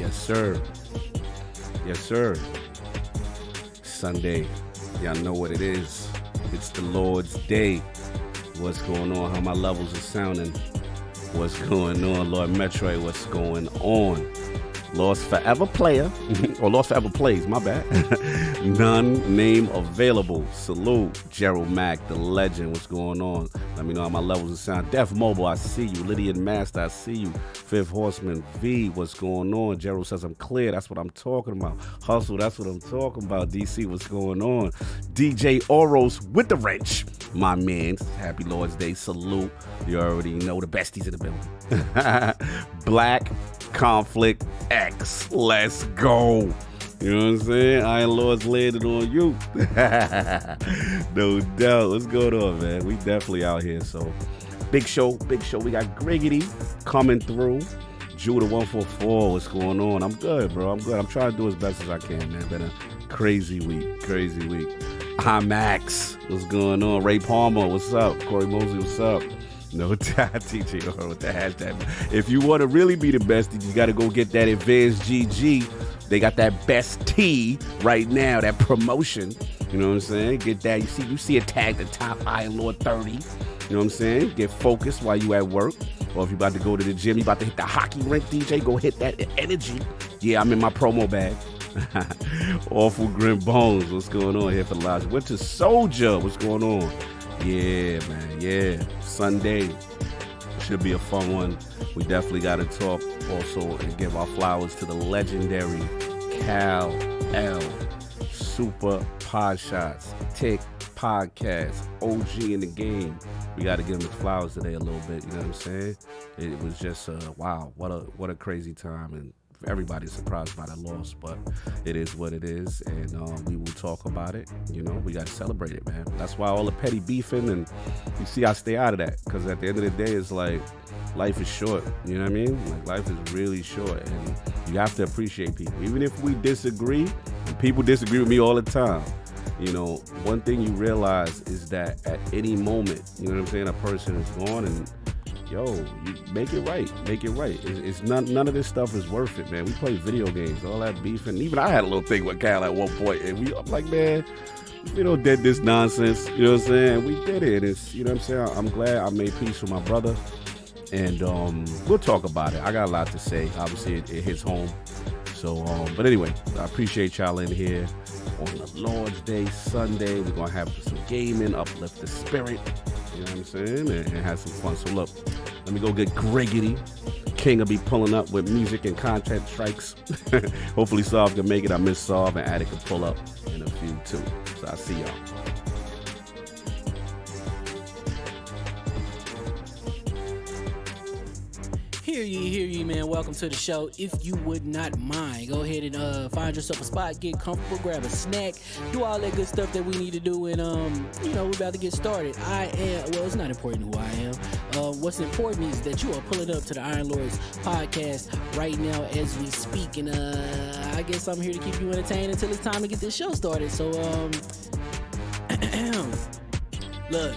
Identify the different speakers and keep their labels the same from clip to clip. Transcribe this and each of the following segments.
Speaker 1: Yes, sir. Yes, sir. Sunday. Y'all know what it is. It's the Lord's Day. What's going on? How my levels are sounding? What's going on? Lord Metroid, what's going on? Lost Forever Player, or Lost Forever Plays, my bad. None name available. Salute, Gerald Mack, the legend. What's going on? Let me know how my levels are sound. Def Mobile, I see you. Lydian Master, I see you. Fifth Horseman V, what's going on? Gerald says I'm clear. That's what I'm talking about. Hustle, that's what I'm talking about. DC, what's going on? DJ Oros with the wrench. My man, happy Lord's Day. Salute. You already know the besties in the building. Black Conflict X. Let's go. You know what I'm saying? Iron Lords landed on you. No doubt. What's going on, man? We definitely out here. So, big show. We got Griggity coming through. Judah 144. What's going on? I'm good, bro. I'm good. I'm trying to do as best as I can, man. Been a crazy week. I'm Max. What's going on? Ray Palmer. What's up? Corey Mosley. What's up? No doubt, TJ with the hashtag. If you want to really be the best, you got to go get that Advanced GG. They got that best tea right now, that promotion. You know what I'm saying? Get that. You see a tag, the top Iron Lord 30. You know what I'm saying? Get focused while you at work. Or if you about to go to the gym, you about to hit the hockey rink, DJ, go hit that energy. Yeah, I'm in my promo bag. Awful Grim Bones. What's going on here for the lodge? Winter Soldier. What's going on? Yeah, man. Yeah. Sunday should be a fun one. We definitely got to talk also and give our flowers to the legendary KalEl, Super Pod Shots, Tick Podcast, OG in the game. We got to give him his flowers today a little bit. You know what I'm saying? It was just wow, what a crazy time, and everybody's surprised by the loss, but it is what it is, and we will talk about it. You know, we got to celebrate it, man. That's why all the petty beefing, and you see I stay out of that, because at the end of the day, it's like life is short. You know what I mean? Like, life is really short, and you have to appreciate people, even if we disagree. And people disagree with me all the time. You know, one thing you realize is that at any moment, you know what I'm saying, a person is gone, and yo, you make it right. It's none of this stuff is worth it, man. We play video games, all that beefing. Even I had a little thing with KalEl at one point, and I'm like, man, we don't did this nonsense. You know what I'm saying? We did it. It's, you know what I'm saying? I'm glad I made peace with my brother, and we'll talk about it. I got a lot to say. Obviously, it hits home. So, but anyway, I appreciate y'all in here on the Lord's Day, Sunday. We're gonna have some gaming, uplift the spirit. You know what I'm saying? And have some fun. So look, let me go get Griggity. King will be pulling up with music and content strikes. Hopefully Sav can make it. I miss Sav, and Attic can pull up in a few too. So I'll see y'all.
Speaker 2: Hear ye, man. Welcome to the show. If you would not mind, go ahead and find yourself a spot, get comfortable, grab a snack, do all that good stuff that we need to do, and you know, we're about to get started. It's not important who I am. What's important is that you are pulling up to the Iron Lords podcast right now as we speak, and I guess I'm here to keep you entertained until it's time to get this show started. So look,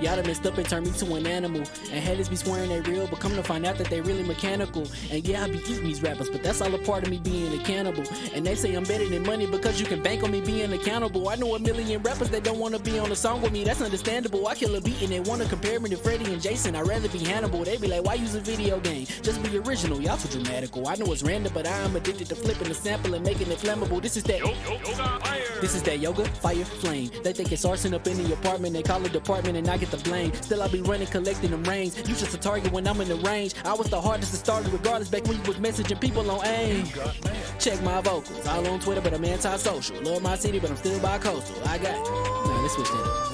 Speaker 2: y'all done messed up and turned me to an animal, and haters be swearing they real, but come to find out that they really mechanical. And yeah, I be eating these rappers, but that's all a part of me being a cannibal. And they say I'm better than money because you can bank on me being accountable. I know a million rappers that don't want to be on a song with me, that's understandable. I kill a beat and they want to compare me to Freddie and Jason. I'd rather be Hannibal. They be like, why use a video game? Just be original, y'all too dramatical. I know it's random, but I am addicted to flipping the sample and making it flammable. This is that This is that yoga, fire, flame. They think it's arson up in the apartment, they call it department and I get the blame. Still I be running, collecting them reins. You just a target when I'm in the range. I was the hardest to start regardless back when you was messaging people on AIM. Check my vocals, all on Twitter but I'm anti-social. Love my city but I'm still bi-coastal. I got nah, let's switch that up.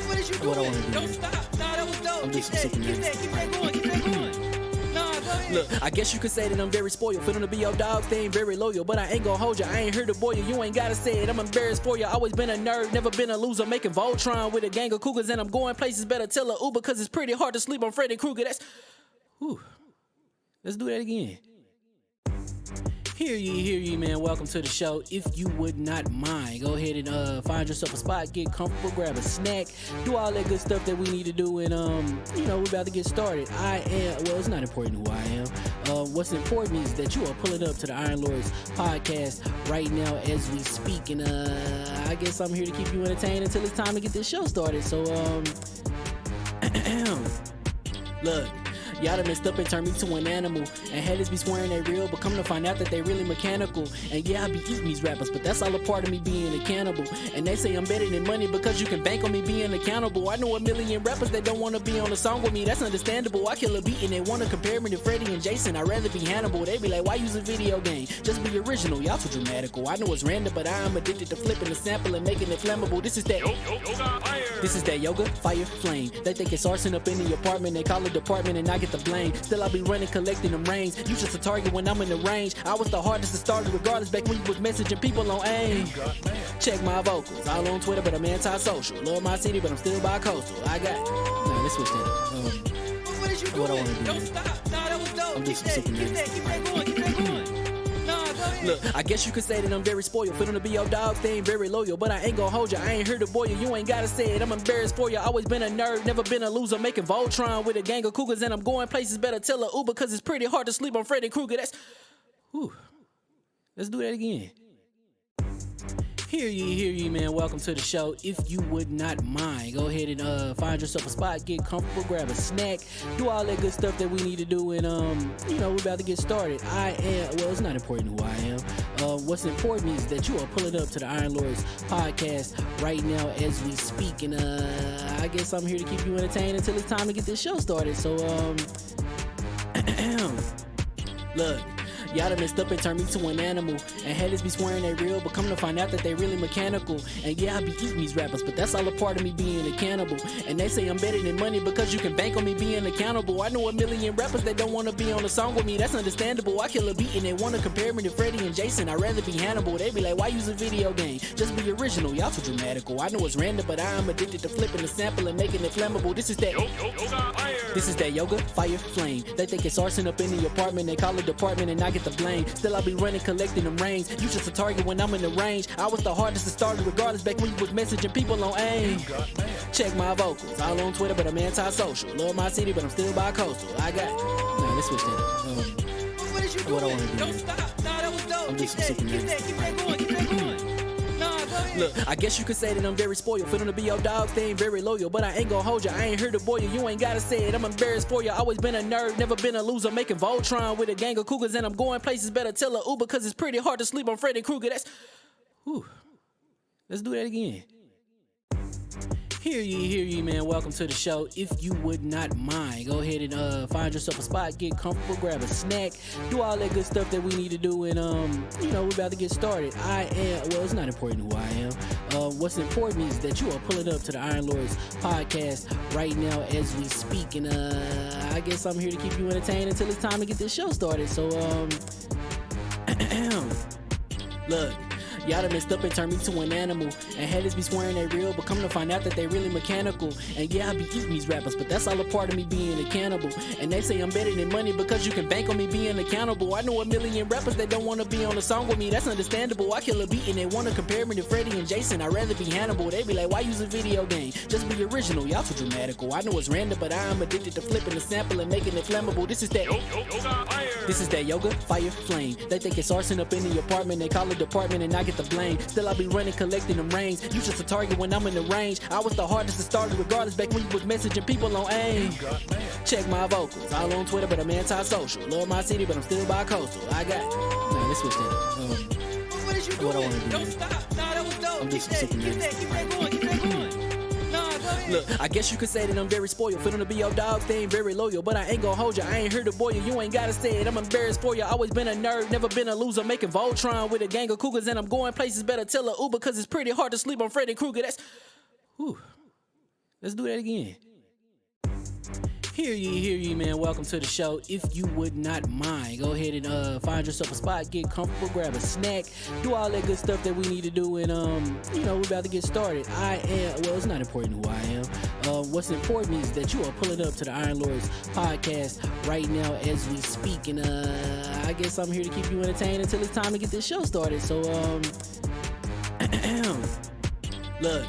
Speaker 3: What is you doing?
Speaker 2: What I wanna do?
Speaker 3: Don't stop. Nah, that was dope.
Speaker 2: I'm just
Speaker 3: Keep that going. Keep that going. Nah, go ahead.
Speaker 2: Look, I guess you could say that I'm very spoiled. For them to be your dogs, they ain't very loyal. But I ain't gonna hold you, I ain't here to boil you. You ain't gotta say it, I'm embarrassed for you. Always been a nerd, never been a loser. Making Voltron with a gang of cougars. And I'm going places, better tell a Uber. Cause it's pretty hard to sleep on Freddy Krueger. That's... Whew. Let's do that again. Hear ye, man. Welcome to the show. If you would not mind, go ahead and find yourself a spot, get comfortable, grab a snack, do all that good stuff that we need to do, and we're about to get started. It's not important who I am. What's important is that you are pulling up to the Iron Lords podcast right now as we speak, and I guess I'm here to keep you entertained until it's time to get this show started. So, look. Y'all done messed up and turned me to an animal. And haters be swearing they real, but come to find out that they really mechanical. And yeah, I be eating these rappers, but that's all a part of me being a cannibal. And they say I'm better than money because you can bank on me being accountable. I know a million rappers that don't want to be on a song with me, that's understandable. I kill a beat and they want to compare me to Freddie and Jason. I'd rather be Hannibal. They be like, why use a video game? Just be original, y'all too dramatical. I know it's random, but I am addicted to flipping the sample and making it flammable. This is that yoga, fire, flame. They think it's arson up in the apartment, they call it department and I get the blame. Still I be running, collecting them rains. You just a target when I'm in the range. I was the hardest to start regardless back when you was messaging people on AIM. Check my vocals, all on Twitter but I'm anti-social. Love my city but I'm still bi-coastal. I got, let's switch that up.
Speaker 3: What is you doing?
Speaker 2: What I wanna do,
Speaker 3: Don't
Speaker 2: man.
Speaker 3: stop. Nah, that was dope.
Speaker 2: I'm
Speaker 3: Keep
Speaker 2: just
Speaker 3: that
Speaker 2: super
Speaker 3: going, keep that going. Nah, go ahead.
Speaker 2: Look, I guess you could say that I'm very spoiled. For them to be your dogs, they ain't very loyal. But I ain't gonna hold you, I ain't here to boil you. You ain't gotta say it, I'm embarrassed for you. Always been a nerd, never been a loser. Making Voltron with a gang of cougars. And I'm going places, better tell a Uber. Cause it's pretty hard to sleep on Freddy Krueger. Let's do that again. Hear ye, man. Welcome to the show. If you would not mind, go ahead and find yourself a spot, get comfortable, grab a snack, do all that good stuff that we need to do, and we're about to get started. It's not important who I am. What's important is that you are pulling up to the Iron Lords podcast right now as we speak, and I guess I'm here to keep you entertained until it's time to get this show started. So, look. Y'all done messed up and turned me to an animal. And haters be swearing they real, but come to find out that they really mechanical. And yeah, I be eating these rappers, but that's all a part of me being a cannibal. And they say I'm better than money because you can bank on me being accountable. I know a million rappers that don't want to be on a song with me, that's understandable. I kill a beat and they want to compare me to Freddie and Jason. I'd rather be Hannibal. They be like, why use a video game? Just be original, y'all too dramatical. I know it's random, but I am addicted to flipping the sample and making it flammable. This is that yoga, fire, flame. They think it's arson up in the apartment, they call it department and I get the blame. Still I be running, collecting them rains. You just a target when I'm in the range. I was the hardest to start regardless back when you was messaging people on AIM. Check my vocals, all on Twitter but I'm anti-social. Love my city but I'm still bi-coastal. I got, let's switch that up.
Speaker 3: What is you doing?
Speaker 2: What I wanna do,
Speaker 3: Don't
Speaker 2: man.
Speaker 3: stop. Nah, that was dope.
Speaker 2: I'm
Speaker 3: Keep
Speaker 2: just
Speaker 3: that
Speaker 2: super
Speaker 3: going, keep that going. Nah, go ahead.
Speaker 2: Look, I guess you could say that I'm very spoiled. For them to be your dogs, they ain't very loyal. But I ain't gonna hold you, I ain't here to boil you. You ain't gotta say it, I'm embarrassed for you. Always been a nerd, never been a loser. Making Voltron with a gang of cougars. And I'm going places, better tell a Uber. Cause it's pretty hard to sleep on Freddy Krueger. Let's do that again. Hear ye, man. Welcome to the show. If you would not mind, go ahead and find yourself a spot, get comfortable, grab a snack, do all that good stuff that we need to do, and we're about to get started. It's not important who I am. What's important is that you are pulling up to the Iron Lords podcast right now as we speak, and I guess I'm here to keep you entertained until it's time to get this show started. So, look. Y'all done messed up and turned me to an animal. And haters be swearing they real, but come to find out that they really mechanical. And yeah, I be eating these rappers, but that's all a part of me being a cannibal. And they say I'm better than money because you can bank on me being accountable. I know a million rappers that don't want to be on a song with me, that's understandable. I kill a beat and they want to compare me to Freddie and Jason. I'd rather be Hannibal. They be like, why use a video game? Just be original, y'all too dramatical. I know it's random, but I am addicted to flipping the sample and making it flammable. This is that yoga, fire, flame. They think it's arson up in the apartment, they call it department and I get the blame. Still I be running, collecting them rains. You just a target when I'm in the range. I was the hardest to start regardless back when you was messaging people on AIM. Check my vocals, all on Twitter but I'm anti-social. Love my city but I'm still bi-coastal. I got, let's switch that up.
Speaker 3: What is you doing?
Speaker 2: What I wanna do,
Speaker 3: Don't
Speaker 2: man.
Speaker 3: stop. Nah, that was dope.
Speaker 2: I'm just
Speaker 3: Keep
Speaker 2: super
Speaker 3: that going. Nah, go ahead.
Speaker 2: Look, I guess you could say that I'm very spoiled. For them to be your dogs, they ain't very loyal. But I ain't gonna hold you, I ain't here to boil you. You ain't gotta say it, I'm embarrassed for you. Always been a nerd, never been a loser. Making Voltron with a gang of cougars. And I'm going places, better tell a Uber. Cause it's pretty hard to sleep on Freddy Krueger. Let's do that again. Hear ye, man. Welcome to the show. If you would not mind, go ahead and find yourself a spot, get comfortable, grab a snack, do all that good stuff that we need to do, and we're about to get started. It's not important who I am. What's important is that you are pulling up to the Iron Lords podcast right now as we speak, and I guess I'm here to keep you entertained until it's time to get this show started. So look.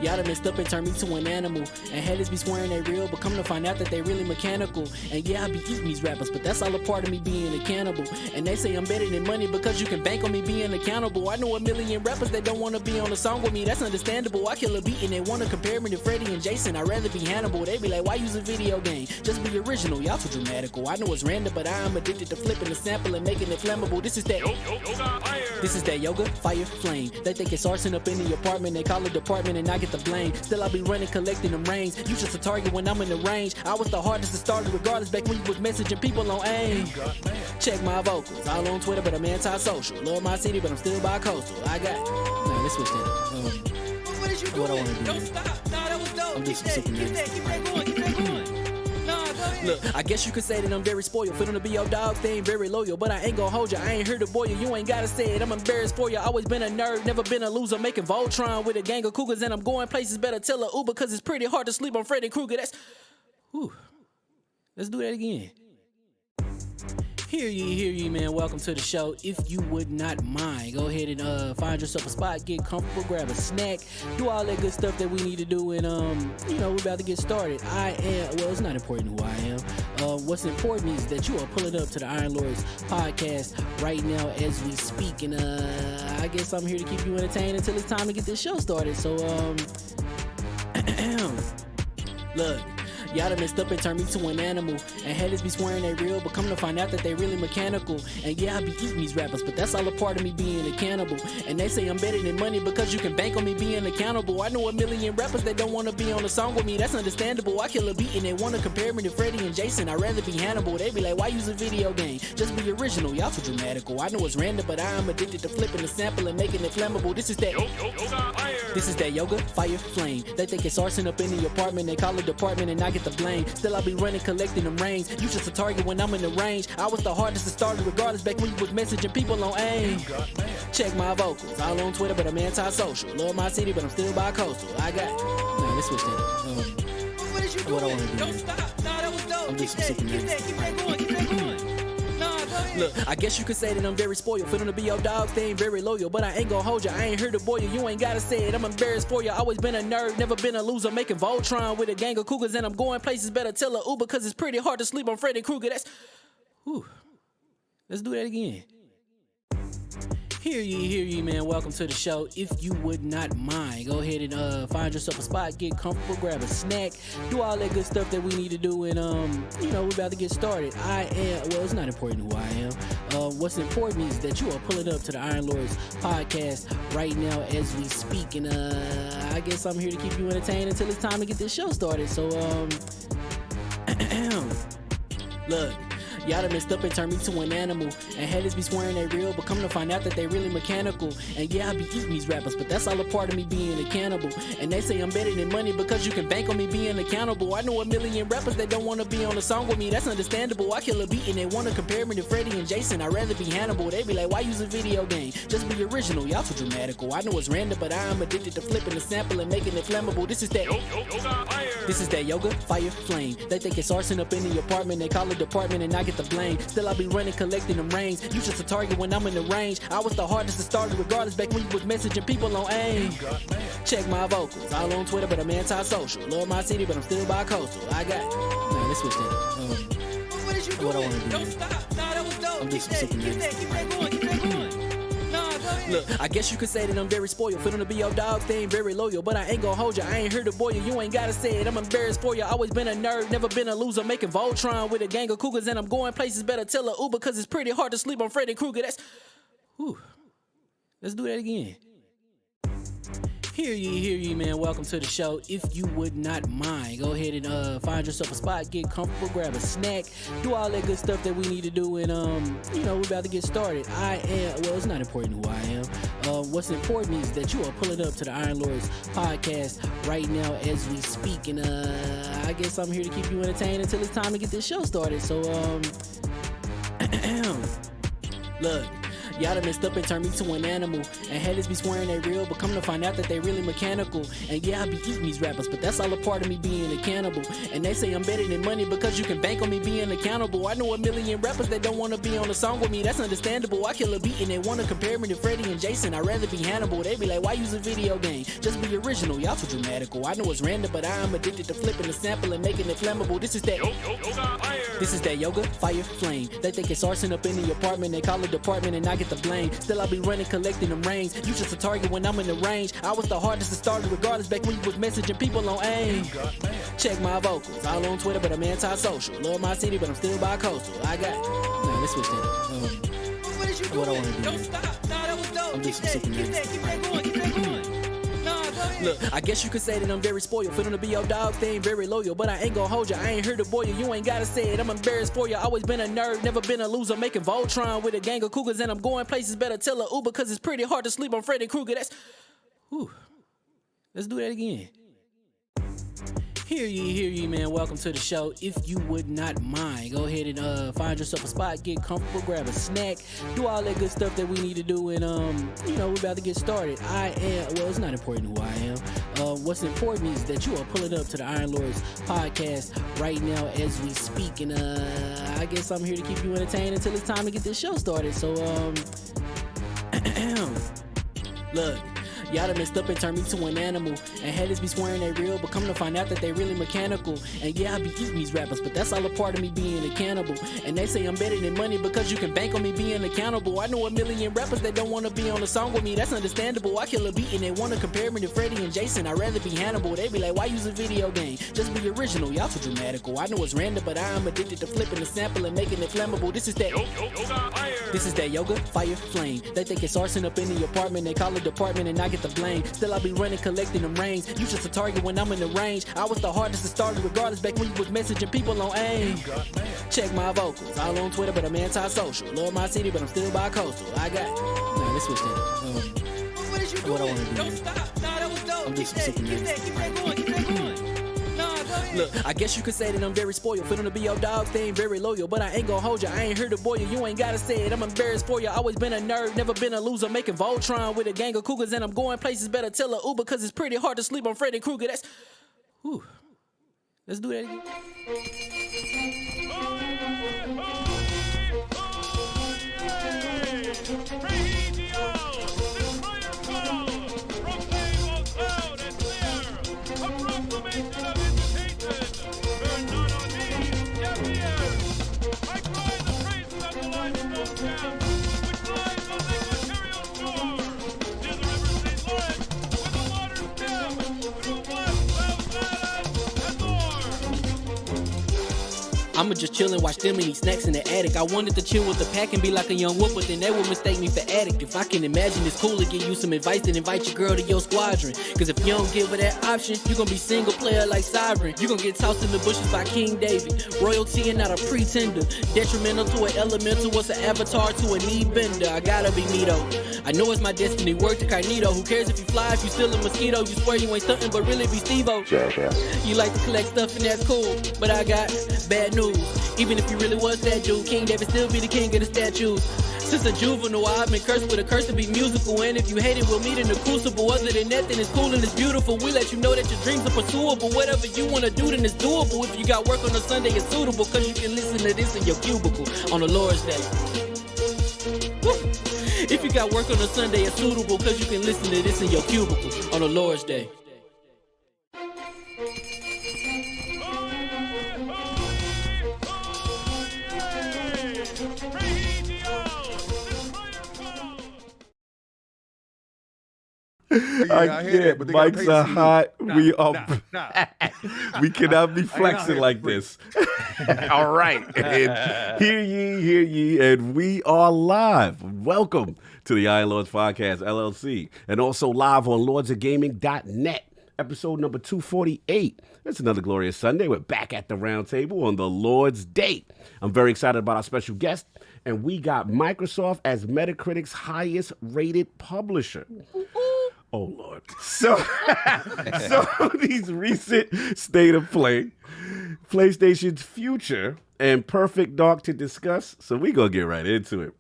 Speaker 2: Y'all done messed up and turned me to an animal. And haters be swearing they real, but come to find out that they really mechanical. And yeah, I be eating these rappers, but that's all a part of me being a cannibal. And they say I'm better than money because you can bank on me being accountable. I know a million rappers that don't want to be on a song with me, that's understandable. I kill a beat and they want to compare me to Freddie and Jason. I'd rather be Hannibal. They be like, why use a video game? Just be original, y'all too dramatical. I know it's random, but I am addicted to flipping the sample and making it flammable. This is that yoga, fire, flame. They think it's arson up in the apartment. They call it department and I get the blame. Still I be running, collecting them rings. You just a target when I'm in the range. I was the hardest to start regardless back when you was messaging people on AIM. Check my vocals, all on Twitter, but I'm anti-social. Love my city, but I'm still bi-coastal. Let's switch that up.
Speaker 3: What did you do?
Speaker 2: What I wanna do,
Speaker 3: Don't
Speaker 2: man.
Speaker 3: stop. Nah, that was dope.
Speaker 2: I'm
Speaker 3: Keep
Speaker 2: just
Speaker 3: that,
Speaker 2: super
Speaker 3: keep
Speaker 2: nervous.
Speaker 3: that, keep that going, keep that going. Nah, go ahead.
Speaker 2: Look, I guess you could say that I'm very spoiled. For them to be your dogs, they ain't very loyal. But I ain't gonna hold you, I ain't here to boil you. You ain't gotta say it, I'm embarrassed for you. Always been a nerd, never been a loser. Making Voltron with a gang of cougars. And I'm going places, better tell a Uber. Cause it's pretty hard to sleep on Freddy Krueger. Let's do that again. Hear ye, man. Welcome to the show. If you would not mind, go ahead and find yourself a spot, get comfortable, grab a snack, do all that good stuff that we need to do, and we're about to get started. It's not important who I am. What's important is that you are pulling up to the Iron Lords podcast right now as we speak, and I guess I'm here to keep you entertained until it's time to get this show started. So look. Y'all done messed up and turned me to an animal. And haters be swearing they real, but come to find out that they really mechanical. And yeah, I be eating these rappers, but that's all a part of me being a cannibal. And they say I'm better than money because you can bank on me being accountable. I know a million rappers that don't want to be on a song with me, that's understandable. I kill a beat and they want to compare me to Freddie and Jason. I'd rather be Hannibal. They be like, why use a video game? Just be original, y'all too dramatical. I know it's random, but I am addicted to flipping the sample and making it flammable. This is that yoga, fire, flame. They think it's arson up in the apartment. They call it department and I get the blame. Still I be running, collecting them rings. You just a target when I'm in the range. I was the hardest to start regardless back when you was messaging people on AIM. Check my vocals, all on Twitter, but I'm anti-social. Love my city, but I'm still bi-coastal. Let's switch that up.
Speaker 3: What did you do?
Speaker 2: What I wanna do,
Speaker 3: Don't
Speaker 2: man.
Speaker 3: stop. Nah, that was dope.
Speaker 2: I'm
Speaker 3: Keep
Speaker 2: just
Speaker 3: that,
Speaker 2: super
Speaker 3: keep
Speaker 2: nervous.
Speaker 3: that, keep that going, keep that going. Nah, go ahead.
Speaker 2: Look, I guess you could say that I'm very spoiled. For them to be your dogs, they ain't very loyal. But I ain't gonna hold you, I ain't here to boil you. You ain't gotta say it, I'm embarrassed for you. Always been a nerd, never been a loser. Making Voltron with a gang of cougars. And I'm going places, better tell a Uber. Cause it's pretty hard to sleep on Freddy Krueger. Let's do that again. Hear ye, man. Welcome to the show. If you would not mind, go ahead and find yourself a spot, get comfortable, grab a snack, do all that good stuff that we need to do, and we're about to get started. It's not important who I am. What's important is that you are pulling up to the Iron Lords podcast right now as we speak, and I guess I'm here to keep you entertained until it's time to get this show started. So look. Y'all done messed up and turned me to an animal. And haters be swearing they real, but come to find out that they really mechanical. And yeah, I be eating these rappers, but that's all a part of me being a cannibal. And they say I'm better than money because you can bank on me being accountable. I know a million rappers that don't want to be on a song with me, that's understandable. I kill a beat and they want to compare me to Freddie and Jason. I'd rather be Hannibal. They be like, why use a video game? Just be original, y'all too dramatical. I know it's random, but I am addicted to flipping the sample and making it flammable. This is that yoga, fire, flame. They think it's arson up in the apartment. They call it department and I get the blame. Still I be running, collecting them rings. You just a target when I'm in the range. I was the hardest to start regardless back when you was messaging people on AIM. Check my vocals, all on Twitter, but I'm anti-social. Love my city, but I'm still bi-coastal. Let's switch that up.
Speaker 3: What did you do?
Speaker 2: What I wanna do,
Speaker 3: Don't
Speaker 2: man.
Speaker 3: stop. Nah, that was dope.
Speaker 2: I'm
Speaker 3: Keep
Speaker 2: just
Speaker 3: that,
Speaker 2: super
Speaker 3: keep
Speaker 2: nervous.
Speaker 3: that, keep that going, keep that going. Nah, go ahead.
Speaker 2: Look, I guess you could say that I'm very spoiled. For them to be your dogs, they ain't very loyal. But I ain't gonna hold you, I ain't here to boil you. You ain't gotta say it, I'm embarrassed for you. Always been a nerd, never been a loser. Making Voltron with a gang of cougars. And I'm going places, better tell a Uber. Cause it's pretty hard to sleep on Freddy Krueger. Let's do that again. Hear ye, man. Welcome to the show. If you would not mind, go ahead and find yourself a spot, get comfortable, grab a snack, do all that good stuff that we need to do, and we're about to get started. It's not important who I am. What's important is that you are pulling up to the Iron Lords podcast right now as we speak, and I guess I'm here to keep you entertained until it's time to get this show started. So, look. Y'all done messed up and turned me to an animal. And haters be swearing they real, but come to find out that they really mechanical. And yeah, I be eating these rappers, but that's all a part of me being a cannibal. And they say I'm better than money because you can bank on me being accountable. I know a million rappers that don't want to be on a song with me, that's understandable. I kill a beat and they want to compare me to Freddie and Jason. I'd rather be Hannibal. They be like, why use a video game? Just be original, y'all too dramatical. I know it's random, but I am addicted to flipping the sample and making it flammable. This is that yoga, fire, flame. They think it's arson up in the apartment, they call it department and I get the blame. Still I be running, collecting them rings. You just a target when I'm in the range. I was the hardest to start regardless back when you was messaging people on AIM. Check my vocals, all on Twitter but I'm anti-social. Love my city but I'm still bi-coastal. Let's switch that up.
Speaker 3: What is you doing?
Speaker 2: What I wanna do.
Speaker 3: Don't stop. Nah, that was dope.
Speaker 2: I'm
Speaker 3: Keep
Speaker 2: just
Speaker 3: that
Speaker 2: super
Speaker 3: going.
Speaker 2: nice.
Speaker 3: Keep that going. Nah, go ahead.
Speaker 2: Look, I guess you could say that I'm very spoiled. For them to be your dogs, they ain't very loyal. But I ain't gon' hold ya, I ain't here to boil you. You ain't gotta say it, I'm embarrassed for ya. Always been a nerd, never been a loser. Making Voltron with a gang of cougars. And I'm going places, better tell a Uber. Cause it's pretty hard to sleep on Freddy Krueger. Let's do that again. Hear ye, man. Welcome to the show. If you would not mind, go ahead and find yourself a spot, get comfortable, grab a snack, do all that good stuff that we need to do, and we're about to get started. It's not important who I am. What's important is that you are pulling up to the Iron Lords podcast right now as we speak, and I guess I'm here to keep you entertained until it's time to get this show started. So, look. Y'all done messed up and turned me to an animal. And haters be swearing they real, but come to find out that they really mechanical. And yeah, I be eating these rappers, but that's all a part of me being a cannibal. And they say I'm better than money because you can bank on me being accountable. I know a million rappers that don't want to be on a song with me, that's understandable. I kill a beat and they want to compare me to Freddie and Jason. I'd rather be Hannibal. They be like, why use a video game? Just be original, y'all too dramatical. I know it's random, but I am addicted to flipping the sample and making it flammable. This is that yoga, fire, flame. They think it's arson up in the apartment, they call it department and I get the blame. Still I be running, collecting them rings. You just a target when I'm in the range. I was the hardest to start regardless back when you was messaging people on AIM. Check my vocals, all on Twitter but I'm anti-social. Love my city but I'm still bi-coastal. Let's switch that up.
Speaker 3: What is you
Speaker 2: What I
Speaker 3: doing?
Speaker 2: wanna do.
Speaker 3: Don't stop. Nah, that was dope.
Speaker 2: I'm
Speaker 3: Keep
Speaker 2: just
Speaker 3: that
Speaker 2: super
Speaker 3: going.
Speaker 2: nice.
Speaker 3: Keep that going. Nah, go ahead.
Speaker 2: Look, I guess you could say that I'm very spoiled. For them to be your dogs, they ain't very loyal. But I ain't gon' hold ya, I ain't here to boil you. You ain't gotta say it, I'm embarrassed for ya. Always been a nerd, never been a loser. Making Voltron with a gang of cougars. And I'm going places, better tell a Uber. Cause it's pretty hard to sleep on Freddy Krueger. Let's do that again. I'ma just chill and watch them and eat snacks in the attic. I wanted to chill with the pack and be like a young wolf, but then they would mistake me for addict. If I can imagine it's cool to give you some advice, then invite your girl to your squadron. Cause if you don't give her that option, you gon' be single player like Sovereign. You gon' get tossed in the bushes by King David. Royalty and not a pretender. Detrimental to an elemental, what's an avatar to a knee bender. I gotta be me though. I know it's my destiny, word to Cognito. Who cares if you fly, if you still a mosquito? You swear you ain't stuntin', but really be Steve-O. You like to collect stuff and that's cool, but I got bad news. Even if you really was that dude, King David still be the king of the statues. Since a juvenile, I've been cursed with a curse to be musical. And if you hate it, we'll meet in the crucible. Other than that, then it's cool and it's beautiful. We let you know that your dreams are pursuable. Whatever you wanna do, then it's doable. If you got work on a Sunday, it's suitable. Cause you can listen to this in your cubicle on the Lord's Day. Woo. If you got work on a Sunday, it's suitable. Cause you can listen to this in your cubicle on the Lord's Day.
Speaker 1: I
Speaker 4: hear that,
Speaker 1: can't.
Speaker 4: but they gotta
Speaker 1: Mics
Speaker 4: pay
Speaker 1: are
Speaker 4: some
Speaker 1: hot.
Speaker 4: Nah.
Speaker 1: We cannot be flexing like this. All right. And hear ye, and we are live. Welcome to the Iron Lords Podcast, LLC, and also live on lordsofgaming.net, episode number 248. It's another glorious Sunday. We're back at the round table on the Lord's Day. I'm very excited about our special guest, and we got Microsoft as Metacritic's highest rated publisher. Oh, Lord. So these recent State of Play, PlayStation's future, and PerfectDark to discuss. So we going to get right into it.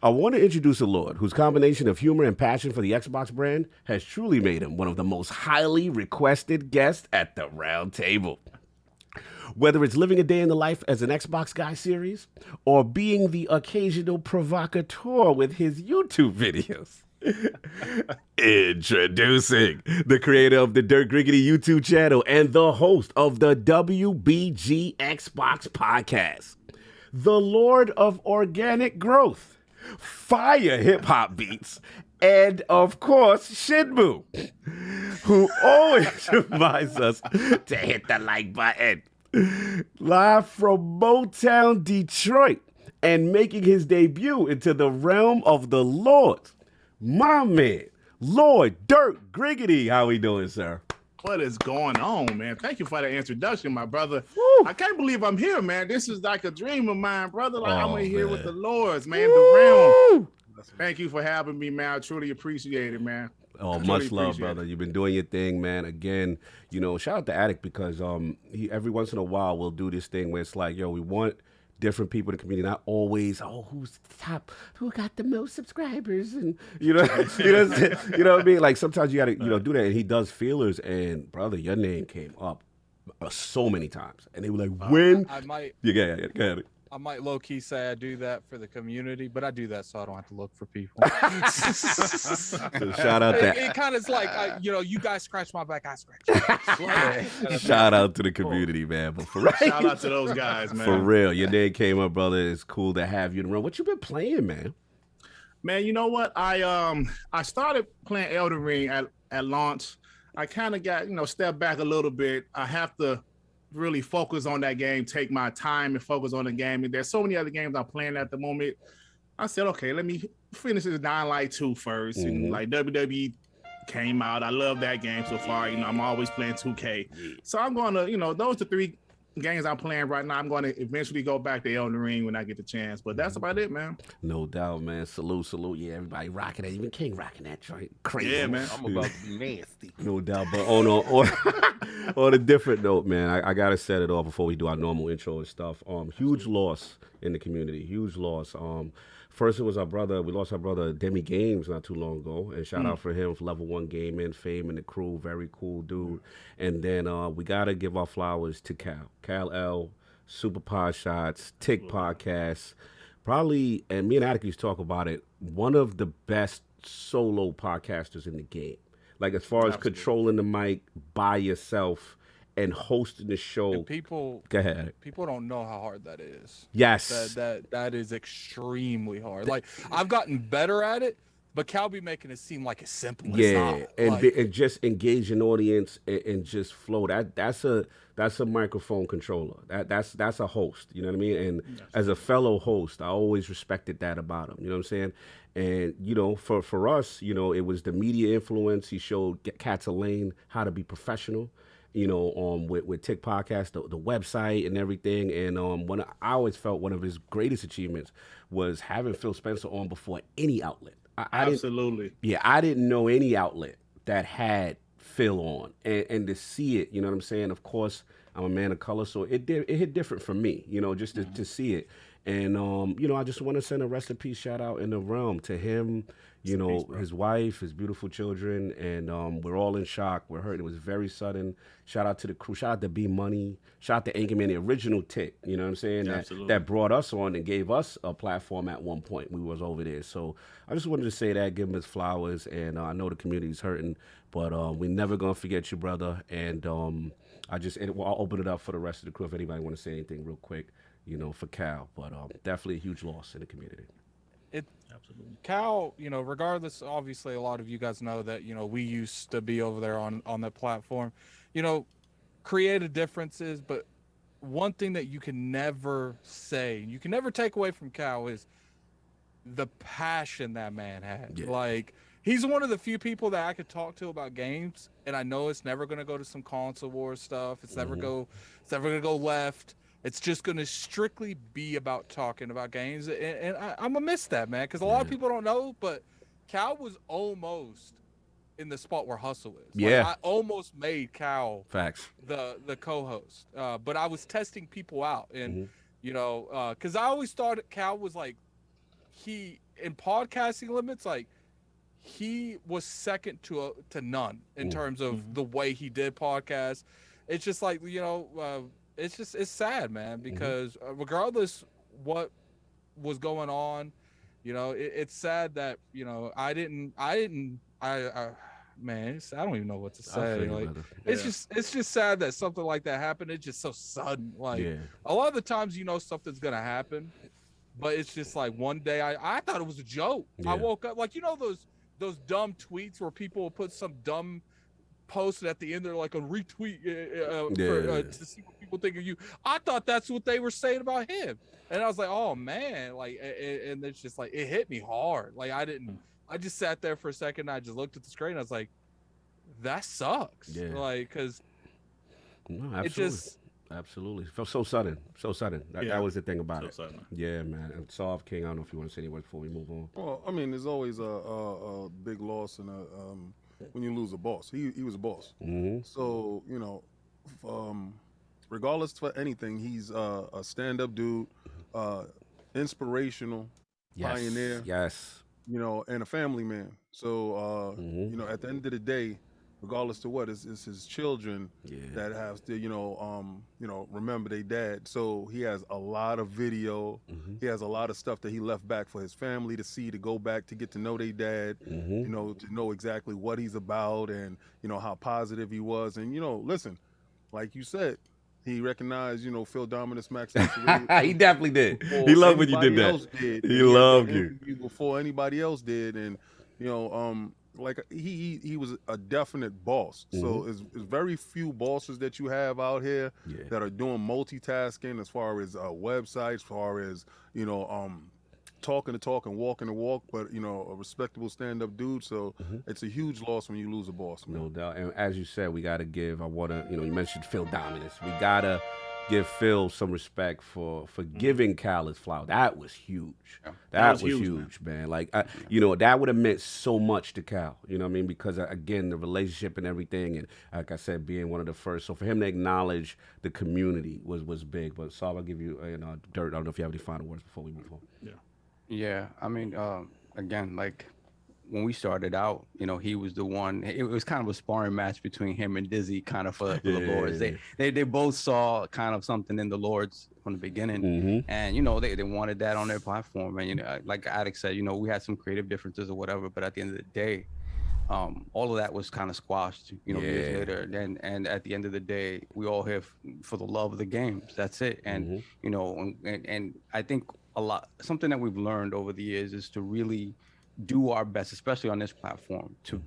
Speaker 1: I want to introduce a Lord whose combination of humor and passion for the Xbox brand has truly made him one of the most highly requested guests at the round table. Whether it's living a day in the life as an Xbox guy series or being the occasional provocateur with his YouTube videos. Introducing the creator of the Dirt Griggity YouTube channel and the host of the WBGXboxPodcast, the Lord of Organic Growth, Fire Hip Hop Beats, and of course, Shinbu, who always reminds us to hit the like button. Live from Motown, Detroit, and making his debut into the realm of the Lords, my man, Lord Dirt Griggity. How we doing, sir?
Speaker 5: What is going on, man? Thank you for the introduction, my brother.
Speaker 1: Woo.
Speaker 5: I can't believe I'm here, man. This is like a dream of mine, brother. Like I'm here
Speaker 1: man.
Speaker 5: with the Lords, man. The realm. Thank you for having me, man. I truly appreciate it, man.
Speaker 1: Oh, much love, brother. You've been doing your thing, man. Again, shout out to Attic because he every once in a while will do this thing where it's like, yo, we want different people in the community, not always, who's the top, who got the most subscribers, and you know what I mean? Like sometimes you gotta, do that. And he does feelers, and brother, your name came up so many times, and they were like, when?
Speaker 6: I might.
Speaker 1: Yeah, go ahead.
Speaker 6: I might low key say I do that for the community, but I do that so I don't have to look for people.
Speaker 1: So shout out that.
Speaker 6: It kind of is like, you guys scratch my back, I scratch you.
Speaker 1: Shout out to the community, man. But for real,
Speaker 5: Shout out to those guys, man.
Speaker 1: For real, your name came up, brother. It's cool to have you in the room. What you been playing, man?
Speaker 5: Man, you know what? I started playing Elden Ring at launch. I kind of got, stepped back a little bit. I have to really focus on that game, take my time and focus on the game. And there's so many other games I'm playing at the moment. I said, okay, let me finish this Dying Light 2 first.
Speaker 1: Mm-hmm.
Speaker 5: And like WWE came out. I love that game so far. I'm always playing 2K.
Speaker 1: Yeah.
Speaker 5: So I'm going to, those are 3 games I'm playing right now. I'm going to eventually go back to Elden Ring when I get the chance. But that's about it, man.
Speaker 1: No doubt, man. Salute. Yeah, everybody rocking that. Even King rocking that joint. Crazy.
Speaker 5: Yeah, man.
Speaker 4: I'm about to be nasty.
Speaker 1: No doubt. But on a different note, man, I got to set it off before we do our normal intro and stuff. Huge loss in the community. Huge loss. First, it was our brother. We lost our brother, Demi Games, not too long ago. And shout out for him for Level 1 Gaming, Fame, and the crew. Very cool dude. And then we got to give our flowers to KorXKalEl, Super Pod Shots, Tick Podcast. Probably, and me and Attic used to talk about it, one of the best solo podcasters in the game. Like as far as controlling the mic by yourself and hosting the show.
Speaker 6: And people don't know how hard that is.
Speaker 1: Yes.
Speaker 6: That is extremely hard. Like I've gotten better at it, but Cal be making it seem like it's simple.
Speaker 1: Yeah,
Speaker 6: it's not.
Speaker 1: and just engage an audience and just flow. That's a microphone controller. That's a host. You know what I mean? And as a fellow host, I always respected that about him. You know what I'm saying? And for us, it was the media influence. He showed Cats Lane how to be professional. With Tick Podcast, the website and everything. And I always felt one of his greatest achievements was having Phil Spencer on before any outlet.
Speaker 5: Absolutely.
Speaker 1: I didn't know any outlet that had Phil on, and to see it, you know what I'm saying? Of course, I'm a man of color, so it hit different for me, just to see it. And, I just want to send a rest in peace shout out in the realm to him, his wife, his beautiful children, and we're all in shock. We're hurt. It was very sudden. Shout out to the crew. Shout out to B Money. Shout out to Anchorman, the original Tick, you know what I'm saying? That brought us on and gave us a platform at one point. We was over there. So I just wanted to say that, give him his flowers, and I know the community's hurting, but we never going to forget you, brother. And I'll open it up for the rest of the crew if anybody want to say anything real quick. For Cal, but definitely a huge loss in the community.
Speaker 6: Absolutely. Cal, regardless, obviously a lot of you guys know that, we used to be over there on that platform, creative differences, but one thing that you can never say, you can never take away from Cal is the passion that man had.
Speaker 1: Yeah.
Speaker 6: Like, he's one of the few people that I could talk to about games, and I know it's never gonna go to some console war stuff. It's never gonna go left. It's just gonna strictly be about talking about games, and I'm gonna miss that, man, because a lot of people don't know, but Cal was almost in the spot where Hustle is.
Speaker 1: Yeah.
Speaker 6: Like, I almost made Cal
Speaker 1: Facts.
Speaker 6: the co-host, but I was testing people out, and you know, because I always thought Cal was like, he in podcasting limits, like he was second to none in terms of the way he did podcasts. It's just like, you know, it's sad, man, because regardless what was going on, you know, it's sad that, you know, I man, I don't even know what to say. Like, it's just sad that something like that happened. It's just so sudden. Like, a lot of the times, you know, something's gonna happen, but it's just like one day I thought it was a joke. I woke up, like, you know, those dumb tweets where people will put some dumb post at the end, they're like a retweet to see what people think of you. I thought that's what they were saying about him, and I was like, oh man, like, and it's just like, it hit me hard. Like, I just sat there for a second. I just looked at the screen. I was like, that sucks. Yeah. Like, because it just
Speaker 1: absolutely felt so sudden. That was the thing about it.
Speaker 5: Sudden.
Speaker 1: Yeah, man. And Soft King, I don't know if you want to say any words before we move on.
Speaker 7: Well, I mean, there's always a big loss and when you lose a boss. He was a boss. So, you know, regardless for anything, he's a stand-up dude, inspirational, pioneer.
Speaker 1: Yes.
Speaker 7: You know, and a family man. So, you know, at the end of the day, regardless to what, it's his children that have to, you know, remember their dad. So he has a lot of video. He has a lot of stuff that he left back for his family to see, to go back, to get to know their dad, you know, to know exactly what he's about and, you know, how positive he was. And, you know, listen, like you said, he recognized, you know, Phil Dominus Max.
Speaker 1: He definitely did. He loved when you did that. He loved you
Speaker 7: before anybody else did, and you know, like he was a definite boss. So it's very few bosses that you have out here that are doing multitasking as far as websites, as far as, you know, talking the talk and walking the walk, but, you know, a respectable stand-up dude. So it's a huge loss when you lose a boss, man.
Speaker 1: No doubt. And as you said, we got to give, you know, you mentioned Phil Dominus. We got to give Phil some respect for giving Cal his flowers. That was huge. Yeah. That was huge, man. Like, you know, that would have meant so much to Cal, you know what I mean? Because, again, the relationship and everything, and like I said, being one of the first. So for him to acknowledge the community was big. But Saul, I'll give you, Dirt, I don't know if you have any final words before we move on.
Speaker 8: Yeah, I mean, again, like when we started out, you know, he was the one. It was kind of a sparring match between him and Dizzy, kind of for the Lords. They both saw kind of something in the Lords from the beginning, and you know, they wanted that on their platform. And you know, like Attic said, you know, we had some creative differences or whatever, but at the end of the day, all of that was kind of squashed, you know, years later. And at the end of the day, we all here for the love of the games. That's it. And you know, and I think something that we've learned over the years is to really do our best, especially on this platform, to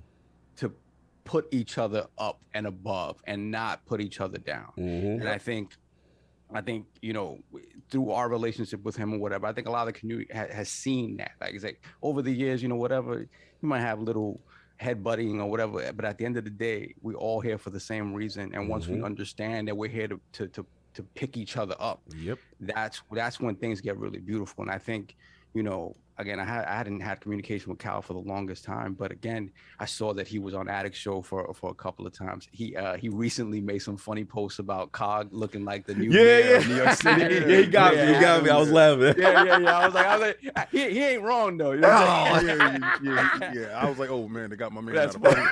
Speaker 8: put each other up and above and not put each other down. And I think, you know, through our relationship with him or whatever, I think a lot of the community has seen that. Like, it's like over the years, you know, whatever, you might have little headbutting or whatever, but at the end of the day, we're all here for the same reason. And once we understand that we're here to pick each other up, that's when things get really beautiful. And I think, you know, again, I hadn't had communication with Cal for the longest time, but again, I saw that he was on Addict's show for a couple of times. He recently made some funny posts about Cog looking like the new mayor of New York City.
Speaker 1: He got me. I was laughing.
Speaker 8: I was like, he ain't wrong though. You know what I'm saying?
Speaker 7: I was like, oh man, they got my man.
Speaker 8: That's funny.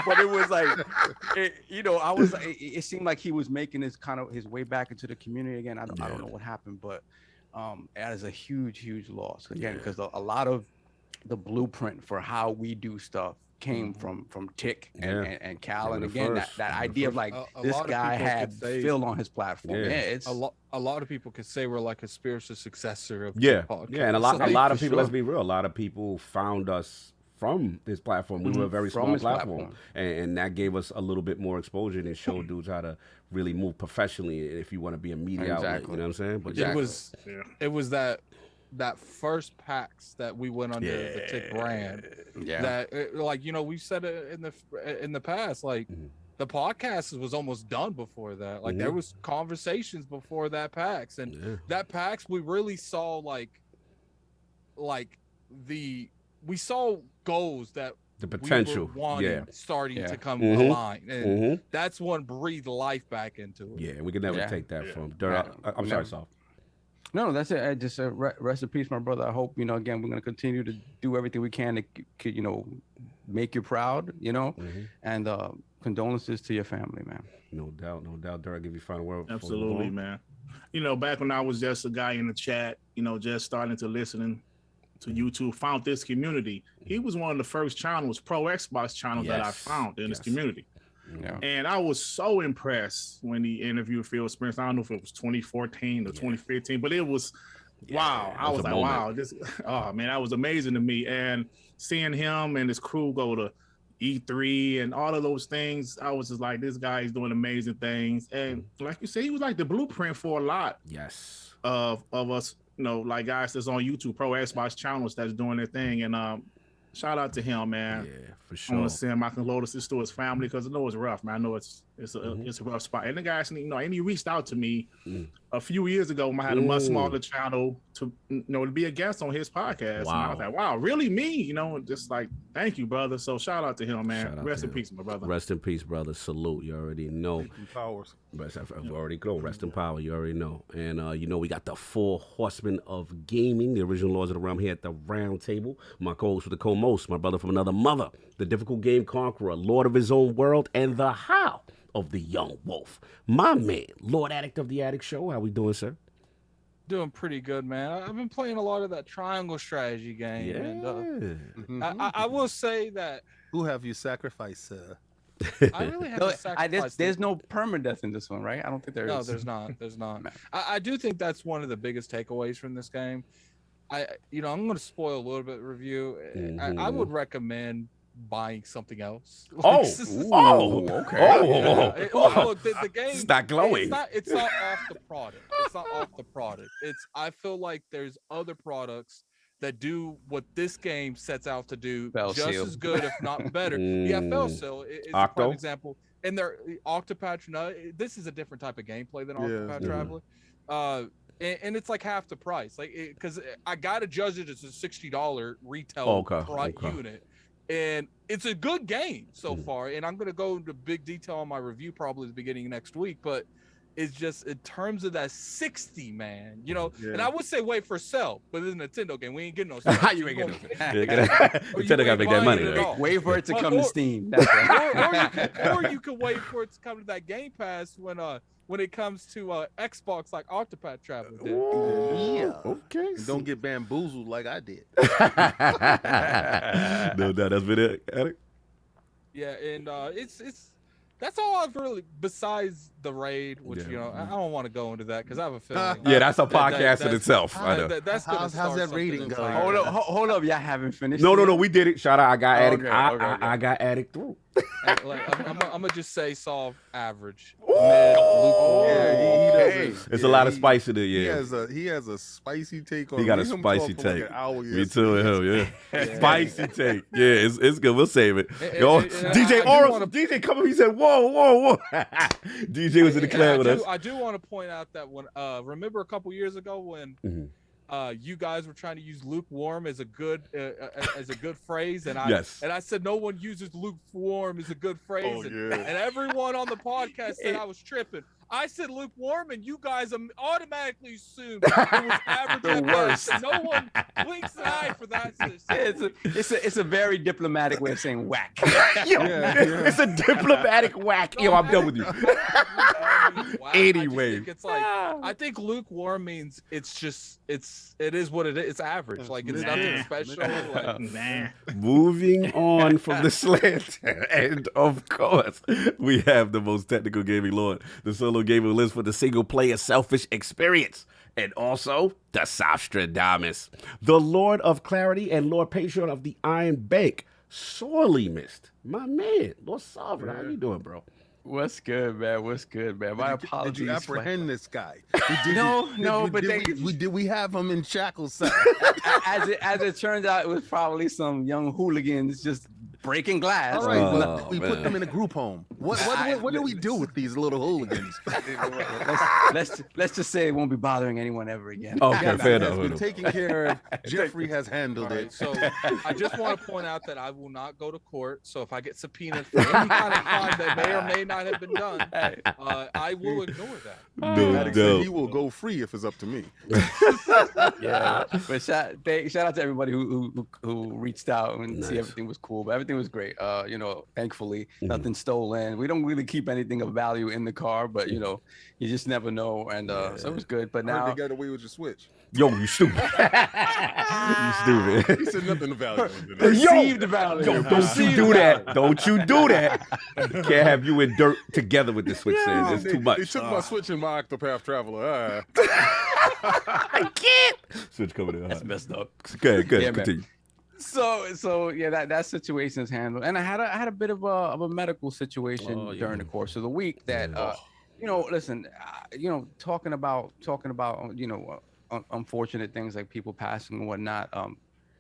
Speaker 8: but it was like, you know, it seemed like he was making his way back into the community again. I don't know what happened, but that is a huge loss again, because a lot of the blueprint for how we do stuff came from Tick and Cal, and again that idea of like this guy had Phil on his platform. It's
Speaker 6: a lot of people could say we're like a spiritual successor of
Speaker 1: podcast. And a lot of people, let's be real, a lot of people found us from this platform. We were a very small platform. And that gave us a little bit more exposure and it showed dudes how to really move professionally if you want to be a media outlet, you know what I'm saying? But
Speaker 6: it was that that first PAX that we went under the Tick brand.
Speaker 8: Yeah.
Speaker 6: That like, you know, we said it in the past, like the podcast was almost done before that. Like there was conversations before that PAX, and that PAX we really saw we saw goals that
Speaker 1: the potential
Speaker 6: we were wanting, starting to come align, and that's what breathed life back into it.
Speaker 1: Yeah, we can never take that from Dirt. I'm sorry, Saul.
Speaker 8: No, that's it. I just rest in peace, my brother. I hope, you know, again, we're going to continue to do everything we can to, you know, make you proud, you know, and condolences to your family, man.
Speaker 1: No doubt. Dirt, give you final word.
Speaker 5: Absolutely, man. You know, back when I was just a guy in the chat, you know, just starting to listen to YouTube, found this community. He was one of the first channels, Pro Xbox channels that I found in this community. Yeah. And I was so impressed when he interviewed Phil Spencer. I don't know if it was 2014 or 2015, but it was wow. I was like, wow, that was amazing to me. And seeing him and his crew go to E3 and all of those things, I was just like, this guy is doing amazing things. And like you said, he was like the blueprint for a lot of us, you know, like guys that's on YouTube, Pro Xbox channels that's doing their thing. And shout out to him, man.
Speaker 1: Yeah, for sure.
Speaker 5: I want to send my condolences to his family because I know it's rough, man. I know it's a rough spot. And the guys, you know, and he reached out to me a few years ago when I had a much smaller channel to, you know, to be a guest on his podcast. Wow. And I was like, wow, really me? You know, just like, thank you, brother. So shout out to him, man. Rest in peace, my brother.
Speaker 1: Rest in peace, brother. Salute. You already know.
Speaker 7: Powers.
Speaker 1: I've already go. Rest in power. You already know. And you know, we got the 4 horsemen of gaming, the original lords of the realm here at the round table. My co-host with the co-most, my brother from another mother, the difficult game conqueror, lord of his own world, and the how of the young wolf. My man, Lord Addict of the Addict Show. How we doing, sir?
Speaker 6: Doing pretty good, man. I've been playing a lot of that triangle strategy game. Yeah. And, I will say that.
Speaker 7: Who have you sacrificed, sir?
Speaker 6: I really have to sacrifice.
Speaker 8: There's no permadeath in this one, right? I don't think there is.
Speaker 6: No, there's not. There's not. I do think that's one of the biggest takeaways from this game. I'm going to spoil a little bit of the review. I would recommend buying something else.
Speaker 1: Okay.
Speaker 6: Look, the game.
Speaker 1: It's not glowing.
Speaker 6: It's not off the product. It's not off the product. I feel like there's other products that do what this game sets out to do as good, if not better. FellSeal is a prime example. And their Octopath, this is a different type of gameplay than Octopath Traveler. And it's like half the price. Like, because I got to judge it as a $60 retail unit. And it's a good game so far. And I'm going to go into big detail on my review probably at the beginning of next week. But it's just in terms of that 60, man, you know. And I would say wait for sell, but it's a Nintendo game. We ain't getting no sell.
Speaker 1: You ain't getting no Nintendo got to make that money. Right?
Speaker 8: Wait for it to come to Steam.
Speaker 6: Or you can wait for it to come to that Game Pass when it comes to Xbox, like Octopath Traveler did.
Speaker 1: Okay.
Speaker 7: And don't get bamboozled like I did.
Speaker 1: No doubt. That's been it, Eric.
Speaker 6: Yeah, and it's that's all I've really, besides the raid, which you know I don't want to go into that because I have a feeling.
Speaker 1: That's a podcast in itself. I know.
Speaker 7: How's that rating going?
Speaker 8: Hold up, y'all haven't finished.
Speaker 1: No, we did it. Shout out, I got Addict. I got Addict through.
Speaker 6: I'm gonna just say solve average.
Speaker 1: It's a lot of spice in it. Yeah,
Speaker 7: he has a spicy take on.
Speaker 1: He got a spicy take. Me too, him. Yeah, spicy take. Yeah, it's good. We'll save it. Yo, DJ Oral, DJ come up. He said, "Whoa." DJ was in the clan with us.
Speaker 6: I do want to point out that when remember a couple years ago when you guys were trying to use lukewarm as a good phrase, and I said no one uses lukewarm as a good phrase, and everyone on the podcast said I was tripping. I said lukewarm, and you guys automatically assumed it was average at best. No one blinks an eye for that.
Speaker 8: It's a very diplomatic way of saying whack.
Speaker 1: It's a diplomatic whack. Yo, I'm done with you. Anyway,
Speaker 6: it's like I think lukewarm means it is what it is. It's average. Like it's nothing special.
Speaker 1: Moving on from the slant, and of course we have the most technical gaming lord, the solo gamer list for the single player selfish experience, and also the Sostradamus, the Lord of Clarity and Lord Patron of the Iron Bank, sorely missed. My man, Lord Sovereign, how you doing, bro?
Speaker 8: What's good, man? What's good, man? My apologies.
Speaker 7: Did you apprehend this guy? Did we have him in shackles?
Speaker 8: As it turns out, it was probably some young hooligans just breaking glass.
Speaker 7: All right, but we put them in a group home. What do we do with these little hooligans?
Speaker 8: let's just say it won't be bothering anyone ever again.
Speaker 1: Okay, fair enough.
Speaker 7: Been taken care of. Jeffrey has handled it.
Speaker 6: So I just want to point out that I will not go to court. So if I get subpoenaed for any kind of crime that may or may not have been done, I will ignore that.
Speaker 7: He will go free if it's up to me.
Speaker 8: Yeah, but shout out to everybody who reached out and see everything was cool, but everything was great. Thankfully nothing stolen. We don't really keep anything of value in the car, but you just never know, and so it was good. But now
Speaker 7: they got away with your switch.
Speaker 1: Yo, you stupid. You stupid.
Speaker 7: He said nothing of value.
Speaker 8: Perceived value.
Speaker 1: Yo, don't you do that. Don't you do that. Can't have you and Dirt together with the switch stand. It's too much.
Speaker 7: He took my switch in my Octopath Traveler.
Speaker 1: I can't. Switch coming in.
Speaker 8: That's messed up.
Speaker 1: Good.
Speaker 8: Yeah,
Speaker 1: Continue.
Speaker 8: So yeah, that situation is handled, and I had a bit of a medical situation during the course of the week that listen, talking about unfortunate things like people passing and whatnot.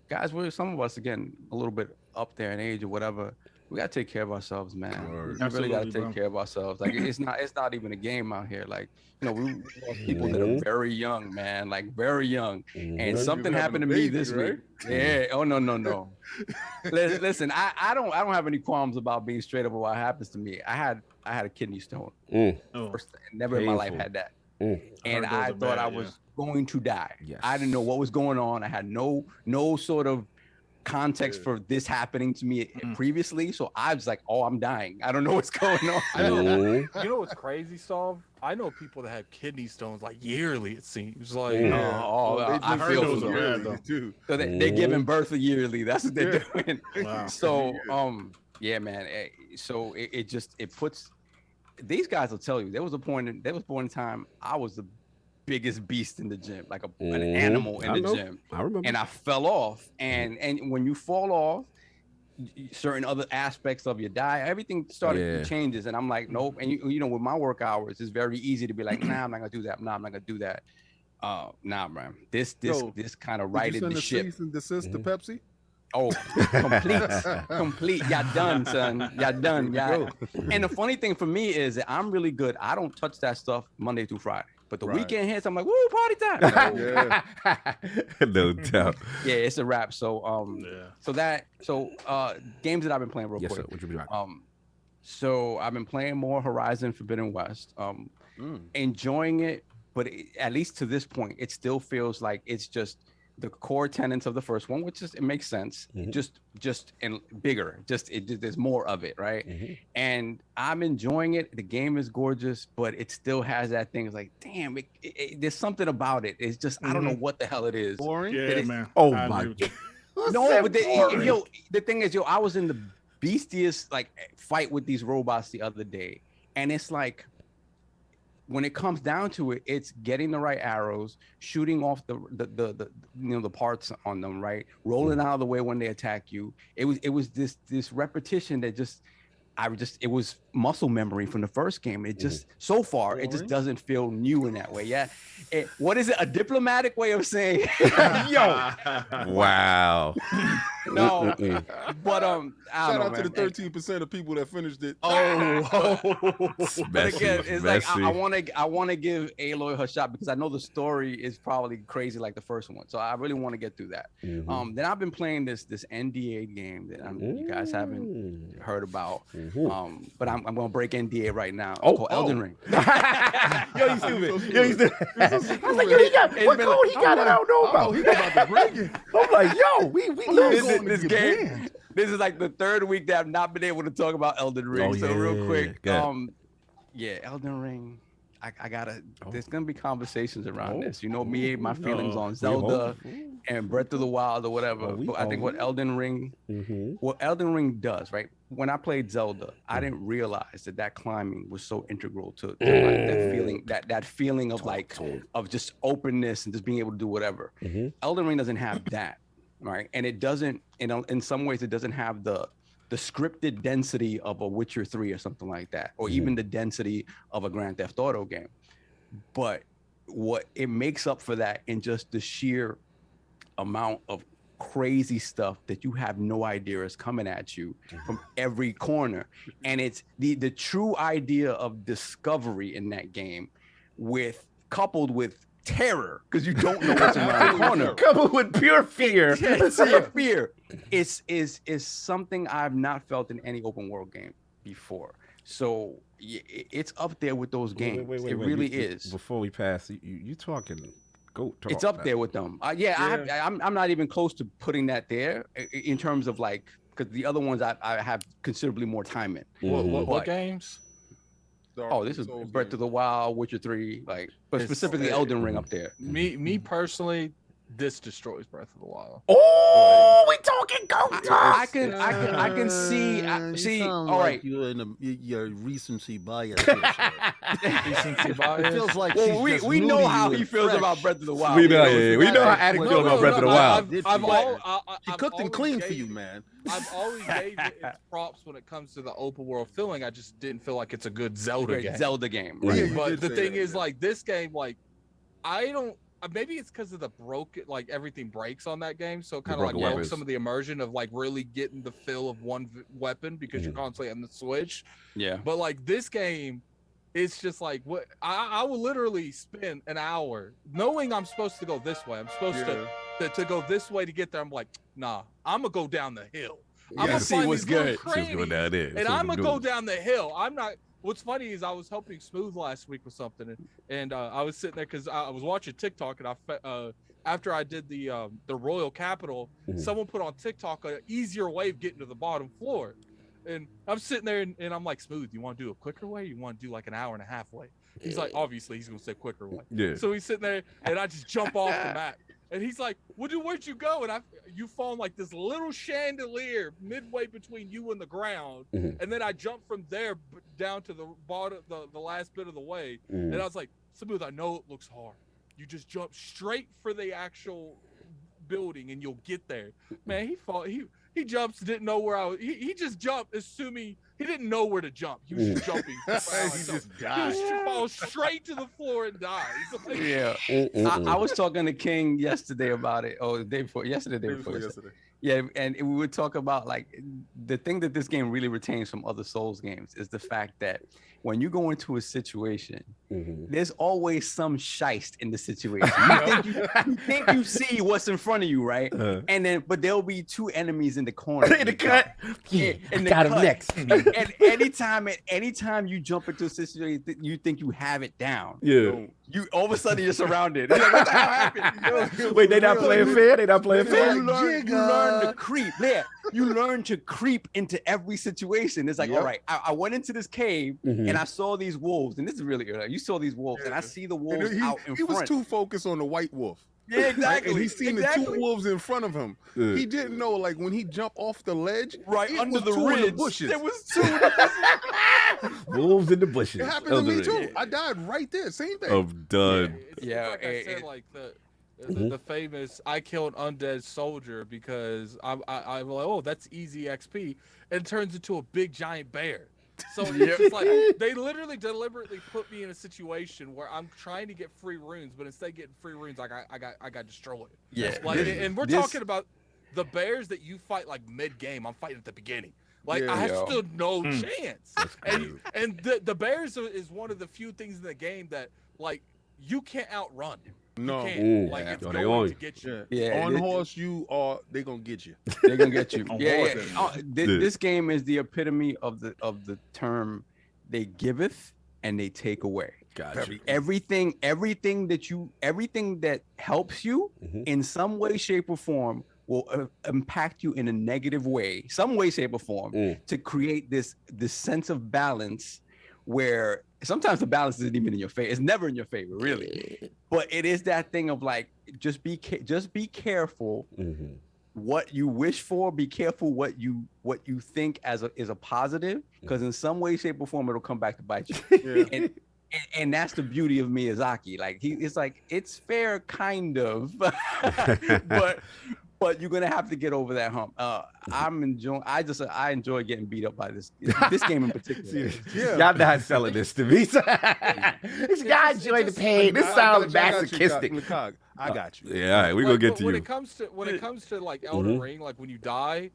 Speaker 8: Guys, some of us again a little bit up there in age or whatever. We gotta take care of ourselves, man. We really gotta take care of ourselves. Like it's not even a game out here. Like we lost people that are very young, man, like very young. And something happened to me this week. Yeah. Oh no. Listen, I don't have any qualms about being straight up with what happens to me. I had a kidney stone. Never in my life had that. And I thought I was going to die. Yes. I didn't know what was going on. I had no sort of context for this happening to me previously, so I was like, I'm dying. I don't know what's going on.
Speaker 6: You know what's crazy, Solve? I know people that have kidney stones like yearly, it seems like.
Speaker 8: I feel so bad too. So they're giving birth yearly. That's what they're doing. Wow. So yeah, man. So it puts, these guys will tell you there was a point in time I was the biggest beast in the gym, like an animal in the gym.
Speaker 1: I remember.
Speaker 8: And I fell off, and when you fall off, certain other aspects of your diet, everything started changes, and I'm like, nope. And with my work hours, it's very easy to be like, nah, I'm not gonna do that. Nah, I'm not gonna do that. Nah, man. This kind of righted the ship.
Speaker 7: Cease and desist to Pepsi.
Speaker 8: Oh, complete. Y'all done, son. Y'all done. And the funny thing for me is that I'm really good. I don't touch that stuff Monday through Friday. But the weekend hits, I'm like, woo, party time.
Speaker 1: No doubt.
Speaker 8: Yeah, it's a wrap. So games that I've been playing real quick.
Speaker 1: Sir. What you be like?
Speaker 8: So I've been playing more Horizon Forbidden West. Enjoying it, but at least to this point, it still feels like it's just the core tenets of the first one, which is, it makes sense, just and bigger, there's more of it, right? And I'm enjoying it. The game is gorgeous, but it still has that thing. It's like, damn, there's something about it. It's just, I don't know what the hell it is.
Speaker 5: Boring? Yeah, man.
Speaker 1: Oh my God.
Speaker 8: No, but the thing is, I was in the beastiest fight with these robots the other day, and it's like, when it comes down to it, it's getting the right arrows, shooting off the parts on them, right? Rolling out of the way when they attack you. It was this repetition that it was muscle memory from the first game. It just so far it just doesn't feel new in that way. Yeah. What is it? A diplomatic way of saying yo.
Speaker 1: Wow.
Speaker 8: No. But
Speaker 7: shout out to the 13% of people that finished it.
Speaker 8: But again, it's like I want to give Aloy her shot because I know the story is probably crazy like the first one. So I really want to get through that. Then I've been playing this NDA game that you guys haven't heard about. But I'm gonna break NDA right now. It's called Elden Ring.
Speaker 1: Yo, you stupid. I was like, what code he got? I don't know about.
Speaker 7: He about to break it.
Speaker 1: I'm like, yo, we lose
Speaker 8: this game. Banned. This is like the third week that I've not been able to talk about Elden Ring. Real quick, Elden Ring. I gotta. There's gonna be conversations around this. You know me, my feelings on Zelda and Breath of the Wild or whatever. I think what Elden Ring does, right? When I played Zelda, I didn't realize that climbing was so integral to that feeling, that feeling of of just openness and just being able to do whatever. Elden Ring doesn't have that, right? And it doesn't. In some ways, it doesn't have the scripted density of a Witcher 3 or something like that, or even the density of a Grand Theft Auto game. But what it makes up for that in just the sheer amount of crazy stuff that you have no idea is coming at you from every corner. And it's the true idea of discovery in that game, coupled with terror, because you don't know what's around the corner.
Speaker 1: Coupled with pure fear.
Speaker 8: Fear is something I've not felt in any open world game before. So it's up there with those games. Wait, it really is.
Speaker 1: Before we pass, you talking? Go talk.
Speaker 8: It's up there with them. I'm not even close to putting that there in terms of like, because the other ones I have considerably more time in.
Speaker 6: What games?
Speaker 8: This is Breath of the Wild, Witcher 3, like, but specifically Elden Ring up there.
Speaker 6: Me personally, this destroys Breath of the Wild.
Speaker 1: Oh, we talking go
Speaker 8: I can see. All right,
Speaker 7: like you're in your recency bias.
Speaker 6: Recency bias.
Speaker 7: It feels like
Speaker 8: we know how he feels about Breath of the Wild.
Speaker 1: We know how Addict feels about Breath of the Wild.
Speaker 7: He cooked and cleaned for you, man.
Speaker 6: I've always gave it its props when it comes to the open world feeling. I just didn't feel like it's a good Zelda game.
Speaker 8: Right?
Speaker 6: But the thing is, like, this game, like, I don't. Maybe it's because of the like everything breaks on that game, so kind of like broke some of the immersion of like really getting the feel of one weapon because you're constantly on the switch.
Speaker 8: Yeah.
Speaker 6: But like this game, it's just like what I will literally spend an hour knowing I'm supposed to go this way. I'm supposed to go this way to get there. I'm like, nah, I'm gonna go down the hill. I'm gonna
Speaker 8: see
Speaker 6: find
Speaker 8: what's
Speaker 6: these
Speaker 8: good.
Speaker 6: crannies, and I'm gonna go down the hill. I'm not. What's funny is I was helping Smooth last week with something, and I was sitting there because I was watching TikTok, and after I did the Royal Capital, someone put on TikTok an easier way of getting to the bottom floor, and I'm sitting there and I'm like, Smooth, you want to do a quicker way? Or you want to do like an hour and a half way? He's like, obviously he's gonna say quicker way.
Speaker 1: Yeah.
Speaker 6: So he's sitting there, and I just jump off the map. And he's like, well, dude, where'd you go? And you fall on like this little chandelier midway between you and the ground. And then I jumped from there down to the bottom, the last bit of the way. And I was like, Smooth, I know it looks hard. You just jump straight for the actual building and you'll get there. Man, he jumps, didn't know where I was. He just jumped, assuming he didn't know where to jump. He was just jumping. He just died. He just fall straight to the floor and dies. Like,
Speaker 8: yeah. I was talking to King yesterday about it. Oh, the day before yesterday. Yeah, and we would talk about like the thing that this game really retains from other Souls games is the fact that when you go into a situation, there's always some shiest in the situation. You think you see what's in front of you, right? And then, but there'll be two enemies in the corner.
Speaker 1: In the cut.
Speaker 8: Got him next. And anytime you jump into a situation, you think you have it down.
Speaker 1: Yeah.
Speaker 8: You all of a sudden you're surrounded. You're like, what the hell happened?
Speaker 1: Wait, they not playing fair? They not playing fair?
Speaker 8: You learn to creep. Yeah. You learn to creep into every situation. It's like, all right, I went into this cave and I saw these wolves, and this is really you saw these wolves, and I see the wolves out in front.
Speaker 7: He was too focused on the white wolf.
Speaker 8: Yeah, exactly.
Speaker 7: And he seen the two wolves in front of him. He didn't know, like when he jumped off the ledge,
Speaker 8: under the ridge,
Speaker 7: bushes.
Speaker 8: There was two
Speaker 1: wolves in the bushes.
Speaker 7: It happened to me too. I died right there. Same thing.
Speaker 1: I'm done.
Speaker 6: Yeah, like I said, like the famous I killed undead soldier because I'm like, oh, that's easy XP. And it turns into a big giant bear. So it's just like they literally deliberately put me in a situation where I'm trying to get free runes, but instead of getting free runes, I got destroyed.
Speaker 8: Yeah.
Speaker 6: Like, and we're talking about the bears that you fight like mid game. I'm fighting at the beginning. Like I stood no chance. And the bears is one of the few things in the game that like you can't outrun.
Speaker 7: No,
Speaker 6: like it's going to get you.
Speaker 7: On horse, they gonna get you.
Speaker 8: They're gonna get you. This game is the epitome of the term they giveth and they take away.
Speaker 1: Gotcha.
Speaker 8: Everything that helps you in some way, shape, or form will impact you in a negative way, some way, shape, or form, to create this sense of balance where sometimes the balance isn't even in your favor. It's never in your favor, really. But it is that thing of like, just be careful what you wish for. Be careful what you think is a positive, because in some way, shape, or form, it'll come back to bite you. And that's the beauty of Miyazaki. Like it's fair, kind of, but but you're gonna have to get over that hump. I enjoy getting beat up by this game in particular.
Speaker 1: Y'all not selling this to me. I enjoy the pain. This sounds masochistic.
Speaker 7: I got you.
Speaker 1: Yeah, all right, we're gonna get to
Speaker 6: when
Speaker 1: you.
Speaker 6: It comes to like Elden Ring, like when you die,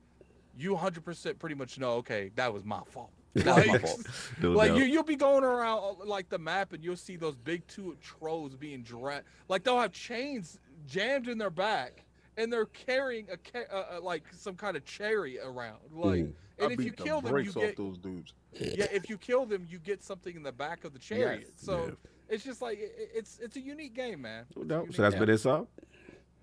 Speaker 6: you 100% pretty much know, okay, that was my fault.
Speaker 8: That's my fault.
Speaker 6: Like you'll be going around like the map and you'll see those big two trolls being dragged. Like they'll have chains jammed in their back and they're carrying like some kind of cherry around. Like, and if you kill them, you get
Speaker 7: those dudes.
Speaker 6: Yeah, if you kill them, you get something in the back of the chariot. So it's just like it's a unique game, man.
Speaker 1: No doubt. So that's been it, so.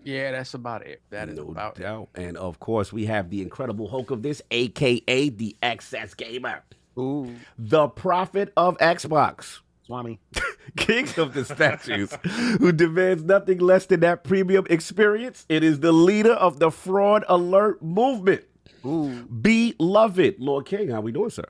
Speaker 8: Yeah, that's about it. That is
Speaker 1: no
Speaker 8: about
Speaker 1: doubt. And of course, we have the incredible Hulk of this, aka the XS Gamer.
Speaker 8: Ooh.
Speaker 1: The prophet of Xbox.
Speaker 8: Swami.
Speaker 1: King of the statues, who demands nothing less than that premium experience. It is the leader of the fraud alert movement.
Speaker 8: Ooh.
Speaker 1: Beloved. Lord King, how we doing, sir?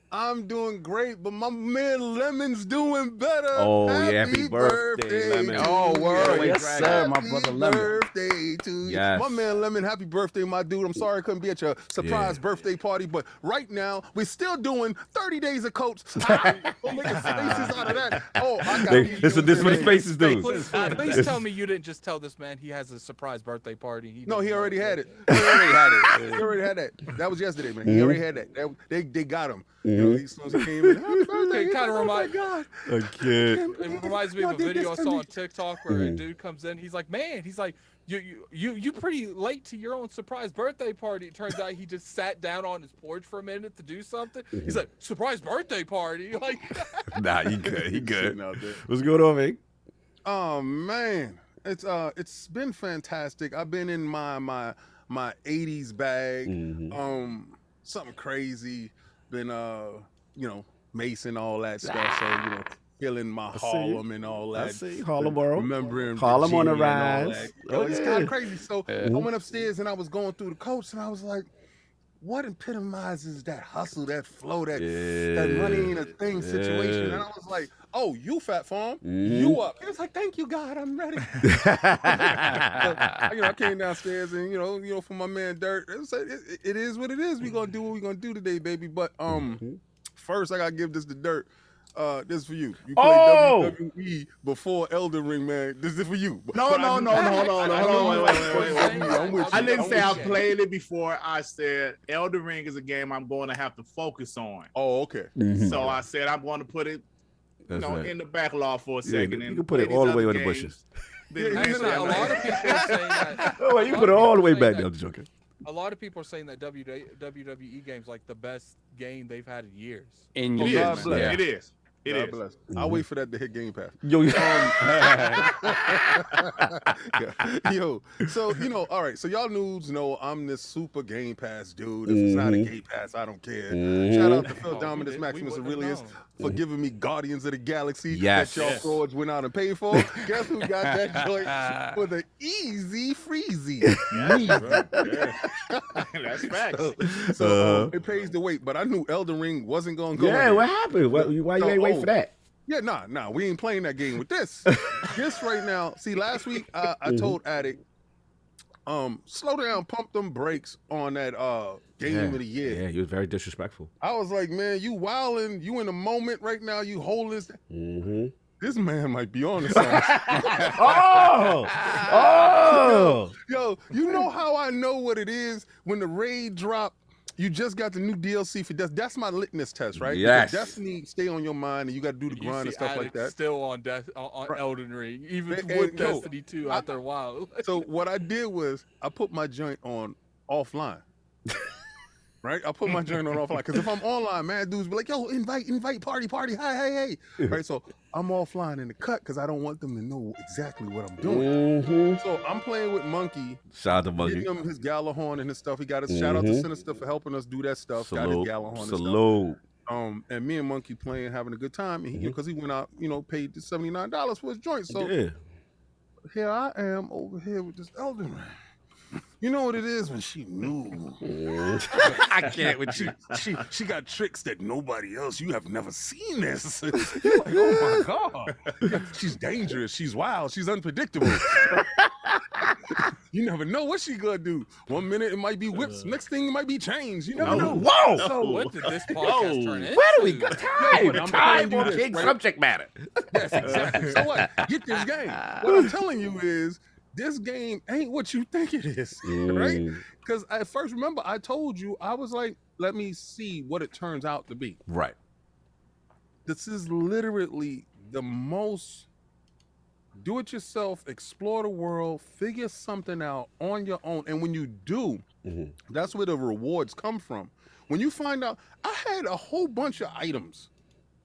Speaker 7: I'm doing great, but my man Lemon's doing better.
Speaker 1: Oh, happy birthday, Lemon.
Speaker 8: Oh, word. Yes, sir, my brother Lemon.
Speaker 7: Birthday to you.
Speaker 1: Yes.
Speaker 7: My man Lemon, happy birthday, my dude. I'm sorry I couldn't be at your surprise birthday party, but right now, we're still doing 30 days of coats. I'm making spaces out of that. Oh, I got you.
Speaker 1: This is what the spaces do.
Speaker 6: Please tell me you didn't just tell this man he has a surprise birthday party.
Speaker 7: No, he already had it. He already had that. That was yesterday, man. He already had that. They got him. You know, as soon as he came in, happy birthday.
Speaker 6: It kind of reminds
Speaker 1: It
Speaker 6: reminds me of a video I saw on TikTok where a dude comes in. He's like, man, you pretty late to your own surprise birthday party. It turns out he just sat down on his porch for a minute to do something. He's like, surprise birthday party. Like,
Speaker 1: nah, he good. What's going on, man?
Speaker 7: Oh man, it's been fantastic. I've been in my 80s bag. Something crazy. Been Mason, all that stuff. So feeling my Harlem and all that.
Speaker 1: I see Harlem world.
Speaker 7: Remembering
Speaker 1: Harlem on the
Speaker 7: Virginia
Speaker 1: rise.
Speaker 7: It's kind of crazy. So I went upstairs and I was going through the coats and I was like, what epitomizes that hustle, that flow, that money ain't a thing situation? And I was like, oh, you Fat Farm, you up. He was like, thank you, God, I'm ready. I came downstairs and for my man Dirt, it is what it is. We gonna do what we gonna do today, baby. But first I gotta give this to Dirt. This is for you. You played WWE before Elden Ring, man. This is for you.
Speaker 5: No, hold on. Wait. I didn't say I played it before. I said Elden Ring is a game I'm going to have to focus on.
Speaker 7: Oh, okay.
Speaker 5: So I said I'm going to put it in the backlog for a second.
Speaker 1: You can put it all the way in the bushes.
Speaker 6: a lot of people are saying that.
Speaker 1: Oh, you put it all the way back there, joking.
Speaker 6: A lot of people are saying that WWE game's like the best game they've had in years.
Speaker 5: It is.
Speaker 7: I'll wait for that to hit Game Pass. Yo, so all right. So y'all nudes know I'm this super Game Pass dude. If it's not a Game Pass, I don't care. Shout out to Phil Dominus Maximus Aurelius for giving me Guardians of the Galaxy that y'all frauds went out and paid for. Guess who got that joint for the easy freezy?
Speaker 5: That's facts.
Speaker 7: So it pays the wait. But I knew Elden Ring wasn't going to go.
Speaker 1: Yeah, what happened? Why you ain't wait for that?
Speaker 7: Yeah, nah, we ain't playing that game with this. This right now. See, last week I told Addict, slow down, pump them brakes on that game of the year.
Speaker 1: Yeah, you was very disrespectful.
Speaker 7: I was like, man, you wilding, you in the moment right now, you holding. This man might be on to something. Yo, you know how I know what it is when the raid drop? You just got the new DLC for Destiny. That's my litmus test, right?
Speaker 1: Yes.
Speaker 7: Because Destiny stay on your mind, and you got to do the grind and stuff like that.
Speaker 6: Still on Elden Ring, even with Destiny 2 after a while.
Speaker 7: So what I did was I put my joint on offline. Right? I put my joint on offline because if I'm online, man, dudes be like, yo, invite, party, hey. Right? So I'm offline in the cut because I don't want them to know exactly what I'm doing. So I'm playing with Monkey.
Speaker 1: Shout out to Monkey.
Speaker 7: Give him his Gallahorn and his stuff. He got his shout out to Sinister for helping us do that stuff.
Speaker 1: Salute.
Speaker 7: Got his Gallahorn and stuff. And me and Monkey playing, having a good time. And because he went out, paid the $79 for his joint. So here I am over here with this Elden Ring. You know what it is when she knew.
Speaker 1: I can't with you.
Speaker 7: She got tricks that nobody else. You have never seen this. You're like, oh my God. She's dangerous. She's wild. She's unpredictable. You never know what she gonna do. 1 minute it might be whips, next thing it might be chains. You never know.
Speaker 1: Whoa!
Speaker 6: So what did this podcast turn into?
Speaker 1: Where do we go? Time,
Speaker 7: I'm
Speaker 1: time
Speaker 7: telling you
Speaker 1: on
Speaker 7: this,
Speaker 1: king
Speaker 7: right?
Speaker 1: subject matter.
Speaker 7: Yes, exactly. So what? Get this game. What I'm telling you is this game ain't what you think it is, right? Because at first, remember, I told you, I was like, let me see what it turns out to be.
Speaker 1: Right.
Speaker 7: This is literally the most do-it-yourself, explore the world, figure something out on your own. And when you do, that's where the rewards come from. When you find out, I had a whole bunch of items,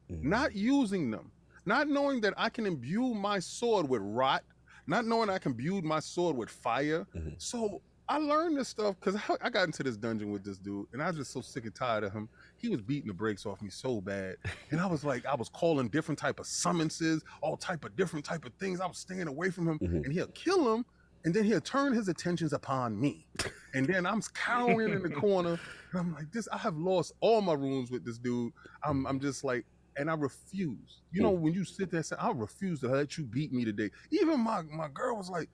Speaker 7: not using them, not knowing that I can imbue my sword with rot, not knowing I can imbue my sword with fire. So I learned this stuff because I got into this dungeon with this dude, and I was just so sick and tired of him. He was beating the brakes off me so bad. And I was like, I was calling different type of summonses, all type of different type of things. I was staying away from him, and he'll kill him, and then he'll turn his attentions upon me. And then I'm cowering in the corner, and I'm like, I have lost all my runes with this dude. I'm just like, and I refuse. You know, when you sit there and say, I refuse to let you beat me today. Even my girl was like,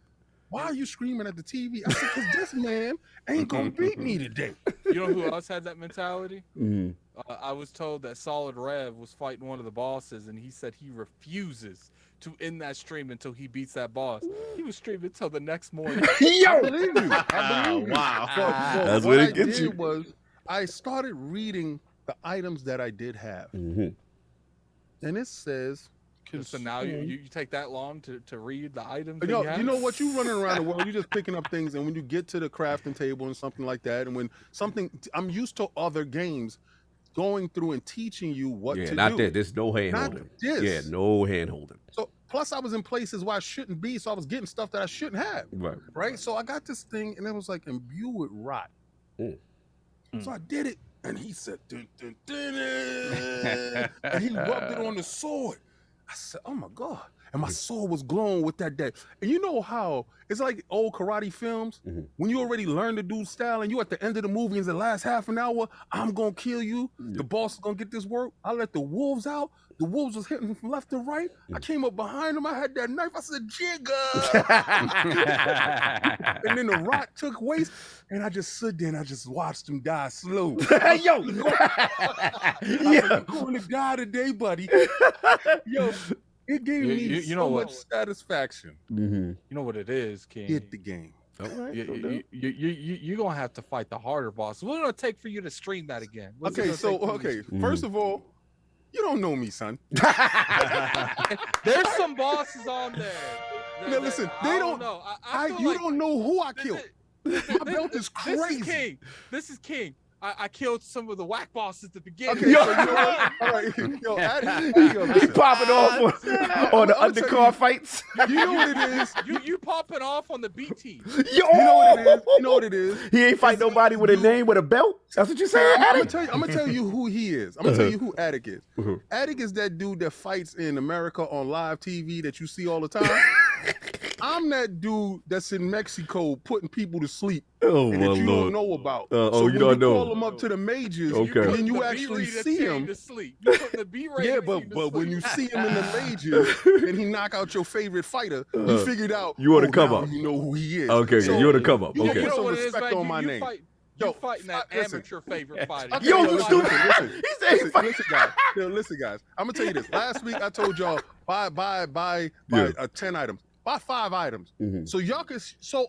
Speaker 7: why are you screaming at the TV? I said, because this man ain't gonna beat me today.
Speaker 6: You know who else had that mentality? I was told that Solid Rev was fighting one of the bosses, and he said he refuses to end that stream until he beats that boss. He was streaming until the next morning.
Speaker 7: I believe you. I believe you.
Speaker 1: Wow.
Speaker 7: But
Speaker 1: That's
Speaker 7: what
Speaker 1: what
Speaker 7: I
Speaker 1: it gets
Speaker 7: did
Speaker 1: you.
Speaker 7: was I started reading the items that I did have. And it says,
Speaker 6: so now you take that long to read the items.
Speaker 7: you know what? You running around the world, you just picking up things, and when you get to the crafting table and something like that, and when something, I'm used to other games going through and teaching you what to do.
Speaker 1: Not that. There's no hand
Speaker 7: Not
Speaker 1: holding.
Speaker 7: this.
Speaker 1: Yeah, no hand holding.
Speaker 7: So plus I was in places where I shouldn't be, so I was getting stuff that I shouldn't have. Right. So I got this thing, and it was like imbue with rot. So I did it, and he said, dun, dun, dun, dun, and he rubbed it on the sword. I said, oh my God. And my sword was glowing with that day. And you know how it's like old karate films, when you already learn the dude's style and you at the end of the movie, in the last half an hour, I'm gonna kill you. The boss is gonna get this work. I let the wolves out. The wolves was hitting from left to right. I came up behind him. I had that knife. I said, Jigga. And then the rot took waste. And I just stood there and I just watched him die slow.
Speaker 1: Hey, yo.
Speaker 7: You're going to die today, buddy. Yo, it gave me so much satisfaction.
Speaker 6: You know what it is, King?
Speaker 7: Hit the game.
Speaker 1: All right.
Speaker 6: You're going to have to fight the harder boss. What's it going to take for you to stream that again?
Speaker 7: First of all, you don't know me, son.
Speaker 6: There's some bosses on there.
Speaker 7: Now listen, they don't know. You don't know who I killed. My belt is crazy.
Speaker 6: This is King. I killed some of the whack bosses at the beginning.
Speaker 7: Okay, so you know what? All right,
Speaker 1: He popping off on the undercard fights.
Speaker 7: You know what it is?
Speaker 6: You popping off on the B team.
Speaker 1: You
Speaker 7: know what it is?
Speaker 1: He ain't fight nobody with a name with a belt. That's what you saying?
Speaker 7: I'm gonna tell you who he is. I'm gonna tell you who Attic is. Attic is that dude that fights in America on live TV that you see all the time. I'm that dude that's in Mexico putting people to sleep and that you don't know about. So
Speaker 1: you don't know.
Speaker 7: Call them up to the majors, and then you actually see him. But when you see him in the majors and he knock out your favorite fighter, you figured out
Speaker 1: you want to come up.
Speaker 7: You know who he is.
Speaker 1: Okay, so, you want to come up. Okay,
Speaker 6: you know what
Speaker 7: respect
Speaker 6: it is,
Speaker 7: on my name.
Speaker 6: You're fighting that amateur favorite fighter.
Speaker 7: Okay, listen. Listen, guys. I'm gonna tell you this. Last week I told y'all buy 10 items. Buy 5 items. So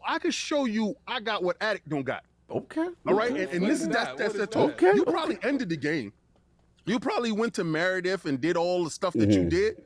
Speaker 7: I can show you I got what Attic don't got.
Speaker 1: Okay.
Speaker 7: All right. And this is that's the talk. Okay. You probably ended the game. You probably went to Meredith and did all the stuff that you did.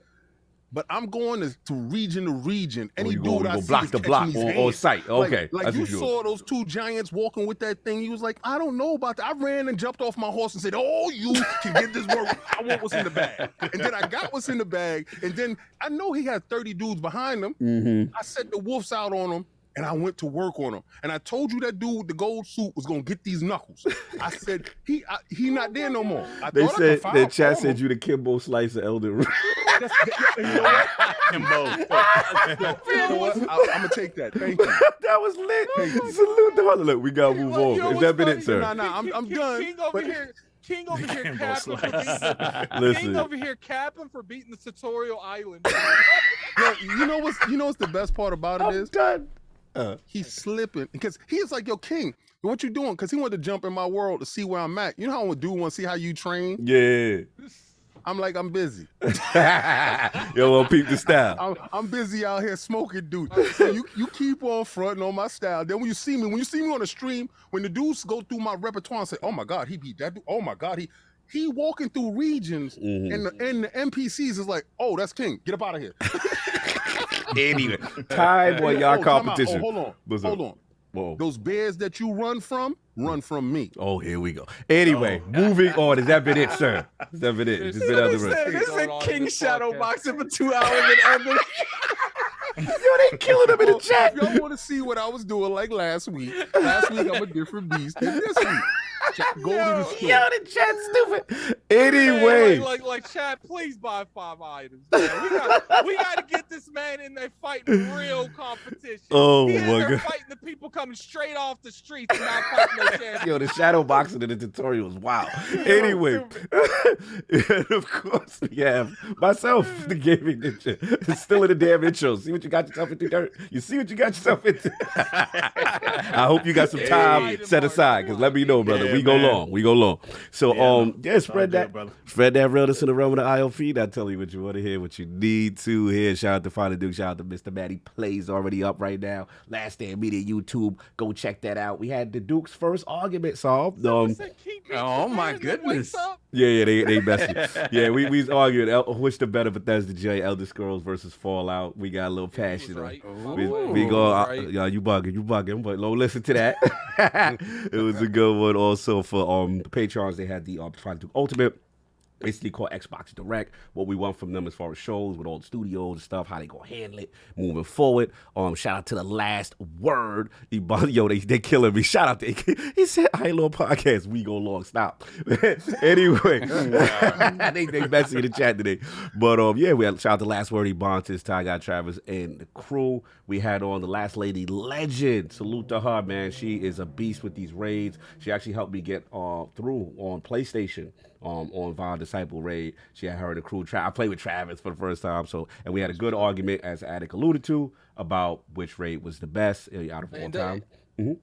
Speaker 7: But I'm going to region to region. Any dude I see
Speaker 1: block the block on site. Okay.
Speaker 7: Like you saw those 2 giants walking with that thing. He was like, I don't know about that. I ran and jumped off my horse and said, oh, you can get this work. I want what's in the bag. And then I got what's in the bag. And then I know he had 30 dudes behind him. I set the wolves out on him. And I went to work on him. And I told you that dude with the gold suit was gonna get these knuckles. I said, he not there no more.
Speaker 1: They said that chat said you the Kimbo Slice of Elden Ring.
Speaker 5: You know what? Kimbo.
Speaker 7: You know what? I'm gonna take that. Thank you.
Speaker 1: That was lit. Salute the Harlem. Look, we gotta move on. Has that been it, sir?
Speaker 7: Nah, I'm done.
Speaker 6: King over here capping for beating the tutorial island.
Speaker 7: You know what's the best part about it is?
Speaker 1: Done.
Speaker 7: He's slipping because he's like, yo, King, what you doing? Because he wanted to jump in my world to see where I'm at. You know how I do want to see how you train?
Speaker 1: Yeah.
Speaker 7: I'm like, I'm busy.
Speaker 1: Yo, well, peep the style.
Speaker 7: I'm busy out here smoking, dude. So you keep on fronting on my style. Then when you see me on the stream, when the dudes go through my repertoire and say, oh my God, he beat that dude. Oh my God, he walking through regions and the NPCs is like, oh, that's King. Get up out of here.
Speaker 1: Anyway, time on y'all competition.
Speaker 7: Hold on.
Speaker 1: Whoa.
Speaker 7: Those bears that you run from me.
Speaker 1: Oh, here we go. Anyway, moving on. Has that been it, sir? Has that been it? Just been other
Speaker 8: This is King shadow boxing for 2 hours and ending.
Speaker 1: Yo, they killing him in the chat.
Speaker 7: If y'all want to see what I was doing like last week I'm a different beast than this week. Go to the store.
Speaker 1: Yo, the chat's stupid. Anyway.
Speaker 6: Like chat, please buy 5 items. Man. We gotta get this man in there fighting real competition.
Speaker 1: Oh
Speaker 6: he
Speaker 1: my God.
Speaker 6: Fighting the people coming straight off the streets and not fighting no champions.
Speaker 1: Yo, the shadow boxing in the tutorial was wow. Anyway, and of course we have myself, the gaming ninja, still in the damn intro. See what you got yourself into, Dirt? You see what you got yourself into? I hope you got some time set aside, because let me know, brother. We go long. So spread that realness in the realm of the ILP. I tell you what you want to hear, what you need to hear. Shout out to Father Duke, shout out to Mr. Matty Plays already up right now. Last Stand Media YouTube. Go check that out. We had the Duke's first argument solved.
Speaker 8: Oh my goodness.
Speaker 1: Yeah, they messy. Yeah, we was arguing which the better Bethesda J, Elder Scrolls versus Fallout. We got a little passion.
Speaker 6: Right.
Speaker 1: We go, you bugging, but listen to that. It was a good one. Also for the Patrons, they had the Father Duke Ultimate. Basically called Xbox Direct, what we want from them as far as shows with all the studios and stuff, how they gonna handle it moving forward. Shout out to the Last Word. Yo, they killing me. Shout out to he said ILP Podcast, we go long. Stop. Anyway, they messy in the chat today. But we had shout out to Last Word, Ebontis, Ty Guy Travis, and the crew. We had on the Last Lady Legend. Salute to her, man. She is a beast with these raids. She actually helped me get through on PlayStation. On Vile Disciple raid. She had her and the crew. I played with Travis for the first time, and we had a good argument, as Attic alluded to, about which raid was the best out of all time. Yeah.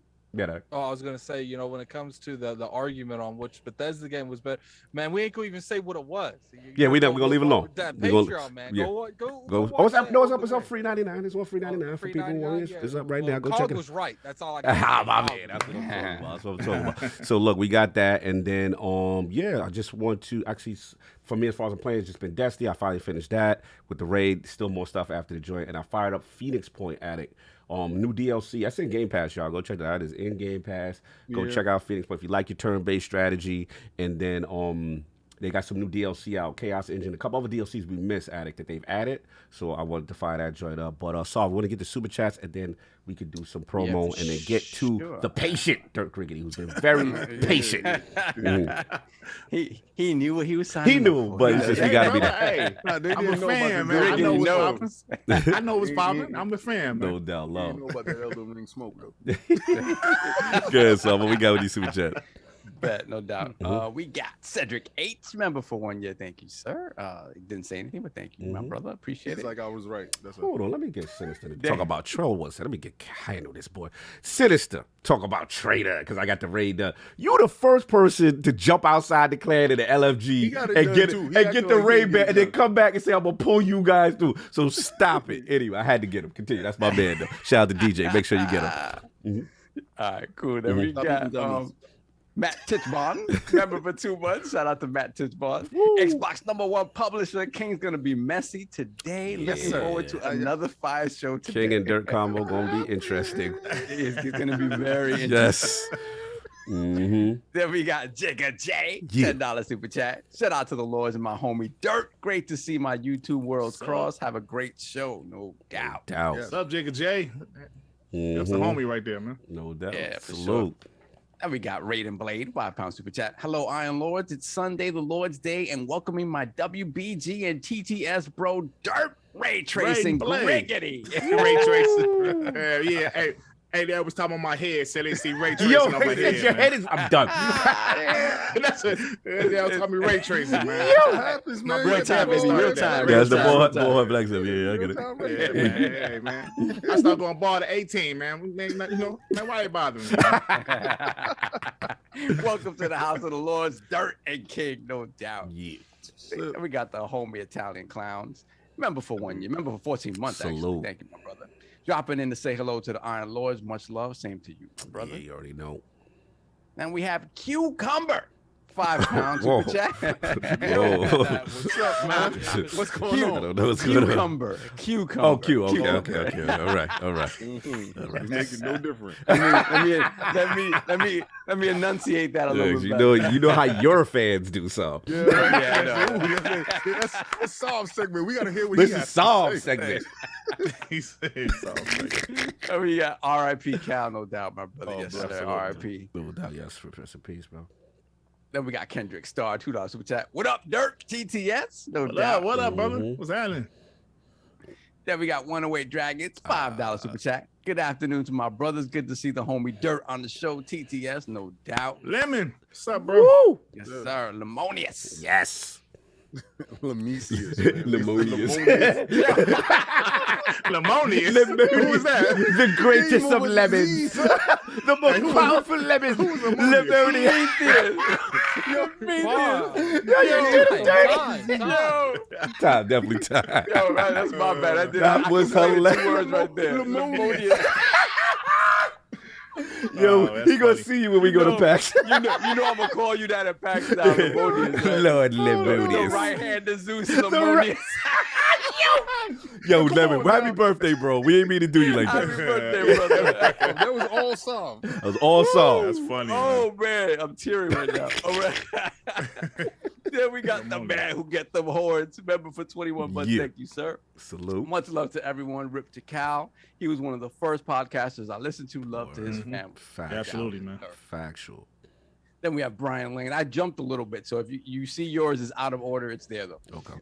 Speaker 6: Oh, I was gonna say, when it comes to the argument on which Bethesda game was better, man, we ain't gonna even say what it was.
Speaker 1: We're gonna leave it alone.
Speaker 6: Patreon, man.
Speaker 1: Yeah.
Speaker 6: Go.
Speaker 1: It's up. It's up free $99. It's on free $99 for people who want it. It's up right now. Go check it.
Speaker 6: Was right. That's all I
Speaker 1: got. My man. That's what I'm talking about. So look, we got that, and then I just want to actually, for me as far as I'm playing, it's just been Destiny. I finally finished that with the raid. Still more stuff after the joint, and I fired up Phoenix Point Addict. New DLC. That's in Game Pass, y'all. Go check that out. It's in Game Pass. Go check out Phoenix Point if you like your turn-based strategy. And then they got some new DLC out, Chaos Engine, a couple other DLCs we missed, Addict, that they've added. So I wanted to fire that joint up. But we want to get the Super Chats, and then we could do some promo and then get to the patient Dirt Griggity, who's been very patient.
Speaker 8: He knew what he was signing.
Speaker 1: He knew, but it's just we got to be there.
Speaker 5: I'm a fan, man. I know what's popping. I know what's popping. I'm a fan, man.
Speaker 1: No doubt, love.
Speaker 7: You know about the Elden Ring smoke, though.
Speaker 1: Good, so what we got with these Super Chats?
Speaker 8: Bet, no doubt. We got Cedric H, member for 1 year. Thank you, sir. Didn't say anything, but thank you, my brother. Appreciate it.
Speaker 7: Like I was right.
Speaker 1: Hold on, let me get Sinister to talk about Troll. Let me get, I know this boy. Sinister, talk about Trader, because I got the raid done. You the first person to jump outside the clan of the LFG and get the raid back, and then come back and say, I'm going to pull you guys through. So stop it. Anyway, I had to get him. Continue. That's my man, though. Shout out to DJ. Make sure you get him.
Speaker 8: All right, cool. Then we got Matt Titchbon, member for 2 months. Shout out to Matt Titchbon. Xbox #1 publisher. King's gonna be messy today. Looking forward to another fire show today.
Speaker 1: King and Dirt combo gonna be interesting.
Speaker 8: It's gonna be very interesting.
Speaker 1: Yes.
Speaker 8: Then we got Jigga J, $10 super chat. Shout out to the Lords and my homie Dirt. Great to see my YouTube worlds cross. Have a great show, no doubt.
Speaker 5: What's up, Jigga J? That's the homie right there, man.
Speaker 1: No doubt.
Speaker 8: Yeah, for
Speaker 1: Salute.
Speaker 8: sure. And we got Raiden Blade, £5 super chat. Hello, Iron Lords. It's Sunday, the Lord's Day, and welcoming my WBG and TTS bro, Dirt Ray Tracing Griggity.
Speaker 5: Ray Tracing. Yeah. Hey, Hey, that was talking about my head, so they see ray tracing
Speaker 1: Yo,
Speaker 5: on my head.
Speaker 1: your head is. I'm done.
Speaker 5: That's what they was talking me ray tracing, man.
Speaker 7: What happens, man?
Speaker 8: Real time, baby. Real time.
Speaker 1: That's the
Speaker 8: real time,
Speaker 1: boy flex up. Yeah, I get it.
Speaker 5: Yeah, man. Hey, man. I started going bar to 18, man. Man, you know, man, why you bothering me?
Speaker 8: Welcome to the house of the Lords, Dirt and King, no doubt.
Speaker 1: Yeah.
Speaker 8: We got the homie Italian clowns. Member for 1 year. Member for 14 months, actually.
Speaker 1: Salute.
Speaker 8: Thank you, my brother. Dropping in to say hello to the Iron Lords. Much love. Same to you, my brother.
Speaker 1: Yeah, you already know.
Speaker 8: And we have Cucumber. £5
Speaker 1: Whoa.
Speaker 8: super chat.
Speaker 1: Whoa.
Speaker 7: What's up, man? What's going
Speaker 1: I
Speaker 7: on?
Speaker 1: don't know what's going on.
Speaker 8: Cucumber.
Speaker 1: Oh, Q. Okay. All right.
Speaker 7: Make it no different.
Speaker 8: Let me enunciate that a little
Speaker 1: Look,
Speaker 8: bit.
Speaker 1: you know how your fans do so.
Speaker 7: Yeah, that's Solve segment. We gotta hear what
Speaker 1: This
Speaker 7: he
Speaker 1: is
Speaker 7: has to
Speaker 1: Solve
Speaker 7: say.
Speaker 1: segment.
Speaker 5: He said something.
Speaker 8: And we got R.I.P. Cal, no doubt, my brother.
Speaker 7: Oh,
Speaker 8: Yes,
Speaker 7: bro,
Speaker 8: sir.
Speaker 7: absolutely.
Speaker 8: R.I.P.
Speaker 1: No doubt, yes. Rest in peace, bro.
Speaker 8: Then we got Kendrick Star, $2 super chat. What up, Dirt? TTS? No
Speaker 5: What
Speaker 8: doubt.
Speaker 5: up? What up, brother?
Speaker 1: Mhm.
Speaker 5: What's happening?
Speaker 8: Then we got 108 Dragons, $5 super chat. Good afternoon to my brothers. Good to see the homie Dirt on the show. TTS, no doubt.
Speaker 5: Lemon. What's up, bro?
Speaker 1: Woo!
Speaker 8: Yes, sir. Lemonius.
Speaker 1: Yes.
Speaker 7: Lemesius, man.
Speaker 1: Lemonius.
Speaker 5: Lemonius.
Speaker 1: Who
Speaker 5: was that?
Speaker 1: The greatest
Speaker 7: Name
Speaker 1: of
Speaker 7: was
Speaker 1: lemons.
Speaker 7: Lemonius.
Speaker 1: The most powerful lemons. Lemonius.
Speaker 6: Wow.
Speaker 1: Yo, you did it, Dirty.
Speaker 6: Time.
Speaker 1: Time, definitely time.
Speaker 8: Yo, man, that's my bad. I did.
Speaker 1: That
Speaker 8: I
Speaker 1: was
Speaker 8: conflated
Speaker 1: hilarious.
Speaker 8: 2 words right there. Lemonius.
Speaker 1: Yo,
Speaker 5: Oh, that's
Speaker 1: he gonna
Speaker 5: funny.
Speaker 1: see you when we go to PAX.
Speaker 8: You know I'm gonna call you that at PAX now. Lemonius. Right?
Speaker 1: Lord
Speaker 8: The
Speaker 1: Lemonius.
Speaker 8: right hand of Zeus, Lemonius.
Speaker 1: Yo, Lemon, happy birthday, bro. We ain't mean to do you like
Speaker 8: Happy
Speaker 1: that.
Speaker 8: birthday, brother.
Speaker 7: That was all Solve.
Speaker 1: That was all song.
Speaker 5: That's funny.
Speaker 8: Oh man, I'm tearing right now. All right. Then we got the man who get them horns. Member for 21 months.
Speaker 1: Yeah.
Speaker 8: Thank you, sir.
Speaker 1: Salute.
Speaker 8: Much love to everyone. Rip to Cal. He was one of the first podcasters I listened to. Love to his family.
Speaker 1: Factual.
Speaker 5: Absolutely, man.
Speaker 1: Factual.
Speaker 8: Then we have Brian Lane. I jumped a little bit, so if you see yours is out of order, it's there though.
Speaker 1: Okay.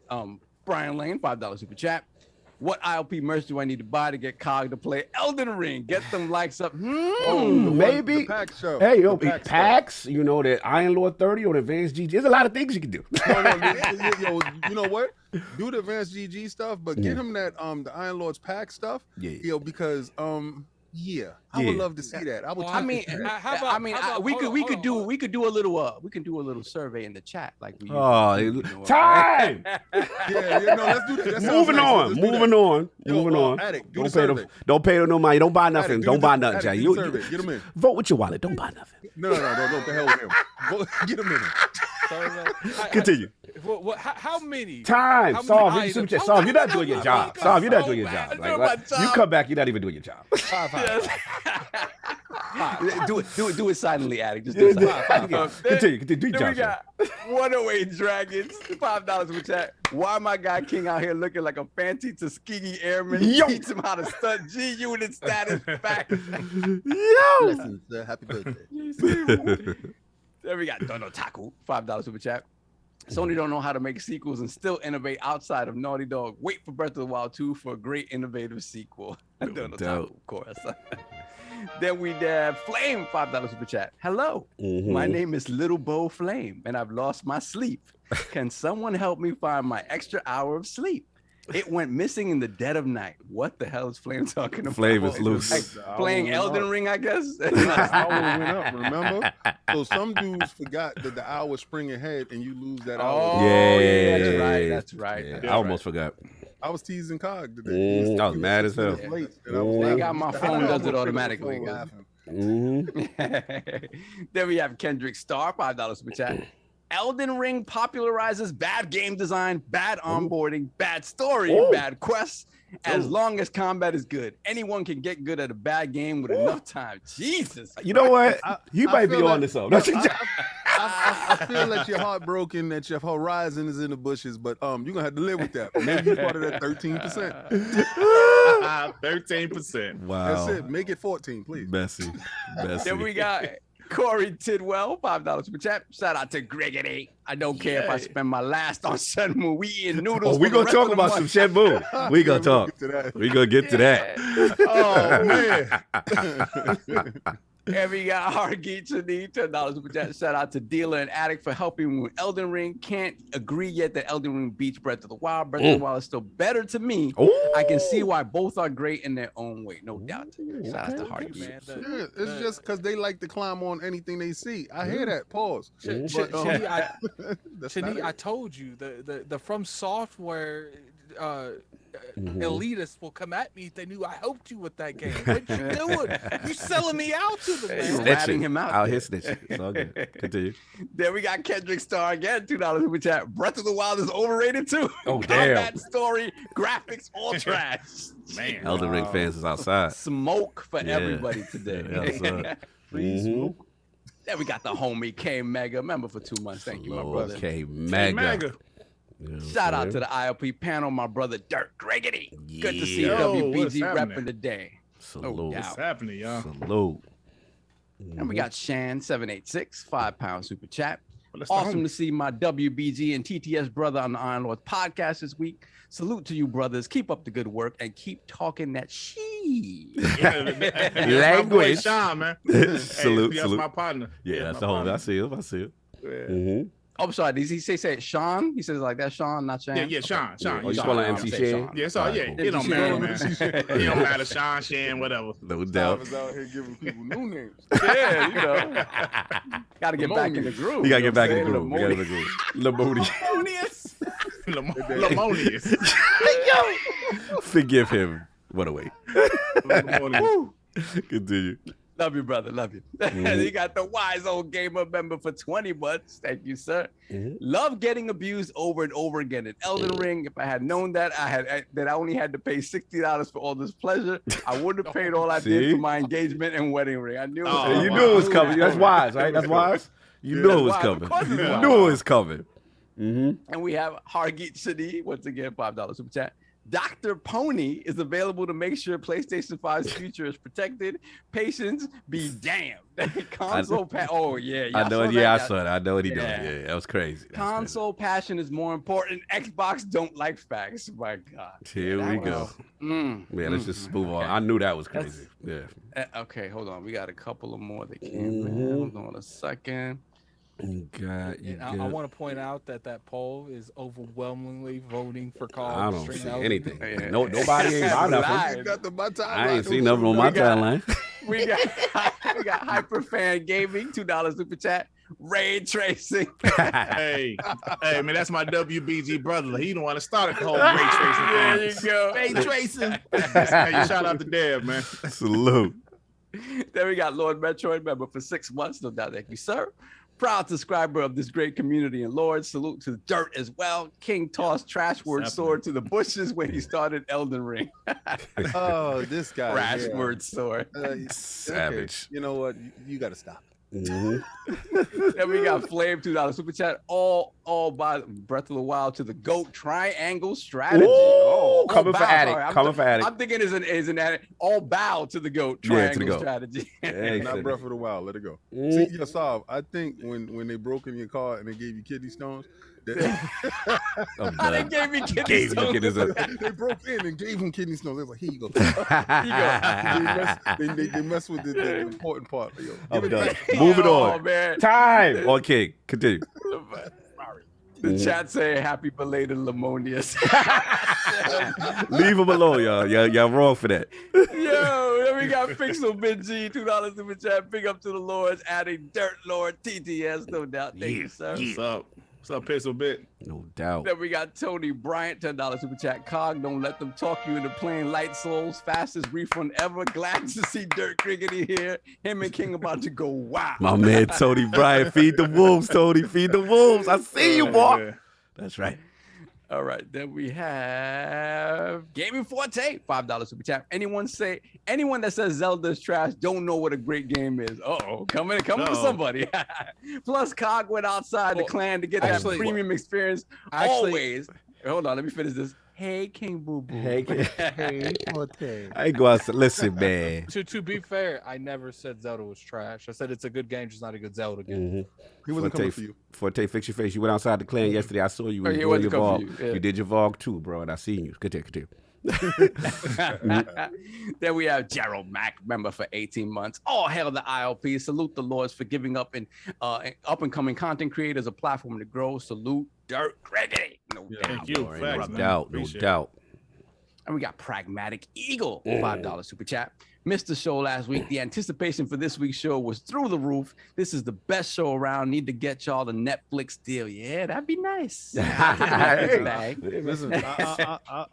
Speaker 8: Brian Lane, $5 super chat. What ILP merch do I need to buy to get Cog to play Elden Ring? Get them likes up.
Speaker 1: Maybe.
Speaker 7: The pack show.
Speaker 1: Hey, yo,
Speaker 7: The pack
Speaker 1: PAX, you know, the Iron Lord 30 or the Advanced GG. There's a lot of things you can do.
Speaker 7: Yo, you know what? Do the advanced GG stuff, but get him that the Iron Lord's pack stuff.
Speaker 1: Yeah.
Speaker 7: Yo, because yeah, I would love to see that. I would.
Speaker 6: Well,
Speaker 8: I mean,
Speaker 6: How about-
Speaker 8: we
Speaker 6: hold
Speaker 8: could
Speaker 6: on.
Speaker 8: do a little survey in the chat like we.
Speaker 1: Oh,
Speaker 8: usually do,
Speaker 1: time.
Speaker 7: yeah, no, let's do that. That sounds
Speaker 1: Moving
Speaker 7: nice.
Speaker 1: on.
Speaker 7: Let's do
Speaker 1: Moving
Speaker 7: that.
Speaker 1: on.
Speaker 7: Yo,
Speaker 1: Moving on.
Speaker 7: Addict, do
Speaker 1: Don't
Speaker 7: the
Speaker 1: pay
Speaker 7: survey.
Speaker 1: don't pay no money. Don't buy nothing.
Speaker 7: Addict,
Speaker 1: Don't
Speaker 7: do
Speaker 1: buy
Speaker 7: the-
Speaker 1: nothing, Jay.
Speaker 7: Addict,
Speaker 1: You
Speaker 7: do the survey. Get him in.
Speaker 1: vote with your wallet. Don't buy nothing.
Speaker 7: No, the hell with him. Get him in.
Speaker 1: Continue.
Speaker 6: How many?
Speaker 1: Time.
Speaker 6: How many
Speaker 1: Solve.
Speaker 6: items?
Speaker 1: Super chat. Solve. You're not doing your job. Solve. You're not doing your
Speaker 6: Oh,
Speaker 1: job.
Speaker 8: man.
Speaker 1: Like, you come back. You're not even doing your job.
Speaker 8: do it silently, Addict. Just do it silently.
Speaker 1: Continue. Do your
Speaker 8: Then we
Speaker 1: job.
Speaker 8: got 108 Dragons, $5 super chat. Why my guy King out here looking like a fancy Tuskegee airman?
Speaker 1: Yo.
Speaker 8: Teach him how to stunt G unit status back.
Speaker 1: Yo.
Speaker 7: Happy birthday.
Speaker 8: There we got Dono Taku, $5 super chat. Sony don't know how to make sequels and still innovate outside of Naughty Dog. Wait for Breath of the Wild 2 for a great innovative sequel. Dono Taku, of course. Then we have Flame, $5 super chat. Hello, my name is Little Bo Flame, and I've lost my sleep. Can someone help me find my extra hour of sleep? It went missing in the dead of night. What the hell is Flame talking about?
Speaker 1: Flame is loose.
Speaker 8: Like, playing Elden Ring, I guess.
Speaker 7: The hour went up, remember? So some dudes forgot that the hour spring ahead and you lose that hour.
Speaker 8: That's right.
Speaker 1: Yeah, I almost forgot.
Speaker 7: I was teasing Cog today.
Speaker 1: I was mad as hell.
Speaker 7: Late,
Speaker 8: They got my phone does it automatically.
Speaker 1: Mm-hmm.
Speaker 8: Then we have Kendrick Star, $5 super chat. Elden Ring popularizes bad game design, bad onboarding, bad story, bad quests. As long as combat is good, anyone can get good at a bad game with enough time. Jesus.
Speaker 1: You know what? You might be
Speaker 7: feel
Speaker 1: on
Speaker 7: like-
Speaker 1: this up.
Speaker 7: I feel that you're heartbroken that your horizon is in the bushes, but you're gonna have to live with that. Maybe you're part of that 13%.
Speaker 5: 13%.
Speaker 1: Wow.
Speaker 7: That's it. Make it 14, please.
Speaker 1: Messy.
Speaker 8: Then we got Corey Tidwell, $5 super chat. Shout out to Griggity. I don't care if I spend my last on Shenmue. We eating noodles.
Speaker 1: Oh, we gonna talk about some Shenmue. We gonna talk. We gonna get to that.
Speaker 5: Oh man.
Speaker 8: And we got Hargeet Shani, $10 super chat. Shout out to Dealer and Addict for helping me with Elden Ring. Can't agree yet that Elden Ring beats Breath of the Wild. Breath of the Wild is still better to me. I can see why both are great in their own way, no doubt. Shout out to Hargeet.
Speaker 7: Man, it's just because they like to climb on anything they see. I hear that. Pause.
Speaker 6: Shani, I told you the From Software elitists will come at me if they knew I helped you with that game. What you doing? You selling me out to them, man.
Speaker 8: Ratting him out.
Speaker 1: Out here snitching. It's all good. Continue.
Speaker 8: Then we got Kendrick Star again, $2 super chat. Breath of the Wild is overrated too.
Speaker 1: Oh, damn.
Speaker 8: Combat, story, graphics, all trash.
Speaker 5: Man.
Speaker 1: Elden Ring fans is outside.
Speaker 8: Smoke for everybody today.
Speaker 1: Mhm.
Speaker 8: Then we got the homie K Mega, member for 2 months. Thank you, my brother.
Speaker 1: Okay, mega.
Speaker 8: Shout out to the ILP panel, my brother Dirt Griggity. Good to see
Speaker 5: Yo, what's
Speaker 8: WBG
Speaker 5: happening?
Speaker 8: repping today.
Speaker 1: Salute.
Speaker 5: What's happening, y'all?
Speaker 1: Salute.
Speaker 8: And we got Shan786, £5 super chat.
Speaker 5: Well, that's the
Speaker 8: Awesome
Speaker 5: homie.
Speaker 8: to see my WBG and TTS brother on the Iron Lords podcast this week. Salute to you, brothers. Keep up the good work and keep talking that shit.
Speaker 1: Language.
Speaker 5: Sean, man.
Speaker 1: Salute,
Speaker 5: That's
Speaker 1: salute.
Speaker 5: my partner.
Speaker 1: Yeah, that's the whole. I see him. I see him.
Speaker 5: Yeah.
Speaker 1: Mm-hmm.
Speaker 8: Oh, I'm sorry. Did he say Sean? He says it like that, Sean, not Shan?
Speaker 5: Yeah, Sean.
Speaker 1: Oh, you
Speaker 5: Sean.
Speaker 1: calling
Speaker 8: Sean.
Speaker 1: MC
Speaker 8: Say
Speaker 1: Shan?
Speaker 8: Sean.
Speaker 5: Yeah, so
Speaker 1: Alright,
Speaker 5: yeah,
Speaker 1: cool.
Speaker 5: it don't matter, man. It don't matter, Sean, Shan, whatever.
Speaker 1: No
Speaker 7: I
Speaker 1: doubt.
Speaker 7: was out here giving people new names.
Speaker 8: Yeah, you know. Got to get back in the groove.
Speaker 1: You gotta
Speaker 8: you
Speaker 1: get
Speaker 8: know
Speaker 1: back
Speaker 8: what
Speaker 1: in the
Speaker 8: I'm
Speaker 1: groove.
Speaker 8: saying?
Speaker 1: We gotta
Speaker 8: Lamonious.
Speaker 5: Lamonious.
Speaker 1: Forgive him. What a way.
Speaker 5: Lamonious.
Speaker 8: Woo.
Speaker 1: Continue.
Speaker 8: Love you, brother. Love you. You got the wise old gamer member for 20 months. Thank you, sir. Love getting abused over and over again in Elden Ring. If I had known that I only had to pay $60 for all this pleasure, I wouldn't have paid all I did for my engagement and wedding ring. I knew it was
Speaker 1: You knew it was coming. That's wise, right? That's wise. You knew it was
Speaker 8: wise.
Speaker 1: coming.
Speaker 8: Of course it's
Speaker 1: You
Speaker 8: wise.
Speaker 1: knew it was coming.
Speaker 8: And we have Hargeet Shadi, once again, $5 super chat. Dr. Pony is available to make sure PlayStation 5's future is protected. Patience be damned. Console oh yeah,
Speaker 1: I know.
Speaker 8: y'all
Speaker 1: Yeah, I
Speaker 8: that?
Speaker 1: saw it. I know what he doing.
Speaker 8: Yeah.
Speaker 1: Yeah, that was crazy. That was
Speaker 8: Console passion is more important. Xbox don't like facts. My God.
Speaker 1: crazy. Here we go. Man, let's just move on. I knew that was crazy. Yeah.
Speaker 8: Okay, hold on. We got a couple of more that came in. Hold on a second.
Speaker 6: I want to point out that poll is overwhelmingly voting for Call.
Speaker 1: I don't see
Speaker 6: Elden.
Speaker 1: anything.
Speaker 8: Yeah.
Speaker 1: No, nobody ain't buy nothing.
Speaker 8: Live.
Speaker 7: Nothing my time.
Speaker 1: I ain't seen nothing on my timeline.
Speaker 8: We got Hyperfan Gaming, $2 super chat. Ray tracing.
Speaker 5: Hey, man, that's my WBG brother. He don't want to start a whole ray tracing thing.
Speaker 8: There you go.
Speaker 5: Ray tracing. Hey, shout out to Dev, man.
Speaker 1: Salute.
Speaker 8: Then we got Lord Metroid member for 6 months. No doubt. Thank you, sir. Proud subscriber of this great community and Lord. Salute to Dirt as well. King tossed trash word sword to the bushes when he started Elden Ring.
Speaker 7: Oh, this guy.
Speaker 8: Trash word sword.
Speaker 1: Savage.
Speaker 7: Okay. You know what? You got to stop.
Speaker 8: Then we got Flame, $2 super chat. All by Breath of the Wild to the GOAT triangle strategy.
Speaker 1: Coming for Addict.
Speaker 8: Sorry,
Speaker 1: Coming for Addict.
Speaker 8: I'm thinking is an addict. All bow to the GOAT
Speaker 1: Yeah, to the
Speaker 8: triangle
Speaker 1: GOAT.
Speaker 8: strategy.
Speaker 7: Not Breath of the Wild. Let it go. See, Yasav, I think when they broke in your car and they gave you kidney stones,
Speaker 8: They gave me kidney stones.
Speaker 7: they broke in and gave him kidney stones. They was like, here you go. They mess with the important part. Yo,
Speaker 1: I'm
Speaker 7: give it
Speaker 1: done.
Speaker 7: back.
Speaker 1: Moving
Speaker 8: Oh,
Speaker 1: on.
Speaker 8: man.
Speaker 1: Time. Okay, continue.
Speaker 8: The chat saying happy belated Lamonious.
Speaker 1: Leave him alone, y'all. Y'all wrong for that.
Speaker 8: Yo, then we got Pixel Big G, $2 super chat. Big up to the Lords, adding Dirt Lord TTS, no doubt. Thank you, sir.
Speaker 5: What's up? What's up, Pistol Bit?
Speaker 1: No doubt.
Speaker 8: Then we got Tony Bryant, $10 super chat. Cog, don't let them talk you into playing Light Souls. Fastest refund ever. Glad to see Dirt Griggity here. Him and King about to go wow.
Speaker 1: My man Tony Bryant, feed the wolves, Tony. Feed the wolves. I see you, boy.
Speaker 5: Yeah.
Speaker 1: That's right.
Speaker 8: All right, then we have Gaming Forte, $5 super chat. Anyone that says Zelda is trash don't know what a great game is. Coming for somebody. Plus, Cog went outside the clan to get that premium experience. Always. Hold on, let me finish this. Hey, King Boo Boo.
Speaker 1: Hey,
Speaker 7: Hey, Forte.
Speaker 1: I ain't go outside. Listen, man.
Speaker 6: To be fair, I never said Zelda was trash. I said it's a good game, just not a good Zelda game.
Speaker 1: Mm-hmm.
Speaker 7: He wasn't coming for you.
Speaker 1: Forte, fix your face. You went outside the clan yesterday. I saw you.
Speaker 8: Oh,
Speaker 1: You
Speaker 8: he
Speaker 1: doing your
Speaker 8: wasn't coming
Speaker 1: vlog.
Speaker 8: for you, yeah.
Speaker 1: You did your vlog too, bro, and I seen you. Continue.
Speaker 8: Then we have Gerald Mack, member for 18 months. All hail the ILP. Salute the Lords for giving up and coming content creators a platform to grow. Salute Dirt Griggity. No doubt.
Speaker 5: Thank you.
Speaker 1: No
Speaker 5: Facts, man.
Speaker 1: doubt. No
Speaker 5: Appreciate it.
Speaker 1: doubt.
Speaker 8: And we got Pragmatic Eagle, $5 super chat. Missed the show last week. The anticipation for this week's show was through the roof. This is the best show around. Need to get y'all the Netflix deal. Yeah, that'd be nice.
Speaker 7: Listen,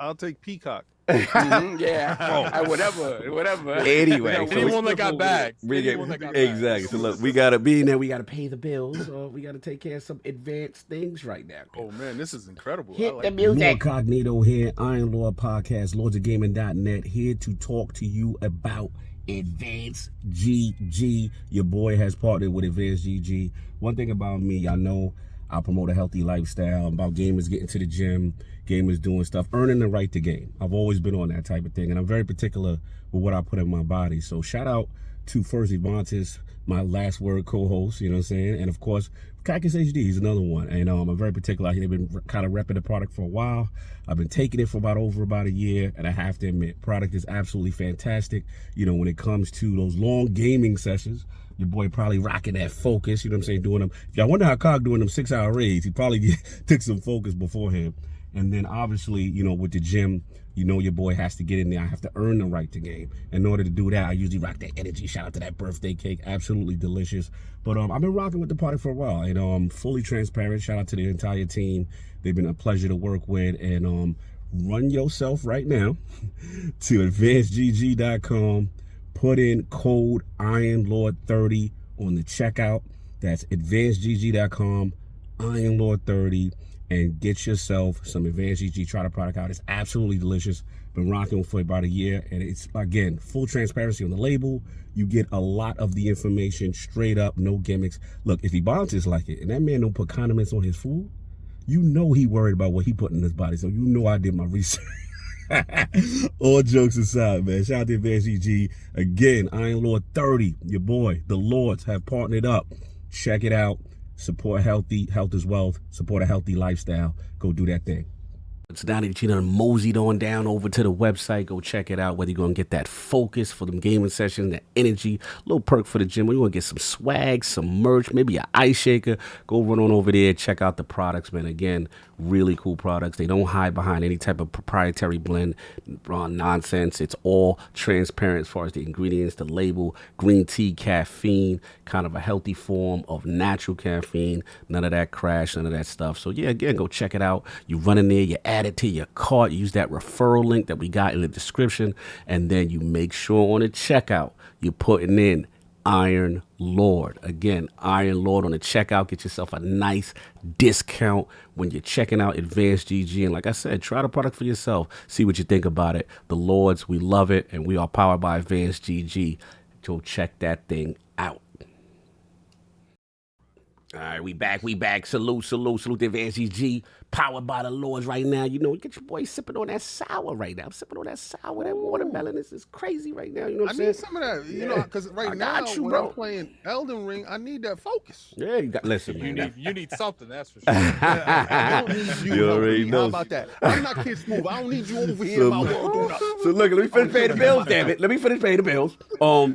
Speaker 7: I'll take Peacock.
Speaker 8: Yeah, whatever.
Speaker 1: Anyway, so
Speaker 6: Anyone that got bags.
Speaker 1: Exactly. So look, we gotta be in there. We gotta pay the bills. So we gotta take care of some advanced things right now.
Speaker 7: Oh man, this is incredible.
Speaker 1: Hit the music. LordCognito here, Iron Lord Podcast, lordsofgaming.net, here to talk to you about Advanced GG. Your boy has partnered with Advanced GG. One thing about me, y'all know I promote a healthy lifestyle. I'm about gamers getting to the gym, gamers doing stuff, earning the right to game. I've always been on that type of thing, and I'm very particular with what I put in my body. So shout out to First Evantis, my last word co-host, you know what I'm saying? And of course, Cactus HD, he's another one. And I'm very particular. They've been kind of repping the product for a while. I've been taking it for about a year, and I have to admit, product is absolutely fantastic. You know, when it comes to those long gaming sessions, your boy probably rocking that focus, you know what I'm saying, doing them. If y'all wonder how Cog doing them 6-hour raids, he probably took some focus beforehand. And then obviously, you know, with the gym, you know your boy has to get in there. I have to earn the right to game. In order to do that, I usually rock that energy. Shout out to that birthday cake. Absolutely delicious. But I've been rocking with the product for a while. And I'm fully transparent. Shout out to the entire team. They've been a pleasure to work with. And run yourself right now to advancedgg.com. Put in code IronLord30 on the checkout. That's advancedgg.com, IronLord30, and get yourself some Advanced GG. Try the product out. It's absolutely delicious. Been rocking for about a year, and it's, again, full transparency on the label. You get a lot of the information straight up, no gimmicks. Look, if he bounces like it, and that man don't put condiments on his food, you know he worried about what he put in his body. So you know I did my research. All jokes aside, man. Shout out to Advanced GG. Again, Iron Lord 30, your boy, the Lords have partnered up. Check it out. Support healthy. Health is wealth. Support a healthy lifestyle. Go do that thing. It's now that you done moseyed on down over to the website. Go check it out, whether you're going to get that focus for them gaming sessions, that energy, little perk for the gym. When you want to get some swag, some merch, maybe an ice shaker, go run on over there. Check out the products, man. Again, really cool products. They don't hide behind any type of proprietary blend nonsense. It's all transparent as far as the ingredients, the label, green tea, caffeine, kind of a healthy form of natural caffeine. None of that crash, none of that stuff. So yeah, again, go check it out. You run in there, you add it to your cart, use that referral link that we got in the description, and then you make sure on the checkout you're putting in Iron Lord. Again, Iron Lord on the checkout. Get yourself a nice discount when you're checking out Advanced GG. And like I said, try the product for yourself. See what you think about it. The Lords, we love it, and we are powered by Advanced GG. Go check that thing out. All right, we back. Salute to Advanced GG. Powered by the Lords right now. You know, get your boy sipping on that sour right now. I'm sipping on that sour. That watermelon is crazy right now. You know what I'm saying?
Speaker 7: I need some of that, you know, because right now when I'm playing Elden Ring, I need that focus.
Speaker 1: Yeah, you got, listen, man.
Speaker 6: You need something, that's for sure.
Speaker 7: I don't need you already know. How about that? I'm not Kid Smooth. I don't need you over here in my world doing nothing.
Speaker 1: So look, let me finish paying the bills, damn it. Let me finish paying the bills.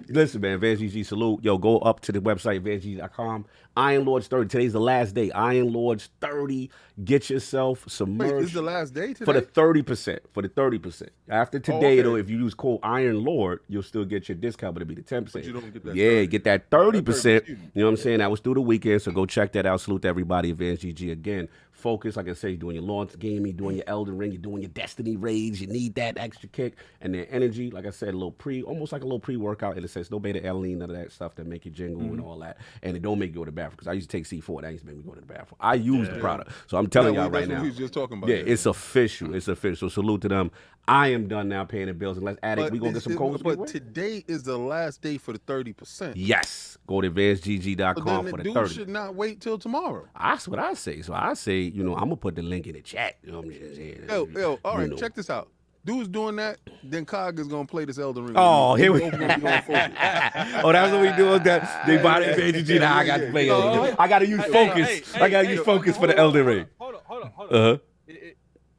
Speaker 1: Listen, man, Advanced GG, salute. Yo, go up to the website, advancedgg.com. Iron Lords 30. Today's the last day. Iron Lords 30. Get yourself some merch.
Speaker 7: Wait, this is the last day today?
Speaker 1: For the 30%. For the 30%. After today, though, if you use code Iron Lord, you'll still get your discount, but it'll be the 10%.
Speaker 7: But you don't get that
Speaker 1: 30. Get that 30%. You know what I'm saying? That was through the weekend, so go check that out. Salute to everybody. Advanced GG again. Focus, like I say, you're doing your launch gaming, doing your Elden Ring, you're doing your Destiny raids. You need that extra kick and their energy. Like I said, almost like a little pre-workout in a sense. No beta-alanine, none of that stuff that make you jingle and all that. And it don't make you go to the bathroom because I used to take C4. That used to make me go to the bathroom. I use the product, so I'm telling y'all right now.
Speaker 7: He's just talking about.
Speaker 1: Yeah, it's official. It's official. So salute to them. I am done now paying the bills. And let's add it. We're going to get some codes.
Speaker 7: But today is the last day for the 30%.
Speaker 1: Yes. Go to advancedgg.com for the 30%.
Speaker 7: Dude should not wait till tomorrow.
Speaker 1: That's what I say. So I say, you know, I'm gonna put the link in the chat. You know what I'm just saying?
Speaker 7: Yo, all right,
Speaker 1: know.
Speaker 7: check this out. Dude's doing that, then Cog is gonna play this Elden Ring.
Speaker 1: Oh, here we
Speaker 7: go.
Speaker 1: Oh, that's what we do. That they buy the advantage. Nah, I got to play Elden Ring. I gotta use focus. I gotta use focus for the Elden Ring.
Speaker 6: Hold on.
Speaker 1: Uh-huh.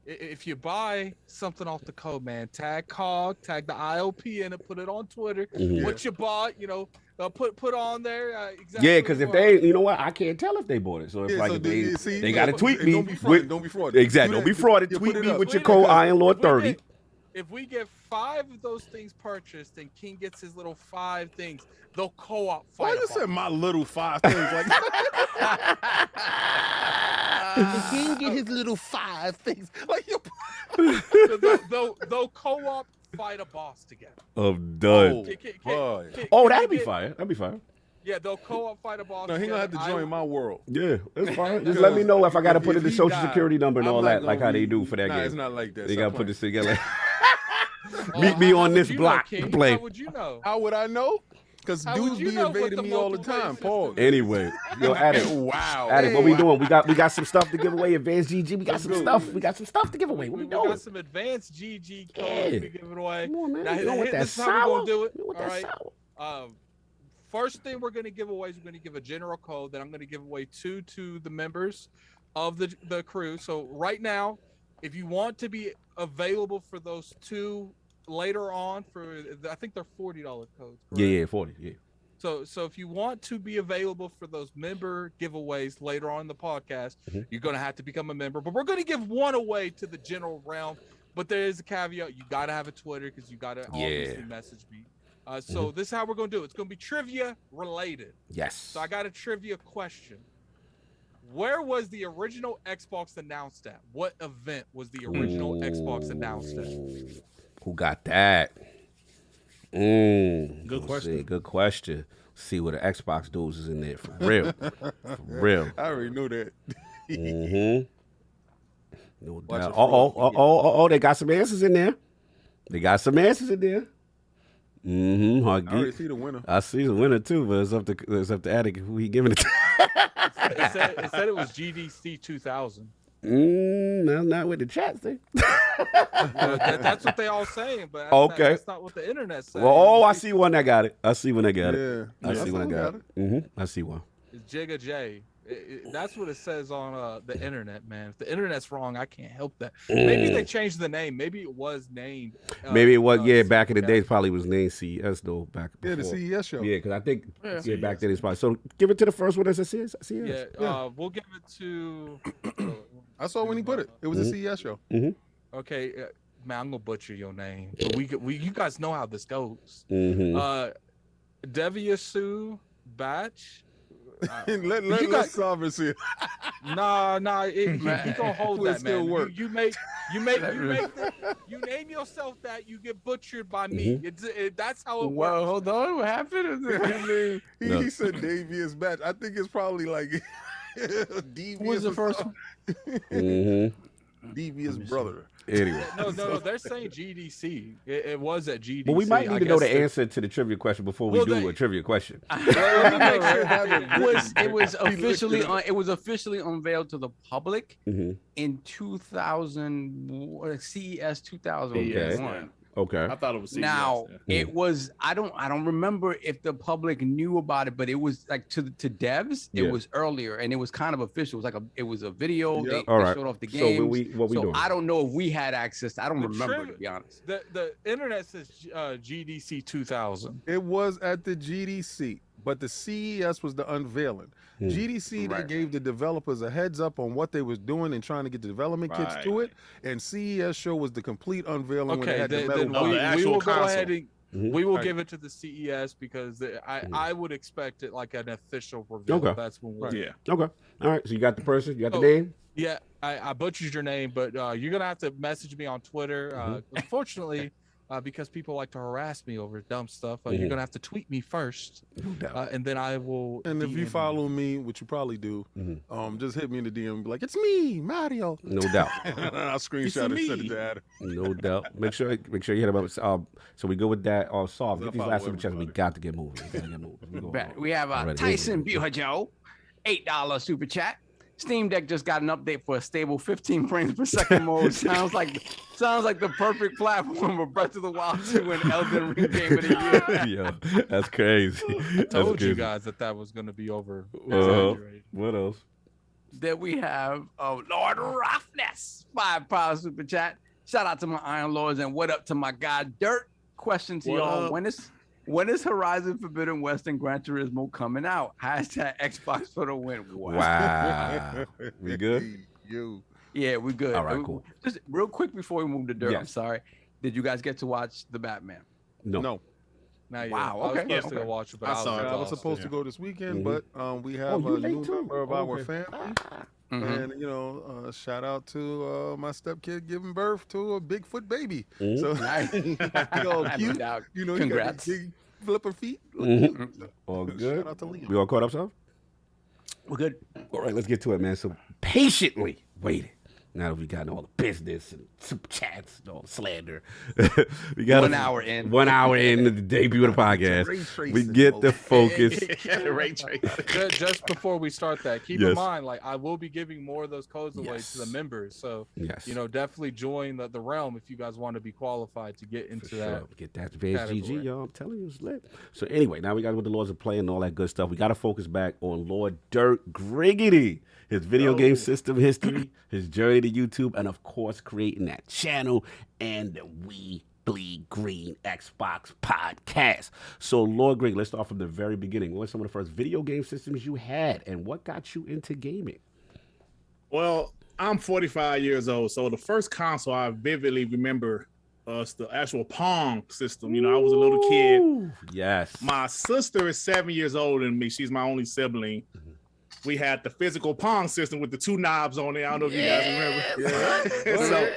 Speaker 6: If you buy something off the code, man, tag COG, tag the ILP in it, put it on Twitter. What you bought, you know, put on there. Exactly.
Speaker 1: Yeah, because if they, you know what, I can't tell if they bought it. So it's like if they got to tweet me.
Speaker 7: Don't be fraud. Don't be fraud.
Speaker 1: Exactly. Don't be fraud. Tweet me with your code IronLord30.
Speaker 6: If we get 5 of those things purchased and King gets his little 5 things, they'll co-op fight.
Speaker 7: Why you said my little 5 things like that? King get his little 5 things. Like you.
Speaker 6: They'll co-op fight a boss together.
Speaker 1: I'm done. Oh, that'd be fire. That'd be fire.
Speaker 6: Yeah, they'll co-op fight a boss.
Speaker 7: No, he gonna have to join my world.
Speaker 1: Yeah, that's fine. Just let me know if I got to put in the social security number and all that, like how they do for that game.
Speaker 7: It's not like that.
Speaker 1: They got to put this together. Meet me on this block to play.
Speaker 6: How would you know?
Speaker 7: How would I know? Because dudes be invading me all the time. Pause.
Speaker 1: Anyway, yo, Addict.
Speaker 7: Wow.
Speaker 1: Addict, what we doing? We got some stuff to give away. Advanced GG. We got some stuff. We got some stuff to give away. What we doing?
Speaker 6: We got some advanced GG codes to give it away.
Speaker 1: Come on, man.
Speaker 6: Now,
Speaker 1: You know what that
Speaker 6: this is how we're gonna do it.
Speaker 1: You know what
Speaker 6: All
Speaker 1: that
Speaker 6: right. First thing we're gonna give away is we're gonna give a general code that I'm gonna give away to the members of the crew. So right now, if you want to be available for those 2 later on, for I think they're $40 codes. Correct?
Speaker 1: Yeah, 40. Yeah.
Speaker 6: So if you want to be available for those member giveaways later on in the podcast, you're going to have to become a member. But we're going to give one away to the general realm. But there is a caveat. You got to have a Twitter because you got to obviously message me. So this is how we're going to do it. It's going to be trivia related.
Speaker 1: Yes.
Speaker 6: So I got a trivia question. Where was the original Xbox announced at? What event was the original Xbox announced at?
Speaker 1: Who got that?
Speaker 5: Good question.
Speaker 1: See, good question. See what the Xbox dudes is in there for real. For real.
Speaker 7: I already knew that.
Speaker 1: No doubt. Oh, they got some answers in there. I
Speaker 7: already see the winner.
Speaker 1: I see the winner too, but it's up to Attic who he giving it to.
Speaker 6: It said it was GDC 2000.
Speaker 1: Not with the chat thing.
Speaker 6: That's what they all saying, but that's not what the internet says.
Speaker 1: Well, I see one that got it. I see one.
Speaker 7: I
Speaker 1: see one that got it. I see one.
Speaker 6: It's Jigga J. That's what it says on the internet, man. If the internet's wrong, I can't help that. Maybe they changed the name. Maybe it was named.
Speaker 1: Maybe it was. Back in the day, it probably was named CES though. Back before.
Speaker 7: The CES show.
Speaker 1: Yeah, because I think back then it's probably. So give it to the first one as a CES.
Speaker 6: Yeah. We'll give it to.
Speaker 7: I saw when he put it. It was a CES show.
Speaker 6: Okay, man, I'm gonna butcher your name, but you guys know how this goes. Deviasu Batch.
Speaker 7: Let's solve it here.
Speaker 6: Nah, he gonna hold that, man.
Speaker 7: Work.
Speaker 6: You name yourself that, you get butchered by me. That's how it works.
Speaker 8: Well, hold on, what happened?
Speaker 7: He said Davius Batch. I think it's probably like Devious.
Speaker 8: Who was the first one?
Speaker 7: Devious brother.
Speaker 1: Anyway.
Speaker 6: No, they're saying GDC. It was at GDC.
Speaker 1: But we might need to know the answer to the trivia question before we do a trivia question.
Speaker 8: Let me make sure. It was officially unveiled to the public in 2000, CES 2001.
Speaker 1: Okay.
Speaker 5: I thought it was CES.
Speaker 8: Now it was. I don't remember if the public knew about it, but it was like to devs. It was earlier, and it was kind of official. It was a video. They showed off the game.
Speaker 1: So what we doing?
Speaker 8: I don't know if we had access. I don't remember, to be honest.
Speaker 6: The internet says GDC 2000.
Speaker 7: It was at the GDC, but the CES was the unveiling. GDC they gave the developers a heads up on what they was doing and trying to get the development kits to it, and CES show was the complete unveiling.
Speaker 6: Okay,
Speaker 7: when they had the
Speaker 6: we will
Speaker 5: console.
Speaker 6: go ahead and we will give it to the CES because I would expect it like an official reveal.
Speaker 1: Okay.
Speaker 6: That's when we're
Speaker 1: Okay. All right. So you got the person. You got the name.
Speaker 6: Yeah, I butchered your name, but you're gonna have to message me on Twitter. Unfortunately, because people like to harass me over dumb stuff, you're gonna have to tweet me first, and then I will.
Speaker 7: And if you follow me, which you probably do, just hit me in the DM and be like, "It's me, Mario."
Speaker 1: No doubt.
Speaker 7: I'll screenshot and send it to Adam.
Speaker 1: No doubt. Make sure you hit him up. So we go with that. Solve. Get these last SuperChats. We got to get moving.
Speaker 8: We have Tyson Buhajo, $8 super chat. Steam Deck just got an update for a stable 15 frames per second mode. Sounds like the perfect platform for Breath of the Wild 2 and Elden Ring Game of the Year.
Speaker 1: Yo, that's crazy.
Speaker 6: I told you guys that was going to be over.
Speaker 1: What else?
Speaker 8: Then we have Lord Roughness, $5 super chat. Shout out to my Iron Lords and what up to my guy Dirt. Question to y'all: When is Horizon Forbidden West and Gran Turismo coming out? Hashtag Xbox for the win.
Speaker 1: Wow. We good?
Speaker 8: Yeah, we good.
Speaker 1: All right, cool.
Speaker 8: Just real quick before we move to Dirt,
Speaker 1: Yes.
Speaker 8: I'm sorry. Did you guys get to watch The Batman?
Speaker 7: No.
Speaker 6: Now,
Speaker 8: Wow,
Speaker 6: I was
Speaker 8: okay,
Speaker 6: supposed to go watch it, but
Speaker 7: I was supposed to go this weekend, but we have a new member of our family. And shout out to my stepkid giving birth to a Bigfoot baby. So cute.
Speaker 8: Congrats.
Speaker 7: You got big flipper feet.
Speaker 1: All good.
Speaker 7: Shout out to Liam.
Speaker 1: We all caught up, son?
Speaker 8: We're good.
Speaker 1: All right, let's get to it, man. So patiently waiting. Now that we got all the business and super chats and all the slander, we got
Speaker 8: 1 hour in.
Speaker 1: 1 hour in the debut of the podcast. We get the focus.
Speaker 6: Just before we start that, keep in mind, like I will be giving more of those codes away to the members. So definitely join the realm if you guys want to be qualified to get into that.
Speaker 1: Get that VSGG, y'all. I'm telling you, it's lit. So anyway, now we got what the Lords are playing and all that good stuff. We got to focus back on Lord Dirt Griggity, his video game system history, his journey to YouTube, and of course creating that channel and the We Bleed Green Xbox podcast. So Lord Greg, let's start from the very beginning. What were some of the first video game systems you had and what got you into gaming?
Speaker 5: Well, I'm 45 years old, so the first console I vividly remember was the actual Pong system. I was a little kid.
Speaker 1: Yes.
Speaker 5: My sister is 7 years older than me. She's my only sibling. We had the physical Pong system with the 2 knobs on it. I don't know if you guys remember. So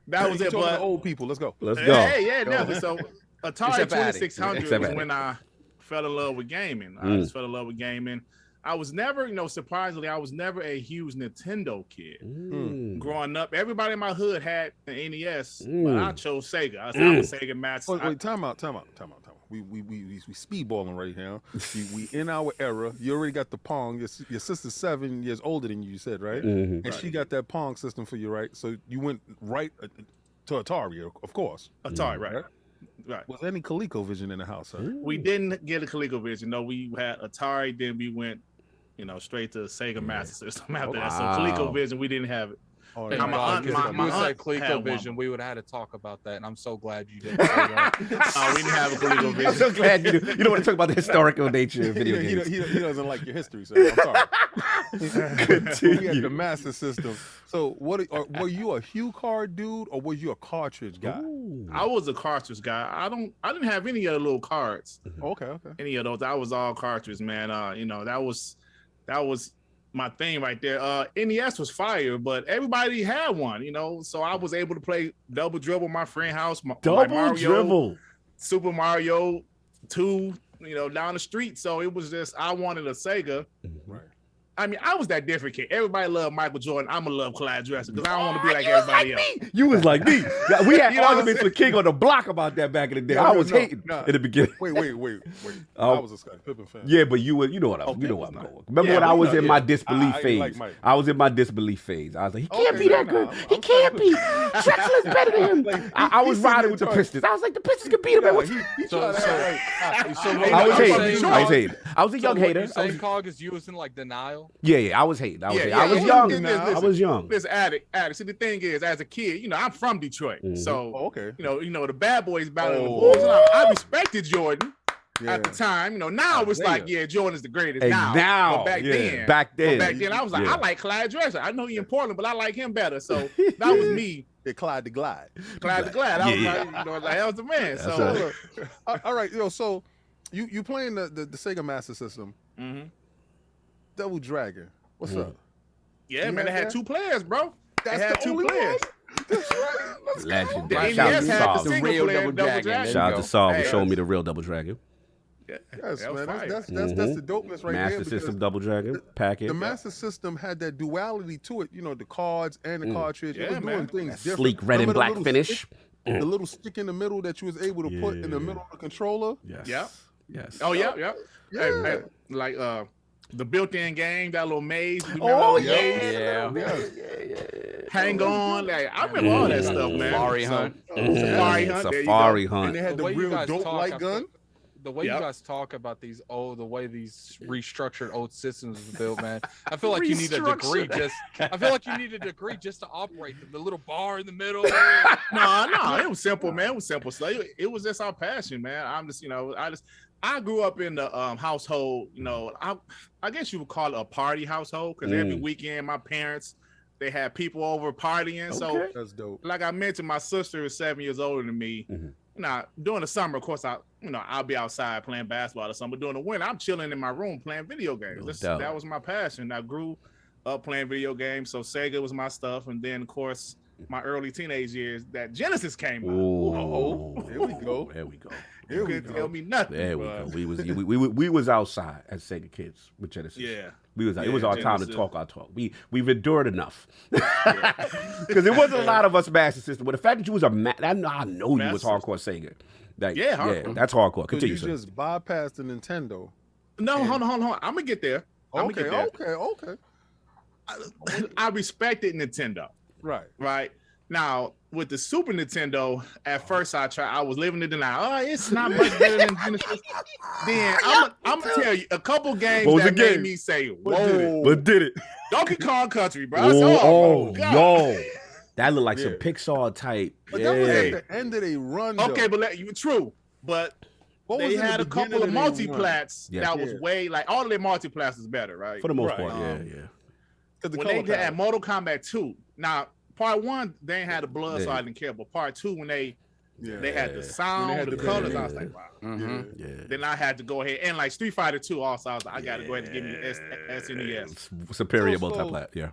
Speaker 5: that was it. But
Speaker 7: old people, let's go.
Speaker 1: Let's go.
Speaker 5: Hey, never. So Atari 2600 was when I fell in love with gaming. I just fell in love with gaming. I was never, surprisingly, I was never a huge Nintendo kid. Growing up, everybody in my hood had an NES, but I chose Sega. I said, I'm a Sega master.
Speaker 7: Wait, time out. We speedballing right now. We in our era. You already got the Pong. Your sister's 7 years older than you said, right? And she got that Pong system for you, right? So you went right to Atari, of course.
Speaker 5: Atari, right?
Speaker 7: Was there any ColecoVision in the house, huh?
Speaker 5: We didn't get a ColecoVision. No, we had Atari. Then we went, straight to Sega Master System after that. So ColecoVision, we didn't have it.
Speaker 6: Oh, if you said ColecoVision, we would have had to talk about that, and I'm so glad you didn't say that.
Speaker 5: We didn't have a ColecoVision.
Speaker 1: I'm so glad you don't want to talk about the historical nature of video games.
Speaker 7: He doesn't like your history, so I'm sorry. We had the Master System. So, were you a Hue card dude, or was you a cartridge guy?
Speaker 5: I was a cartridge guy. I didn't have any of the little cards.
Speaker 7: Okay.
Speaker 5: Any of those? I was all cartridge, man. That was my thing right there. NES was fire, but everybody had one, so I was able to play Double Dribble at my friend's house.
Speaker 1: Double Dribble.
Speaker 5: Super Mario 2, down the street. So it was just, I wanted a Sega.
Speaker 7: Right.
Speaker 5: I mean, I was that different kid. Everybody loved Michael Jordan. I'm going to love Clyde Drexler because I don't want to be like everybody else.
Speaker 1: You was like me. We had arguments with King on the block about that back in the day. I was hating in the beginning.
Speaker 7: Wait. I was a Scott Pippen fan.
Speaker 1: Yeah, but you know what I'm going. Remember when I was in my disbelief phase? I was in my disbelief phase. I was like, he can't be that good. He can't be. Drexler's better than him. I was riding with the Pistons. I was like, the Pistons could beat him.
Speaker 6: I was hating.
Speaker 1: I was a young hater.
Speaker 6: You say Cog is you was in like denial?
Speaker 1: Yeah, I was hating. I was young. I was young.
Speaker 5: Listen, addict. See, the thing is, as a kid, I'm from Detroit, so the bad boys battling the boys. I respected Jordan at the time. Now it's like, Jordan is the greatest. Now, but back then, I was like, I like Clyde Drexler. I know he in Portland, but I like him better. So that was me.
Speaker 7: Clyde the Glide.
Speaker 5: Clyde the Glide. I was like, that was the man. So
Speaker 7: all right, so you playing the Sega Master System. Double Dragon. What's up?
Speaker 5: Yeah, man, they had 2 players, bro. They had 2 players.
Speaker 1: Legendary.
Speaker 5: Shout out
Speaker 1: Shout
Speaker 5: to Saul.
Speaker 1: Shout out to Saul for showing me the real Double Dragon.
Speaker 7: Yes, man. That's the dopeness right there.
Speaker 1: Master System Double Dragon packet.
Speaker 7: The Master System had that duality to it. The cards and the cartridge. It was doing things different.
Speaker 1: Sleek red and black finish.
Speaker 7: The little stick in the middle that you was able to put in the middle of the controller.
Speaker 1: Yes.
Speaker 5: Oh, yeah. Hey, like The built-in game, that little maze.
Speaker 1: Oh
Speaker 5: yeah. Hang on, like I remember all that stuff, man.
Speaker 8: Safari Hunt.
Speaker 5: Safari Hunt.
Speaker 1: Safari Hunt.
Speaker 7: And they had the
Speaker 6: way you
Speaker 7: real
Speaker 6: guys
Speaker 7: dope
Speaker 6: talk,
Speaker 7: light
Speaker 6: I
Speaker 7: gun.
Speaker 6: The way you guys talk about the way these restructured old systems was built, man. I feel like you need a degree just to operate them. The little bar in the middle.
Speaker 5: No, it was simple, man. It was simple stuff. It was just our passion, man. I'm just, I grew up in the household, I guess you would call it a party household, because every weekend my parents, they had people over partying. Okay. So
Speaker 7: that's dope.
Speaker 5: Like I mentioned, my sister is 7 years older than me. Now, during the summer, of course, I'll be outside playing basketball or something. But during the winter, I'm chilling in my room playing video games. That was my passion. I grew up playing video games, so Sega was my stuff. And then, of course, my early teenage years, that Genesis came out.
Speaker 7: Oh, here we go.
Speaker 1: There we go.
Speaker 5: You couldn't tell me nothing.
Speaker 1: There we go. We was outside as Sega kids with Genesis.
Speaker 5: Yeah.
Speaker 1: We was. It was our time to talk our talk. We've endured enough. Because there wasn't a lot of us Master System. But the fact that you was I know you was hardcore Sega. Like,
Speaker 5: hardcore.
Speaker 1: That's hardcore. Continue.
Speaker 7: So you just bypassed the Nintendo.
Speaker 5: No, hold on. I'm gonna get there.
Speaker 7: Okay.
Speaker 5: I respected Nintendo. Right. Now, with the Super Nintendo, at first I was living in denial. Oh, it's not much better than Genesis. Then I'm gonna tell you a couple games that made me say, "Whoa!"
Speaker 1: What did it?
Speaker 5: Donkey Kong Country, bro.
Speaker 1: Yo, that looked like some Pixar type.
Speaker 7: But that was at the end of their run.
Speaker 5: Okay, but true. But they had a couple of multiplats that was way like all of their multiplats is better, right?
Speaker 1: For the most part, yeah.
Speaker 5: When they had Mortal Kombat 2, now. Part 1, they ain't had the blood, so I didn't care. But part 2, when they had the sound, the colors, I was like, wow. Then I had to go ahead and like Street Fighter 2 also. I was like, I got to go ahead and give me the SNES.
Speaker 1: Superior multiplat, yeah.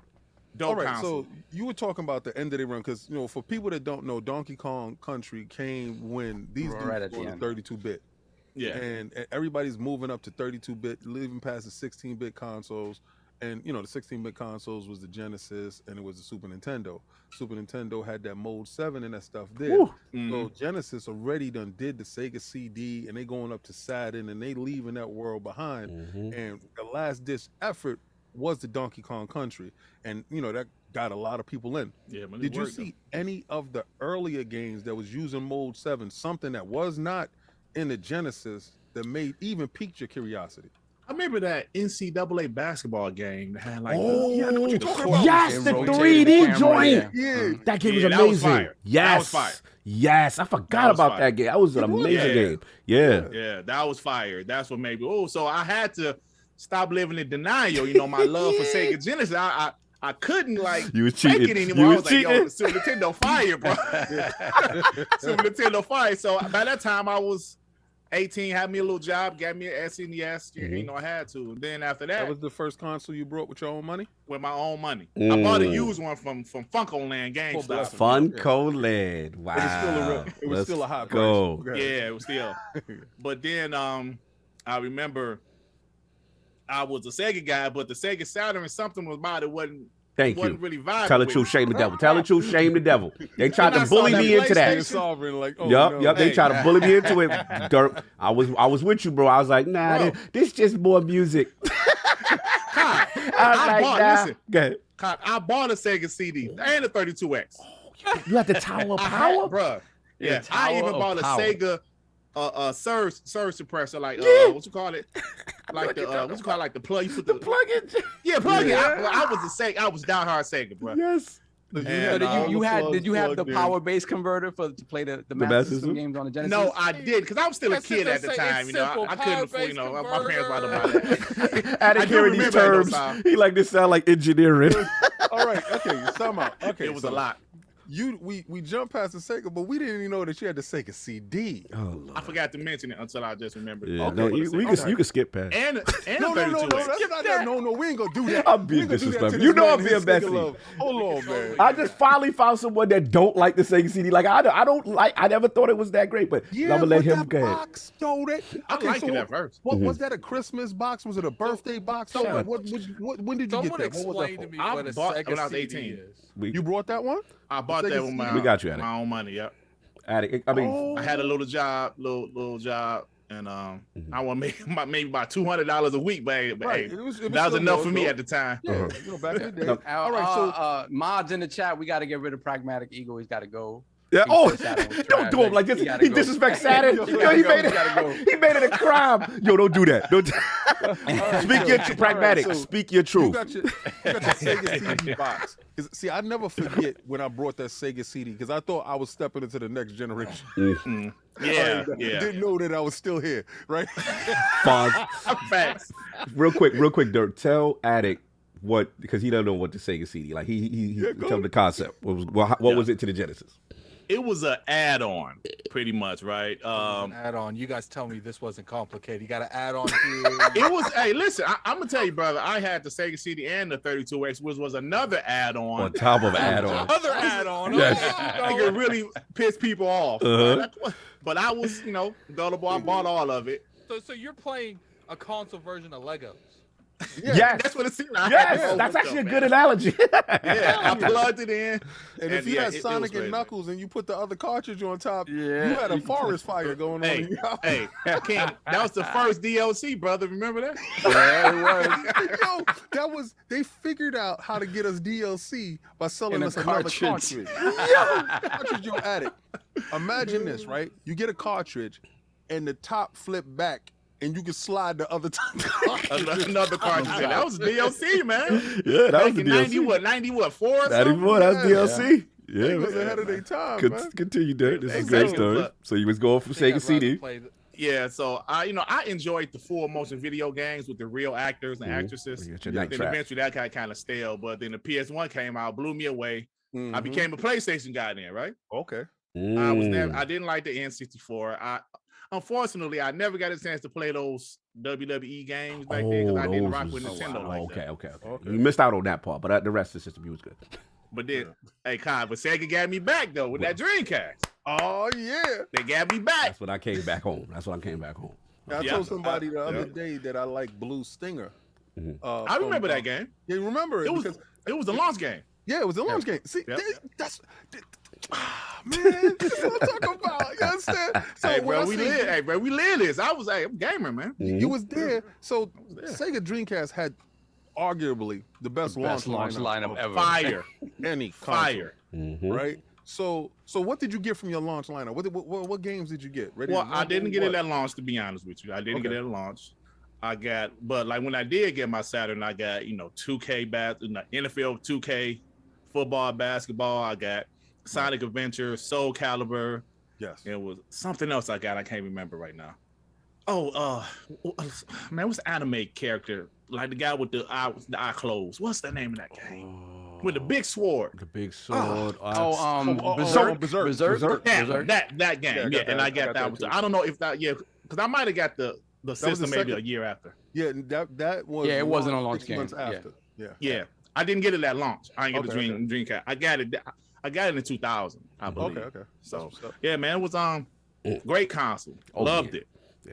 Speaker 7: All right, so you were talking about the end of the run because for people that don't know, Donkey Kong Country came when these dudes were 32-bit.
Speaker 5: Yeah,
Speaker 7: and everybody's moving up to 32-bit, living past the 16-bit consoles. And the 16-bit consoles was the Genesis and it was the Super Nintendo. Super Nintendo had that Mode 7 and that stuff there. So Genesis already done did the Sega CD and they going up to Saturn and they leaving that world behind. And the last ditch effort was the Donkey Kong Country. And that got a lot of people in.
Speaker 5: Yeah,
Speaker 7: did you see any of the earlier games that was using Mode 7, something that was not in the Genesis that piqued your curiosity?
Speaker 5: I remember that NCAA basketball game that had like
Speaker 1: what
Speaker 5: you
Speaker 1: talking about? Yes, the 3D joint.
Speaker 7: Yeah.
Speaker 1: That game was amazing.
Speaker 5: That was fire.
Speaker 1: Yes.
Speaker 5: That was fire.
Speaker 1: Yes, I forgot about that game. That was an amazing game.
Speaker 5: Yeah, that was fire. That's what made me. So I had to stop living in denial. My love for Sega Genesis. I couldn't
Speaker 1: you was
Speaker 5: fake
Speaker 1: cheating.
Speaker 5: it anymore. I was like, yo, Super Nintendo fire, bro. Super Nintendo fire. So by that time I was 18, had me a little job, got me an SNES. I had to. And then after that
Speaker 7: was the first console you brought with your own money?
Speaker 5: With my own money. I bought a used one from Funko-Land GameStop.
Speaker 1: Funko-Land. Wow.
Speaker 7: It was still a hot price.
Speaker 5: Yeah, it was still. But then I remember I was a Sega guy, but the Sega Saturn, something was about it wasn't really vibing.
Speaker 1: Tell the truth, shame the devil. Tell the truth, shame the devil. They tried to bully me into that. Yep. They tried to bully me into it. Dirt. I was with you, bro. I was like, nah, this just more music.
Speaker 5: I bought a Sega CD and a 32X.
Speaker 1: You had the Tower of Power,
Speaker 5: bro. Yeah, I even bought a Sega surge suppressor, like what you call it? Like the what you call it? Like the plug. You put the
Speaker 1: plug in.
Speaker 5: Yeah, plug in. I was a Sega. I was diehard Sega, bro.
Speaker 1: Yes.
Speaker 8: Did you have the power base converter to play the Master System games on the Genesis?
Speaker 5: No, I did because I was still a kid at the time. I couldn't afford. My parents wanted to buy that.
Speaker 1: I didn't hear these terms. He like this sound like engineering.
Speaker 7: All right, okay, sum up. Okay,
Speaker 5: it was a lot.
Speaker 7: We jumped past the Sega, but we didn't even know that you had the Sega CD.
Speaker 1: Oh, Lord.
Speaker 5: I forgot to mention it until I just remembered.
Speaker 1: Yeah, okay, you can skip past.
Speaker 5: And
Speaker 7: no, we ain't gonna do that.
Speaker 1: I'm being disrespectful. You know I'm being messy.
Speaker 7: Hold on, man.
Speaker 1: I just finally found someone that don't like the Sega CD. Like I don't like. I never thought it was that great, but I'm gonna let him go ahead.
Speaker 5: I liked it at first.
Speaker 7: What was that? A Christmas box? Was it a birthday box? When did you get that?
Speaker 6: Explain to me what a Sega CD is.
Speaker 7: You brought that one?
Speaker 5: I bought that with
Speaker 1: we got you,
Speaker 5: my own money. Yep.
Speaker 1: I mean,
Speaker 5: I had a little job, little job. and I want maybe about $200 a week, but hey,
Speaker 7: Right.
Speaker 5: hey,
Speaker 7: It was
Speaker 5: that was
Speaker 7: still
Speaker 5: enough for
Speaker 7: good,
Speaker 5: me
Speaker 7: though.
Speaker 5: at the time.
Speaker 7: Yeah, back in the day. All right, so
Speaker 8: mods in the chat, we got to get rid of Pragmatic Ego. He's got to go.
Speaker 1: Yeah.
Speaker 8: He
Speaker 1: Oh,
Speaker 8: said Saturn was
Speaker 1: don't
Speaker 8: trash.
Speaker 1: do him like this.
Speaker 8: He
Speaker 1: He
Speaker 8: gotta go.
Speaker 1: disrespects Saturn.
Speaker 8: He
Speaker 1: Yo,
Speaker 8: gotta
Speaker 1: he
Speaker 8: go.
Speaker 1: made
Speaker 8: He gotta go.
Speaker 1: it. He made it a crime. Yo, don't do that. Don't. Speak your pragmatic.
Speaker 7: so
Speaker 1: Speak your
Speaker 7: you
Speaker 1: truth.
Speaker 7: got your Sega CD box. 'Cause, see, I never forget when I brought that Sega CD because I thought I was stepping into the next generation.
Speaker 5: Yeah,
Speaker 7: I
Speaker 5: yeah.
Speaker 7: didn't know that I was still here, right?
Speaker 1: Pause.
Speaker 5: Facts.
Speaker 1: Real quick, Dirt. Tell Addict what, because he doesn't know what the Sega CD. Like he tell him the concept. What was it to the Genesis?
Speaker 5: It was an add-on, pretty much, right?
Speaker 6: An add-on. You guys tell me this wasn't complicated. You got to add on here.
Speaker 5: It was. Hey, listen, I'm gonna tell you, brother. I had the Sega CD and the 32X, which was another add-on.
Speaker 1: On top of add-on.
Speaker 6: Other add-on.
Speaker 1: Yes.
Speaker 5: I think it really pissed people off. But I was, gullible. I bought all of it.
Speaker 6: So you're playing a console version of Legos.
Speaker 1: Yes.
Speaker 5: That's what it seemed like.
Speaker 1: Yes, that's actually a good analogy.
Speaker 5: Yeah, I plugged it in.
Speaker 7: And if you had
Speaker 5: it
Speaker 7: Sonic
Speaker 5: was
Speaker 7: and
Speaker 5: crazy.
Speaker 7: Knuckles and you put the other cartridge on top, you
Speaker 8: Yeah.
Speaker 7: had a forest fire going on. In your house.
Speaker 5: Hey, Ken, that was the first DLC, brother. Remember that?
Speaker 8: Yeah, it was.
Speaker 7: Yo, they figured out how to get us DLC by selling
Speaker 8: In a
Speaker 7: us another
Speaker 8: cartridge.
Speaker 7: cartridge. Yo, Addict. Imagine this, right? You get a cartridge and the top flip back and you can slide the other top.
Speaker 5: Another cartridge. That was DLC, man.
Speaker 1: Yeah, that
Speaker 5: Back
Speaker 1: was the
Speaker 5: in
Speaker 1: DLC.
Speaker 5: 90 what, 4 or
Speaker 1: 94,
Speaker 5: something?
Speaker 1: that's DLC. Yeah,
Speaker 7: They was
Speaker 1: man.
Speaker 7: ahead of their time, man.
Speaker 1: Continue, Dirt. This is a great
Speaker 5: Exactly.
Speaker 1: story. So you was going from
Speaker 6: I think
Speaker 1: Sega
Speaker 6: I'd rather
Speaker 1: CD.
Speaker 6: play
Speaker 5: Yeah, so I enjoyed the full motion video games with the real actors and actresses.
Speaker 1: You got your
Speaker 5: Then
Speaker 1: night track.
Speaker 5: eventually that got kind of stale, but then the PS1 came out, blew me away. I
Speaker 7: Mhm.
Speaker 5: became a PlayStation guy then, right?
Speaker 7: Okay.
Speaker 5: I didn't like the N64. Unfortunately, I never got a chance to play those WWE games back then because I didn't rock with Nintendo like that.
Speaker 1: Okay. You missed out on that part, but the rest of the system was good.
Speaker 5: But then, hey, but Sega got me back though with that Dreamcast.
Speaker 7: Oh yeah.
Speaker 5: They got me back.
Speaker 1: That's when I came back home.
Speaker 7: I
Speaker 5: Yeah.
Speaker 7: told somebody the other day that I like Blue Stinger.
Speaker 5: I remember that game.
Speaker 7: Yeah, you remember it?
Speaker 5: It was a launch game.
Speaker 7: Yeah, it was a launch game. See,
Speaker 5: Yep.
Speaker 7: man, that's what I'm talking about. You understand? So
Speaker 5: Hey,
Speaker 7: when
Speaker 5: bro,
Speaker 7: I
Speaker 5: we
Speaker 7: see-
Speaker 5: live. Hey, bro, we live this. I'm a gamer, man.
Speaker 7: You was there. So Sega Dreamcast had arguably the best
Speaker 8: Best launch lineup
Speaker 7: of
Speaker 8: ever.
Speaker 5: Fire,
Speaker 7: any console,
Speaker 5: fire.
Speaker 7: right? So what did you get from your launch lineup? What games did you get? Ready
Speaker 5: Well,
Speaker 7: to
Speaker 5: I
Speaker 7: rumble?
Speaker 5: didn't get it
Speaker 7: What?
Speaker 5: at launch, to be honest with you. I didn't get
Speaker 7: Okay.
Speaker 5: it at launch. But like when I did get my Saturn, I got 2K NFL 2K football, basketball. I got Sonic Adventure, Soul Calibur.
Speaker 7: Yes.
Speaker 5: It was something else I got. I can't remember right now. Oh, man, what's the anime character? Like the guy with the eye closed. What's the name of that game? With the big sword.
Speaker 1: The big sword.
Speaker 7: Berserk.
Speaker 8: Berserk.
Speaker 5: Yeah,
Speaker 8: Berserk.
Speaker 5: that game.
Speaker 7: Yeah, I got
Speaker 5: and
Speaker 7: that.
Speaker 5: I got that.
Speaker 7: too.
Speaker 5: I don't know if that. Yeah, because I might have got the
Speaker 7: was
Speaker 5: system
Speaker 7: the
Speaker 5: maybe a
Speaker 7: second-
Speaker 5: year after.
Speaker 7: Yeah, that was
Speaker 8: Yeah, it wasn't a launch
Speaker 7: 6
Speaker 8: game.
Speaker 7: months
Speaker 8: Yeah.
Speaker 7: after. Yeah.
Speaker 5: Yeah, I didn't get it at launch. I didn't get
Speaker 7: Okay,
Speaker 5: the Dreamcast. I got it in 2000, I believe.
Speaker 7: Okay.
Speaker 5: So
Speaker 7: That's what's up.
Speaker 5: yeah, man, it was great console.
Speaker 1: Oh,
Speaker 5: Loved
Speaker 1: yeah.
Speaker 5: it.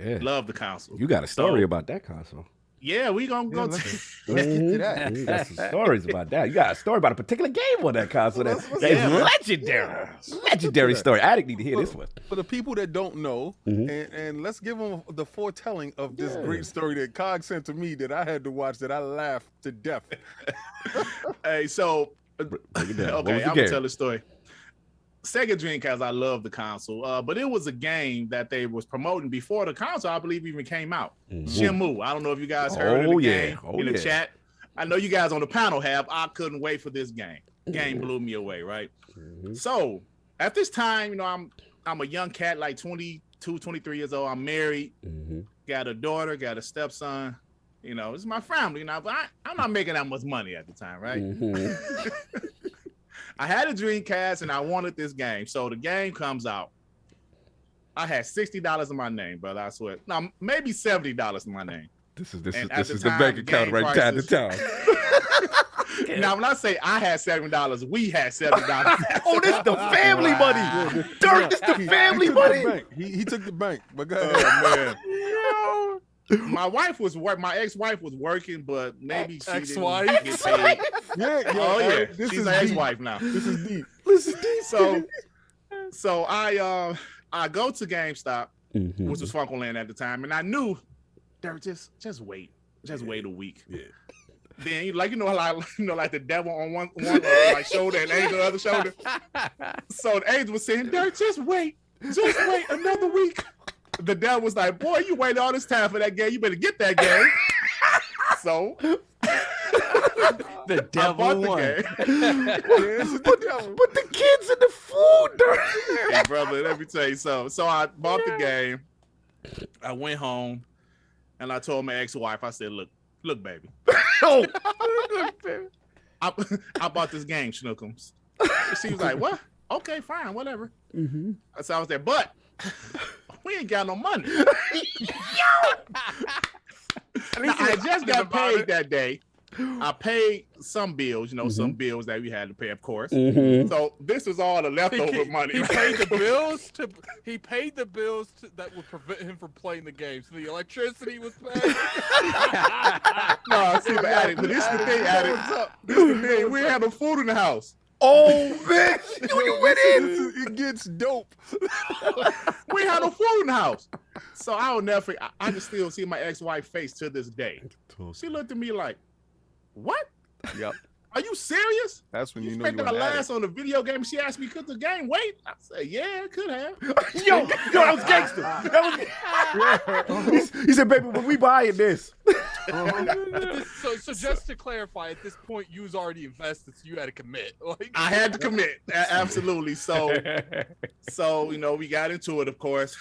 Speaker 1: Yeah.
Speaker 5: Loved the console.
Speaker 1: You got a story
Speaker 5: So-
Speaker 1: about that console.
Speaker 5: Yeah, we gonna go.
Speaker 7: Let's get to that.
Speaker 1: You got some stories about that. You got a story about a particular game on that console that
Speaker 7: Let's-
Speaker 1: is
Speaker 5: yeah, man.
Speaker 1: legendary. Legendary story. Addict need to hear this one.
Speaker 7: For the people that don't know, and let's give them the foretelling of this great story that Cog sent to me that I had to watch that I laughed to death.
Speaker 5: Hey, so
Speaker 1: Break it down. What was
Speaker 5: okay,
Speaker 1: the
Speaker 5: I'm gonna
Speaker 1: game?
Speaker 5: tell the story. Sega Dreamcast, I love the console, but it was a game that they was promoting before the console, I believe, even came out. Shenmue. I don't know if you guys heard of the game in the chat. I know you guys on the panel have. I couldn't wait for this game. Game blew me away, right? So at this time, I'm a young cat, like 22, 23 years old. I'm married, got a daughter, got a stepson. It's my family, but I'm not making that much money at the time, right? I had a Dreamcast and I wanted this game. So the game comes out. I had $60 in my name, brother. I swear. No, maybe $70 in my name.
Speaker 1: This
Speaker 5: And
Speaker 1: is
Speaker 5: at
Speaker 1: the
Speaker 5: time,
Speaker 1: bank account
Speaker 5: game
Speaker 1: right time to
Speaker 5: prices-
Speaker 1: time.
Speaker 5: Now, when I say I had $70, we had $70.
Speaker 1: Oh, this the family money. Dirt, this the family
Speaker 7: He took
Speaker 1: money.
Speaker 7: the bank. He took the bank. But go ahead.
Speaker 5: Oh, man. My wife was my ex-wife was working, but maybe she
Speaker 6: Ex-wife?
Speaker 5: didn't get paid.
Speaker 7: Yeah,
Speaker 5: Oh yeah,
Speaker 7: This
Speaker 5: she's
Speaker 7: is
Speaker 5: my
Speaker 7: deep.
Speaker 5: ex-wife now.
Speaker 7: This is deep.
Speaker 5: So I go to GameStop which was Funkoland at the time, and I knew, Dirt, just wait a week.
Speaker 1: Yeah.
Speaker 5: Then like the devil on one like shoulder and angel on the other shoulder. So the angel was saying, Dirt, just wait another week. The devil was like, boy, you waited all this time for that game. You better get that game. So
Speaker 8: the devil won.
Speaker 1: But the kids in the food, Dirt.
Speaker 5: Hey, brother, let me tell you something. So I bought the game. I went home and I told my ex-wife, I said, look, baby.
Speaker 1: Oh.
Speaker 5: I bought this game, Schnookums. She was like, what? Okay, fine, whatever. So I was there, but we ain't got no money. I just got paid that day. I paid some bills, some bills that we had to pay, of course. So this was all the leftover money.
Speaker 6: He paid the bills that would prevent him from playing the game. So the electricity was paid.
Speaker 5: No, see, but this is the thing, Addict. This is the thing. We ain't have no food in the house.
Speaker 1: Oh, man. You went in.
Speaker 7: It gets dope.
Speaker 5: We ain't have no food in the house. So I will never forget. I can still see my ex-wife's face to this day. She looked at me like, what?
Speaker 7: Yep.
Speaker 5: Are you serious?
Speaker 7: That's when you know
Speaker 5: spent
Speaker 7: you
Speaker 5: the
Speaker 7: were
Speaker 5: last on the video game. She asked me, could the game wait? I said, yeah, it could have.
Speaker 1: Yo, that was gangster. He said, baby, when we buying this.
Speaker 6: So just to clarify, at this point, you was already invested, so you had to commit.
Speaker 5: I had to commit, absolutely. So we got into it, of course.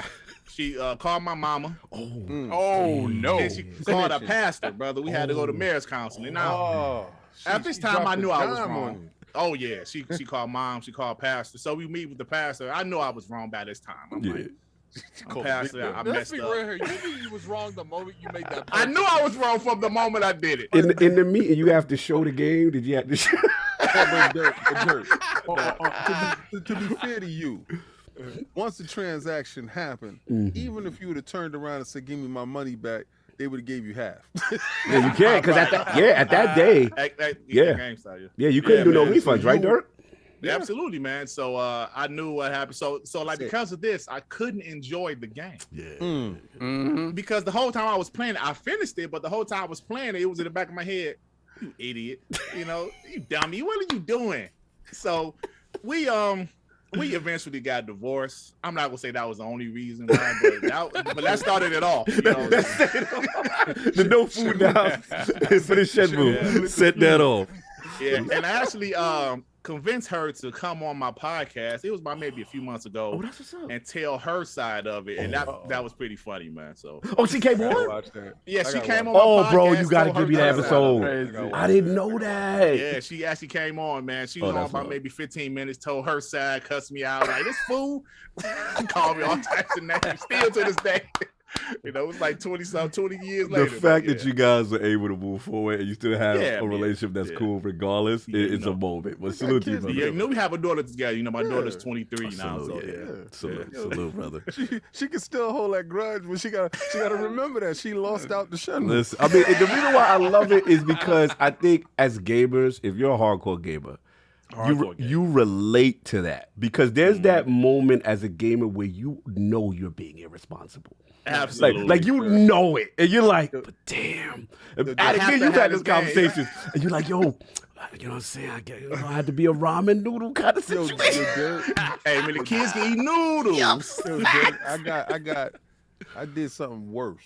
Speaker 5: She called my mama.
Speaker 6: Oh no!
Speaker 5: And she called a pastor, brother. We had to go to marriage counseling. Now, at this time, I knew I was wrong. Oh yeah, she called mom. She called pastor. So we meet with the pastor. I knew I was wrong by this time. I'm like, pastor, I messed up.
Speaker 6: You knew you was wrong the moment you made that.
Speaker 5: I knew I was wrong from the moment I did it.
Speaker 1: In the meeting, you have to show the game. Did you have to show?
Speaker 7: Dirt. To be fair to you, once the transaction happened, even if you would have turned around and said, give me my money back, they would have gave you half.
Speaker 1: Yeah, you can't, because at that day, you couldn't do no refunds, right, Dirt?
Speaker 5: Yeah. Absolutely, man. So I knew what happened. So like because of this, I couldn't enjoy the game.
Speaker 1: Yeah.
Speaker 5: Because the whole time I was playing it, I finished it, but the whole time I was playing it, it was in the back of my head. You idiot, you dummy. What are you doing? So we eventually got divorced. I'm not gonna say that was the only reason why, but that started it off.
Speaker 1: The no food in the house for the shed move. Set that off.
Speaker 5: Yeah, and I actually convinced her to come on my podcast. It was about maybe a few months ago,
Speaker 1: that's what's up.
Speaker 5: And tell her side of it, and that was pretty funny, man. So
Speaker 1: she came on.
Speaker 5: Yeah, she came on. My podcast,
Speaker 1: bro, you gotta give me that episode. I didn't know that.
Speaker 5: Yeah, she actually came on, man. She was on about maybe 15 minutes. Told her side, cussed me out like this fool. Called me all types of names. Still to this day. It was like 20 years later.
Speaker 1: The fact that you guys are able to move forward and you still have a relationship that's cool regardless, it's a moment. But salute to you, brother.
Speaker 5: Yeah, we have a daughter together. My daughter's 23 now. So
Speaker 1: salute, brother.
Speaker 7: She can still hold that grudge, but she gotta remember that she lost out the shuttle.
Speaker 1: Listen, I mean, the reason why I love it is because I think as gamers, if you're a hardcore gamer, you relate to that because there's that moment as a gamer where you know you're being irresponsible.
Speaker 5: Absolutely.
Speaker 1: Like you know it. And you're like, but damn. Addict, you've had this conversation. And you're like, yo, you know what I'm saying? I had to be a ramen noodle kind of situation.
Speaker 5: Hey, man, the kids can eat noodles.
Speaker 7: I did something worse.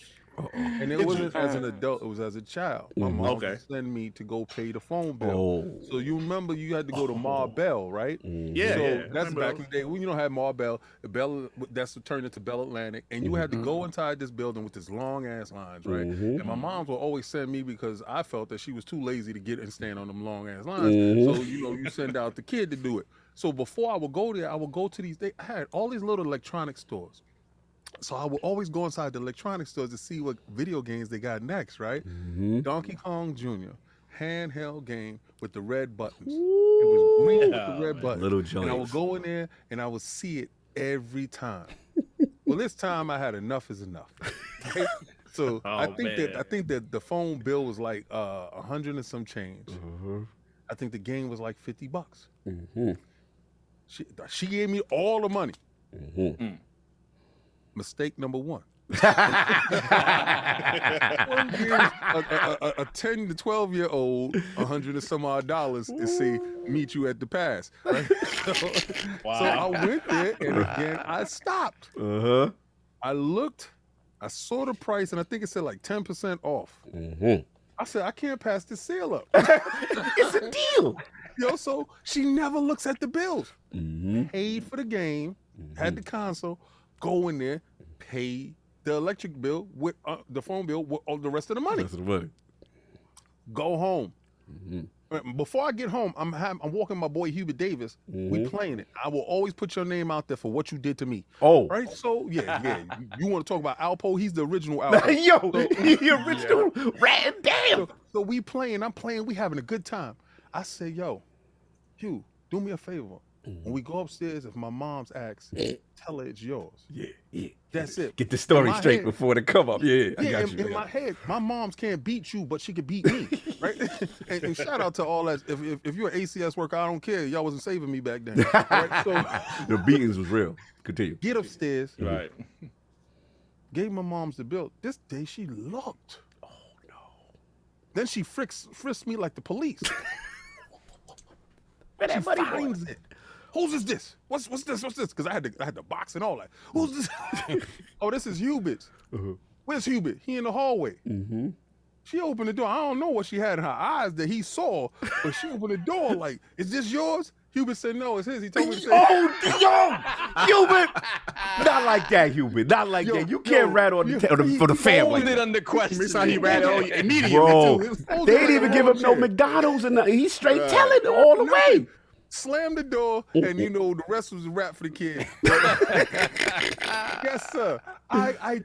Speaker 7: And it wasn't as an adult, it was as a child. My mom would send me to go pay the phone bill. So you remember you had to go to Marbell, right?
Speaker 5: Yeah.
Speaker 7: So that's back in the day when you don't have Marbell, that's turned into Bell Atlantic, and you had to go inside this building with this long ass lines, right? And my mom would always send me because I felt that she was too lazy to get and stand on them long ass lines. So you send out the kid to do it. So before I would go there, I would go to I had all these little electronic stores. So I would always go inside the electronic stores to see what video games they got next, right? Donkey Kong Jr., handheld game with the red buttons. It was green with the red buttons.
Speaker 1: Little joints.
Speaker 7: And I would go in there and I would see it every time. Well, this time I had enough is enough. Right? So I think that the phone bill was like 100 and some change. I think the game was like $50. She gave me all the money. Mistake number one. A 10 to 12-year-old, $100 and some odd dollars, and say, meet you at the pass. Right? So I went there, and again, I stopped. I looked, I saw the price, and I think it said like 10% off. I said, I can't pass this sale up.
Speaker 1: It's a deal.
Speaker 7: Yo, so she never looks at the bills. Paid for the game, had the console, go in there, pay the electric bill with the phone bill with all the rest of the money. Go home. Before I get home, I'm walking my boy Hubert Davis. We playing it. I will always put your name out there for what you did to me.
Speaker 1: Oh,
Speaker 7: right. So yeah. You want to talk about Alpo? He's the original Alpo.
Speaker 1: Yo, the original rat. Damn.
Speaker 7: So we playing. I'm playing. We having a good time. I say, yo, Hugh, do me a favor. When we go upstairs, if my mom's asks, tell her it's yours.
Speaker 1: Yeah.
Speaker 7: That's it.
Speaker 1: Get the story straight before they come up. Yeah, I got you.
Speaker 7: In my head, my mom's can't beat you, but she could beat me, right? and shout out to all that. If you're an ACS worker, I don't care. Y'all wasn't saving me back then. Right? So
Speaker 1: the beatings was real. Continue.
Speaker 7: Get upstairs.
Speaker 5: Right.
Speaker 7: Gave my mom's the bill. This day she looked. Oh no. Then she frisked me like the police. She finds it. Whose is this? What's this? What's this? Because I had the box and all that. Who's this? Oh, this is Hubert's. Where's Hubert? He in the hallway. She opened the door. I don't know what she had in her eyes that he saw, but she opened the door like, is this yours? Hubert said, no, it's his. He told me to say,
Speaker 1: Hubert. Not like that, Hubert. Not like that. You can't rat on for the family.
Speaker 8: Hold it under question.
Speaker 5: That's how he ratted on you immediately,
Speaker 1: bro.
Speaker 5: too.
Speaker 1: They didn't even give him no McDonald's, and he's straight telling all the way.
Speaker 7: Slammed the door, and the rest was a rap for the kid. Yes, sir. I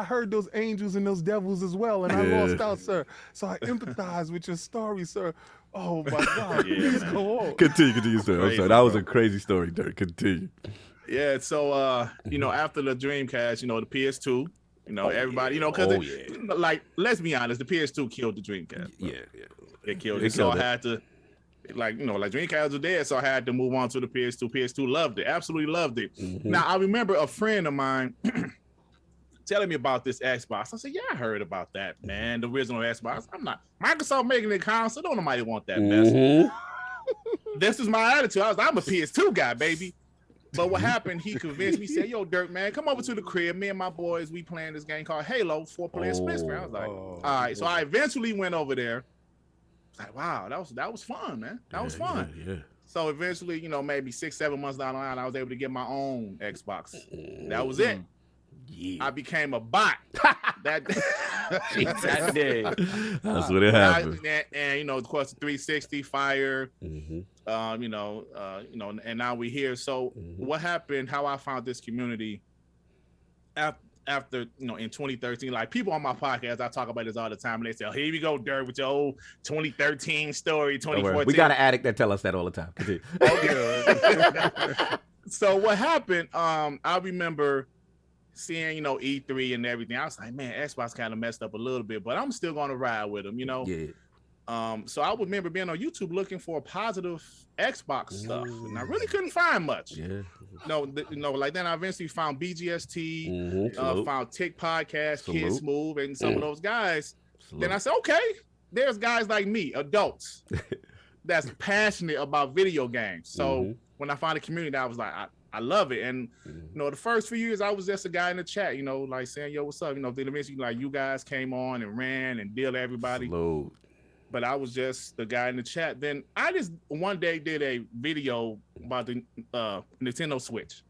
Speaker 7: heard those angels and those devils as well, and I lost out, sir. So I empathize with your story, sir. Oh my God! Please go on.
Speaker 1: Continue, sir. I'm sorry. That was a crazy story, Dirt. Continue.
Speaker 5: Yeah. So after the Dreamcast, the PS2. Everybody, because like, let's be honest, the PS2 killed the Dreamcast. Bro. Yeah. It killed it. So I had to. Like Dreamcast was dead, so I had to move on to the PS2. PS2 loved it, absolutely loved it. Now I remember a friend of mine telling me about this Xbox. I said, "Yeah, I heard about that, man. The original Xbox. I'm not Microsoft making a console. Don't nobody want that mess." This is my attitude. I'm a PS2 guy, baby. But what happened? He convinced me. Said, "Yo, Dirt, man, come over to the crib. Me and my boys, we playing this game called Halo 4-player split screen." I was like, "All right." So I eventually went over there. Like, wow, that was fun, man. That was fun.
Speaker 1: Yeah.
Speaker 5: So eventually, maybe 6-7 months down the line, I was able to get my own Xbox. That was it. Yeah. I became a bot. that day.
Speaker 1: That's what it happened.
Speaker 5: And of course, the 360 Fire. And now we're here. So what happened? How I found this community after in 2013, like people on my podcast, I talk about this all the time, and they say, "Oh, here we go, Dirt, with your old 2013 story, 2014."
Speaker 1: We got an addict that tell us that all the time.
Speaker 5: Okay. So what happened? I remember seeing E3 and everything. I was like, man, Xbox kind of messed up a little bit, but I'm still gonna ride with them, Yeah. So I remember being on YouTube looking for positive Xbox stuff, and I really couldn't find much.
Speaker 1: Yeah.
Speaker 5: Like then I eventually found BGST, found Tick Podcast, Kid Smooth, and some of those guys. Then I said, okay, there's guys like me, adults, that's passionate about video games. So when I found a community, I was like, I love it. And the first few years, I was just a guy in the chat, like saying, yo, what's up? Then eventually, like, you guys came on and ran and dealt everybody.
Speaker 1: Salute.
Speaker 5: But I was just the guy in the chat. Then I just one day did a video about the Nintendo Switch.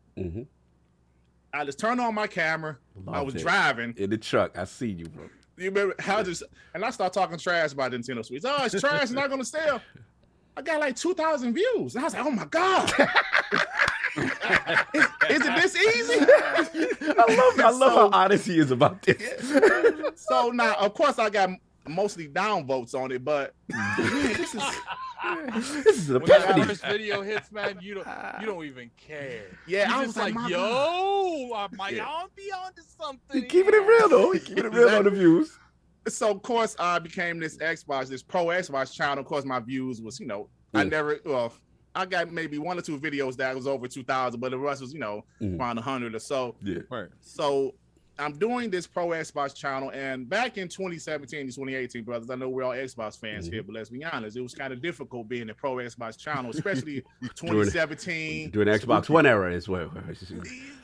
Speaker 5: I just turned on my camera. I was driving
Speaker 1: in the truck. I see you, bro.
Speaker 5: You remember and I start talking trash about the Nintendo Switch. Oh, it's trash. It's not gonna sell. I got like 2,000 views. And I was like, oh my God. Is it this easy?
Speaker 1: I love how honest he is about this.
Speaker 5: So now, of course, I got mostly downvotes on it, but man, this is
Speaker 6: an epiphany. When the first video hits, man, you don't even care.
Speaker 5: Yeah, I was
Speaker 6: like, yo, I might be onto something.
Speaker 1: Keeping it real though. Keeping it real on the views.
Speaker 5: So of course I became this pro Xbox channel. Of course, my views was, I never I got maybe 1 or 2 videos that was over 2,000, but the rest was, around 100 or so.
Speaker 1: Yeah.
Speaker 7: Right.
Speaker 5: So I'm doing this Pro Xbox channel, and back in 2017 and 2018, brothers, I know we're all Xbox fans here, but let's be honest, it was kind of difficult being a Pro Xbox channel, especially 2017.
Speaker 1: During the Xbox One era as well.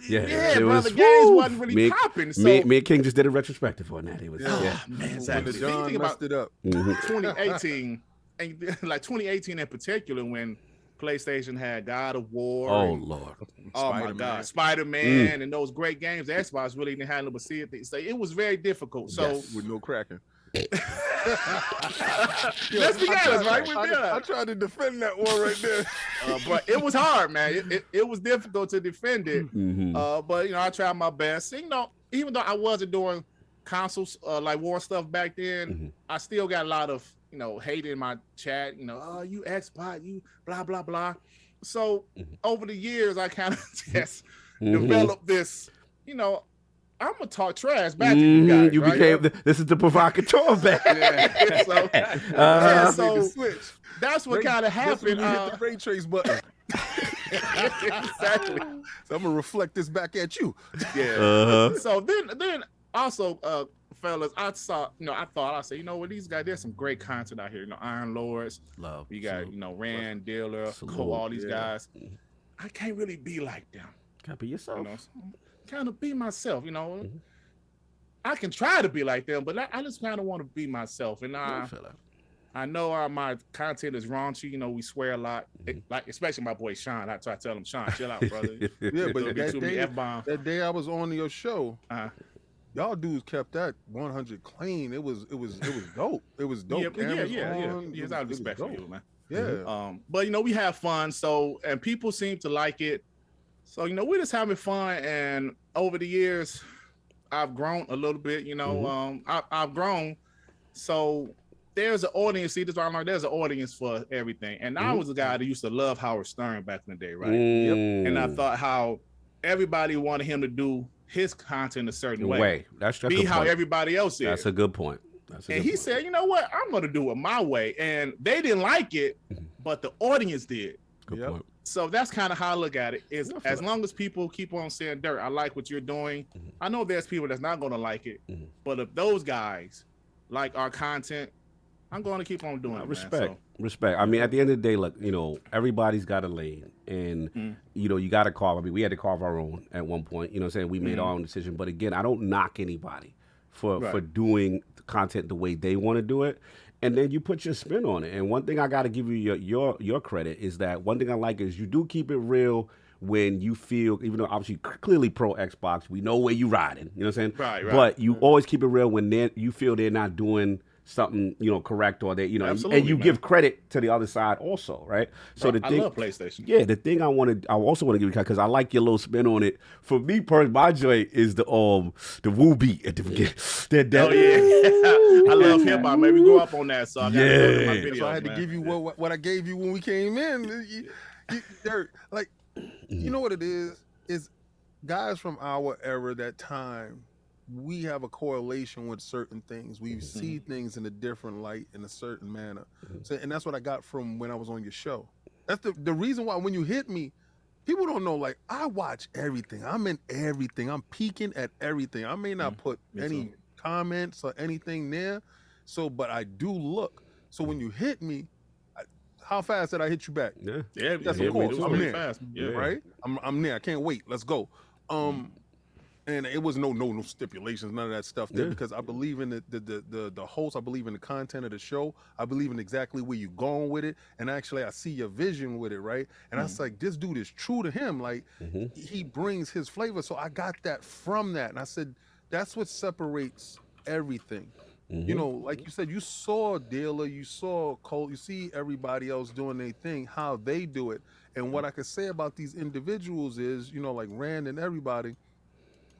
Speaker 5: Yeah,
Speaker 1: it
Speaker 5: brother,
Speaker 1: was,
Speaker 5: games wasn't really popping. So,
Speaker 1: me and King just did a retrospective on that. It was,
Speaker 5: man, exactly.
Speaker 7: John messed it up.
Speaker 5: 2018, and like 2018 in particular, when PlayStation had God of War.
Speaker 1: Oh Lord!
Speaker 5: Oh my God, Spider-Man and those great games. The Xbox really didn't have no but see it. So it was very difficult. So
Speaker 7: with no cracking.
Speaker 5: Let's be honest, right?
Speaker 7: I tried to defend that one right there,
Speaker 5: but it was hard, man. It was difficult to defend it. But I tried my best. Even though I wasn't doing consoles like war stuff back then, I still got a lot of hate in my chat. Oh, you Xbox, you blah blah blah. So over the years, I kind of just developed this. I'm gonna talk trash back to you guys.
Speaker 1: You became this is the provocateur back.
Speaker 5: So that's what kind of happened.
Speaker 7: Hit the ray trace button.
Speaker 5: Exactly.
Speaker 7: So I'm gonna reflect this back at you.
Speaker 5: Yeah. So then also, fellas, I saw. I thought I said, these guys. There's some great content out here. Iron Lords.
Speaker 1: Love.
Speaker 5: We got Rand, Dealer, Cole, all these guys. I can't really be like them.
Speaker 1: Gotta be yourself.
Speaker 5: Kind of be myself, I can try to be like them, but I just kind of want to be myself. And I know my content is raunchy. We swear a lot, like especially my boy Sean. I try to tell him, Sean, chill out, brother.
Speaker 7: Yeah, but that day I was on your show, y'all dudes kept that 100 clean. It was dope. It was dope.
Speaker 5: Yeah. Yes, I respect you, man.
Speaker 7: Yeah.
Speaker 5: But we have fun. So, and people seem to like it. So, we're just having fun, and over the years, I've grown a little bit, I've grown. So there's an audience. See, this is what I learned. There's an audience for everything. And I was a guy that used to love Howard Stern back in the day, right? And I thought how everybody wanted him to do his content a certain way.
Speaker 1: That's
Speaker 5: be how everybody else is.
Speaker 1: That's a good point.
Speaker 5: And he said, you know what? I'm going to do it my way. And they didn't like it, but the audience did.
Speaker 1: Good point.
Speaker 5: So that's kind of how I look at it. Is as long as people keep on saying, Dirt, I like what you're doing. I know there's people that's not going to like it, but if those guys like our content, I'm going to keep on doing it.
Speaker 1: Respect. I mean, at the end of the day, look, everybody's got a lane, and you got to carve. I mean, we had to carve our own at one point. You know what I'm saying? We made our own decision. But again, I don't knock anybody for doing the content the way they want to do it. And then you put your spin on it. And one thing I got to give you your credit is that one thing I like is you do keep it real when you feel, even though obviously clearly pro Xbox, we know where you riding. You know what I'm saying? Right. But you always keep it real when you feel they're not doing something correct, or they and you give credit to the other side also, right? So the thing,
Speaker 5: I love PlayStation.
Speaker 1: Yeah, the thing I also want to give you because I like your little spin on it. For me personally, my joint is the woo beat at the beginning.
Speaker 5: I love hip hop. Maybe go up on that. So I got to go to my videos,
Speaker 7: so I had to give you what I gave you when we came in. Dirt, like you know what it is guys from our era, that time. We have a correlation with certain things. We see things in a different light, in a certain manner. So, and that's what I got from when I was on your show. That's the reason why when you hit me, people don't know, like, I watch everything. I'm in everything. I'm peeking at everything. I may not put any comments or anything there, but I do look. So when you hit me, how fast did I hit you back?
Speaker 5: Yeah,
Speaker 7: that's of course. I'm there.
Speaker 5: Fast. Yeah.
Speaker 7: Right? I'm there. I can't wait. Let's go. And it was no stipulations, none of that stuff there, because I believe in the host. I believe in the content of the show. I believe in exactly where you're going with it. And actually, I see your vision with it, right? And I was like, this dude is true to him. Like, he brings his flavor. So I got that from that. And I said, that's what separates everything. Like you said, you saw Dealer, you saw Cole, you see everybody else doing their thing, how they do it. And what I could say about these individuals is, like Rand and everybody,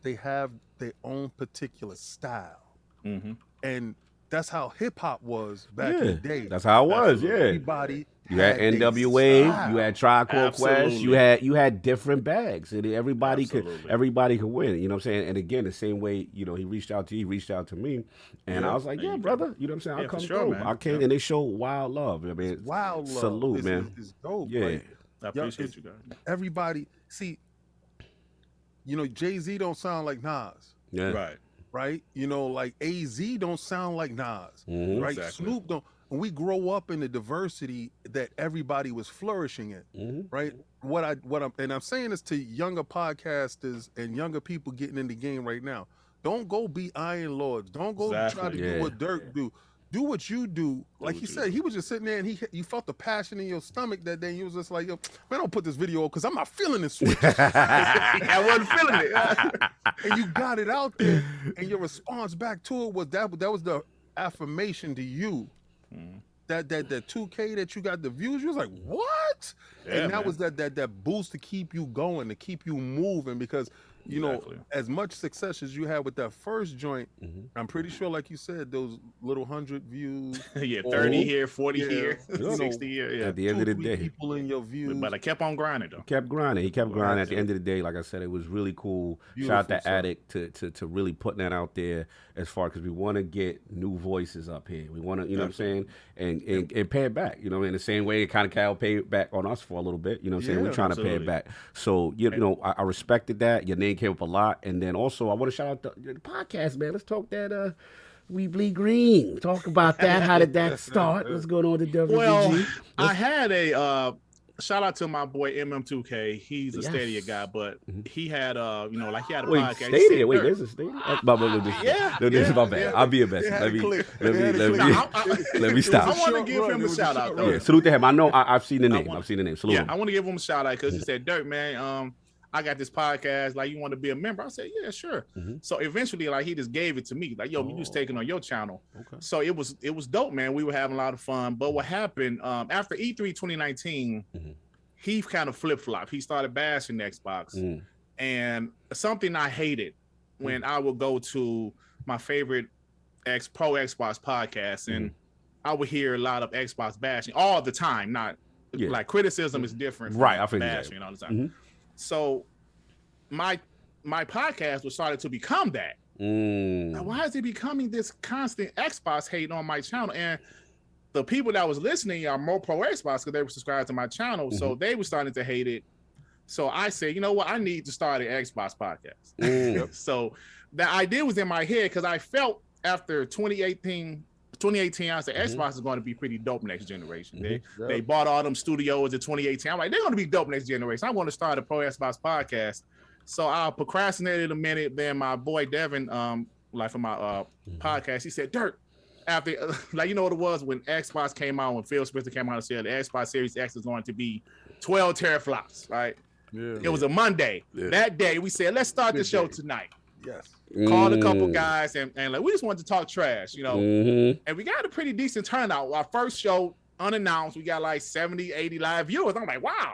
Speaker 7: they have their own particular style. And that's how hip hop was back in the day.
Speaker 1: That's how it was.
Speaker 7: Everybody
Speaker 1: you had NWA, you had Tribe Called Quest, you had different bags, and everybody could win. You know what I'm saying? And again, the same way, he reached out to you, he reached out to me, and I was like, yeah, brother, you know what I'm saying? I'll come through. Man. I came and they show wild love. I mean,
Speaker 7: wild love.
Speaker 1: Salute, man.
Speaker 7: It's dope.
Speaker 1: Yeah.
Speaker 7: Like,
Speaker 5: I appreciate you guys.
Speaker 7: Everybody, see, Jay-Z don't sound like Nas.
Speaker 1: Yeah.
Speaker 7: Right? Like AZ don't sound like Nas. Right?
Speaker 5: Exactly.
Speaker 7: Snoop don't. And we grow up in the diversity that everybody was flourishing in. Right? I'm saying this to younger podcasters and younger people getting in the game right now. Don't go be Iron Lords. Don't go try to do what Dirt do. Do what you do. Like he said, he was just sitting there and you felt the passion in your stomach that day. You was just like, yo, man, don't put this video up because I'm not feeling this switch.
Speaker 5: I wasn't feeling it.
Speaker 7: And you got it out there, and your response back to it was that was the affirmation to you. That 2K that you got the views, you was like, what?
Speaker 5: Yeah,
Speaker 7: and that
Speaker 5: man.
Speaker 7: was that boost to keep you going, to keep you moving, because as much success as you had with that first joint, I'm pretty sure, like you said, those little 100 views.
Speaker 5: 30 here, 40 here, 60 here. Yeah.
Speaker 1: At the end of the day,
Speaker 7: people in your views.
Speaker 5: But I kept on grinding though.
Speaker 1: He kept grinding. At the end of the day, like I said, it was really cool. Shout out to Addict to really putting that out there as far, because we want to get new voices up here. We want to, what I'm saying, and pay it back. In the same way KorXKalEl paid back on us for a little bit. We're trying to pay it back. So I respected that. Your name came up a lot, and then also I want to shout out the podcast, man. Let's talk that. We Bleed Green. Talk about that. How did that start? What's going on with the WBG?
Speaker 5: Well, I had a shout out to my boy MM2K. He's a Stadia guy, but he had he had a podcast.
Speaker 1: Stadia? Wait, there's a Stadia? This is my bad. I'll be a best. Let me stop.
Speaker 5: I want to give him a shout out though.
Speaker 1: Yeah, salute to him. I know I've seen the name. Salute him.
Speaker 5: I want to give him a shout out because he said, Dirt, man, I got this podcast, like, you want to be a member? I said, yeah, sure. So eventually, like, he just gave it to me, like, yo, we just taking on your channel. Okay. So it was dope, man. We were having a lot of fun. But what happened after E3 2019, he kind of flip-flopped. He started bashing Xbox. And something I hated when I would go to my favorite pro Xbox podcast, and I would hear a lot of Xbox bashing all the time. Not like criticism is different from bashing all the time. So my podcast was started to become that. Now, why is it becoming this constant Xbox hate on my channel? And the people that was listening are more pro Xbox because they were subscribed to my channel. So they were starting to hate it. So I said, you know what? I need to start an Xbox podcast. So the idea was in my head because I felt after 2018, I said Xbox is going to be pretty dope next generation. They bought all them studios in 2018. I'm like, they're going to be dope next generation. I want to start a pro Xbox podcast. So I procrastinated a minute. Then my boy Devin, like for my podcast, he said, Dirt, after like, you know what it was when Xbox came out, when Phil Spencer came out and said the Xbox Series X is going to be 12 teraflops, right? It was a Monday. That day we said, let's start the show tonight.
Speaker 7: Yes.
Speaker 5: Called a couple guys and like we just wanted to talk trash, and we got a pretty decent turnout. Our first show unannounced, we got like 70, 80 live viewers. I'm like, wow.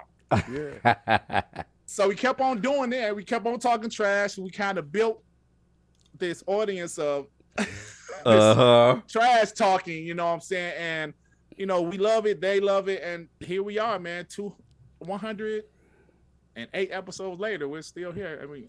Speaker 5: So we kept on doing that. We kept on talking trash. We kind of built this audience of trash talking, you know what I'm saying? And we love it, they love it, and here we are, man. 108 episodes later, we're still here. I mean,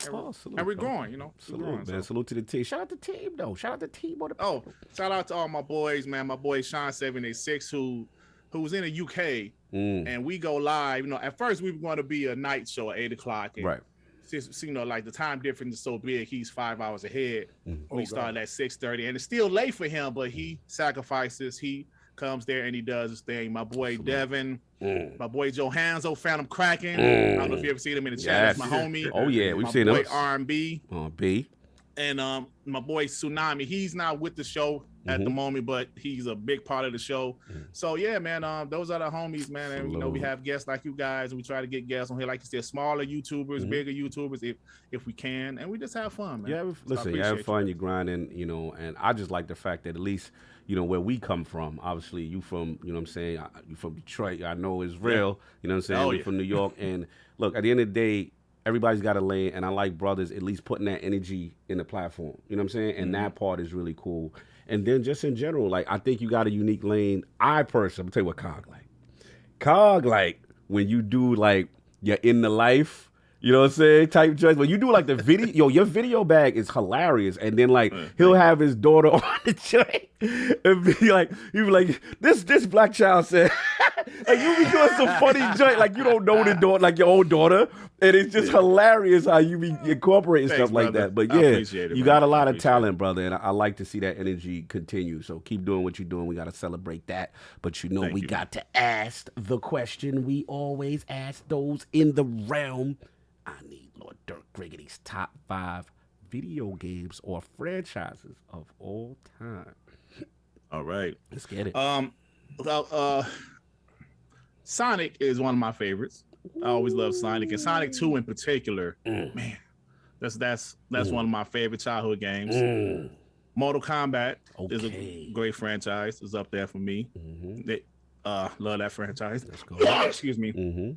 Speaker 5: and we're growing,
Speaker 1: Salute, man. Salute to the team. Shout out to the team, though. Shout out to the team on the
Speaker 5: shout out to all my boys, man. My boy Sean 786, who was in the UK, and we go live. At first we were going to be a night show at 8:00, and
Speaker 1: right.
Speaker 5: Since, like the time difference is so big, he's 5 hours ahead. We started at 6:30, and it's still late for him, but he sacrifices. He comes there and he does his thing. My boy Devin, my boy Johanzo, Phantom Kraken. I don't know if you ever seen him in the chat. That's my homie.
Speaker 1: Oh yeah, we've seen him.
Speaker 5: My boy R&B.
Speaker 1: B.
Speaker 5: And my boy Tsunami. He's not with the show at the moment, but he's a big part of the show. So yeah, man, those are the homies, man. And we have guests like you guys, and we try to get guests on here, like you said, smaller YouTubers, bigger YouTubers, if we can, and we just have fun, man.
Speaker 1: Yeah, listen, you have fun, you're grinding, and I just like the fact that at least where we come from, obviously you from, you from Detroit, I know it's real, you know what I'm saying? We're from New York, and look, at the end of the day, everybody's got a lane, and I like brothers at least putting that energy in the platform, you know what I'm saying? And that part is really cool. And then just in general, like, I think you got a unique lane. I'm gonna tell you what Cog like when you do, like, you're in the life, you know what I'm saying, type joints. When you do, like, the video, your video bag is hilarious. And then, like, he'll have his daughter on the joint and be like, this black child said, Like you be doing some funny joint, like you don't know the daughter, like your own daughter, and it's just hilarious how you be incorporating stuff like
Speaker 5: brother.
Speaker 1: that. But
Speaker 5: I
Speaker 1: yeah,
Speaker 5: appreciate it,
Speaker 1: you
Speaker 5: man.
Speaker 1: got a lot
Speaker 5: I
Speaker 1: of
Speaker 5: appreciate
Speaker 1: talent, brother, and I like to see that energy continue. So keep doing what you're doing. We got to celebrate that. But you know,
Speaker 5: Thank
Speaker 1: we
Speaker 5: you,
Speaker 1: got to ask the question we always ask those in the realm. I need Lord Dirt Griggity's top 5 video games or franchises of all time.
Speaker 5: All right.
Speaker 1: Let's get it.
Speaker 5: Sonic is one of my favorites. I always love Sonic, and Sonic 2 in particular. Man, that's one of my favorite childhood games. Mortal Kombat is a great franchise. It's up there for me. Love that franchise.
Speaker 1: Let's go.
Speaker 5: Excuse me.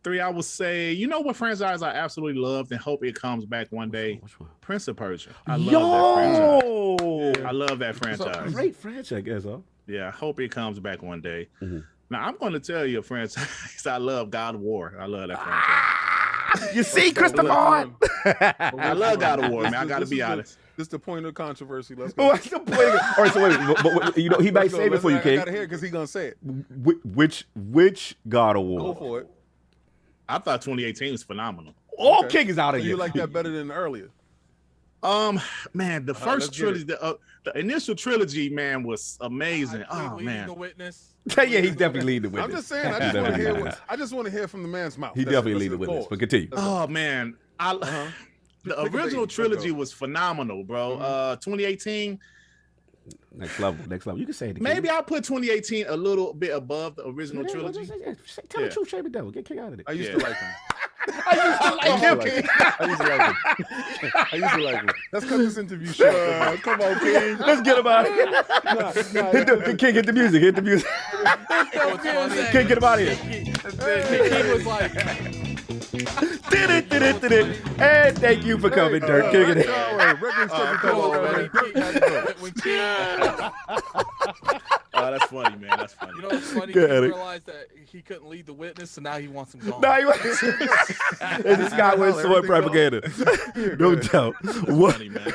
Speaker 5: 3, I would say, you know what franchise I absolutely loved and hope it comes back one day?
Speaker 1: Which one?
Speaker 5: Prince of Persia. I love that franchise. I love that
Speaker 1: It's
Speaker 5: franchise.
Speaker 1: a great franchise, I guess, huh?
Speaker 5: Yeah, I hope it comes back one day. Now, I'm going to tell you a franchise I love, God of War. I love that franchise.
Speaker 1: You see, Christopher?
Speaker 5: I love God of War, man. I got to be honest.
Speaker 7: This is the point of controversy. Let's
Speaker 1: Oh,
Speaker 7: go.
Speaker 1: what's the point? All right, so wait, you know, he might save it for you,
Speaker 7: I
Speaker 1: King.
Speaker 7: gotta hear because he's gonna say it.
Speaker 1: Which God of War?
Speaker 7: Go for it.
Speaker 5: I thought 2018 was phenomenal.
Speaker 1: All King is out of
Speaker 7: So
Speaker 1: here.
Speaker 7: you like that better than the earlier?
Speaker 5: Man, the first trilogy, the initial trilogy, man, was amazing. Oh man,
Speaker 6: The witness.
Speaker 1: Yeah, he's definitely leading the witness.
Speaker 7: I'm just saying. I just want to hear from the man's mouth.
Speaker 1: He
Speaker 7: That's-
Speaker 1: definitely
Speaker 7: that's
Speaker 1: leading the
Speaker 7: the
Speaker 1: witness.
Speaker 7: cause.
Speaker 1: But continue.
Speaker 5: oh man, the
Speaker 7: Pick a
Speaker 5: original
Speaker 7: date.
Speaker 5: trilogy
Speaker 7: Let's go.
Speaker 5: was phenomenal, bro. 2018,
Speaker 1: Next level. You can say it again.
Speaker 5: maybe I'll put 2018 a little bit above the original
Speaker 1: Yeah,
Speaker 5: trilogy.
Speaker 1: Tell the
Speaker 5: Yeah.
Speaker 1: truth, shame the devil. Get King out of it.
Speaker 7: I used
Speaker 5: Yeah.
Speaker 7: to like him.
Speaker 1: I used to like him.
Speaker 7: I used to like him. Let's cut this interview short. Come on, King.
Speaker 1: Let's get him out of here. King, hit the music. Hit the music. King, get him out of here.
Speaker 6: He was like,
Speaker 1: Did it. And thank you for coming, Dirt. King it.
Speaker 5: Oh, that's funny, man. That's funny.
Speaker 6: you know what's funny? He
Speaker 1: Go ahead.
Speaker 6: realized that he couldn't lead the witness, so now he wants him gone.
Speaker 1: No, he was. And this guy went sword propaganda. No doubt. What?
Speaker 5: Funny, man.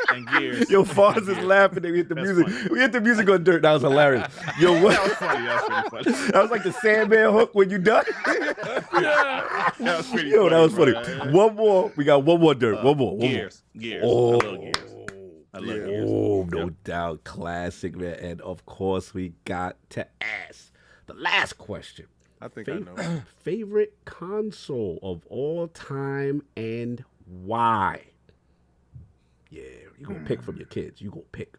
Speaker 5: And gears.
Speaker 1: Yo, Fonz is laughing. We hit the music. We hit the music on Dirt. That was hilarious. Yo,
Speaker 5: That
Speaker 1: what?
Speaker 5: was funny. That was pretty funny.
Speaker 1: That was like the Sandman hook when you done.
Speaker 5: That was pretty
Speaker 1: Yo, that was funny.
Speaker 5: bro.
Speaker 1: One more. We got one more, Dirt. One more.
Speaker 5: Gears.
Speaker 1: Oh.
Speaker 5: I love Gears. I love Gears.
Speaker 1: Oh, no
Speaker 5: Yep.
Speaker 1: doubt. Classic, man. And of course, we got to ask the last question.
Speaker 7: I think I know.
Speaker 1: Favorite console of all time and why? Yeah, you're going to pick from your kids. You're going to pick.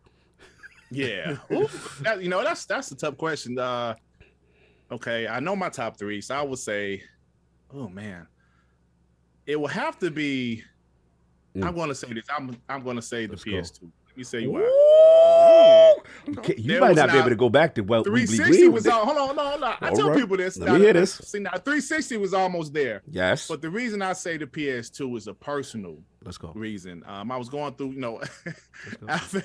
Speaker 5: Yeah. Oof. That's a tough question. Okay, I know my top 3, so I would say, oh man, it will have to be. I'm going to say this. I'm going to say the PS2. Let me say why.
Speaker 1: Okay, you
Speaker 5: There
Speaker 1: might
Speaker 5: was
Speaker 1: not be
Speaker 5: not-
Speaker 1: able to go back to well.
Speaker 5: 360 was on. Hold on. I
Speaker 1: All
Speaker 5: tell
Speaker 1: right.
Speaker 5: people this.
Speaker 1: Let me hear this.
Speaker 5: See, now 360 was almost there.
Speaker 1: Yes.
Speaker 5: But the reason I say the PS2 is a personal
Speaker 1: Let's go.
Speaker 5: reason. I was going through, after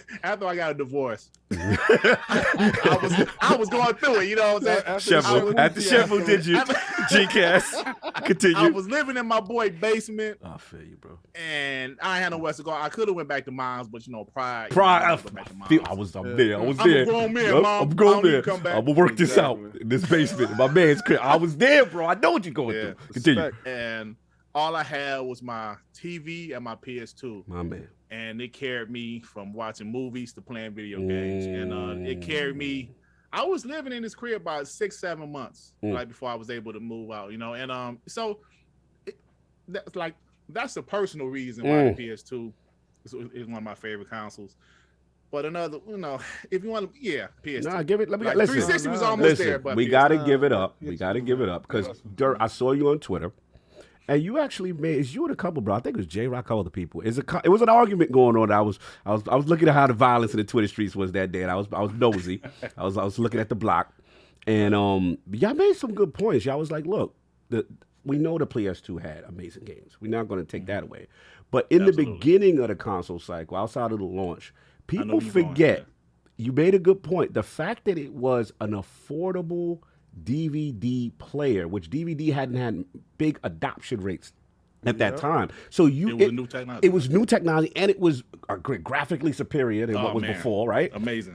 Speaker 5: I got a divorce, I was going through it. You know what I'm saying?
Speaker 1: After Sheffield did you, G-Cast. Continue.
Speaker 5: I was living in my boy basement,
Speaker 1: I feel you, bro.
Speaker 5: and I had nowhere to go. I could have went back to mom's, but pride.
Speaker 1: I'm there. I'm there.
Speaker 5: a grown man,
Speaker 1: Yup,
Speaker 5: Mom.
Speaker 1: I'm
Speaker 5: I
Speaker 1: grown
Speaker 5: don't need
Speaker 1: man.
Speaker 5: to come back.
Speaker 1: I'm gonna work this out in this basement. In my man's crib. I was there, bro. I know what you're going
Speaker 5: Yeah.
Speaker 1: through. Continue.
Speaker 5: And all I had was my TV and my PS2.
Speaker 1: My man.
Speaker 5: And it carried me from watching movies to playing video games. And it carried me. I was living in this crib about 6-7 months, like before I was able to move out, And so that's a personal reason why the PS2 is one of my favorite consoles. But another, if you want to, PS2.
Speaker 1: Nah, give it. Let me
Speaker 5: Like,
Speaker 1: listen.
Speaker 5: 360 was almost there, but
Speaker 1: we gotta give it up. We gotta give it up because Dirt. I saw you on Twitter. And you actually made, it's you and a couple, bro. I think it was J-Rock, all the people. It was an argument going on. I was looking at how the violence in the Twitter streets was that day, and I was nosy. I was looking at the block, and y'all made some good points. Y'all was like, look, we know the PS2 had amazing games. We're not going to take that away. But in the beginning of the console cycle, outside of the launch, people forget. You made a good point. The fact that it was an affordable DVD player, which DVD hadn't had big adoption rates at that time. So
Speaker 5: it was new technology.
Speaker 1: It was new technology, and it was graphically superior than what was before, right?
Speaker 5: Amazing.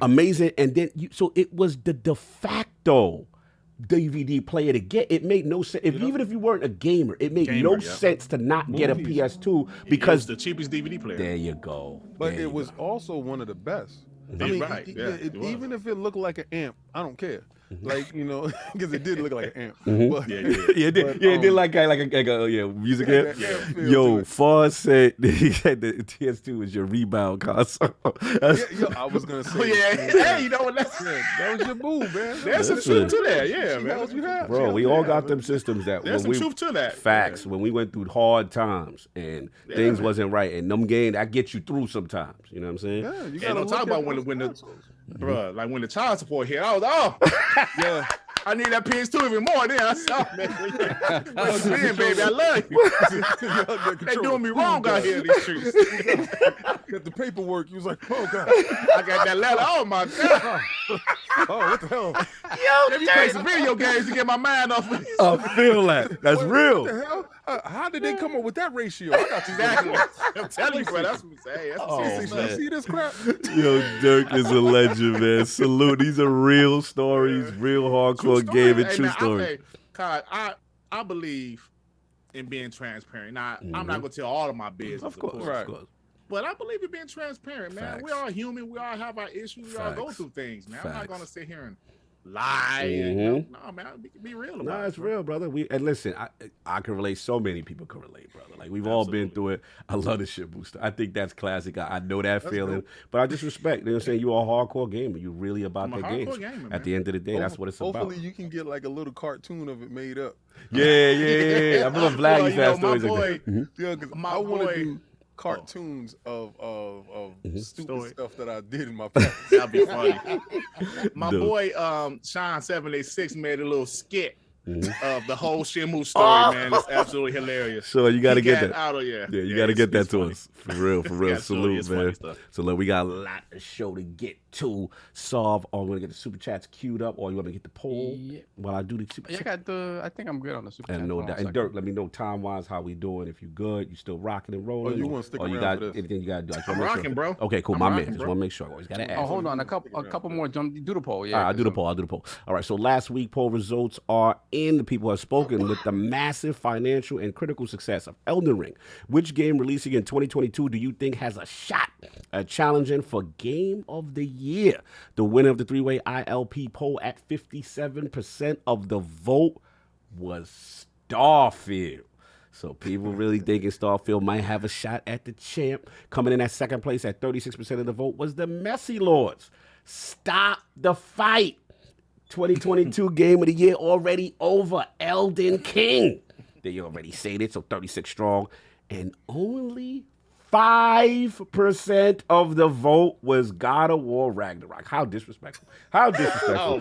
Speaker 1: And then so it was the de facto crypto DVD player to get. It made no sense. Even if you weren't a gamer, it made no sense to not get a PS2 because
Speaker 5: the cheapest DVD player.
Speaker 1: There you go.
Speaker 7: But it was also one of the best. I mean, even if it looked like an amp, I don't care. Like, you know, because it did look like an amp. But,
Speaker 1: it did like a music amp. Yo, Far said he said the PS2 was your rebound console.
Speaker 7: I was gonna say.
Speaker 5: Hey, you know what?
Speaker 7: That was your move, man.
Speaker 5: There's some truth to that, man.
Speaker 1: Bro, we all got them systems that
Speaker 5: there's some truth to that.
Speaker 1: Facts. When we went through hard times and things wasn't right, and them games that get you through sometimes. You know what I'm saying?
Speaker 5: Yeah, you gotta talk about when the bro, like when the child support hit, I was yeah. I need that PS2 even more. Then I saw that. Man, baby, I love you. They doing me wrong out here in these streets.
Speaker 7: Got the paperwork. You was like, oh god,
Speaker 5: I got that letter. Oh my god.
Speaker 7: Oh, what the hell?
Speaker 5: Yo, let me play some video games to get my mind off of this.
Speaker 1: I feel that. That's real.
Speaker 7: What the hell? How did they come up with that ratio? I got you.
Speaker 5: Exactly. I'm telling you, bro. That's what I'm saying. That's what
Speaker 7: see this crap?
Speaker 1: Yo, Dirk is a legend, man. Salute. These are real stories, real hardcore gaming, true stories.
Speaker 5: I believe in being transparent. Now, I'm not gonna tell all of my business,
Speaker 1: of course.
Speaker 5: But I believe in being transparent, man.
Speaker 1: Facts.
Speaker 5: We all human. We all have our issues. We all go through things, man. I'm not gonna sit here and lie. No, man. Be real about it.
Speaker 1: No, it's real, brother. And listen, I can relate. So many people can relate, brother. Like we've all been through it. I love the shit booster. I think that's classic. I know that feeling. But I just respect. You know what I'm saying? You're a hardcore gamer. You're really about that game. At the end of the day, that's what it's about.
Speaker 7: Hopefully, you can get like a little cartoon of it made up.
Speaker 1: Yeah. I remember Vlad used to have stories like that.
Speaker 7: Yeah, because I want to do cartoons of stupid stuff that I did in my past.
Speaker 5: That'd be funny. My boy Sean 786 made a little skit of the whole Shenmue story, man. It's absolutely hilarious.
Speaker 1: So you got to get that.
Speaker 5: Out of,
Speaker 1: you got to get that to
Speaker 5: funny.
Speaker 1: us. For real. Salute, man. So look, we got a lot of show to get to. Solve. Or I'm going to get the super chats queued up, or you want to get the poll while I do the super chat?
Speaker 8: I think I'm good on the super chat.
Speaker 1: No doubt. And Dirk, let me know time-wise how we doing. If you good, you still rocking and rolling.
Speaker 7: Oh, you want to stick around
Speaker 1: you got
Speaker 7: for this?
Speaker 1: anything you got to do?
Speaker 5: I'm rocking, bro.
Speaker 1: Okay, cool.
Speaker 5: I'm
Speaker 1: man.
Speaker 5: rocking,
Speaker 1: Just want to make sure. I always got to ask.
Speaker 8: Oh, hold on. A couple more. Do the poll. Yeah.
Speaker 1: All right, I'll do the poll. All right, so last week poll results are in. The people have spoken with the massive financial and critical success of Elden Ring. Which game releasing in 2022 do you think has a shot at challenging for Game of the Year? The winner of the three-way ILP poll at 57% of the vote was Starfield. So people really thinking Starfield might have a shot at the champ. Coming in at second place at 36% of the vote was the Messy Lords. Stop the fight. 2022 Game of the Year already over Elden King. They already said it, so 36 strong. And only 5% of the vote was God of War Ragnarok. How disrespectful. Oh,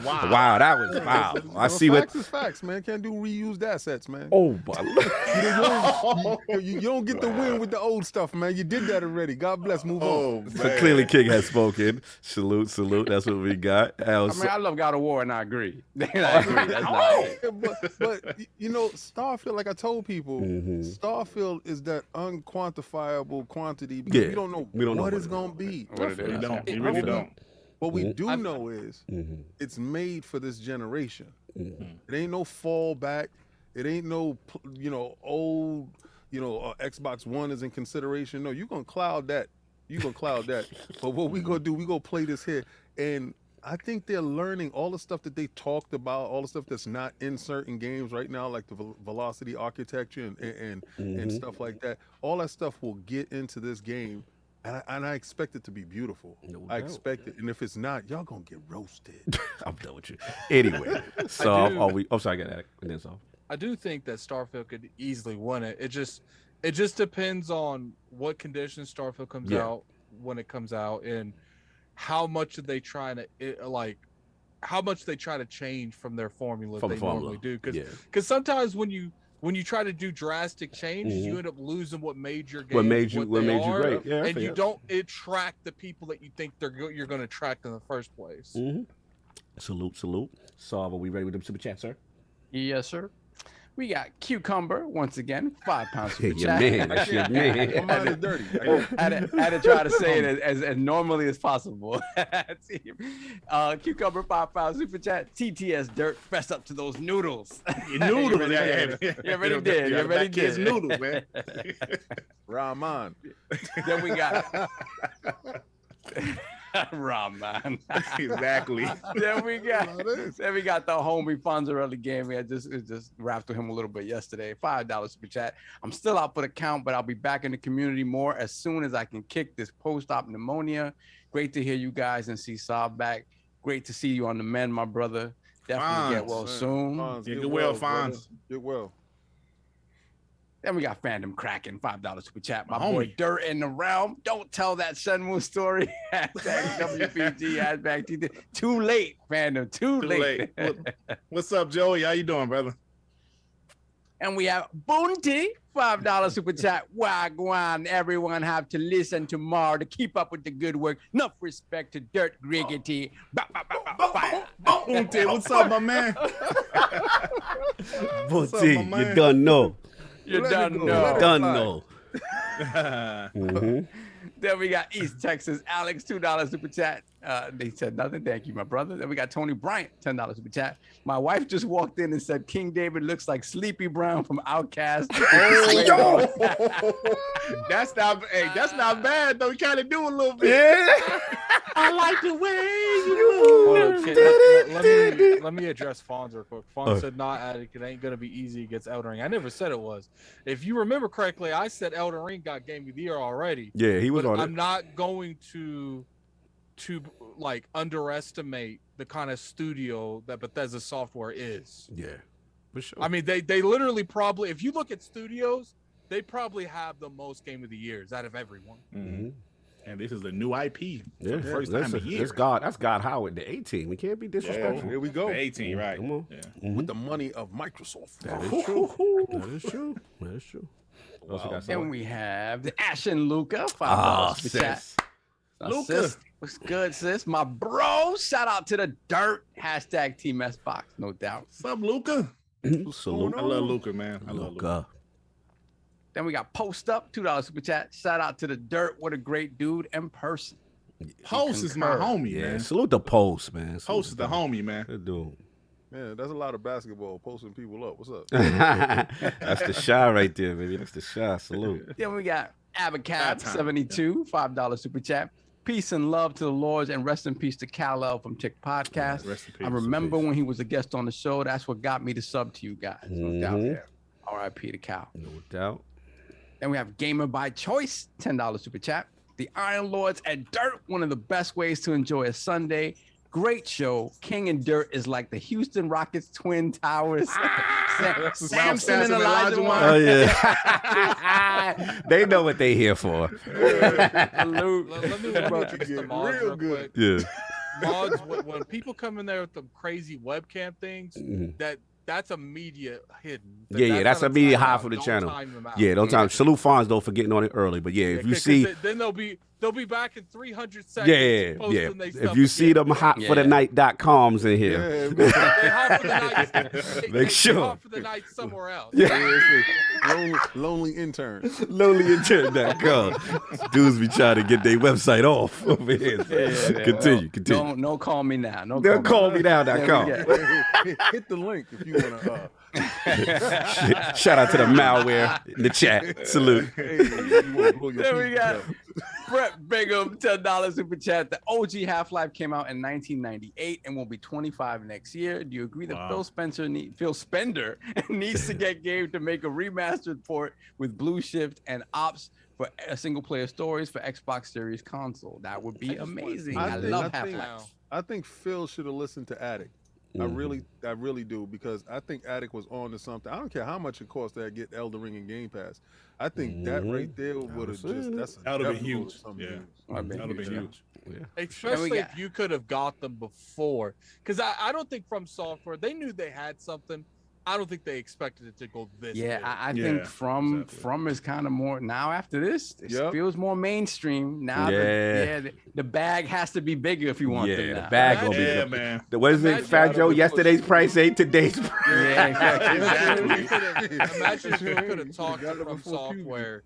Speaker 5: wow.
Speaker 1: Wow, that was wow. I see
Speaker 7: facts is facts, man. Can't do reused assets, man.
Speaker 1: Oh, but
Speaker 7: you don't get the win with the old stuff, man. You did that already. God bless. Move on.
Speaker 1: So clearly King has spoken. Salute. That's what we got.
Speaker 8: I love God of War and I agree. I agree. That's not
Speaker 7: but you know, Starfield, like I told people, Starfield is that unquantifiable quantity because we don't know what it's going to be.
Speaker 5: We really don't.
Speaker 7: What we do know is it's made for this generation. It ain't no fallback. It ain't no, old, Xbox One is in consideration. No, you're going to cloud that. But what we going to do, we going to play this here. And I think they're learning all the stuff that they talked about, all the stuff that's not in certain games right now, like the velocity architecture and stuff like that. All that stuff will get into this game. And I expect it to be beautiful. I expect it. And if it's not, y'all gonna get roasted.
Speaker 1: I'm done with you. Anyway, so sorry, I got that. And then so
Speaker 6: I do think that Starfield could easily win it. It just depends on what conditions Starfield comes out when it comes out and how much they try to change from their formula normally do. Because sometimes when you try to do drastic changes, you end up losing what made your game
Speaker 1: what made you great. Yeah,
Speaker 6: and you don't attract the people that you think you're going to attract in the first place.
Speaker 1: Salute. Sav, are we ready with them super chats, sir?
Speaker 8: Yes, sir. We got Cucumber once again, £5 super
Speaker 1: Your
Speaker 8: chat.
Speaker 1: man, that's your man.
Speaker 7: My mind is dirty.
Speaker 8: had to try to say it as normally as possible. Cucumber £5 super chat. TTS Dirt, fess up to those noodles.
Speaker 5: Noodles,
Speaker 8: You already did. You already
Speaker 5: kids
Speaker 8: did.
Speaker 5: noodles, man.
Speaker 7: Rahman.
Speaker 8: Then we got Rahman.
Speaker 5: Exactly.
Speaker 8: Then we got the homie Fonzarelli game. I just rapped with him a little bit yesterday. $5 super chat. I'm still out for the count, but I'll be back in the community more as soon as I can kick this post-op pneumonia. Great to hear you guys and see Saab back. Great to see you on the mend, my brother. Definitely get well soon.
Speaker 5: Get well, Fonz.
Speaker 7: Get well.
Speaker 8: Then we got Fandom Kraken, $5 super chat. My
Speaker 5: Homie.
Speaker 8: boy Dirt in the Realm. Don't tell that Shenmue story. Hashtag WBG, hashtag TT. Too late, Fandom. Too late.
Speaker 5: What's up, Joey? How you doing, brother?
Speaker 8: And we have Bounty, $5 super chat. Wagwan. Everyone have to listen tomorrow to keep up with the good work. Enough respect to Dirt Griggity. Fire.
Speaker 5: Bounty, what's up, my man?
Speaker 1: Bounty, you done know.
Speaker 8: You done
Speaker 7: go.
Speaker 8: know.
Speaker 1: Done know.
Speaker 8: Then we got East Texas Alex, $2 super chat. They said nothing. Thank you, my brother. Then we got Tony Bryant, $10 super chat. My wife just walked in and said King David looks like Sleepy Brown from Outkast.
Speaker 5: That's not bad though. We kind of do a little bit.
Speaker 1: Yeah.
Speaker 5: I like the way
Speaker 6: Let me address Fonz real quick. Fonz said not Attic. It ain't gonna be easy against Elden Ring. I never said it was. If you remember correctly, I said Elden Ring got Game of the Year already.
Speaker 1: Yeah, he was on
Speaker 6: I'm
Speaker 1: it.
Speaker 6: not going to like underestimate the kind of studio that Bethesda Software is.
Speaker 1: Yeah, for sure.
Speaker 6: I mean, they literally probably, if you look at studios, they probably have the most Game of the Years out of everyone.
Speaker 5: Mm-hmm. And this is a new IP.
Speaker 1: Yeah,
Speaker 5: For the first time a year.
Speaker 1: That's God Howard, the 18. We can't be disrespectful.
Speaker 7: Here we go.
Speaker 5: The 18, right?
Speaker 1: Come on.
Speaker 5: Yeah.
Speaker 7: With the money of Microsoft.
Speaker 1: That is true. That is true. That is true.
Speaker 8: Then we have the Ashen Luca, $5 super chat.
Speaker 5: Luca.
Speaker 8: Sis, what's good, sis? My bro, shout out to the Dirt. Hashtag Team Xbox, no doubt.
Speaker 5: What's up, Luca?
Speaker 1: Salute.
Speaker 5: I love Luca, man. I love Luca.
Speaker 1: Luca.
Speaker 8: Then we got Post Up, $2 super chat. Shout out to the Dirt. What a great dude in person.
Speaker 5: Post is my homie,
Speaker 1: Yeah,
Speaker 5: man.
Speaker 1: salute the Post, man.
Speaker 5: Post is the homie, man.
Speaker 1: Good dude.
Speaker 7: Man, that's a lot of basketball posting people up. What's up?
Speaker 1: That's the shy right there, baby. That's the shy. Salute.
Speaker 8: Then we got Abacab,
Speaker 5: Time.
Speaker 8: 72, $5 super chat. Peace and love to the Lords and rest in peace to KalEl from Tick Podcast.
Speaker 5: Rest in peace.
Speaker 8: I remember when he was a guest on the show. That's what got me to sub to you guys. No doubt there. R.I.P. to Cal.
Speaker 1: No doubt.
Speaker 8: Then we have Gamer by Choice, $10 super chat. The Iron Lords and Dirt, one of the best ways to enjoy a Sunday. Great show. King and Dirt is like the Houston Rockets Twin Towers. Samson and Elijah Wan.
Speaker 1: Oh, yeah. They know what they here for.
Speaker 6: Let me address the mods real quick.
Speaker 1: Yeah.
Speaker 6: Mods, when people come in there with the crazy webcam things, that's immediate hidden.
Speaker 1: That's immediate high for the channel. Yeah, don't time. Salute Fonz though for getting on it early. But yeah, if you see,
Speaker 6: then they'll be back in 300 seconds.
Speaker 1: Yeah. If you see them hot for the night.coms in here,
Speaker 6: they hot for the night.
Speaker 1: Make sure.
Speaker 6: Hot for the night somewhere else.
Speaker 7: Lonely intern.
Speaker 1: LonelyIntern.com. Dudes be trying to get their website off over here. Continue.
Speaker 8: No, call me now.
Speaker 1: They'll call me now.com.
Speaker 7: Hit the link if you want to.
Speaker 1: Shout out to the malware in the chat. Salute.
Speaker 8: There we go. Brett Bingham, $10 super chat. The OG Half-Life came out in 1998 and will be 25 next year. Do you agree that Phil Spender needs to get game to make a remastered port with Blue Shift and ops for single-player stories for Xbox Series console? That would be amazing. I love Half-Life.
Speaker 7: I think Phil should have listened to Attic. I really do, because I think Attic was on to something. I don't care how much it costs to get Elden Ring and Game Pass. I think that right there would have
Speaker 5: that would have been huge.
Speaker 7: Yeah,
Speaker 5: that would have been huge.
Speaker 1: Yeah.
Speaker 6: Especially if you could have got them before, because I don't think From Software, they knew they had something, I don't think they expected it to go this
Speaker 8: Yeah,
Speaker 6: big.
Speaker 8: I
Speaker 5: Yeah,
Speaker 8: think from
Speaker 5: exactly.
Speaker 8: is kind of more now after this. It
Speaker 7: Yep.
Speaker 8: feels more mainstream now.
Speaker 1: Yeah.
Speaker 8: The bag has to be bigger if you want them
Speaker 1: Yeah,
Speaker 8: now.
Speaker 1: the bag gonna be
Speaker 5: Yeah,
Speaker 1: the,
Speaker 5: man.
Speaker 1: What is it,
Speaker 6: Imagine
Speaker 1: Fat Joe?
Speaker 7: gotta
Speaker 1: Yesterday's
Speaker 7: push-
Speaker 1: price ain't today's price.
Speaker 8: Yeah, exactly.
Speaker 6: Imagine if you could have talked
Speaker 7: Got
Speaker 6: to
Speaker 7: it
Speaker 6: From
Speaker 7: before puberty.
Speaker 6: Software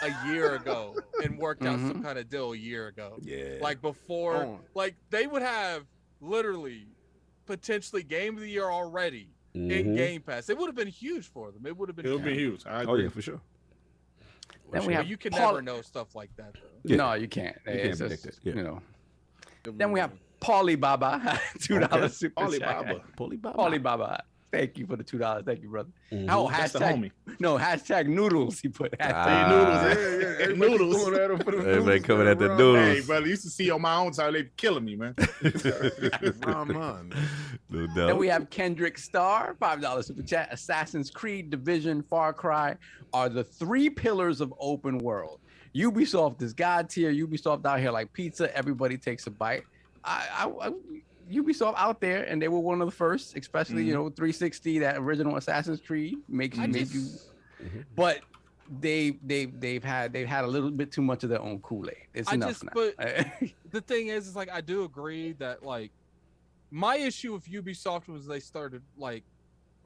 Speaker 6: a year ago and worked out some
Speaker 8: Mhm.
Speaker 6: kind of deal a year ago.
Speaker 1: Yeah.
Speaker 6: Like before,
Speaker 7: Oh.
Speaker 6: like they would have literally potentially Game of the Year already in
Speaker 1: Mhm.
Speaker 6: Game Pass. It would have been huge for them. It would have been
Speaker 5: It'll be huge. I
Speaker 1: Oh
Speaker 5: agree.
Speaker 1: yeah, for sure.
Speaker 8: Then we
Speaker 6: But
Speaker 8: have
Speaker 6: you can
Speaker 8: Paul-
Speaker 6: never know stuff like that though.
Speaker 1: Yeah.
Speaker 8: No, you can't.
Speaker 1: You can't
Speaker 8: It's
Speaker 1: predict
Speaker 8: just,
Speaker 1: it, yeah.
Speaker 8: You know. Then we have Paulie Baba, $2
Speaker 1: Okay.
Speaker 8: super
Speaker 5: Alibaba.
Speaker 8: chat.
Speaker 1: Paulie Baba.
Speaker 8: Paulie Baba. Thank you for the $2. Thank you, brother.
Speaker 1: Mhm.
Speaker 8: Oh,
Speaker 5: That's the
Speaker 8: hashtag
Speaker 5: homie.
Speaker 8: no hashtag noodles. He put hashtag
Speaker 1: Ah.
Speaker 5: Noodles.
Speaker 7: Yeah, everybody
Speaker 5: Noodles.
Speaker 7: going at him for the
Speaker 1: Everybody
Speaker 7: noodles,
Speaker 1: coming at the
Speaker 7: man.
Speaker 1: noodles.
Speaker 5: Hey, brother, used to see on my own time they be killing me, man.
Speaker 7: Rahman.
Speaker 1: No
Speaker 8: Then
Speaker 1: doubt.
Speaker 8: we have Kendrick Star, $5 super chat. Assassin's Creed, Division, Far Cry are the three pillars of open world. Ubisoft is God tier. Ubisoft out here like pizza. Everybody takes a bite. Ubisoft out there, and they were one of the first, especially 360. That original Assassin's Creed made you. But they've had a little bit too much of their own Kool-Aid. It's enough now.
Speaker 6: But the thing is like I do agree that like my issue with Ubisoft was they started like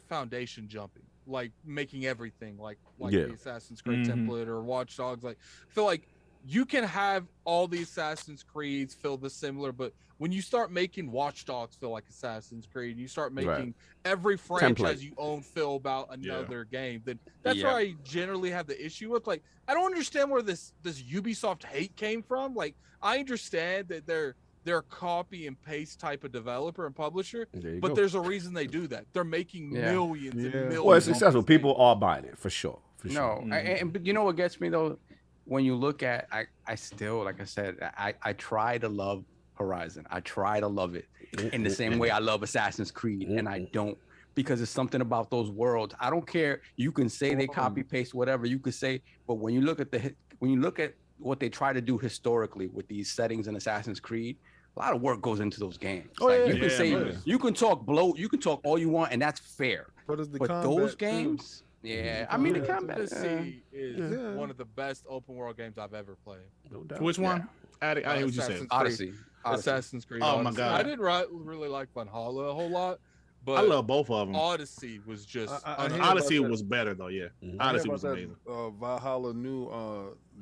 Speaker 6: foundation jumping, like making everything like
Speaker 1: Yeah.
Speaker 6: the Assassin's Creed
Speaker 5: Mhm.
Speaker 6: template or Watch Dogs. Like I feel like you can have all the Assassin's Creeds feel the similar, but when you start making Watch Dogs feel like Assassin's Creed, you start making every franchise
Speaker 1: Template.
Speaker 6: you own feel about another game, then that's
Speaker 8: Yeah.
Speaker 6: where I generally have the issue with. Like, I don't understand where this Ubisoft hate came from. Like, I understand that they're a copy and paste type of developer and publisher,
Speaker 1: There you
Speaker 6: but
Speaker 1: go.
Speaker 6: there's a reason they do that. They're making
Speaker 8: Yeah.
Speaker 6: millions and
Speaker 7: Yeah.
Speaker 6: millions.
Speaker 1: Well, it's
Speaker 6: on
Speaker 1: successful.
Speaker 6: this thing.
Speaker 1: People are buying it for sure. For sure.
Speaker 8: No, but you know what gets me though? When you look at, I still, like I said, I try to love Horizon. I try to love it in the same way I love Assassin's Creed, and I don't, because it's something about those worlds. I don't care. You can say they copy paste whatever you could say, but when you look at what they try to do historically with these settings in Assassin's Creed, a lot of work goes into those games.
Speaker 1: Oh,
Speaker 8: Like,
Speaker 1: yeah.
Speaker 8: you can
Speaker 5: Yeah,
Speaker 8: say
Speaker 5: man.
Speaker 8: you can talk you can talk all you want, and that's fair.
Speaker 7: But it's the
Speaker 8: But
Speaker 7: combat,
Speaker 8: those
Speaker 7: too.
Speaker 8: games, yeah, I mean the
Speaker 7: Yeah.
Speaker 8: combat.
Speaker 6: Odyssey is
Speaker 7: Yeah.
Speaker 6: one of the best open world games I've ever played.
Speaker 1: No doubt.
Speaker 5: Which one? I hear what you said.
Speaker 6: Assassin's
Speaker 8: Odyssey.
Speaker 6: Assassin's Creed.
Speaker 5: Oh, my
Speaker 6: Odyssey.
Speaker 5: God.
Speaker 6: I didn't really like Valhalla a whole lot, but
Speaker 5: I love both of them.
Speaker 6: Odyssey was just.
Speaker 7: I hear
Speaker 5: Odyssey
Speaker 7: about that.
Speaker 5: was better though. Yeah,
Speaker 1: Mhm.
Speaker 5: Odyssey
Speaker 7: About
Speaker 5: was
Speaker 7: that,
Speaker 5: amazing.
Speaker 7: Valhalla new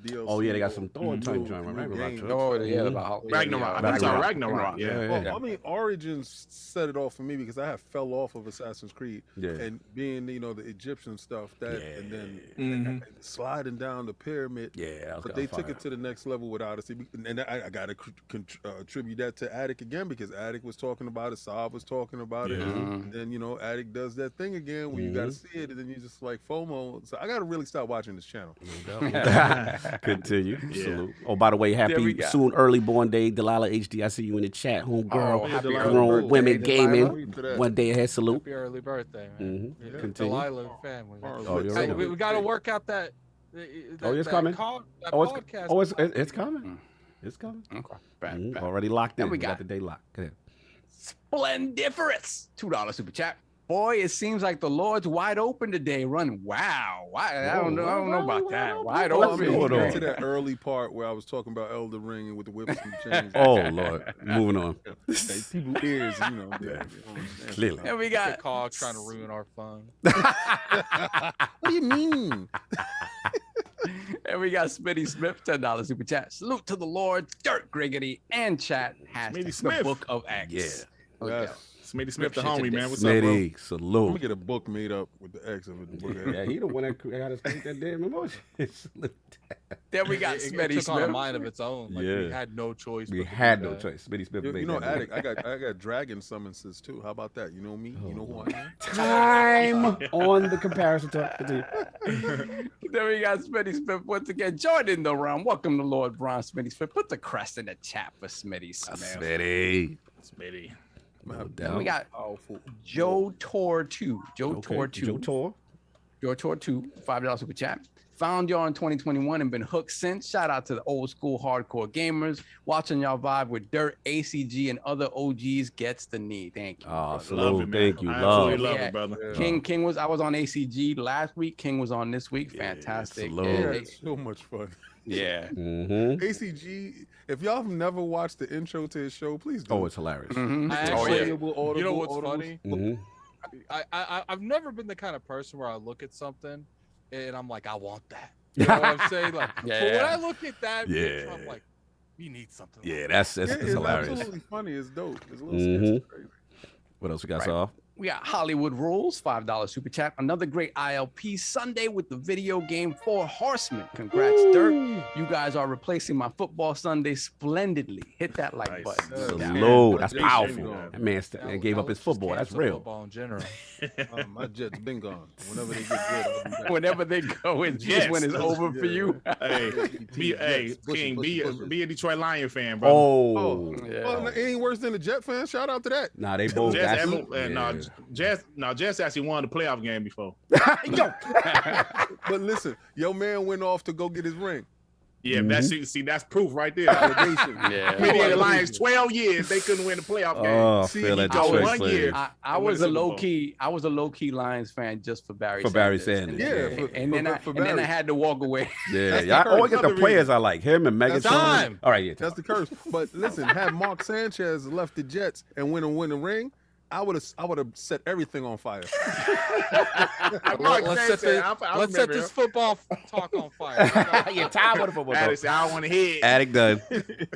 Speaker 7: DLC.
Speaker 1: Oh yeah, they got some Thor
Speaker 7: new-
Speaker 1: type joint.
Speaker 7: new
Speaker 1: Remember
Speaker 7: game.
Speaker 1: about
Speaker 8: Oh yeah,
Speaker 1: Mhm.
Speaker 8: about
Speaker 5: Ragnarok. I'm sorry, Ragnarok. Yeah.
Speaker 7: Well, I mean, Origins set it off for me because I have fell off of Assassin's Creed
Speaker 1: Yeah.
Speaker 7: and being the Egyptian stuff and then
Speaker 5: Mhm.
Speaker 7: sliding down the pyramid.
Speaker 1: Yeah, that was
Speaker 7: But
Speaker 1: kinda
Speaker 7: they took
Speaker 1: fire.
Speaker 7: it to the next level with Odyssey, and I got to attribute that to Attic again because Attic was talking about it, Saab was talking about it,
Speaker 5: Yeah.
Speaker 7: and then Attic does that thing again where you got to see it, and then you just like FOMO. So I got to really stop watching this channel.
Speaker 1: Continue.
Speaker 5: Yeah.
Speaker 1: Salute. Oh, by the way,
Speaker 8: we
Speaker 1: happy
Speaker 8: got-
Speaker 1: soon early born day, Delilah HD. I see you in the chat, homegirl.
Speaker 8: Oh, happy
Speaker 5: Delilah.
Speaker 1: Grown
Speaker 8: birthday,
Speaker 1: women
Speaker 8: Delilah.
Speaker 1: gaming.
Speaker 7: To that.
Speaker 1: One day ahead. Salute.
Speaker 6: Happy early birthday, man.
Speaker 1: Mhm.
Speaker 6: Yeah.
Speaker 1: Continue.
Speaker 6: Delilah family.
Speaker 1: Oh, you're
Speaker 6: Hey,
Speaker 1: right.
Speaker 6: we got to work out that.
Speaker 1: Oh, it's coming.
Speaker 6: That
Speaker 1: Oh,
Speaker 6: podcast.
Speaker 1: it's coming. It's coming.
Speaker 8: Okay. Bad,
Speaker 1: Mhm.
Speaker 8: bad.
Speaker 1: Already locked
Speaker 8: Then
Speaker 1: in.
Speaker 8: we
Speaker 1: We got
Speaker 8: got-
Speaker 1: the day locked. Go ahead.
Speaker 8: Splendiferous. $2 super chat. Boy, it seems like the Lord's wide open today. Run. Wow. Why? I don't know. I don't know about that. Wide
Speaker 1: What's
Speaker 8: open.
Speaker 1: going
Speaker 7: Get
Speaker 1: on?
Speaker 7: to that early part where I was talking about Elder Ring and with the whips and chains.
Speaker 1: Oh Lord. Moving on.
Speaker 7: Hey, people ears,
Speaker 1: Clearly.
Speaker 8: And we
Speaker 6: Good
Speaker 8: got
Speaker 6: call trying to ruin our fun.
Speaker 7: What do you mean?
Speaker 8: Smitty Smith, $10 super chat. Salute to the Lord, Dirt Griggity, and chat.
Speaker 5: Smitty
Speaker 8: The
Speaker 5: Smith.
Speaker 8: Book of X.
Speaker 1: Yeah.
Speaker 8: Okay.
Speaker 7: Yes.
Speaker 5: Smitty Smith, the
Speaker 8: Shit
Speaker 5: homie,
Speaker 8: today.
Speaker 5: man. What's up, bro?
Speaker 1: Smitty,
Speaker 7: I'm gonna
Speaker 1: salute.
Speaker 7: get a book made up with the X of it.
Speaker 1: Yeah, he the one that got us take that damn emotion.
Speaker 8: Then we got
Speaker 6: It
Speaker 8: Smitty
Speaker 6: took on a
Speaker 8: Smith.
Speaker 6: mind of its own. Like, we
Speaker 1: Yeah.
Speaker 6: had no choice.
Speaker 1: We
Speaker 6: but to
Speaker 1: had
Speaker 6: do
Speaker 1: no
Speaker 6: that.
Speaker 1: choice. Smitty Smith.
Speaker 7: You
Speaker 1: made
Speaker 7: know,
Speaker 1: that
Speaker 7: Attic, I got dragon summonses too. How about that? You know me? You know who I am?
Speaker 1: time on the comparison talk. Continue.
Speaker 8: Then we got Smitty Smith once again joining the round. Welcome to Lord Braun Smitty Smith. Put the crest in the chat for Smitty Smith.
Speaker 1: Smitty.
Speaker 5: Smitty.
Speaker 1: No
Speaker 8: Then
Speaker 1: doubt.
Speaker 8: we got
Speaker 7: Powerful.
Speaker 8: Joe Tor 2. Joe
Speaker 1: Okay,
Speaker 8: Tor 2.
Speaker 1: Joe Tor.
Speaker 8: Joe Tor 2, $5 super chat. Found y'all in 2021 and been hooked since. Shout out to the old school hardcore gamers. Watching y'all vibe with Dirt, ACG, and other OGs gets the knee. Thank you.
Speaker 1: Oh,
Speaker 5: Love
Speaker 1: salute.
Speaker 5: it, man.
Speaker 1: Thank you.
Speaker 5: I
Speaker 1: Love.
Speaker 5: absolutely love it, brother.
Speaker 8: King was, I was on ACG last week. King was on this week. Fantastic.
Speaker 1: salute.
Speaker 7: Yeah,
Speaker 8: Yeah,
Speaker 7: it's so much fun.
Speaker 8: yeah.
Speaker 1: Mm-hmm.
Speaker 7: ACG, if y'all have never watched the intro to his show, please do.
Speaker 1: Oh, it's hilarious.
Speaker 8: Mhm.
Speaker 6: I
Speaker 8: Oh,
Speaker 6: actually,
Speaker 8: yeah.
Speaker 6: you know what's funny?
Speaker 1: Mm-hmm.
Speaker 6: I've never been the kind of person where I look at something and I'm like, I want that. You know what I'm saying? Like,
Speaker 8: Yeah.
Speaker 6: but when I look at that, picture,
Speaker 1: Yeah.
Speaker 6: I'm like, you need something.
Speaker 1: Yeah,
Speaker 6: like
Speaker 1: that's
Speaker 7: Yeah,
Speaker 1: it's
Speaker 7: it's
Speaker 1: hilarious.
Speaker 7: absolutely funny. It's dope. It's a little
Speaker 1: Mhm.
Speaker 7: sketchy, crazy.
Speaker 1: What else we got,
Speaker 8: Right.
Speaker 1: Saul?
Speaker 8: We got Hollywood Rules, $5 super chat. Another great ILP Sunday with the video game Four Horsemen. Congrats, Dirt. You guys are replacing my football Sunday splendidly. Hit that like
Speaker 5: Nice.
Speaker 8: button.
Speaker 7: Yeah,
Speaker 8: No doubt.
Speaker 1: Salute. That's
Speaker 5: Appreciate
Speaker 1: powerful.
Speaker 5: you.
Speaker 1: That man gave up his football. That's
Speaker 6: cancel
Speaker 1: real.
Speaker 6: Football in general.
Speaker 7: My Jets been gone. Whenever they get good, I'll be back.
Speaker 8: Whenever they go, it's just
Speaker 5: Yes.
Speaker 8: when it's over for you.
Speaker 5: Hey,
Speaker 7: Yes, push it,
Speaker 5: King,
Speaker 7: push it.
Speaker 5: be a Detroit Lion fan, bro.
Speaker 1: Oh.
Speaker 8: Yeah.
Speaker 7: Well, it ain't worse than a Jet fan. Shout out to that.
Speaker 1: Nah, they both.
Speaker 5: Jets,
Speaker 1: That's,
Speaker 5: Jets actually won the playoff game before.
Speaker 1: Yo.
Speaker 7: But listen, your man went off to go get his ring.
Speaker 5: Yeah, that's proof right there.
Speaker 7: Validation.
Speaker 8: Yeah.
Speaker 5: Been in the Lions 12 years, they couldn't win the playoff game.
Speaker 1: Oh, I
Speaker 7: See,
Speaker 1: feel that
Speaker 7: he got
Speaker 1: Detroit
Speaker 5: one
Speaker 1: flavor.
Speaker 5: year.
Speaker 8: I
Speaker 5: win
Speaker 8: was
Speaker 5: the
Speaker 8: a
Speaker 5: Super Bowl.
Speaker 8: low key Lions fan just for Barry.
Speaker 1: For Barry Sanders.
Speaker 7: Yeah,
Speaker 8: And then I
Speaker 7: Barry.
Speaker 8: had to walk away.
Speaker 1: Yeah,
Speaker 7: That's the
Speaker 1: y'all
Speaker 7: curse.
Speaker 1: always get the
Speaker 5: Another
Speaker 1: players I like. Him and Megatron.
Speaker 7: That's time.
Speaker 1: All right, yeah.
Speaker 7: That's the curse. But listen, had Mark Sanchez left the Jets and win the ring, I would have set everything on fire.
Speaker 6: Let's set this football talk on fire.
Speaker 1: You're tired with the football.
Speaker 5: I don't want to hear.
Speaker 1: Addict done.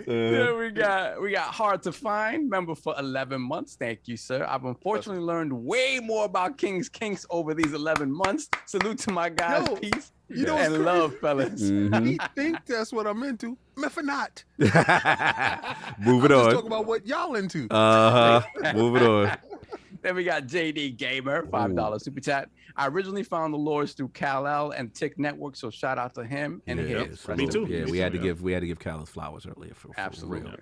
Speaker 8: Then we got hard to find member for 11 months. Thank you, sir. I've unfortunately learned way more about King's kinks over these 11 months. Salute to my guys.
Speaker 7: Yo,
Speaker 8: Peace
Speaker 7: you know
Speaker 8: and
Speaker 7: what's
Speaker 8: love, fellas.
Speaker 1: Mhm.
Speaker 7: He think that's what I'm into. Me for not.
Speaker 1: Move it
Speaker 7: I'm just
Speaker 1: on.
Speaker 7: talking about what y'all into.
Speaker 1: Move it on.
Speaker 8: Then we got JD Gamer, $5 super chat. I originally found the lords through KalEl and Tick Network, so shout out to him and his.
Speaker 1: so
Speaker 5: Me too.
Speaker 1: Yeah,
Speaker 5: Me
Speaker 1: we had
Speaker 5: too,
Speaker 1: to give KalEl flowers earlier for
Speaker 8: Absolutely.
Speaker 1: real.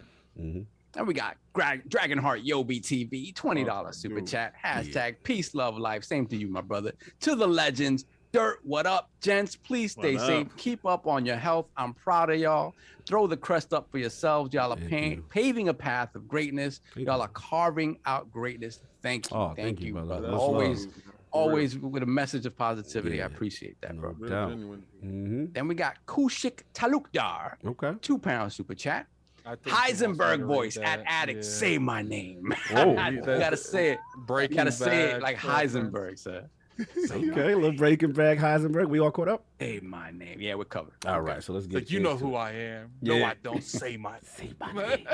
Speaker 1: Mhm.
Speaker 8: And we got Dragonheart Yobi TV, $20 super chat. Hashtag peace, love, life. Same to you, my brother. To the legends, Dirt, what up, gents? Please stay
Speaker 5: What
Speaker 8: safe.
Speaker 5: up?
Speaker 8: Keep up on your health. I'm proud of y'all. Throw the crest up for yourselves. Y'all are
Speaker 1: Thank you.
Speaker 8: paving a path of greatness.
Speaker 1: Thank
Speaker 8: Y'all
Speaker 1: you.
Speaker 8: are carving out greatness. Thank you.
Speaker 1: Oh,
Speaker 8: thank you, brother.
Speaker 1: Much
Speaker 8: Always,
Speaker 1: love.
Speaker 8: always with a message of positivity.
Speaker 1: Yeah.
Speaker 8: I appreciate that, bro.
Speaker 1: No
Speaker 7: Real
Speaker 1: doubt.
Speaker 7: genuine.
Speaker 1: Mm-hmm.
Speaker 8: Then we got Kushik Talukdar,
Speaker 1: Okay.
Speaker 8: £2 super chat.
Speaker 6: I think he wants me to
Speaker 8: Heisenberg
Speaker 6: read
Speaker 8: voice
Speaker 6: that.
Speaker 8: at Addict,
Speaker 6: Yeah.
Speaker 8: say my name.
Speaker 1: Oh,
Speaker 8: You gotta say it. You
Speaker 6: Breaking
Speaker 8: gotta say it
Speaker 6: Bad
Speaker 8: like
Speaker 6: reference.
Speaker 8: Heisenberg, sir.
Speaker 1: Okay, little Breaking Bad Heisenberg. We all caught up?
Speaker 8: Say my name. Yeah, we're covered.
Speaker 1: All right, so let's get
Speaker 6: Like, you know
Speaker 1: into
Speaker 6: who
Speaker 1: it.
Speaker 6: I am. No,
Speaker 1: Yeah.
Speaker 6: I don't say my name.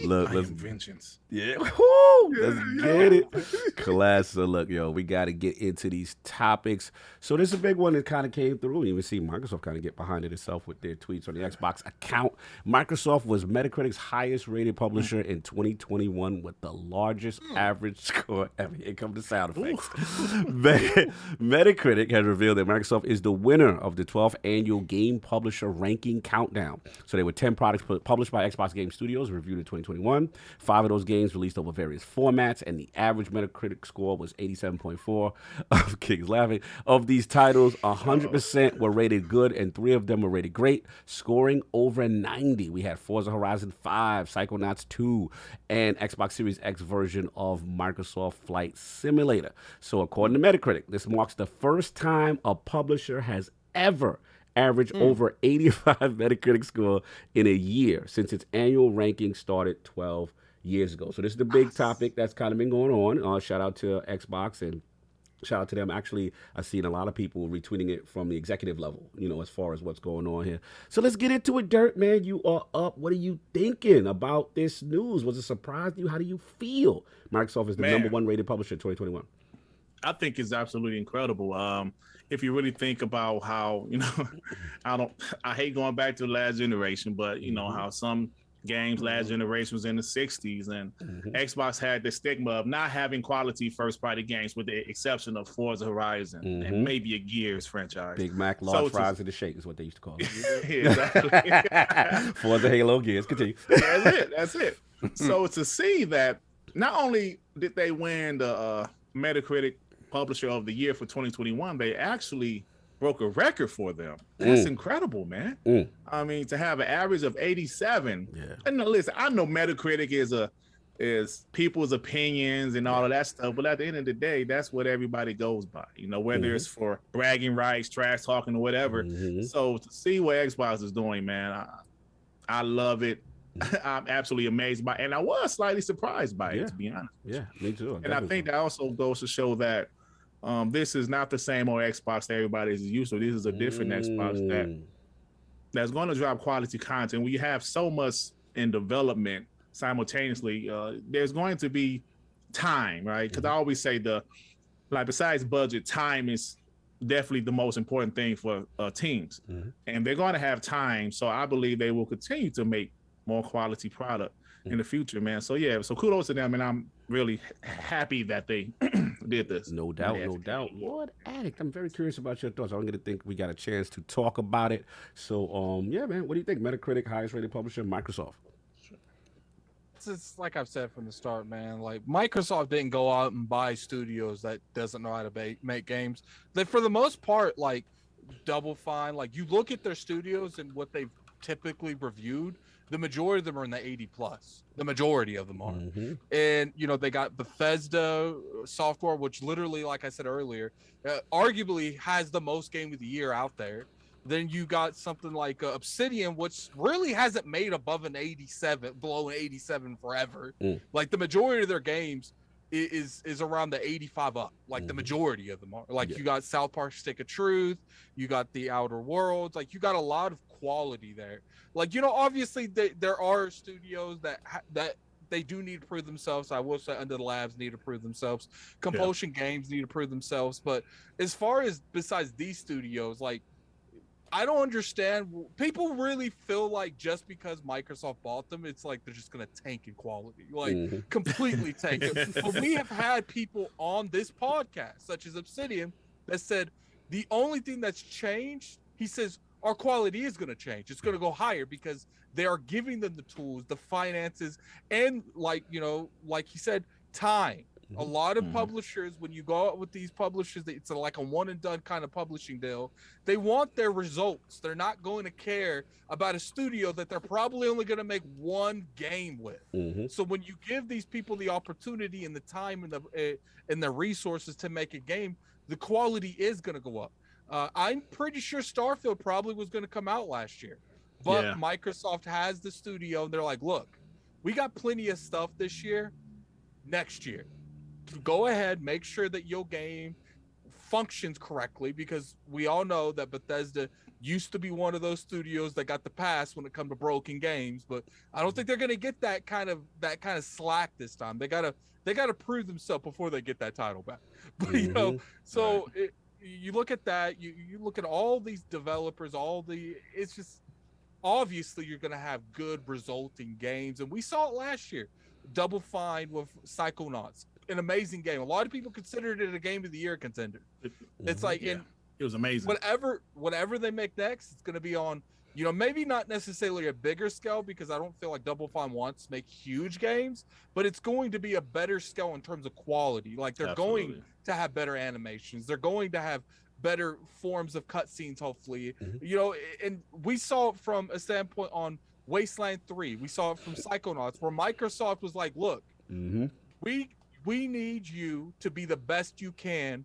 Speaker 1: Look,
Speaker 5: I
Speaker 1: let's
Speaker 5: am vengeance.
Speaker 1: Yeah, woo, let's get it. Class. So look, yo, we got to get into these topics. So this is a big one that kind of came through. You even see Microsoft kind of get behind it itself with their tweets on the Xbox account. Microsoft was Metacritic's highest rated publisher in 2021 with the largest average score ever. Here come the sound effects. Metacritic has revealed that Microsoft is the winner of the 12th annual Game Publisher Ranking Countdown. So there were 10 products published by Xbox Game Studios reviewed in 2021. 5 of those games released over various formats, and the average Metacritic score was 87.4. Of King's laughing. Of these titles, 100% were rated good, and 3 of them were rated great, scoring over 90. We had Forza Horizon 5, Psychonauts 2, and Xbox Series X version of Microsoft Flight Simulator. So according to Metacritic, this marks the first time a publisher has ever averaged over 85 Metacritic score in a year since its annual ranking started 12 years ago. So this is the big topic that's kind of been going on. Shout out to Xbox and shout out to them. Actually, I've seen a lot of people retweeting it from the executive level, as far as what's going on here. So let's get into it, Dirt, man. You are up. What are you thinking about this news? Was it a surprise to you? How do you feel? Microsoft is the number 1 rated publisher in 2021.
Speaker 5: I think it's absolutely incredible. If you really think about how, I hate going back to the last generation, but how some games last generation was in the 60s, and Xbox had the stigma of not having quality first party games with the exception of Forza Horizon and maybe a Gears franchise.
Speaker 1: Big Mac, large fries, and the shake is what they used to call it.
Speaker 5: Exactly.
Speaker 1: Forza, Halo, Gears. Continue.
Speaker 5: That's it. So to see that not only did they win the Metacritic Publisher of the Year for 2021, they actually broke a record for them. That's incredible, man. I mean, to have an average of 87. And now, listen, I know Metacritic is people's opinions and all of that stuff, but at the end of the day, that's what everybody goes by. You know, whether it's for bragging rights, trash talking, or whatever. So to see what Xbox is doing, man, I love it. I'm absolutely amazed by it. And I was slightly surprised by it, to be honest.
Speaker 1: Yeah, me too.
Speaker 5: And I think that also goes to show that this is not the same old Xbox that everybody is used to. This is a different Xbox that's going to drop quality content. When you have so much in development simultaneously, there's going to be time, right? Because I always say besides budget, time is definitely the most important thing for teams. And they're going to have time. So I believe they will continue to make more quality product in the future, man. So yeah, so kudos to them, and I'm really happy that they did this.
Speaker 1: No doubt, no doubt. Lord Addict, I'm very curious about your thoughts. I'm going to think we got a chance to talk about it. So yeah, man, what do you think? Metacritic, highest rated publisher, Microsoft.
Speaker 6: It's like I've said from the start, man. Like, Microsoft didn't go out and buy studios that doesn't know how to make games. They, for the most part, like Double Fine, like you look at their studios and what they've typically reviewed, the majority of them are in the 80 plus. The majority of them are. And, you know, they got Bethesda software, which literally, like I said earlier, arguably has the most game of the year out there. Then you got something like Obsidian, which really hasn't made above an 87, below an 87 forever. Like the majority of their games is around the 85 up. Like the majority of them are. Like you got South Park Stick of Truth, you got The Outer Worlds, like you got a lot of quality there. Like, you know, obviously there are studios that they do need to prove themselves. I will say Under the Labs need to prove themselves. Compulsion Games need to prove themselves. But as far as besides these studios, like, I don't understand. People really feel like just because Microsoft bought them, it's like they're just going to tank in quality, like completely tank it. But we have had people on this podcast, such as Obsidian, that said the only thing that's changed, he says, our quality is going to change. It's going to go higher because they are giving them the tools, the finances, and like, you know, like he said, time. A lot of publishers, when you go out with these publishers, it's like a one and done kind of publishing deal. They want their results. They're not going to care about a studio that they're probably only going to make one game with. So when you give these people the opportunity and the time and the resources to make a game, the quality is going to go up. I'm pretty sure Starfield probably was going to come out last year, but Microsoft has the studio and they're like, look, we got plenty of stuff this year. Next year, go ahead, make sure that your game functions correctly, because we all know that Bethesda used to be one of those studios that got the pass when it comes to broken games, but I don't think they're going to get that kind of slack this time. They gotta prove themselves before they get that title back. But you know, so you look at that, you look at all these developers, it's just obviously you're going to have good resulting games, and we saw it last year. Double Fine with Psychonauts, an amazing game. A lot of people considered it a game of the year contender. It's like, it
Speaker 5: was amazing.
Speaker 6: Whatever they make next, it's going to be on, you know, maybe not necessarily a bigger scale, because I don't feel like Double Fine wants to make huge games, but it's going to be a better scale in terms of quality. Like they're going to have better animations. They're going to have better forms of cutscenes, hopefully. You know, and we saw it from a standpoint on Wasteland 3. We saw it from Psychonauts, where Microsoft was like, look, we need you to be the best you can.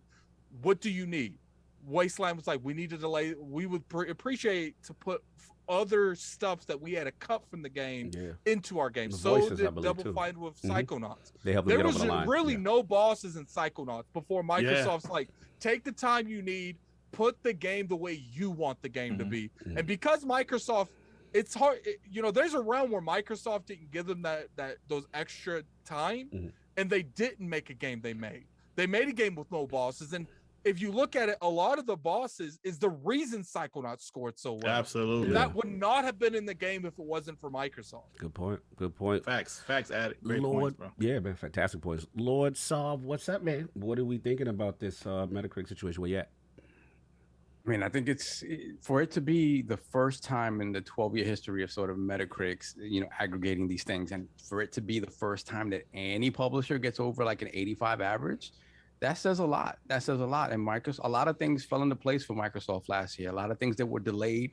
Speaker 6: What do you need? Wasteland was like, we need to delay. We would appreciate to put other stuff that we had to cut from the game into our game. So did Double Fine with Psychonauts. There was really no bosses in Psychonauts before Microsoft's like, take the time you need, put the game the way you want the game to be. And because Microsoft, it's hard, you know, there's a realm where Microsoft didn't give them those extra time, and they didn't make a game they made. They made a game with no bosses, and if you look at it, a lot of the bosses is the reason Psychonauts scored so well.
Speaker 5: Absolutely.
Speaker 6: That would not have been in the game if it wasn't for Microsoft.
Speaker 1: Good point.
Speaker 5: Facts added. Great
Speaker 1: Lord,
Speaker 5: points, bro.
Speaker 1: Yeah, man, fantastic points. Lord Solve, what's up, man? What are we thinking about this Metacritic situation? Where you at?
Speaker 8: I mean, I think it's for it to be the first time in the 12-year history of sort of Metacritic's, you know, aggregating these things, and for it to be the first time that any publisher gets over like an 85 average, That says a lot. That says a lot. And Microsoft, a lot of things fell into place for Microsoft last year. A lot of things that were delayed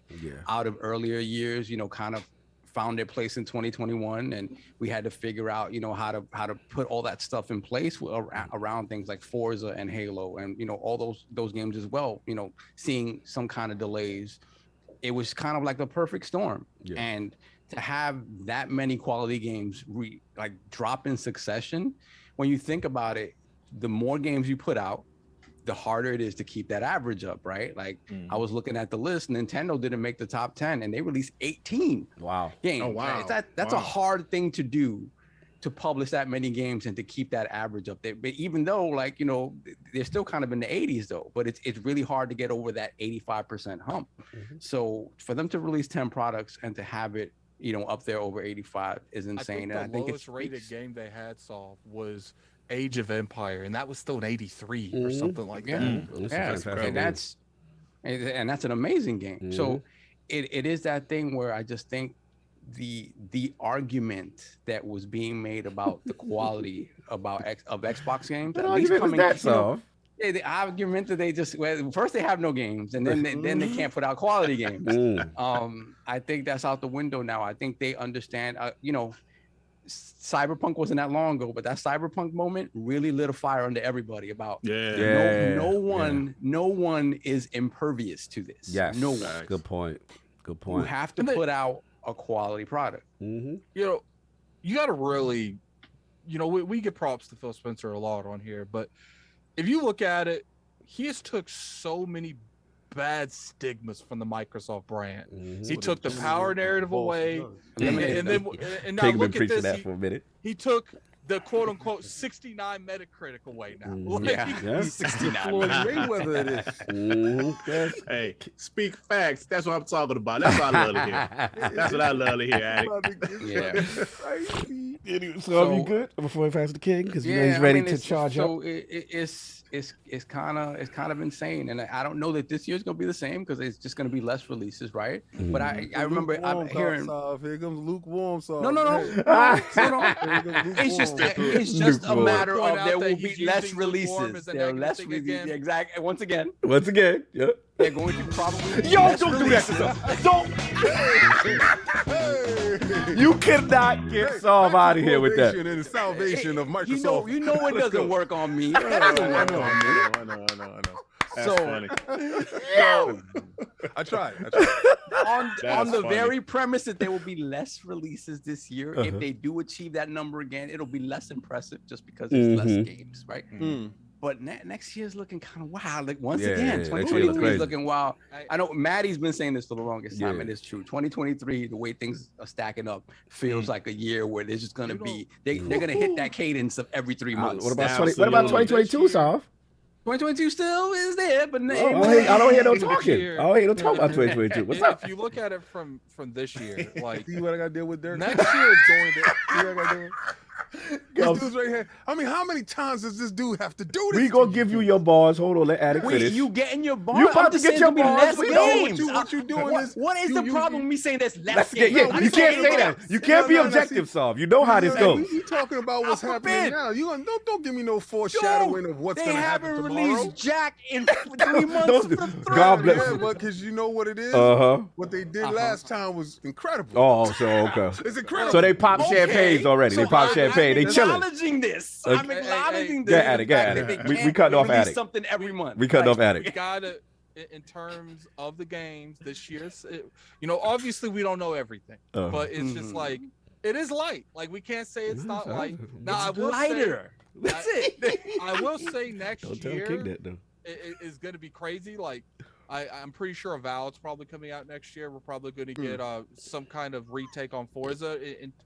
Speaker 8: out of earlier years, kind of found their place in 2021, and we had to figure out, how to put all that stuff in place around things like Forza and Halo, and all those games as well. Seeing some kind of delays, it was kind of like the perfect storm. And to have that many quality games drop in succession, when you think about it, the more games you put out, the harder it is to keep that average up, right? Like I was looking at the list, Nintendo didn't make the top 10 and they released 18 games.
Speaker 5: Oh, wow.
Speaker 8: That's a hard thing to do, to publish that many games and to keep that average up there. But even though they're still kind of in the 80s though, but it's really hard to get over that 85% hump. So for them to release 10 products and to have it, up there over 85 is insane.
Speaker 6: I think the lowest rated game they had was Age of Empire, and that was still an 83 or something like that.
Speaker 8: And that's an amazing game. So it is that thing where I just think the argument that was being made about the quality of Xbox games, at least coming the argument that they just first they have no games, and then they can't put out quality games. I think that's out the window now. I think they understand. Cyberpunk wasn't that long ago, but that Cyberpunk moment really lit a fire under everybody about no one is impervious to this.
Speaker 1: Yes.
Speaker 8: No one.
Speaker 1: Good point.
Speaker 8: You have to put out a quality product.
Speaker 6: You got to really, we give props to Phil Spencer a lot on here, but if you look at it, he has took so many bad stigmas from the Microsoft brand. He took the power narrative away, and now look at this. For a minute. He took the quote unquote 69 Metacritic away now.
Speaker 7: 69. Floyd Mayweather it is.
Speaker 5: Hey, speak facts. That's what I'm talking about. That's what I love to hear. That's what I love to hear, Addict.
Speaker 1: So are you good before I pass the king? Because he's ready to charge up.
Speaker 8: So it's kind of insane, and I don't know that this year's gonna be the same because it's just gonna be less releases, right? But I remember hearing
Speaker 7: here comes lukewarm sauce.
Speaker 8: No. It's just a matter of there will be less releases. There are less releases. Exactly. Once again.
Speaker 1: Yeah.
Speaker 8: They're going to probably.
Speaker 1: Yo, don't do that stuff. Don't. You cannot get Saul out of here with that.
Speaker 7: And the salvation of Microsoft.
Speaker 8: You know it doesn't work on me.
Speaker 7: I know.
Speaker 5: That's funny.
Speaker 7: I tried.
Speaker 8: On the very premise that there will be less releases this year, if they do achieve that number again, it'll be less impressive just because there's less games, right? But next year's looking kind of wild. Like once again, 2023 is looking wild. I know Maddie's been saying this for the longest time, and it's true. 2023, the way things are stacking up, feels like a year where there's just gonna be they're gonna hit that cadence of every 3 months.
Speaker 1: What about 2022, Saul?
Speaker 8: 2022 still is there, but
Speaker 1: I don't hear no talking. I don't hear no talk about 2022. What's up?
Speaker 6: If you look at it from this year, like
Speaker 7: see what I got to deal with there.
Speaker 6: Next year is going to.
Speaker 7: See what I got to do. This dude's right here. I mean, how many times does this dude have to do this?
Speaker 1: We gonna give you your bars. Hold on, let Addict finish.
Speaker 8: Wait, you getting your bars?
Speaker 1: You about to get your bars?
Speaker 8: What you doing? What is the problem with me saying that's less games?
Speaker 1: Yeah, you can't say that. You can't be objective, Saul. You know how this goes.
Speaker 7: You talking about what's happening now? You don't give me no foreshadowing of what's gonna happen tomorrow.
Speaker 8: They haven't released Jack in 3 months.
Speaker 1: God bless.
Speaker 7: Yeah, but because you know what it is. What they did last time was incredible.
Speaker 1: Oh, so okay.
Speaker 7: It's incredible.
Speaker 1: So they pop champagnes already. They pop champagne. They chilling.
Speaker 8: This. I'm acknowledging this.
Speaker 1: Get Addict. We cut off Addict.
Speaker 8: Something every month.
Speaker 1: We cut off Addict.
Speaker 6: You gotta, in terms of the games this year, obviously we don't know everything, but it's just like it is light. Like we can't say it's not light. Now I will
Speaker 8: lighter.
Speaker 6: That's it. I will say next year it is going to be crazy. Like I'm pretty sure Avowed's probably coming out next year. We're probably going to get some kind of retake on Forza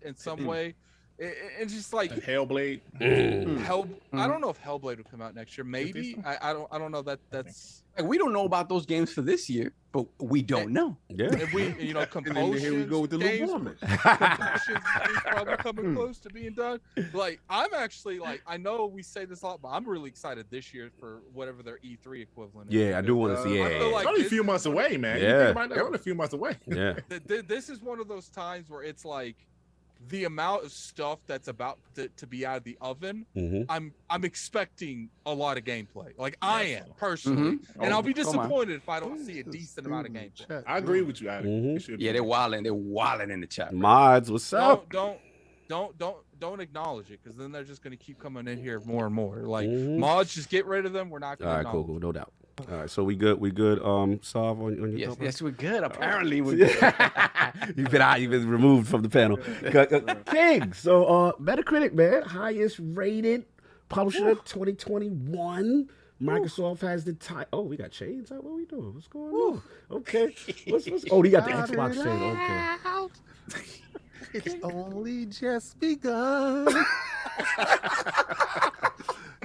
Speaker 6: in some way. It's just like
Speaker 5: Hellblade.
Speaker 6: I don't know if Hellblade will come out next year. Maybe I don't know that's.
Speaker 8: Like, we don't know about those games for this year, but we don't know.
Speaker 1: Yeah.
Speaker 6: If we Compulsion.
Speaker 7: Here we go with the lukewarmness.
Speaker 6: Compulsion is probably coming close to being done. Like I'm actually I know we say this a lot, but I'm really excited this year for whatever their E3 equivalent is.
Speaker 1: Yeah, I do want to see it.
Speaker 5: It's only a few months away, man.
Speaker 1: Yeah.
Speaker 5: Only a few months away.
Speaker 1: Yeah.
Speaker 6: This is one of those times where it's like the amount of stuff that's about to be out of the oven, I'm expecting a lot of gameplay. Like I am personally, and I'll be disappointed if I don't see a decent amount of gameplay.
Speaker 5: I agree with you, Adam.
Speaker 8: Yeah, they're wilding in the chat.
Speaker 1: Mods, what's up?
Speaker 6: Don't acknowledge it, because then they're just gonna keep coming in here more and more. Like mods, just get rid of them. We're not gonna.
Speaker 1: All right, cool, no doubt. All right, so we good. Sav on your
Speaker 8: yes, we're good. Apparently, we're good.
Speaker 1: You've been removed from the panel. King. So Metacritic, man, highest rated publisher 2021. Microsoft has the title. Oh, we got chains. What are we doing? What's going on? Okay. Oh, you got the Xbox chain. Okay.
Speaker 7: It's only just begun.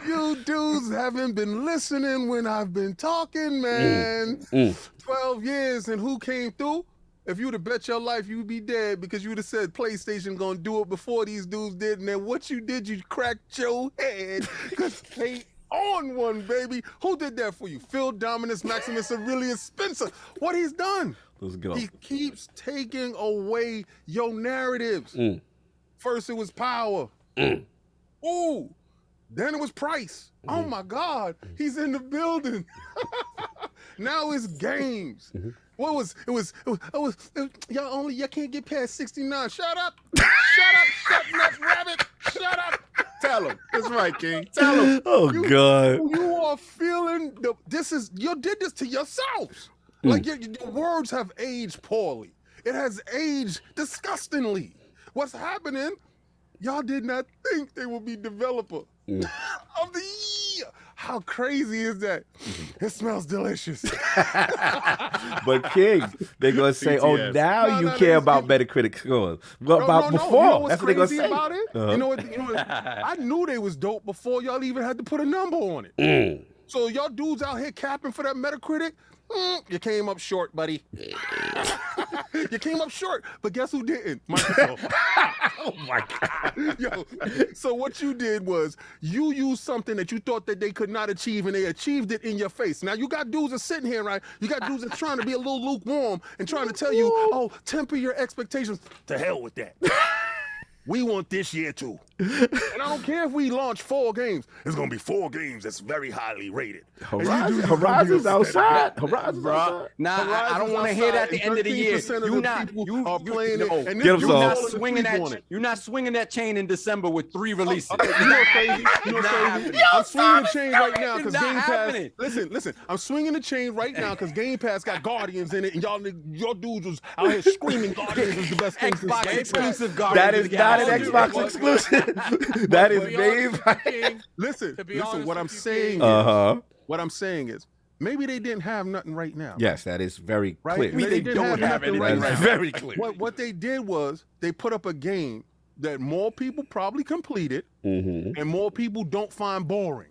Speaker 7: You dudes haven't been listening when I've been talking, man. 12 years, and who came through? If you'd have bet your life, you'd be dead, because you'd have said PlayStation gonna do it before these dudes did, and then what you did, you cracked your head, because they on one, baby. Who did that for you? Phil Dominus, Maximus Aurelius Spencer. What he's done?
Speaker 1: Let's go.
Speaker 7: He keeps taking away your narratives. First it was power. Ooh. Then it was price. Oh my God, he's in the building. Now it's games. What was it was y'all can't get past 69. Shut up, shut up, rabbit, shut up. Tell him. That's right, King. Tell him.
Speaker 1: Oh God.
Speaker 7: You are feeling you did this to yourselves. Like your words have aged poorly. It has aged disgustingly. What's happening? Y'all did not think they would be developer of the year. How crazy is that? It smells delicious.
Speaker 1: But King, they're gonna say, "Oh, now you care about Metacritic scores." Before,
Speaker 7: You know
Speaker 1: that's what they're gonna say.
Speaker 7: About it? You know what? I knew they was dope before y'all even had to put a number on it. So y'all dudes out here capping for that Metacritic. You came up short, buddy. You came up short, but guess who didn't? Microsoft.
Speaker 1: Oh my God.
Speaker 7: Yo, so what you did was you used something that you thought that they could not achieve, and they achieved it in your face. Now you got dudes that sitting here, right? You got dudes that trying to be a little lukewarm and trying to tell you, oh, temper your expectations. To hell with that. We want this year too. And I don't care if we launch 4 games. It's gonna be 4 games that's very highly rated.
Speaker 1: Horizon's outside. Horizon's outside.
Speaker 8: Nah, I don't want to hear that at the end of the year. You're not swinging that chain in December with 3 releases.
Speaker 7: You know crazy? You know crazy? I'm swinging the chain right now because Game Pass. Listen. I'm swinging the chain right now because Game Pass got Guardians in it, and your dudes was out here screaming Guardians is the best thing since
Speaker 8: Xbox exclusive Guardians.
Speaker 1: That is not an Xbox exclusive. That is Dave.
Speaker 7: Listen. What I'm saying is, maybe they didn't have nothing right now.
Speaker 1: Yes, that is very clear.
Speaker 7: They don't have anything right now.
Speaker 1: Very clear.
Speaker 7: What they did was they put up a game that more people probably completed and more people don't find boring.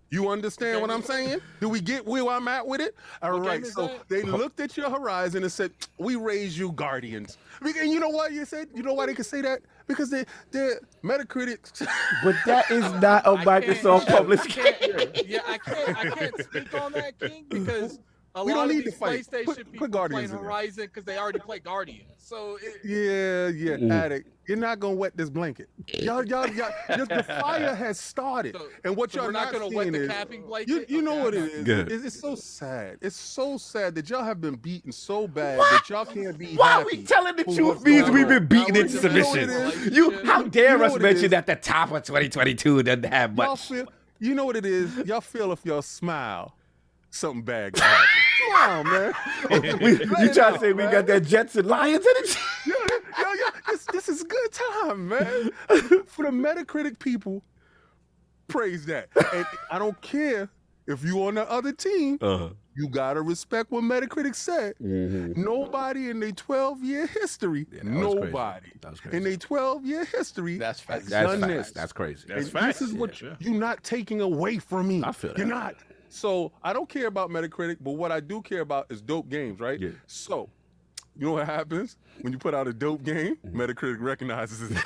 Speaker 7: You understand what I'm saying? Do we get where I'm at with it? All right. So they looked at your horizon and said, "We raise you Guardians." And you know what you said? You know why they could say that? Because they're Metacritic.
Speaker 1: But that is not a Microsoft published game.
Speaker 6: Yeah, I can't speak on that, King, because
Speaker 7: We don't need
Speaker 6: these
Speaker 7: to fight.
Speaker 6: PlayStation
Speaker 7: Put
Speaker 6: people
Speaker 7: Guardians
Speaker 6: playing
Speaker 7: in there.
Speaker 6: Horizon because they already play Guardians. So
Speaker 7: Addict. You're not gonna wet this blanket. Y'all, the fire has started, and what y'all
Speaker 6: not gonna wet
Speaker 7: seeing
Speaker 6: the
Speaker 7: is,
Speaker 6: capping blanket.
Speaker 7: you know what it is.
Speaker 1: Good.
Speaker 7: It's so sad. It's so sad that y'all have been beaten so bad that y'all can't be
Speaker 1: Why
Speaker 7: happy.
Speaker 1: are we telling the
Speaker 7: for
Speaker 1: truth
Speaker 7: what's
Speaker 1: means
Speaker 7: going
Speaker 1: we've
Speaker 7: on.
Speaker 1: been beaten
Speaker 7: Now,
Speaker 1: into
Speaker 7: you know what
Speaker 1: submission?
Speaker 7: it is?
Speaker 1: How dare
Speaker 7: You know
Speaker 1: us
Speaker 7: what it
Speaker 1: mention
Speaker 7: is?
Speaker 1: that the top of 2022 doesn't have
Speaker 7: Y'all
Speaker 1: much?
Speaker 7: feel, you know what it is? Y'all feel if y'all smile, something bad gonna happen. Smile, man.
Speaker 1: You trying to say we got that Jets and Lions in it?
Speaker 7: Yo, this is good time, man. For the Metacritic people, praise that. And I don't care if you on the other team, you gotta respect what Metacritic said. Nobody in their 12-year history, nobody in their 12-year history
Speaker 8: That's facts.
Speaker 7: has done this.
Speaker 1: That's crazy.
Speaker 5: That's
Speaker 7: And
Speaker 5: facts.
Speaker 7: This is what you're not taking away from me.
Speaker 1: I feel that.
Speaker 7: You're not. So I don't care about Metacritic, but what I do care about is dope games, right?
Speaker 1: Yeah.
Speaker 7: So you know what happens when you put out a dope game? Metacritic recognizes it.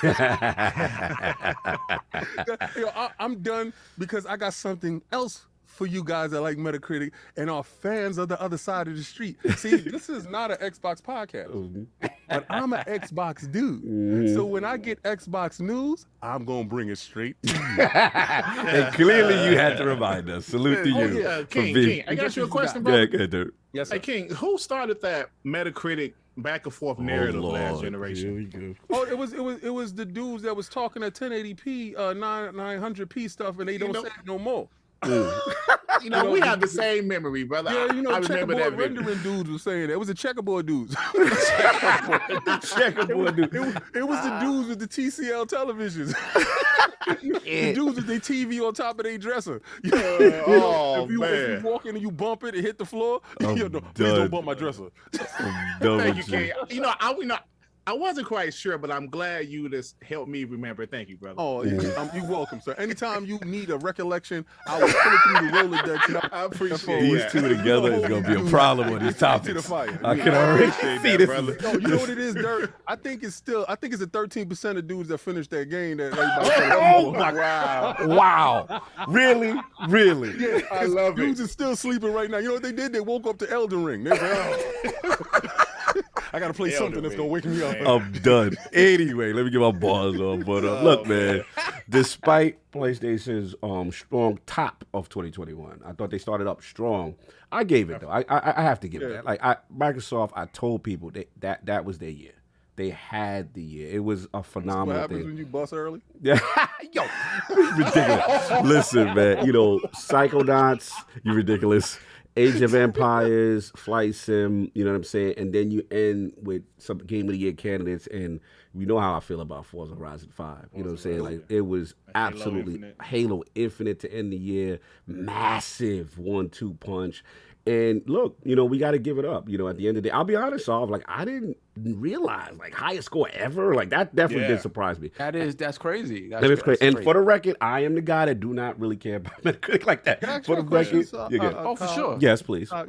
Speaker 7: I'm done because I got something else for you guys that like Metacritic and are fans of the other side of the street. See, this is not an Xbox podcast, but I'm an Xbox dude. So when I get Xbox news, I'm going to bring it straight to you.
Speaker 1: And clearly you had to remind us. Salute to you.
Speaker 5: Yeah, King, I got you a question, bro.
Speaker 1: Yeah, good, dude.
Speaker 7: Yes, sir.
Speaker 5: Hey, King, who started that Metacritic back and forth narrative last generation?
Speaker 1: Here we go.
Speaker 7: Oh, it was the dudes that was talking at 1080p, 900p stuff, and they don't say it no more.
Speaker 5: You know, we have the same memory, brother.
Speaker 7: Yeah, you know,
Speaker 5: I remember
Speaker 7: checkerboard
Speaker 5: that.
Speaker 7: rendering dudes was saying that. It was the checkerboard dudes.
Speaker 1: Checkerboard dude.
Speaker 7: It was the dudes with the TCL televisions. The dudes with their TV on top of their dresser. You know,
Speaker 5: Oh,
Speaker 7: if you
Speaker 5: man.
Speaker 7: walk in and you bump it and hit the floor,
Speaker 1: I'm
Speaker 7: you know, please
Speaker 1: done.
Speaker 7: don't bump my dresser.
Speaker 5: Thank you, King. You know, I wasn't quite sure, but I'm glad you just helped me remember. Thank you, brother.
Speaker 7: Oh, you're welcome, sir. Anytime you need a recollection, I will pull it through the Rolodex. And
Speaker 5: I appreciate
Speaker 1: These
Speaker 5: that.
Speaker 1: two together is gonna be a problem with these
Speaker 7: To the
Speaker 1: topics.
Speaker 7: fire.
Speaker 1: I can already
Speaker 5: appreciate
Speaker 1: see
Speaker 5: that,
Speaker 1: this.
Speaker 5: brother.
Speaker 7: No, you know what it is, Dirt? I think it's the 13% of dudes that finished that game that everybody
Speaker 1: Oh my God! Wow! Really?
Speaker 7: Yeah,
Speaker 5: I love it.
Speaker 7: Dudes are still sleeping right now. You know what they did? They woke up to Elden Ring. They were I gotta play something that's gonna wake me up.
Speaker 1: I'm done. Anyway, let me get my balls on. But look, man, despite PlayStation's strong top of 2021, I thought they started up strong. I gave it though. I have to give it that. Like Microsoft, I told people that was their year. They had the year. It was a phenomenal
Speaker 7: What happens
Speaker 1: thing.
Speaker 7: when you bust early?
Speaker 1: Yeah, yo, ridiculous. Listen, man, you know, Psychonauts, you ridiculous. Age of Empires, Flight Sim, you know what I'm saying? And then you end with some Game of the Year candidates, and you know how I feel about Forza Horizon 5. You know what I'm saying? Like, it was absolutely Halo Infinite to end the year. Massive 1-2 punch. And look, you know, we got to give it up. You know, at the end of the day, I'll be honest, like, I didn't realize, like, highest score ever. Like, that definitely did surprise me.
Speaker 8: That's crazy.
Speaker 1: That is crazy. And for the record, I am the guy that do not really care about Metacritic like that.
Speaker 7: For
Speaker 1: the record,
Speaker 8: Oh, for sure.
Speaker 1: yes, please.
Speaker 7: No,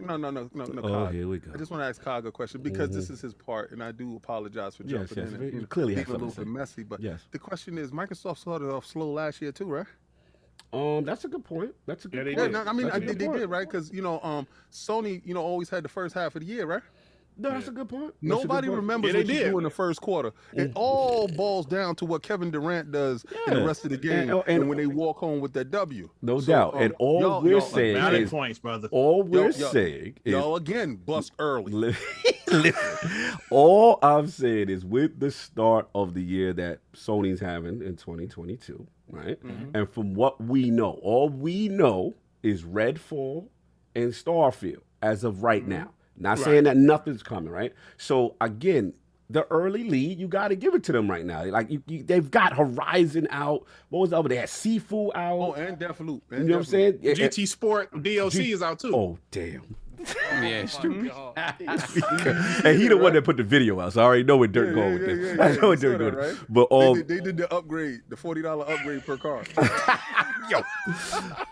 Speaker 1: Oh, here we go.
Speaker 7: I just want to ask Cog a question because this is his part, and I do apologize for jumping
Speaker 1: yes.
Speaker 7: in.
Speaker 1: You clearly have
Speaker 7: being a little
Speaker 1: something to
Speaker 7: bit
Speaker 1: say.
Speaker 7: messy, but
Speaker 1: Yes.
Speaker 7: the question is, Microsoft started off slow last year too, right?
Speaker 1: That's a good point. That's a good
Speaker 5: they
Speaker 1: point.
Speaker 5: did.
Speaker 7: I mean,
Speaker 1: That's a
Speaker 7: they
Speaker 1: good point.
Speaker 7: did, right? Because Sony, always had the first half of the year, right?
Speaker 1: No, that's a good point. That's a
Speaker 7: Nobody
Speaker 1: good point.
Speaker 7: remembers
Speaker 5: Yeah,
Speaker 7: what
Speaker 5: they
Speaker 7: you
Speaker 5: did.
Speaker 7: do in the first quarter. It all boils down to what Kevin Durant does in the rest of the game, and when they walk home with that W.
Speaker 1: No doubt. And all we're saying
Speaker 5: Valid
Speaker 1: is,
Speaker 5: points, brother.
Speaker 1: all we're
Speaker 7: Yo,
Speaker 1: saying is,
Speaker 7: y'all again bust early.
Speaker 1: listen, all I'm saying is with the start of the year that Sony's having in 2022, right? And from what we know, all we know is Redfall and Starfield as of right now. Not saying that nothing's coming, right? So again, the early lead, you got to give it to them right now. Like they've got Horizon out. What was the other? They had Sifu out.
Speaker 7: Oh, and Deathloop.
Speaker 1: You know what I'm saying? Yeah,
Speaker 5: GT Sport DLC is out too.
Speaker 1: Oh damn.
Speaker 8: Yeah, stupid.
Speaker 1: And he the one that put the video out, so I already know where Dirt going with this. I know where Dirt going.
Speaker 7: Right?
Speaker 1: But
Speaker 7: they did the upgrade, the $40 upgrade per car.
Speaker 1: yo,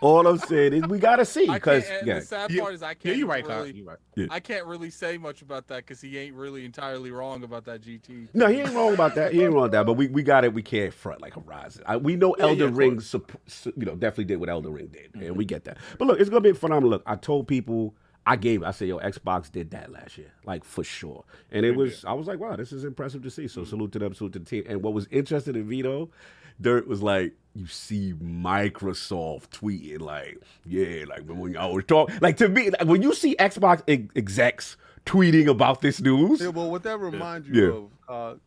Speaker 1: all I'm saying is we gotta see because
Speaker 6: The sad part is I can't.
Speaker 5: You're right,
Speaker 6: really,
Speaker 5: Kyle. You're right.
Speaker 1: Yeah.
Speaker 6: I can't really say much about that because he ain't really entirely wrong about that GT.
Speaker 1: no, he ain't wrong about that. He ain't wrong with that. But we got it. We can't front like Horizon. We know Elden Ring, definitely did what Elden Ring did, and we get that. But look, it's gonna be phenomenal. Look, I told people. I said, yo, Xbox did that last year, like for sure. And I was like, wow, this is impressive to see. So salute to them, salute to the team. And what was interesting in Vito, Dirt was like, you see Microsoft tweeting like, yeah, like when I was talking, like to me, like, when you see Xbox execs tweeting about this news.
Speaker 7: Yeah, well, what that reminds you of,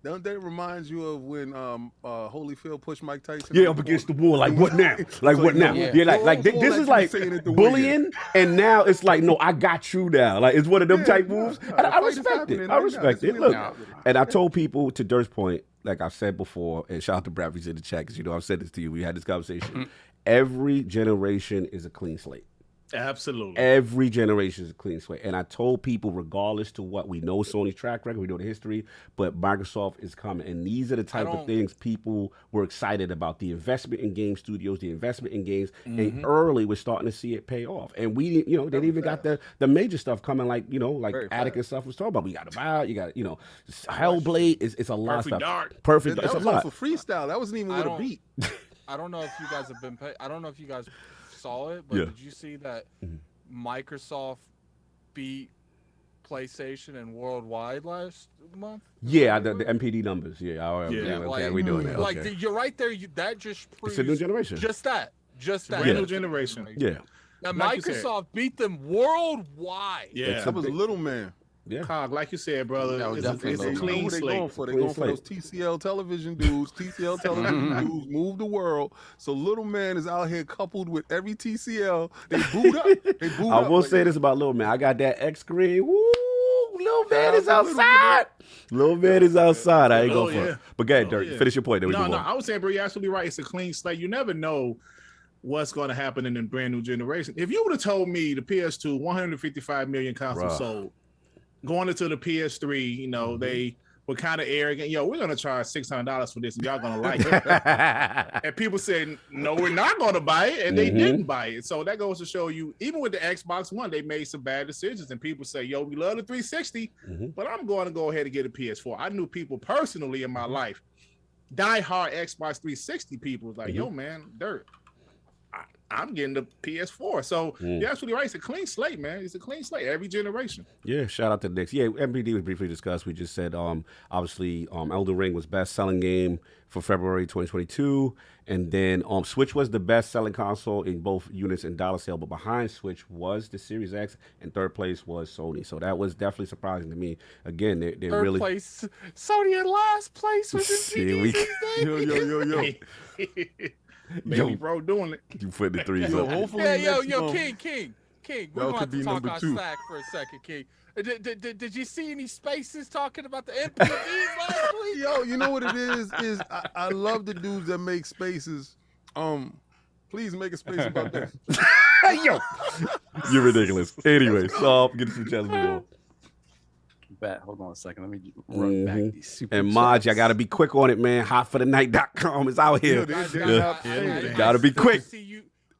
Speaker 7: don't that remind you of when Holyfield pushed Mike Tyson?
Speaker 1: Yeah, up against the wall. Like what now? Like what now?
Speaker 8: Yeah.
Speaker 1: Yeah, like this is like bullying, and now it's like, no, I got you now. Like it's one of them type moves. And I respect it. I respect it. Look, and I told people to Dirt's point, like I said before, and shout out to Bradley's in the chat because I've said this to you. We had this conversation. Every generation is a clean slate.
Speaker 5: Absolutely.
Speaker 1: Every generation is a clean slate. And I told people, regardless to what we know, Sony's track record, we know the history, but Microsoft is coming. And these are the type of things people were excited about. The investment in game studios, the investment in games, and early we're starting to see it pay off. And we, they didn't even got the major stuff coming like Attic and stuff was talking about. We got Avowed, you got, Hellblade, it's a lot of stuff.
Speaker 5: Dark.
Speaker 1: Perfect
Speaker 7: That
Speaker 1: Dark. It's
Speaker 7: was
Speaker 1: a lot.
Speaker 7: for freestyle. That wasn't even with a beat.
Speaker 6: I don't know if you guys have been. I don't know if you guys saw it, but
Speaker 1: Yeah.
Speaker 6: did you see that Microsoft beat PlayStation and worldwide last month?
Speaker 1: Yeah, the MPD numbers. Yeah, all right.
Speaker 5: Yeah.
Speaker 1: Okay, we doing that.
Speaker 6: Like
Speaker 1: Okay.
Speaker 6: you're right there. That just proves
Speaker 1: It's a new generation.
Speaker 6: Just that.
Speaker 5: Brand new generation.
Speaker 1: Yeah.
Speaker 6: Now
Speaker 5: Like you said.
Speaker 6: Microsoft beat them worldwide.
Speaker 5: Yeah.
Speaker 7: That was little man.
Speaker 1: Yeah.
Speaker 5: Cog, like you said, brother,
Speaker 8: That was
Speaker 5: it's
Speaker 8: definitely
Speaker 5: a
Speaker 8: low.
Speaker 5: clean
Speaker 7: Who they
Speaker 5: slate.
Speaker 7: going for? They
Speaker 1: Clean
Speaker 7: going for those TCL television dudes. TCL television dudes move the world. So little man is out here coupled with every TCL. They boot up. They boot
Speaker 1: I
Speaker 7: up.
Speaker 1: will
Speaker 7: Like,
Speaker 1: say this about Lil Man. I got that X screen. Woo! Lil Man
Speaker 7: out
Speaker 1: is
Speaker 7: to Lil
Speaker 1: outside. Lil Man is outside. I ain't
Speaker 5: Oh,
Speaker 1: going for
Speaker 5: yeah.
Speaker 1: it. But go ahead, Dirk.
Speaker 5: yeah.
Speaker 1: Finish your point. Then we
Speaker 5: No,
Speaker 1: move
Speaker 5: no,
Speaker 1: on.
Speaker 5: I was saying, bro, you're absolutely right. It's a clean slate. You never know what's going to happen in the brand new generation. If you would have told me the PS2, 155 million consoles
Speaker 1: Bruh.
Speaker 5: sold, going into the PS3, you know, they were kind of arrogant. Yo, we're going to charge $600 for this and y'all going to like it. And people said, no, we're not going to buy it. And they didn't buy it. So that goes to show you, even with the Xbox One, they made some bad decisions. And people say, yo, we love the 360, but I'm going to go ahead and get a PS4. I knew people personally in my life, die-hard Xbox 360 people was like, yo, man, Dirt, I'm getting the PS4. So you're absolutely right. It's a clean slate, man. It's a clean slate every generation.
Speaker 1: Yeah, shout out to the Knicks. Yeah, MPD was briefly discussed. We just said, obviously, Elden Ring was best-selling game for February 2022. And then Switch was the best-selling console in both units and dollar sale. But behind Switch was the Series X, and third place was Sony. So that was definitely surprising to me. Again, they're
Speaker 6: Third
Speaker 1: really...
Speaker 6: place. Sony in last place with
Speaker 1: See, we-
Speaker 5: Baby bro doing it.
Speaker 1: You put the threes
Speaker 7: Yo,
Speaker 1: up.
Speaker 7: hopefully
Speaker 6: Yeah,
Speaker 7: next
Speaker 6: yo,
Speaker 7: month-
Speaker 6: King. We're
Speaker 7: Y'all
Speaker 6: going
Speaker 7: could
Speaker 6: to
Speaker 7: be
Speaker 6: talk
Speaker 7: number
Speaker 6: our
Speaker 7: 2.
Speaker 6: stack for a second, King. Did you see any spaces talking about the MPVs last week?
Speaker 7: Yo, you know what it is I love the dudes that make spaces. Please make a space about this.
Speaker 1: Yo, you're ridiculous. Anyway, so get some chats on.
Speaker 8: Bet. Hold on a second. Let me run back these super
Speaker 1: And Maj,
Speaker 8: chats.
Speaker 1: I gotta be quick on it, man. Hotforthenight.com is out here. Gotta be quick.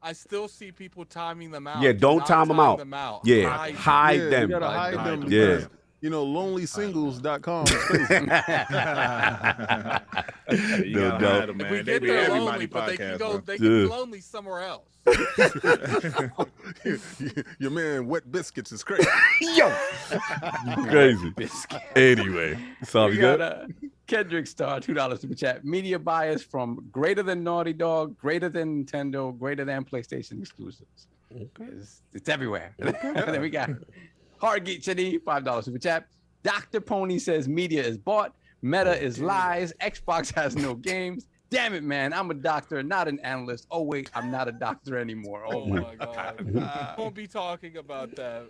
Speaker 6: I still see people timing them out.
Speaker 1: Yeah,
Speaker 6: Do
Speaker 1: don't
Speaker 6: not
Speaker 1: time them out. Yeah,
Speaker 6: Hide
Speaker 1: hide
Speaker 7: Yeah,
Speaker 1: them.
Speaker 7: You gotta hide them.
Speaker 1: Yeah.
Speaker 7: Because, you know, lonelysingles.com.
Speaker 5: You gotta hide them, man.
Speaker 6: We
Speaker 5: They
Speaker 6: get
Speaker 5: be
Speaker 6: there
Speaker 5: everybody
Speaker 6: lonely, but they can
Speaker 5: podcast,
Speaker 6: go.
Speaker 5: bro.
Speaker 6: They can be lonely somewhere else.
Speaker 7: Your man Wet Biscuits is crazy.
Speaker 1: Yo, you crazy. Anyway, so
Speaker 8: We
Speaker 1: you
Speaker 8: got
Speaker 1: good?
Speaker 8: Kendrick Star, $2 super chat. Media bias from greater than Naughty Dog, greater than Nintendo, greater than PlayStation exclusives.
Speaker 1: Okay.
Speaker 8: It's everywhere. And then we got Hardgeek Chitty, $5 super chat. Dr. Pony says media is bought, Meta is lies, Xbox has no games. Damn it, man. I'm a doctor, not an analyst. Oh, wait, I'm not a doctor anymore. Oh,
Speaker 6: Oh my god. Won't be talking about that.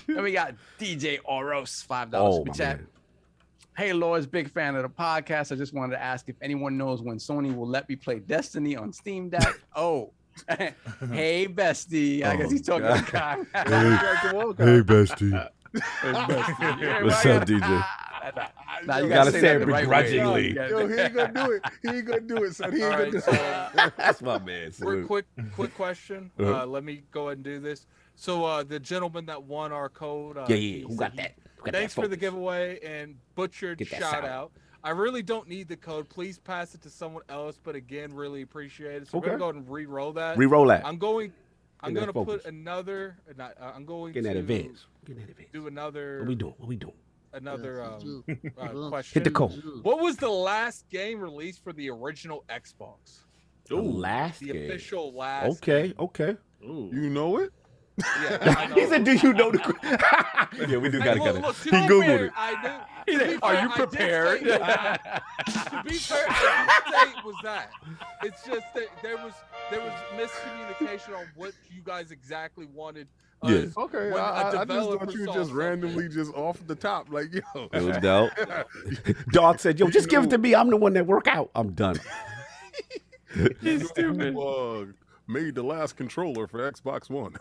Speaker 8: Then we got DJ Oros, $5
Speaker 1: Oh,
Speaker 8: super
Speaker 1: my
Speaker 8: chat.
Speaker 1: man.
Speaker 8: Hey, Lords, big fan of the podcast. I just wanted to ask if anyone knows when Sony will let me play Destiny on Steam Deck. Oh, hey, bestie. I guess he's talking to Kai.
Speaker 1: Hey, bestie.
Speaker 8: Yeah,
Speaker 1: What's
Speaker 8: right?
Speaker 1: up, DJ?
Speaker 8: Nah,
Speaker 1: You gotta say
Speaker 8: that
Speaker 1: it
Speaker 8: the right way.
Speaker 1: begrudgingly.
Speaker 7: Yo, he ain't gonna do it. He ain't gonna do it, son. He ain't
Speaker 6: All
Speaker 7: gonna
Speaker 6: right,
Speaker 7: do it.
Speaker 6: so
Speaker 1: That's my man.
Speaker 6: real
Speaker 1: Salute.
Speaker 6: quick question.
Speaker 1: Uh-huh.
Speaker 6: Let me go ahead and do this. So the gentleman that won our code.
Speaker 1: Yeah.
Speaker 6: he
Speaker 1: Who
Speaker 6: said
Speaker 1: got
Speaker 6: he-
Speaker 1: that? Who got
Speaker 6: Thanks
Speaker 1: that
Speaker 6: for the
Speaker 1: focus?
Speaker 6: giveaway and butchered
Speaker 1: Get that
Speaker 6: shout
Speaker 1: sound.
Speaker 6: out. I really don't need the code. Please pass it to someone else. But again, really appreciate it. So we're
Speaker 1: Okay.
Speaker 6: gonna go ahead and re-roll that.
Speaker 1: Reroll that.
Speaker 6: I'm going. I'm
Speaker 1: Get that
Speaker 6: gonna put
Speaker 1: focus.
Speaker 6: another. I'm going
Speaker 1: Get
Speaker 6: to
Speaker 1: that advance. Get that advance.
Speaker 6: do another.
Speaker 1: What we doing? What we doing?
Speaker 6: Another question.
Speaker 1: Hit the code.
Speaker 6: What was the last game released for the original Xbox?
Speaker 1: The last
Speaker 6: The
Speaker 1: game.
Speaker 6: official last.
Speaker 1: Okay. Okay.
Speaker 7: You know it?
Speaker 6: Yeah, I know.
Speaker 1: He said, "Do you know the?" Yeah, we do
Speaker 6: Hey,
Speaker 1: gotta
Speaker 6: look,
Speaker 1: get it.
Speaker 6: look, to
Speaker 1: He
Speaker 6: be
Speaker 1: googled
Speaker 6: fair,
Speaker 1: it.
Speaker 6: I
Speaker 8: He
Speaker 6: knew.
Speaker 8: said, "Are you prepared?"
Speaker 6: To be fair, I did say it was that. It's just that there was miscommunication on what you guys exactly wanted.
Speaker 1: Yeah.
Speaker 7: Okay,
Speaker 6: when a
Speaker 7: I just
Speaker 6: developer
Speaker 7: thought you
Speaker 6: saw
Speaker 7: just
Speaker 6: something.
Speaker 7: randomly just off the top, like, yo.
Speaker 1: It was dope. Dog said, "Yo, just give it to me. I'm the one that work out. I'm done."
Speaker 8: He's stupid.
Speaker 7: Made the last controller for Xbox One.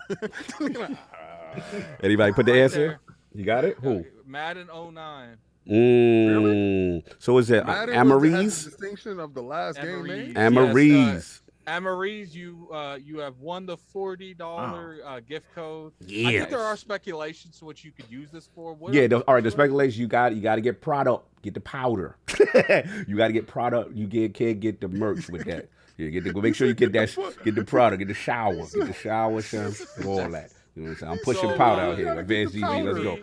Speaker 1: Anybody put the
Speaker 6: Right
Speaker 1: answer?
Speaker 6: there.
Speaker 1: You got it? Who?
Speaker 6: Madden 09.
Speaker 1: So is it
Speaker 7: Madden has the
Speaker 1: Amarise?
Speaker 7: distinction of the last game made?
Speaker 1: Amarise.
Speaker 6: Amarise, you have won the $40 gift code. I
Speaker 1: Yes.
Speaker 6: think there are speculations to what you could use this for. What
Speaker 1: Yeah, all right. The speculation you got to get product, get the powder. You got to get product. You can't get the merch with that. Yeah, make sure you get the product, get the shower, Sean, all that. You know what I'm saying? I'm pushing powder out here. Advanced GG, let's go.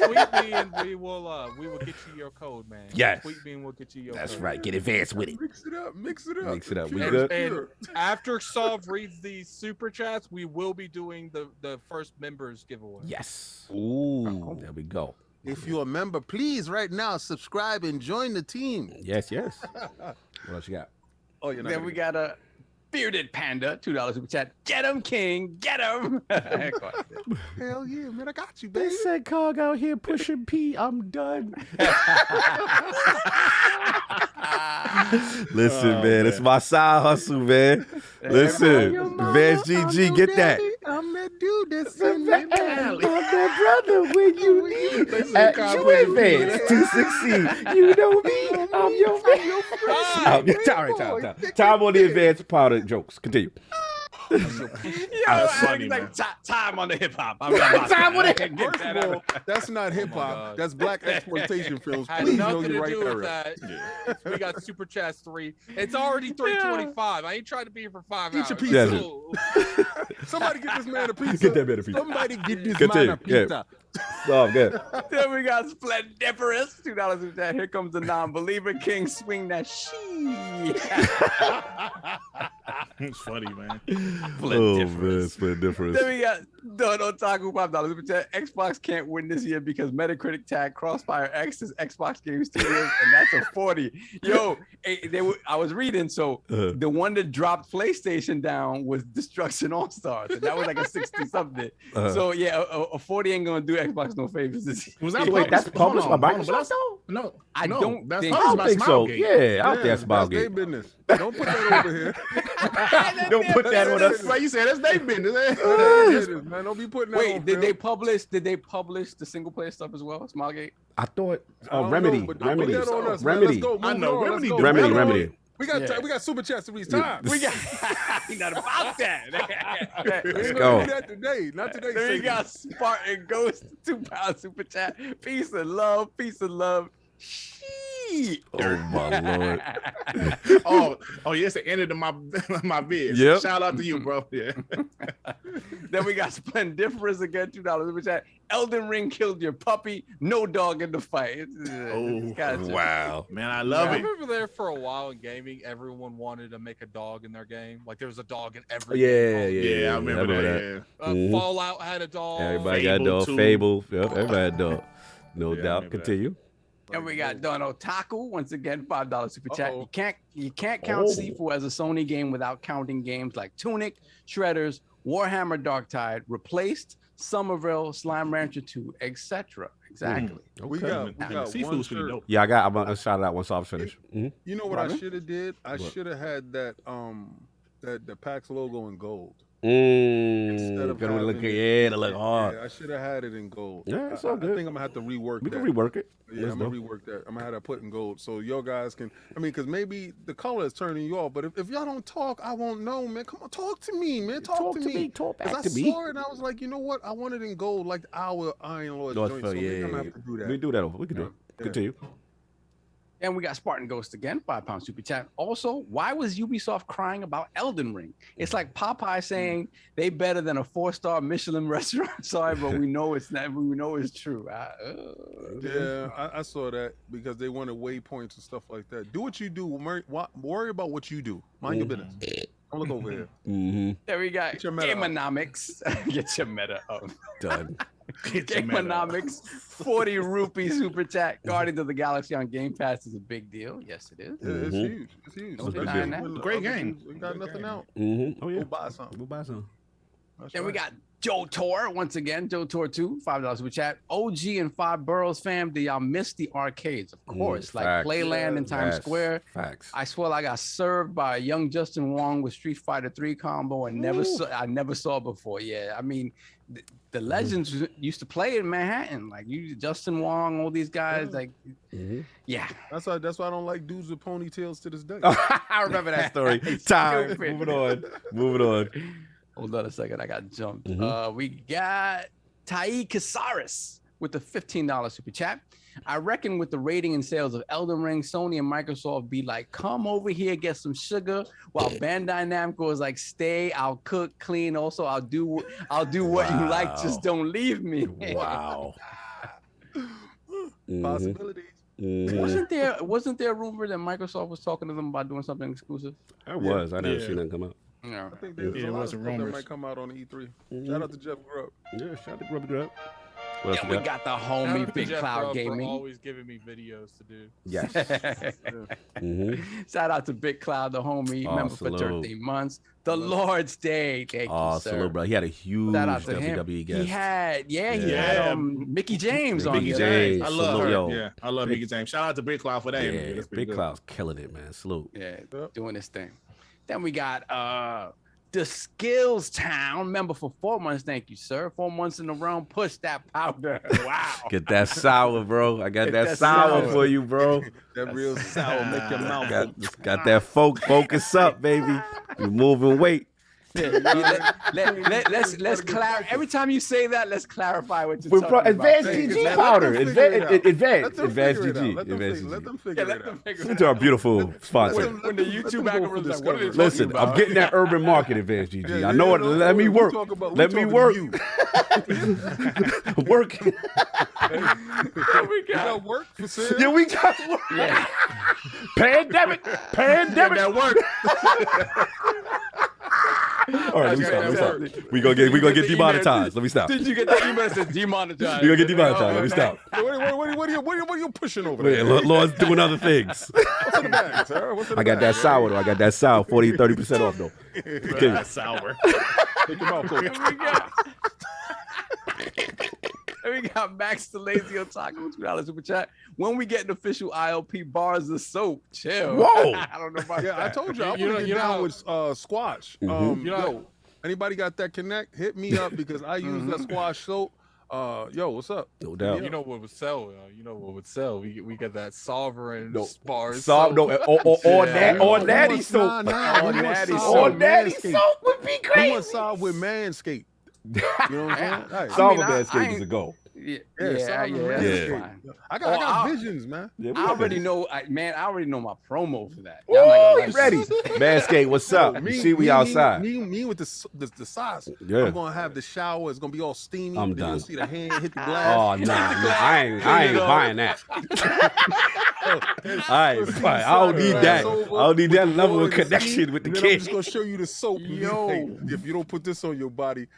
Speaker 6: Tweet me and we will get you your code, man.
Speaker 1: Yes.
Speaker 6: Tweet me and we'll get you your
Speaker 1: That's
Speaker 6: code.
Speaker 1: right. Get advanced with it.
Speaker 7: Mix it up.
Speaker 1: Mix it up. We
Speaker 6: And,
Speaker 1: good?
Speaker 6: and after Solve reads the super chats, we will be doing the first members giveaway.
Speaker 1: Yes. Ooh, there we go.
Speaker 7: If you're a member, please right now subscribe and join the team.
Speaker 1: Yes. What else you got?
Speaker 7: Oh, you're not.
Speaker 8: Then we got a bearded panda, $2 super chat. Get him, King. Get him.
Speaker 7: Hell yeah, man. I got you, baby.
Speaker 1: They said Cog out here pushing P. I'm done. Listen, man, it's my side hustle, man. Listen, Advanced GG, get that.
Speaker 7: I'm that dude that's in the alley.
Speaker 1: I'm that brother when you need at you advance to succeed. You know me, I'm your man. Time on the advanced powder jokes. Continue.
Speaker 5: That's funny, man.
Speaker 8: Time on the hip hop.
Speaker 1: Time on the
Speaker 7: First of all, that's not hip hop.
Speaker 6: God.
Speaker 7: That's black exploitation films.
Speaker 6: Had
Speaker 7: Please know
Speaker 6: nothing
Speaker 7: your
Speaker 6: to
Speaker 7: right
Speaker 6: do with
Speaker 7: era.
Speaker 6: that. We got super chats 3. It's already 3:25. I ain't trying to be here for 5 hours.
Speaker 7: Eat your pizza.
Speaker 1: Yes.
Speaker 6: So-
Speaker 7: Somebody get this man a pizza.
Speaker 1: Get that man a pizza.
Speaker 7: Somebody get this
Speaker 1: Continue.
Speaker 7: man a pizza.
Speaker 1: Oh, good.
Speaker 8: Then we got Splendiferous, $2 super chat. Here comes the non-believer King. Swing that she.
Speaker 5: It's funny, man.
Speaker 1: Oh, man, Splendiferous.
Speaker 8: Then we got Don Otaku, $5 super chat. Xbox can't win this year because Metacritic tagged Crossfire X as Xbox Game Studios, and that's a 40. Yo, I was reading, so the one that dropped PlayStation down was Destruction All Stars, and that was like a 60-something. So yeah, a 40 ain't gonna do Xbox no favors this year.
Speaker 5: Was that
Speaker 1: Wait, that's published by
Speaker 5: Hold on,
Speaker 1: Microsoft?
Speaker 5: No,
Speaker 8: I don't
Speaker 5: That's
Speaker 8: think-
Speaker 1: I don't
Speaker 5: published
Speaker 1: think
Speaker 5: by
Speaker 1: so.
Speaker 5: Smilegate.
Speaker 1: Yeah, out there,
Speaker 7: That's their
Speaker 1: Smilegate.
Speaker 7: business. Don't put that over here.
Speaker 1: Don't put that on us.
Speaker 5: That's why you said that's their business.
Speaker 7: Man, don't be putting that
Speaker 8: Wait,
Speaker 7: on
Speaker 8: did
Speaker 7: film.
Speaker 8: they publish the single player stuff as well? Smilegate?
Speaker 1: I thought
Speaker 7: I don't
Speaker 1: Remedy.
Speaker 7: know, but don't put
Speaker 1: Remedy.
Speaker 7: that on us, man.
Speaker 1: Remedy.
Speaker 7: Let's go.
Speaker 5: I
Speaker 7: Move
Speaker 5: know,
Speaker 7: on.
Speaker 5: Remedy
Speaker 7: Let's
Speaker 5: do
Speaker 7: go.
Speaker 1: Remedy.
Speaker 5: better.
Speaker 1: Remedy.
Speaker 7: We got
Speaker 8: Yeah.
Speaker 7: we got super chats to reach time.
Speaker 8: We got not about that.
Speaker 7: We
Speaker 1: Let's
Speaker 7: ain't
Speaker 1: go.
Speaker 7: gonna do that today. Not today.
Speaker 8: Then we
Speaker 7: Satan.
Speaker 8: got Spartan Ghost, £2 super chat. Peace and love. Peace and love. Sheet.
Speaker 1: Oh, my Lord.
Speaker 5: Oh, yes, the end of my vid.
Speaker 1: Yep.
Speaker 5: Shout out to you, bro. Yeah.
Speaker 8: Then we got Splendiferous again, $2 super chat. Elden Ring killed your puppy. No dog in the fight.
Speaker 1: Wow.
Speaker 5: Man, I love
Speaker 6: I
Speaker 5: it.
Speaker 6: remember there for a while in gaming, everyone wanted to make a dog in their game. Like there was a dog in every
Speaker 1: Yeah,
Speaker 6: game.
Speaker 5: Yeah, I remember that. Yeah.
Speaker 1: Mhm.
Speaker 6: Fallout had a dog.
Speaker 1: Everybody got a
Speaker 5: Fable
Speaker 1: dog.
Speaker 5: too.
Speaker 1: Fable. Yep, everybody had a dog. No
Speaker 5: Yeah, I
Speaker 1: doubt.
Speaker 5: remember that.
Speaker 1: Continue.
Speaker 8: And we got Don Otaku once again, $5 super chat.
Speaker 7: Uh-oh.
Speaker 8: You can't count
Speaker 1: Oh.
Speaker 8: Sifu as a Sony game without counting games like Tunic, Shredders, Warhammer Darktide, Replaced, Somerville, Slime Rancher 2, etc. Exactly.
Speaker 7: We
Speaker 1: Okay.
Speaker 7: got
Speaker 5: Man,
Speaker 7: one
Speaker 5: Seafood's pretty
Speaker 7: shirt.
Speaker 5: dope.
Speaker 1: Yeah, I'm gonna shout it out once I finish. Mhm.
Speaker 7: You know what I
Speaker 8: Robin?
Speaker 7: should have did? I
Speaker 1: What?
Speaker 7: should have had that the PAX logo in gold.
Speaker 1: Instead
Speaker 7: of
Speaker 1: gonna look,
Speaker 7: having-
Speaker 1: yeah, to look hard.
Speaker 7: Yeah, I should have had it in gold.
Speaker 1: Yeah, it's
Speaker 7: I
Speaker 1: all good.
Speaker 7: think I'm gonna have to rework
Speaker 1: We
Speaker 7: that.
Speaker 1: can rework it.
Speaker 7: Yeah,
Speaker 1: Let's
Speaker 7: I'm gonna
Speaker 1: go.
Speaker 7: rework that. I'm gonna have that put in gold, so your guys can. I mean, because maybe the color is turning you off, but if y'all don't talk, I won't know, man. Come on, talk to me, man. Talk to me.
Speaker 1: Talk
Speaker 7: 'Cause
Speaker 1: back
Speaker 7: I
Speaker 1: to me.
Speaker 7: saw it and I was like, you know what? I want it in gold, like our Iron Lord's
Speaker 1: North
Speaker 7: joint.
Speaker 1: Philly,
Speaker 7: So maybe
Speaker 1: yeah,
Speaker 7: I'm gonna
Speaker 1: yeah.
Speaker 7: have to do that.
Speaker 1: We do that. We can do it.
Speaker 7: Yeah.
Speaker 1: Continue.
Speaker 8: And we got Spartan Ghost again, £5 super chat. Also, why was Ubisoft crying about Elden Ring? It's like Popeye saying they better than a 4-star Michelin restaurant. Sorry, but we know it's not. We know it's true.
Speaker 7: Yeah, I saw that because they wanted waypoints and stuff like that. Do what you do. Worry about what you do. Mind your business. Don't look over here.
Speaker 1: Mm-hmm.
Speaker 8: There we got
Speaker 7: Get your meta up.
Speaker 8: Gameonomics. Get your meta up.
Speaker 1: Done.
Speaker 8: Gameonomics, 40 rupee super chat. Guardians of the Galaxy on Game Pass is a big deal. Yes, it is.
Speaker 7: Yeah, it's
Speaker 1: Mhm.
Speaker 7: huge. It's huge.
Speaker 8: Don't
Speaker 7: Especially
Speaker 8: deny that.
Speaker 7: when the
Speaker 5: Great
Speaker 7: other
Speaker 5: game.
Speaker 7: dudes ain't got nothing out.
Speaker 1: Mm-hmm. Oh yeah.
Speaker 7: Go buy something.
Speaker 1: We'll buy some.
Speaker 7: That's
Speaker 8: Then we
Speaker 7: right.
Speaker 8: got Joe Tor once again. Joe Tor 2, $5 super chat. OG and Five Boroughs fam, do y'all miss the arcades? Of course, like
Speaker 1: facts.
Speaker 8: Playland in Times
Speaker 1: Yes,
Speaker 8: Square.
Speaker 1: Facts.
Speaker 8: I swear I got served by a young Justin Wong with Street Fighter 3 combo and I never saw before. Yeah, I mean, the legends used to play in Manhattan, like Justin Wong, all these guys.
Speaker 7: Yeah.
Speaker 8: Like,
Speaker 1: Mm-hmm.
Speaker 8: yeah.
Speaker 7: That's why I don't like dudes with ponytails to this day.
Speaker 1: I remember that story. Time.
Speaker 8: Stupid.
Speaker 1: Moving on.
Speaker 8: Hold on a second, I got jumped.
Speaker 1: Mhm.
Speaker 8: We got Tai Casares. with the $15 super chat. I reckon with the rating and sales of Elden Ring, Sony and Microsoft be like, come over here, get some sugar, while Bandai Namco is like, stay, I'll cook, clean. Also, I'll do what you like, just don't leave me.
Speaker 1: Wow.
Speaker 7: Possibilities.
Speaker 8: Wasn't there a rumor that Microsoft was talking to them about doing something exclusive?
Speaker 1: I was. I never seen that come out.
Speaker 8: Yeah.
Speaker 7: I think there's a lot of stuff that might come out on the E3. Shout out to Jeff Grubb.
Speaker 1: Yeah, shout out to Grub.
Speaker 8: And we got the homie Big Cloud Gaming.
Speaker 6: Always giving me videos to do.
Speaker 1: Yes.
Speaker 8: Shout out to Big Cloud, the homie, member for 13 months. The Lord's Day. Thank you, sir.
Speaker 1: Salute, bro. He had a huge WWE guest.
Speaker 8: He had Mickey James on
Speaker 1: Mickey James.
Speaker 5: I love
Speaker 1: her.
Speaker 5: Yeah, I love Mickey James. Shout out to Big Cloud for that.
Speaker 1: Yeah, Big Cloud's killing it, man. Salute.
Speaker 8: Yeah, doing this thing. Then we got the Skills Town member for 4 months. Thank you, sir. 4 months in a row. Push that powder. Wow.
Speaker 1: Get that sour, bro. I got that sour for you, bro.
Speaker 7: That real sour make your mouth.
Speaker 1: Got that focus up, baby. You're moving weight.
Speaker 8: Let's clarify. Every time you say that, let's clarify what you're talking about.
Speaker 1: Advanced GG powder. Advanced GG.
Speaker 7: Let them figure it out.
Speaker 1: Into our beautiful sponsor.
Speaker 8: When the YouTube algorithm is like, what are they
Speaker 1: Listen, I'm getting that urban market, Advanced GG. I know it. Let me work. Let me work. I'm working.
Speaker 7: We got work for sale.
Speaker 1: Yeah, we got work.
Speaker 8: Yeah.
Speaker 1: Pandemic.
Speaker 5: That work.
Speaker 1: All right, let me stop. We gonna get demonetized. Let me stop.
Speaker 8: Did you get that email that says demonetized?
Speaker 1: We gonna get demonetized. Let me stop.
Speaker 7: What are you pushing over there?
Speaker 1: Lord's doing other things.
Speaker 7: What's in the bag, sir?
Speaker 1: I got that sour though. I got that sour. 30% off though.
Speaker 5: That's sour.
Speaker 7: Take your mouth open.
Speaker 8: We got Max the Lazy Otaku, $2 super chat. When we get an official ILP bars of soap, chill.
Speaker 1: Whoa.
Speaker 8: I don't know about that.
Speaker 7: I told you I want to get down with Squash. Yo, anybody got that connect? Hit me up because I use that Squash soap. Yo, what's up?
Speaker 1: No doubt.
Speaker 6: You know what would sell? We got that Sovereign bars.
Speaker 1: Or Natty soap.
Speaker 8: Or Natty
Speaker 1: soap would be great.
Speaker 7: He wants solve with Manscaped. You know what I'm saying?
Speaker 1: Solve Manscaped is a go.
Speaker 8: Yeah.
Speaker 7: That's fine. I got visions, man.
Speaker 8: I already know, I already know my promo for that.
Speaker 1: Oh, you ready? Manscaped, what's up? We outside.
Speaker 7: Me with the sauce.
Speaker 1: Yeah.
Speaker 7: I'm gonna have the shower. It's gonna be all steamy.
Speaker 1: I'm
Speaker 7: You're
Speaker 1: done.
Speaker 7: gonna see the hand hit the glass.
Speaker 1: Oh no, I ain't buying that. I don't need that. I don't need that level of connection with the
Speaker 7: I'm
Speaker 1: kid.
Speaker 7: just gonna show you the soap.
Speaker 8: Yo,
Speaker 7: if you don't put this on your body,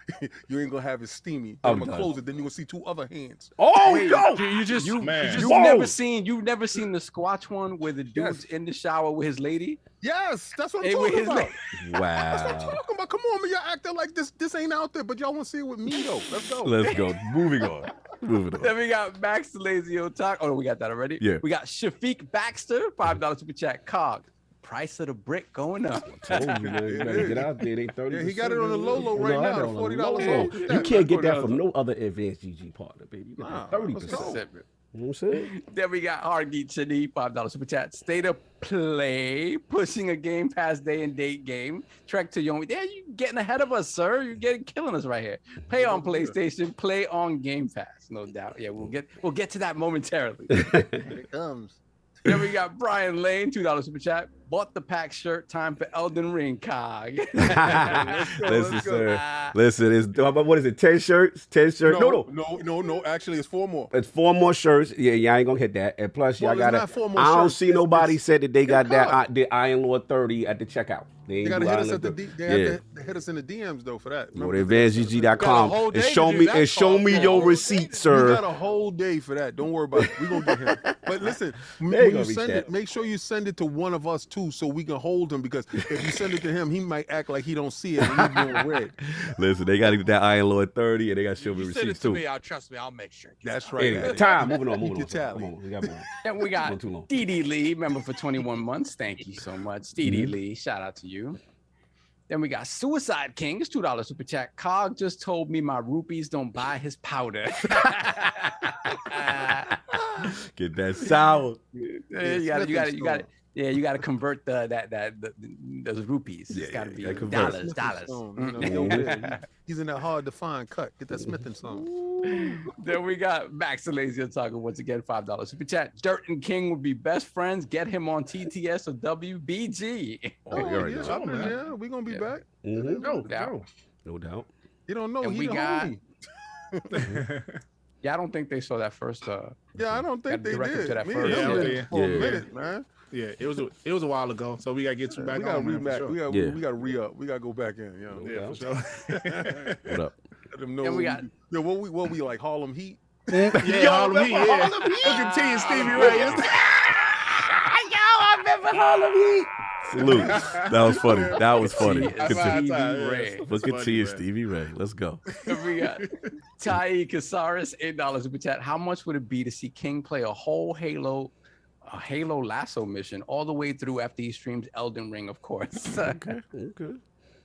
Speaker 7: you ain't gonna have it steamy.
Speaker 1: I'm
Speaker 7: I'm gonna
Speaker 1: done.
Speaker 7: close it. Then you gonna see two other hands.
Speaker 1: Oh,
Speaker 8: wait,
Speaker 1: yo!
Speaker 8: you've
Speaker 1: Whoa.
Speaker 8: never seen the Squatch one where the dude's in the shower with his lady.
Speaker 7: Yes, that's what I'm
Speaker 8: Hey, with
Speaker 7: talking
Speaker 8: his
Speaker 7: about.
Speaker 8: lady.
Speaker 7: That's what I'm
Speaker 1: Wow.
Speaker 7: talking about. Come on, man. Y'all acting like this ain't out there, but y'all want to see it with me though. Let's go.
Speaker 1: Let's go. Moving on.
Speaker 8: Then we got Max the Lazy Otaku. Oh, we got that already.
Speaker 1: Yeah.
Speaker 8: We got Shafiq Baxter, $5 super chat. Cog. Price of the brick going up.
Speaker 1: Told you, man. You better get out there. It ain't 30%.
Speaker 7: Yeah, he got it on the low right now, $40 off.
Speaker 1: You can't get that from no other Advanced GG partner, baby. You got 30%. You know what I'm saying?
Speaker 8: Then we got Hargeet Chini, $5 super chat. State of Play, pushing a Game Pass day and date game. Trek to Yomi. Yeah, you getting ahead of us, sir. You're killing us right here. Play on PlayStation, play on Game Pass, no doubt. Yeah, we'll get to that momentarily.
Speaker 7: Here it comes.
Speaker 8: Then we got Brian Lane, $2 super chat. Bought the pack shirt. Time for Elden Ring, Cog.
Speaker 1: Listen, sir. Listen, it's what is it? 10 shirts? 10 shirts?
Speaker 7: No. Actually, it's 4 more.
Speaker 1: It's 4 more shirts. Yeah, I ain't gonna hit that. And plus, y'all
Speaker 7: Well,
Speaker 1: got
Speaker 7: it's not 4 more
Speaker 1: I don't
Speaker 7: shirts.
Speaker 1: see nobody said that they got
Speaker 7: cut.
Speaker 1: that the Iron Lord 30 at the checkout.
Speaker 7: They
Speaker 1: ain't
Speaker 7: gotta
Speaker 1: do
Speaker 7: hit us
Speaker 1: Iron
Speaker 7: at the
Speaker 1: Lord 30.
Speaker 7: they have to hit us in the DMs though for that.
Speaker 1: Go to
Speaker 6: Got a
Speaker 1: advancedgg.com
Speaker 6: whole
Speaker 1: and
Speaker 6: day
Speaker 1: show
Speaker 6: to do
Speaker 1: me
Speaker 6: that,
Speaker 1: and show me
Speaker 6: Carl.
Speaker 1: your receipt,
Speaker 7: We
Speaker 1: sir.
Speaker 7: got a whole day for that. Don't worry about it. We're gonna get him. But listen,
Speaker 1: There
Speaker 7: when
Speaker 1: you
Speaker 7: you
Speaker 1: go,
Speaker 7: send
Speaker 1: Chat.
Speaker 7: it, make sure you send it to one of us too, so we can hold him. Because if you send it to him, he might act like he don't see it and he's going red.
Speaker 1: Listen, they gotta get that Iron Lord 30 and they gotta show me
Speaker 6: You send it
Speaker 1: receipts
Speaker 6: to
Speaker 1: too.
Speaker 6: me, trust me, I'll make sure.
Speaker 7: That's right.
Speaker 1: Anyway, time. Moving on.
Speaker 7: Keep your
Speaker 1: Come
Speaker 7: tally.
Speaker 1: on. We got more.
Speaker 8: Then we got
Speaker 1: Going too long.
Speaker 8: DD Lee, member for 21 months. Thank you so much, DD Lee. Shout out to you. Then we got Suicide King. It's $2 super chat. Cog just told me my rupees don't buy his powder.
Speaker 1: Get that sour.
Speaker 8: You got it. Yeah, you got to convert those rupees.
Speaker 1: Yeah,
Speaker 8: It's got to be
Speaker 1: yeah,
Speaker 8: dollars.
Speaker 7: He's in that hard to find cut. Get that Smithing song.
Speaker 8: Then we got Max the Lazy Otaku once again, $5 super chat. Dirt and King would be best friends. Get him on TTS or WBG.
Speaker 7: Yeah, we gonna be back.
Speaker 8: No doubt.
Speaker 1: No doubt.
Speaker 7: You don't know.
Speaker 8: And we got. Yeah, I don't think they saw that first.
Speaker 7: Yeah, I don't think they did.
Speaker 8: To that
Speaker 5: Me
Speaker 8: first.
Speaker 5: for
Speaker 7: a minute, man.
Speaker 5: Yeah, it was a while ago, so we gotta get you back
Speaker 7: We gotta
Speaker 5: on. Man, for sure.
Speaker 7: we gotta re-up. We gotta go back in. You know?
Speaker 5: Yeah, for sure.
Speaker 1: What up?
Speaker 7: Let them know.
Speaker 8: And we got.
Speaker 7: Yeah, what we like Harlem Heat.
Speaker 5: Yeah, Harlem Heat. Yeah, look at Stevie Ray.
Speaker 8: I remember Harlem Heat.
Speaker 1: Salute. That was funny. That was funny.
Speaker 8: Stevie Ray.
Speaker 1: Look at T and Stevie Ray. Let's go.
Speaker 8: We got Tai Casares, $8 super chat. How much would it be to see King play a whole Halo lasso mission all the way through after he streams Elden Ring, of course?
Speaker 1: Okay.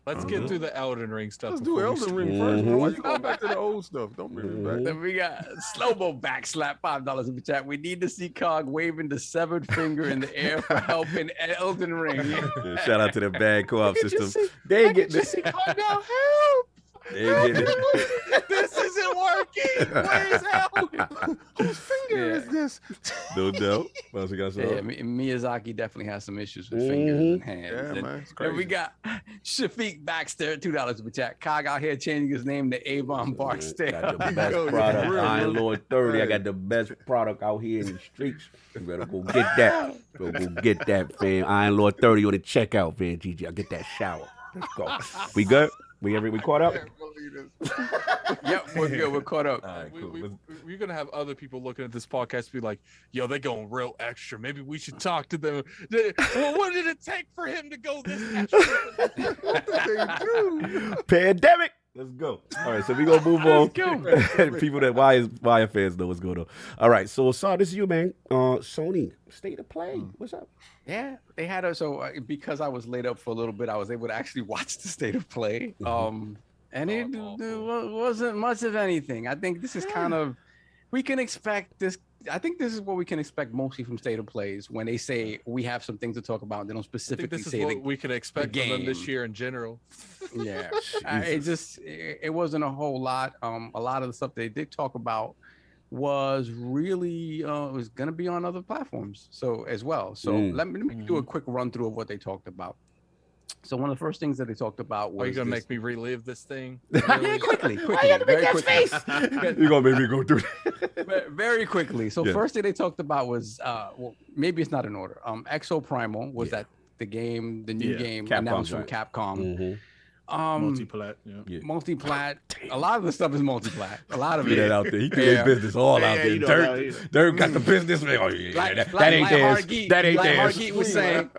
Speaker 6: Let's get through the Elden Ring stuff.
Speaker 7: Let's do Elden Ring first. Man. Why you going back to the old stuff? Don't bring it back.
Speaker 8: Then we got Slow-Mo Backslap, $5 super chat. We need to see Cog waving the severed finger in the air for helping Elden Ring.
Speaker 1: Yeah, shout out to the bad co-op system. They ain't getting this.
Speaker 8: Cog now, help!
Speaker 1: They ain't getting it.
Speaker 8: This isn't working. Where's help?
Speaker 7: Whose finger is this?
Speaker 1: No doubt. What else we got?
Speaker 8: Yeah, Miyazaki definitely has some issues with fingers and hands.
Speaker 7: Yeah,
Speaker 8: and,
Speaker 7: man, it's
Speaker 8: and we
Speaker 7: crazy.
Speaker 8: got Shafiq Baxter, $2 super chat. Cog out here changing his name to Avon Barksdale.
Speaker 1: Got the best product. Iron Lord 30. I got the best product out here in the streets. You better go get that. Go get that, fam. Iron Lord 30 on the checkout, man. GG. I'll get that shower. Let's go. We good? We caught up?
Speaker 8: Yep, we're good. We're caught up.
Speaker 1: All right, cool.
Speaker 6: We're gonna have other people looking at this podcast be like, "Yo, they going real extra. Maybe we should talk to them." Well, what did it take for him to go this extra?
Speaker 7: What did they do?
Speaker 1: Pandemic. Let's go. All right, so we gonna move on. People that Wire fans know what's going on. All right, so this is you, man. Sony State of Play. What's up?
Speaker 8: Yeah, they had because I was laid up for a little bit, I was able to actually watch the State of Play. And it wasn't much of anything. I think this is kind of, we can expect this. I think this is what we can expect mostly from State of Plays when they say we have some things to talk about. And they don't specifically
Speaker 6: this is
Speaker 8: say
Speaker 6: what we can expect from them this year in general.
Speaker 8: Yeah, it wasn't a whole lot. A lot of the stuff they did talk about was really was going to be on other platforms as well. So let me do a quick run through of what they talked about. So one of the first things that they talked about was,
Speaker 6: are you gonna make me relive this thing?
Speaker 8: Really? quickly.
Speaker 1: You're gonna make me go through it.
Speaker 8: Very quickly. So first thing they talked about was well, maybe it's not in order. Exo Primal was that the new game announced from Capcom.
Speaker 5: Multiplat,
Speaker 8: multiplat. A lot of the stuff is multiplat. A lot of it.
Speaker 1: That out there. He threw his business all out there. Dirt got the business. Oh yeah, that ain't theirs. That ain't theirs.
Speaker 8: Hargeet was saying,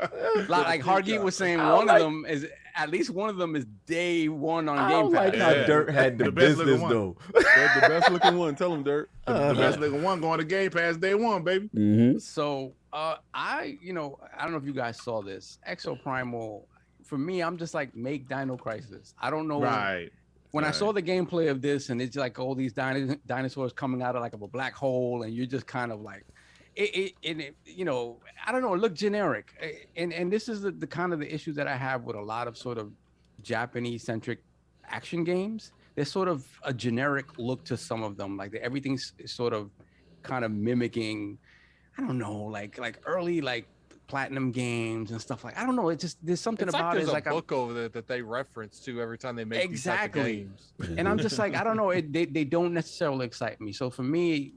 Speaker 8: like Hargeet was saying, one of them is at least one of them is day one on Game Pass.
Speaker 1: Like how Dirt had the business though.
Speaker 7: The best looking one. Tell him, Dirt.
Speaker 5: The best looking one going to Game Pass day one, baby.
Speaker 8: So I don't know if you guys saw this. Exo Primal. For me, I'm just like, make Dino Crisis. I don't know.
Speaker 5: Right.
Speaker 8: When I saw the gameplay of this, and it's like all these dinosaurs coming out of like a black hole, and you're just kind of like, I don't know, it looked generic. And this is the kind of the issue that I have with a lot of sort of Japanese-centric action games. There's sort of a generic look to some of them. Like everything's sort of kind of mimicking, I don't know, like early Platinum games and stuff I don't know. It's just there's something about it.
Speaker 6: There's a book over there that they reference to every time they make these type of games.
Speaker 8: And I'm just like, I don't know. They don't necessarily excite me. So for me,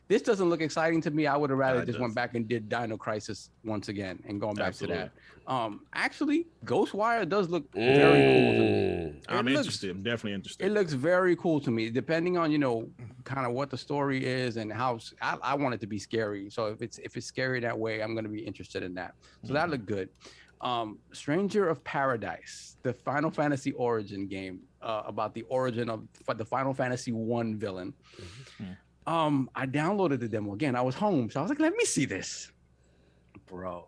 Speaker 8: this doesn't look exciting to me. I would have rather just went back and did Dino Crisis once again and going back to that. Actually, Ghostwire does look very cool to me.
Speaker 5: I'm interested. I'm definitely interested.
Speaker 8: It looks very cool to me, depending on kind of what the story is and how I want it to be scary. So if it's scary that way, I'm going to be interested in that. So that looked good. Stranger of Paradise, the Final Fantasy Origin game about the origin of the Final Fantasy 1 villain. I downloaded the demo again. I was home, so I was like, let me see this, bro.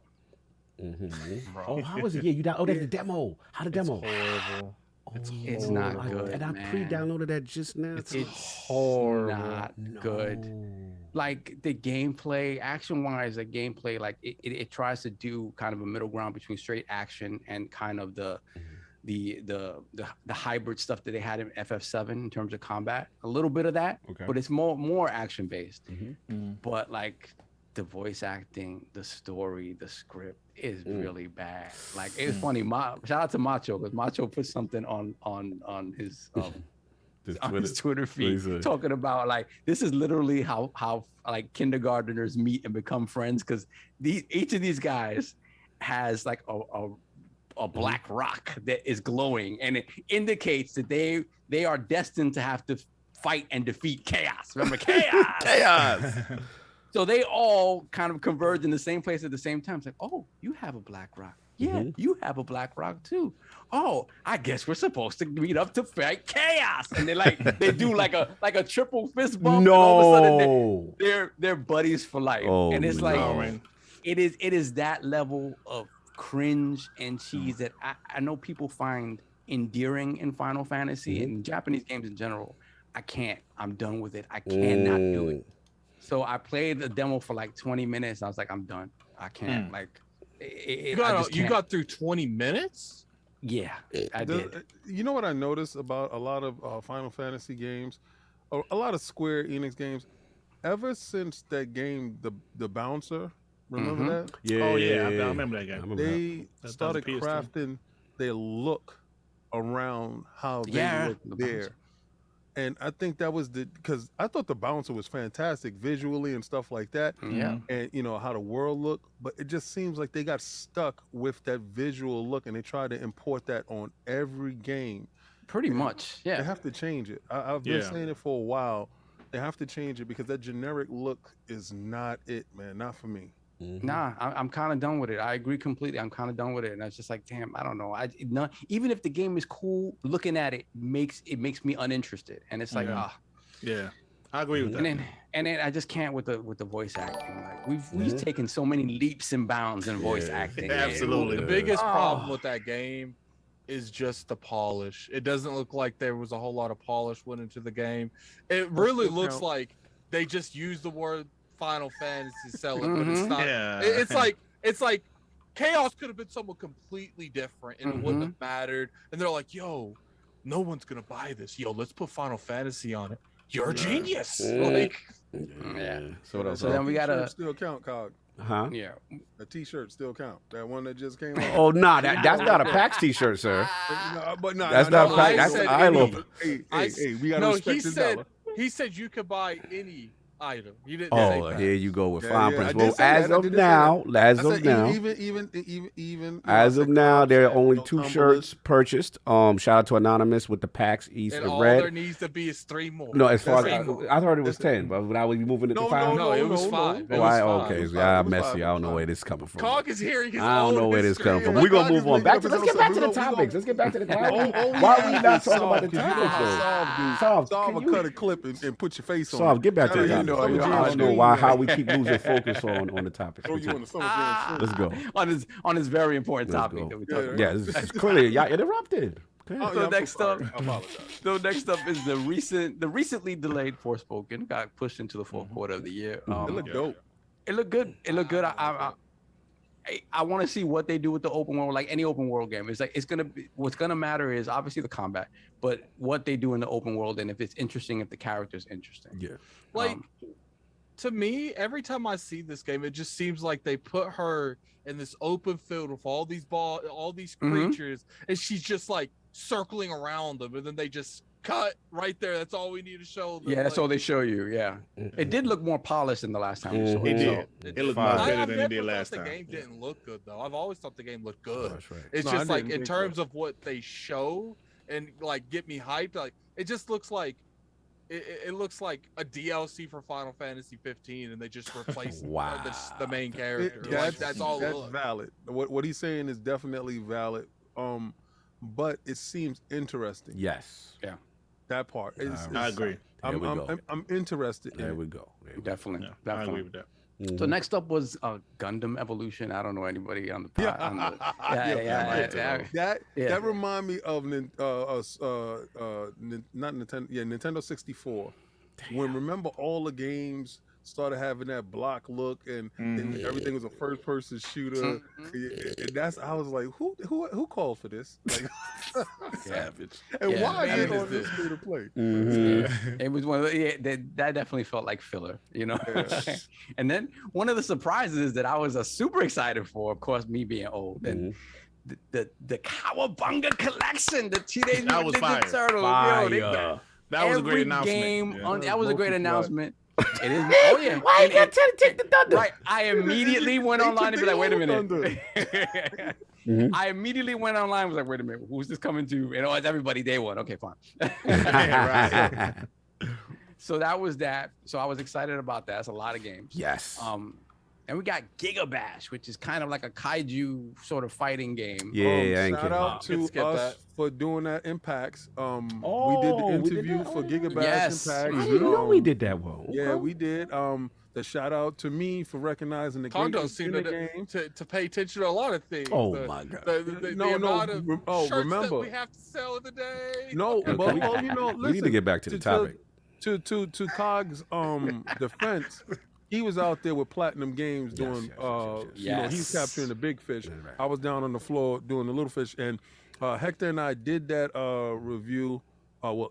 Speaker 1: Oh, how was it? Yeah, you downloaded the demo. How the demo?
Speaker 6: Horrible.
Speaker 8: It's not good.
Speaker 1: And I
Speaker 8: man.
Speaker 1: pre-downloaded that just now.
Speaker 8: It's horrible. Not good. Like the gameplay, action-wise, the gameplay, like it tries to do kind of a middle ground between straight action and kind of the hybrid stuff that they had in FF7 in terms of combat. A little bit of that, but it's more action-based. But like the voice acting, the story, the script is really bad. Like it's funny. Shout out to Macho, because Macho put something on his his Twitter feed talking about like this is literally how like kindergartners meet and become friends, because each of these guys has like a black rock that is glowing, and it indicates that they are destined to have to fight and defeat chaos. Remember, chaos. So they all kind of converge in the same place at the same time. It's like, oh, you have a black rock. Yeah, you have a black rock too. Oh, I guess we're supposed to meet up to fight chaos. And they do like a triple fist bump.
Speaker 1: No.
Speaker 8: And all of a sudden they're buddies for life.
Speaker 1: Oh,
Speaker 8: and it's like
Speaker 1: no.
Speaker 8: it is that level of cringe and cheese that I know people find endearing in Final Fantasy and Japanese games in general. I can't. I'm done with it. I cannot do it. So I played the demo for like 20 minutes. I was like, I'm done. I can't. Like,
Speaker 6: you got through 20 minutes?
Speaker 8: Yeah, I did.
Speaker 7: You know what I noticed about a lot of Final Fantasy games, a lot of Square Enix games, ever since that game, the Bouncer, remember that?
Speaker 5: Yeah. Oh yeah, I remember that game.
Speaker 7: They started crafting their look around how they look there. And I think that was because I thought the Bouncer was fantastic visually and stuff like that.
Speaker 8: Yeah.
Speaker 7: And you know how the world looked, but it just seems like they got stuck with that visual look, and they tried to import that on every game.
Speaker 8: Pretty much, yeah.
Speaker 7: They have to change it. I've been saying it for a while. They have to change it because that generic look is not it, man. Not for me.
Speaker 8: Nah, I'm kind of done with it. I agree completely. I'm kind of done with it, and I was just like, damn, I don't know. Even if the game is cool, looking at it makes me uninterested, and it's like,
Speaker 5: yeah, I agree with that.
Speaker 8: And then I just can't with the voice acting. Like we've taken so many leaps and bounds in voice acting.
Speaker 5: Absolutely.
Speaker 6: The biggest problem with that game is just the polish. It doesn't look like there was a whole lot of polish went into the game. It really looks like they just used the word Final Fantasy to sell it, but it's not.
Speaker 5: Yeah.
Speaker 6: It's like Chaos could have been someone completely different and it wouldn't have mattered. And they're like, yo, no one's gonna buy this. Yo, let's put Final Fantasy on it. You're a genius. Like,
Speaker 8: So then we gotta
Speaker 7: still count, Cog.
Speaker 8: Yeah.
Speaker 7: A T-shirt still count. That one that just came out.
Speaker 1: Oh nah, that's not a PAX T-shirt, sir. That's
Speaker 7: not
Speaker 1: a PAX. That's ILP.
Speaker 7: Hey, we gotta respect the dollar.
Speaker 6: He said you could buy any item. You didn't say
Speaker 1: here you go with fine print.
Speaker 7: Well,
Speaker 1: as of now,
Speaker 7: even
Speaker 1: as of now, there are only 2 shirts purchased. Shout out to Anonymous with the PAX East
Speaker 6: and
Speaker 1: and
Speaker 6: all
Speaker 1: red.
Speaker 6: There needs to be is 3 more.
Speaker 1: No, as far as I heard it was 10, but when I was moving it to 5.
Speaker 6: No, it was 5.
Speaker 1: Okay, I'm messy. I don't know where this is coming from.
Speaker 6: Cog is hearing his
Speaker 1: I don't know where this is coming from. We're gonna move on. Let's get back to the topics. Let's get back to the topics. Why are we not talking about the topics?
Speaker 7: Solve a cut a clip and put your face on.
Speaker 1: Solve, get back to the topics. I don't know how we keep losing focus on the topics. Let's go
Speaker 8: on this very important topic that we talked about.
Speaker 1: Yeah, this is clearly y'all interrupted.
Speaker 8: So next up is the recently delayed Forspoken. Got pushed into the fourth quarter of the year.
Speaker 7: It looked dope.
Speaker 8: It looked good. I want to see what they do with the open world, like any open world game. It's like what's gonna matter is obviously the combat, but what they do in the open world and if it's interesting, if the character's interesting.
Speaker 1: Yeah.
Speaker 6: Like to me, every time I see this game, it just seems like they put her in this open field with all these creatures, and she's just like circling around them, and then they just cut right there. That's all we need to show them.
Speaker 8: Yeah, that's all they show you. Yeah, it did look more polished than the last time we saw it.
Speaker 5: It did. It looked much better than it did last time.
Speaker 6: The game didn't look good though. I've always thought the game looked good.
Speaker 1: That's right.
Speaker 6: It's just like in terms of what they show and like get me hyped. Like it just looks like. It looks like a DLC for Final Fantasy 15, and they just replaced the main character. That's all.
Speaker 7: That's valid. What he's saying is definitely valid. But it seems interesting.
Speaker 1: Yes.
Speaker 8: Yeah.
Speaker 7: That part.
Speaker 5: I agree.
Speaker 7: I'm interested.
Speaker 1: There we go.
Speaker 8: Definitely.
Speaker 5: I agree with that.
Speaker 8: So next up was Gundam Evolution. I don't know anybody on the pod.
Speaker 7: That remind me of not Nintendo. Yeah, Nintendo 64. When remember all the games started having that block look and everything was a first person shooter. And I was like, who called for this? Like, savage. And why are you on this free to play?
Speaker 8: It was one of that definitely felt like filler, you know. And then one of the surprises that I was super excited for, of course, me being old, and the Cowabunga collection, the Teenage Mutant Ninja Turtles.
Speaker 5: That was a great announcement.
Speaker 8: That was a great announcement. It is. Oh yeah. Why you gotta try to take the thunder? Right. I immediately went online and be like, wait a minute. I immediately went online and was like, wait a minute, who's this coming to? And it's everybody day one. Okay, fine. So that was that. So I was excited about that. That's a lot of games.
Speaker 1: Yes.
Speaker 8: And we got Giga Bash, which is kind of like a kaiju sort of fighting game.
Speaker 1: Yeah,
Speaker 7: shout out to us for doing that Impacts. We did the interview for Giga Bash Impacts.
Speaker 1: I didn't know we did that well.
Speaker 7: Yeah, we did. The shout out to me for recognizing the
Speaker 6: Kondo seemed to pay attention to a lot of things.
Speaker 1: Oh my God!
Speaker 6: The amount of shirts that we have to sell in the day.
Speaker 7: No, but listen,
Speaker 1: we need to get back to the topic.
Speaker 7: To Cog's defense. He was out there with Platinum Games doing, he's capturing the big fish. I was down on the floor doing the little fish, and Hector and I did that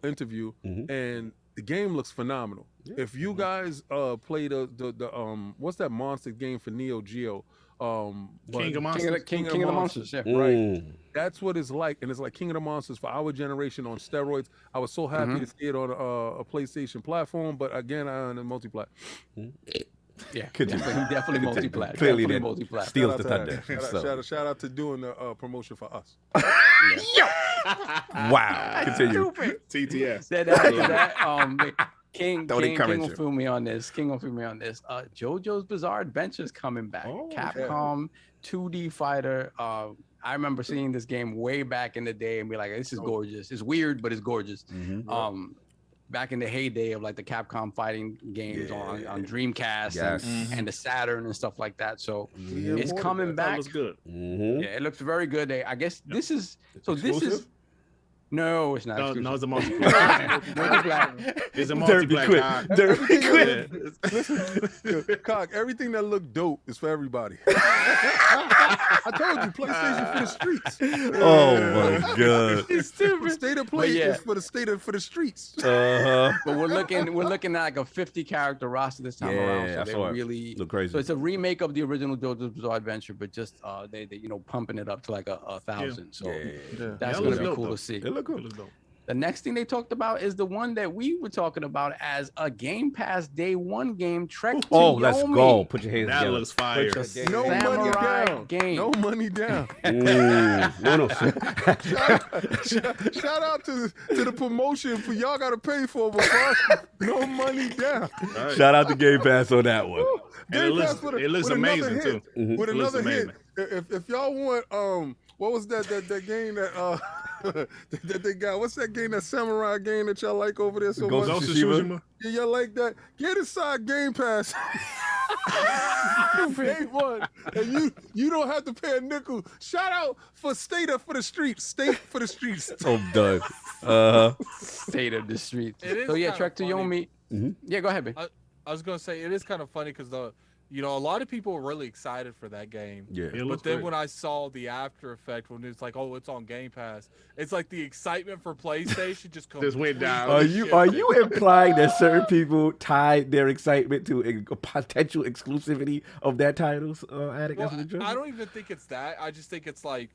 Speaker 7: interview, and the game looks phenomenal. If you guys play the what's that monster game for Neo Geo?
Speaker 5: King of Monsters.
Speaker 8: King of the Monsters, yeah.
Speaker 7: Right. That's what it's like, and it's like King of the Monsters for our generation on steroids. I was so happy to see it on a PlayStation platform, but again, on a multi-plat.
Speaker 8: Yeah, definitely multi-plat.
Speaker 1: Clearly,
Speaker 8: definitely
Speaker 1: that
Speaker 8: multi-plat.
Speaker 1: steals the thunder.
Speaker 7: Shout out to doing the promotion for us.
Speaker 1: Wow. Continue.
Speaker 5: TTS.
Speaker 8: After that, King will feel me on this. JoJo's Bizarre Adventure's coming back. Capcom 2D fighter. I remember seeing this game way back in the day and be like, this is gorgeous. It's weird, but it's gorgeous. Back in the heyday of like the Capcom fighting games on Dreamcast and the Saturn and stuff like that. So it's coming back. It looks
Speaker 5: good.
Speaker 8: Yeah, it looks very good. I guess this is No, it's not.
Speaker 5: No, it's a multi-player. It's a multi-player.
Speaker 7: Listen, Cock, everything that looked dope is for everybody. I told you, PlayStation for the streets.
Speaker 1: Oh my God!
Speaker 7: It's stupid. State of Play is for the streets.
Speaker 8: But we're looking at like a 50 character roster this time around. So they really
Speaker 1: look crazy.
Speaker 8: So it's a remake of the original JoJo's Bizarre Adventure, but just they pumping it up to like 1,000. So that's gonna be cool to see.
Speaker 1: It look good.
Speaker 8: The next thing they talked about is the one that we were talking about as a Game Pass Day One game, Trek to Yomi.
Speaker 1: Let's go. Put your hands together.
Speaker 5: That looks fire.
Speaker 7: No money down.
Speaker 8: Game.
Speaker 7: No money down. Shout out to the promotion for y'all got to pay for, but no money down.
Speaker 1: Right. Shout out to Game Pass on that one.
Speaker 5: It looks amazing too.
Speaker 7: With another hit. If y'all want, what was that game that that they got? What's that game, that samurai game that y'all like over there so much?
Speaker 5: Ghost of Tsushima.
Speaker 7: Yeah, y'all like that? Get inside Game Pass. Day one, and you don't have to pay a nickel. Shout out for State for the Streets. State for the Streets.
Speaker 1: I'm done.
Speaker 8: State of the Streets.
Speaker 6: So
Speaker 8: yeah, Trek to Yomi. Yeah, go ahead, babe.
Speaker 6: I was gonna say it is kind of funny because a lot of people were really excited for that game.
Speaker 1: Yeah.
Speaker 6: But then when I saw the after effect, when it's like, oh, it's on Game Pass, it's like the excitement for PlayStation just
Speaker 5: went down.
Speaker 1: Are you implying that certain people tied their excitement to a potential exclusivity of their titles?
Speaker 6: I don't even think it's that. I just think it's like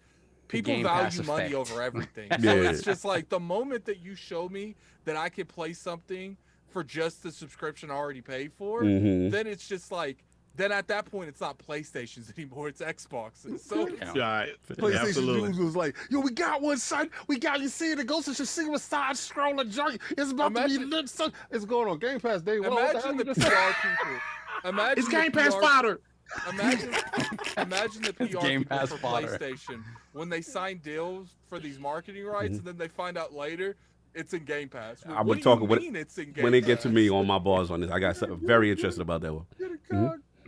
Speaker 6: people value money over everything. So it's just like the moment that you show me that I can play something for just the subscription I already paid for, then it's just like, then at that point, it's not PlayStations anymore, it's Xboxes. So
Speaker 7: PlayStation News was like, yo, we got one, son. We got you seeing the Ghost of Tsushima side scroller joint. It's about to be lit, son. It's going on Game Pass Day One.
Speaker 6: Imagine the PR people.
Speaker 5: It's Game Pass fodder.
Speaker 6: Imagine the PR people for PlayStation when they sign deals for these marketing rights, and then they find out later it's in Game Pass.
Speaker 1: I'm talking when it gets to me on my balls on this. I got something very interesting about that one.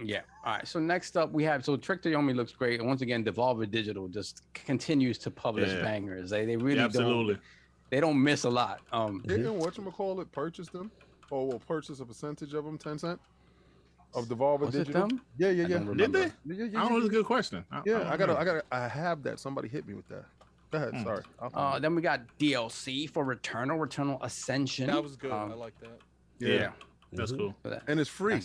Speaker 8: Yeah. All right. So next up we have Trick to Yomi looks great. And once again, Devolver Digital just continues to publish bangers. They really
Speaker 5: absolutely.
Speaker 8: They don't miss a lot.
Speaker 7: Didn't whatchamacallit purchase them? Or will purchase a percentage of them, 10 cent? Of Devolver Digital? Yeah.
Speaker 5: Did they?
Speaker 7: Yeah.
Speaker 5: I don't know. It's a good question.
Speaker 7: I have that. Somebody hit me with that. Go ahead. Sorry.
Speaker 8: Then we got DLC for Returnal Ascension.
Speaker 6: That was good. I like that.
Speaker 7: Yeah.
Speaker 5: That's cool.
Speaker 7: And it's free.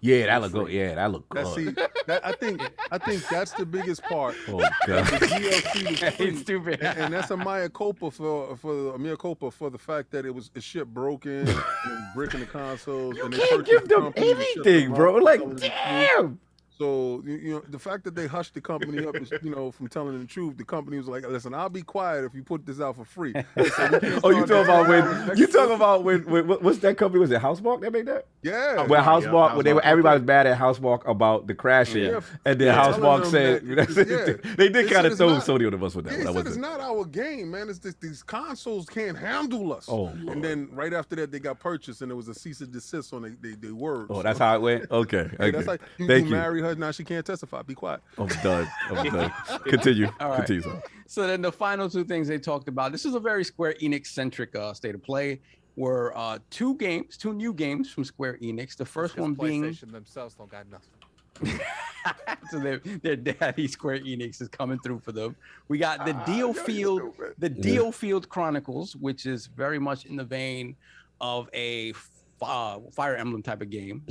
Speaker 1: Yeah, that look good. Yeah, that look good.
Speaker 7: I think that's the biggest part.
Speaker 1: Oh god,
Speaker 7: the DLC was free.
Speaker 8: It's stupid.
Speaker 7: And that's a mea culpa for the fact that it shipped broken, and bricking the consoles.
Speaker 1: You
Speaker 7: and
Speaker 1: can't give them anything, bro. Like, damn.
Speaker 7: So the fact that they hushed the company up is, from telling the truth. The company was like, "Listen, I'll be quiet if you put this out for free."
Speaker 1: Oh, you talking about when what's that company? Was it Housemarque that made that?
Speaker 7: Yeah.
Speaker 1: When Housemarque, when everybody was mad at Housemarque about the crashing, and then Housemarque said they did kind of throw Sony on the bus with that.
Speaker 7: They said it's not our game, man. It's just these consoles can't handle us.
Speaker 1: Oh,
Speaker 7: and then right after that, they got purchased, and there was a cease and desist on their words.
Speaker 1: Oh, that's how it went. Okay.
Speaker 7: That's like you marry her. Now she can't testify. Be quiet.
Speaker 1: I'm done. Continue.
Speaker 8: All right.
Speaker 1: Continue.
Speaker 8: So then the final two things they talked about. This is a very Square Enix centric state of play. Were two new games from Square Enix. The first one being
Speaker 6: PlayStation themselves don't got nothing.
Speaker 8: So their daddy Square Enix is coming through for them. We got the Deal Field Chronicles, which is very much in the vein of a Fire Emblem type of game.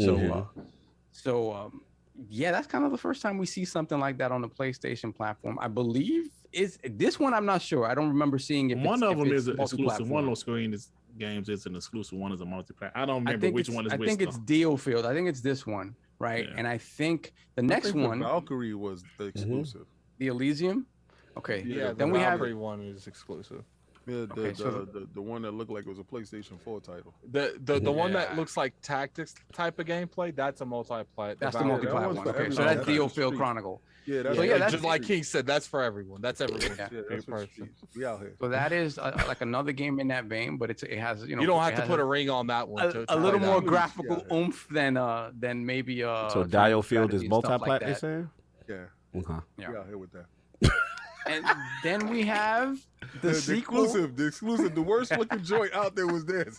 Speaker 8: Yeah, that's kind of the first time we see something like that on the PlayStation platform. I believe is this one. I'm not sure. I don't remember seeing it.
Speaker 5: One of them is an exclusive. One of those Square Enix games is an exclusive. One is a multiplayer. I don't remember which one is which.
Speaker 8: I think it's Deal Field. I think it's this one, right? Yeah. And I think the next one,
Speaker 7: the Valkyrie, was the exclusive.
Speaker 8: The Elysium. Okay.
Speaker 6: Yeah. Then the Valkyrie one is exclusive.
Speaker 7: Yeah, the one that looked like it was a PlayStation 4 title.
Speaker 6: The one that looks like tactics type of gameplay, that's a multiplayer.
Speaker 8: That's the multiplayer one. Okay, so that's Deal Field Chronicle.
Speaker 7: Yeah,
Speaker 6: that's just like King said, that's for everyone. That's everyone.
Speaker 7: We out here.
Speaker 8: So that is like another game in that vein, but it has
Speaker 6: you don't have to put a ring on that one.
Speaker 8: A little more graphical oomph than maybe
Speaker 1: So Dial Field is multi-plat, you're saying?
Speaker 7: Yeah.
Speaker 1: Okay.
Speaker 7: We out here with that.
Speaker 8: And then we have the sequel.
Speaker 7: The exclusive. The worst looking joint out there was this.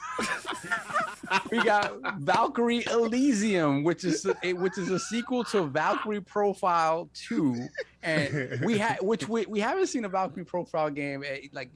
Speaker 8: We got Valkyrie Elysium, which is a sequel to Valkyrie Profile 2, and we haven't seen a Valkyrie Profile game like.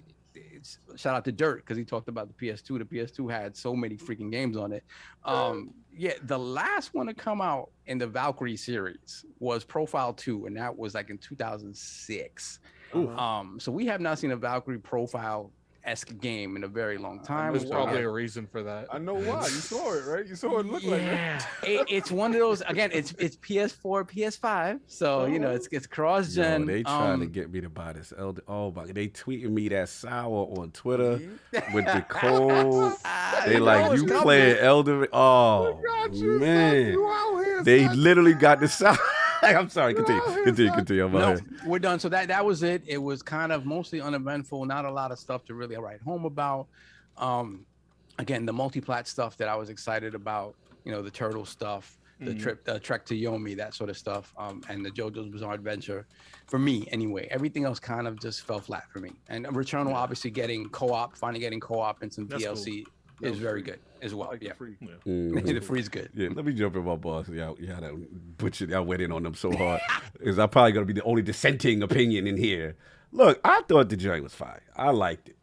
Speaker 8: Shout out to Dirt because he talked about the PS2. The PS2 had so many freaking games on it. The last one to come out in the Valkyrie series was Profile 2, and that was like in 2006. So we have not seen a Valkyrie Profile-esque game in a very long time.
Speaker 6: There's probably a reason for that.
Speaker 7: I know why. You saw it, right? You saw it look like that.
Speaker 8: It's one of those. Again, it's PS4, PS5. So it's cross-gen.
Speaker 1: They trying to get me to buy this Elder. Oh my! They tweeting me that sour on Twitter with the code. They like you playing Elder. Oh man! They literally got the sour. I'm sorry. Continue.
Speaker 8: We're done. So that was it. It was kind of mostly uneventful. Not a lot of stuff to really write home about. Again, the multi-plat stuff that I was excited about. The turtle stuff, the Trek to Yomi, that sort of stuff, and the JoJo's Bizarre Adventure. For me, anyway, everything else kind of just fell flat for me. And Returnal, obviously finally getting co-op and some DLC. Cool. Is very good as well. Like the free's good.
Speaker 1: Yeah, let me jump in my boss. Y'all went in on them so hard. Because I'm probably gonna be the only dissenting opinion in here. Look, I thought the joint was fine. I liked it.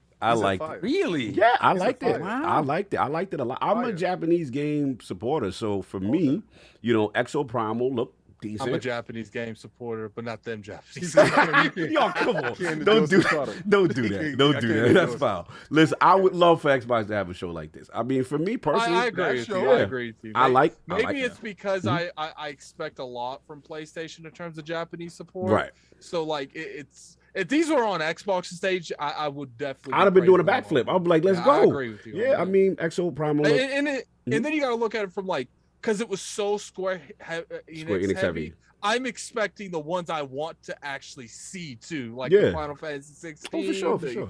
Speaker 8: Really?
Speaker 1: Yeah, I liked it.
Speaker 8: Wow.
Speaker 1: I liked it a lot. I'm a Japanese game supporter, so for me, Exo Primal looked decent.
Speaker 6: I'm a Japanese game supporter, but not them Japanese.
Speaker 1: Yo, come on. Don't do that. That's foul. Listen, I would love for Xbox to have a show like this. I mean, for me personally,
Speaker 6: I agree with you. I agree with you. Maybe it's because I expect a lot from PlayStation in terms of Japanese support.
Speaker 1: Right.
Speaker 6: So like it's if these were on Xbox stage, I would definitely.
Speaker 1: I'd have been doing a backflip. I'd be like, let's go.
Speaker 6: I agree with you.
Speaker 1: Yeah, I mean, Exo Primal.
Speaker 6: And then you got to look at it from like. Because it was so Square Enix heavy, I'm expecting the ones I want to actually see too, like the Final Fantasy 16.
Speaker 1: Oh, for sure.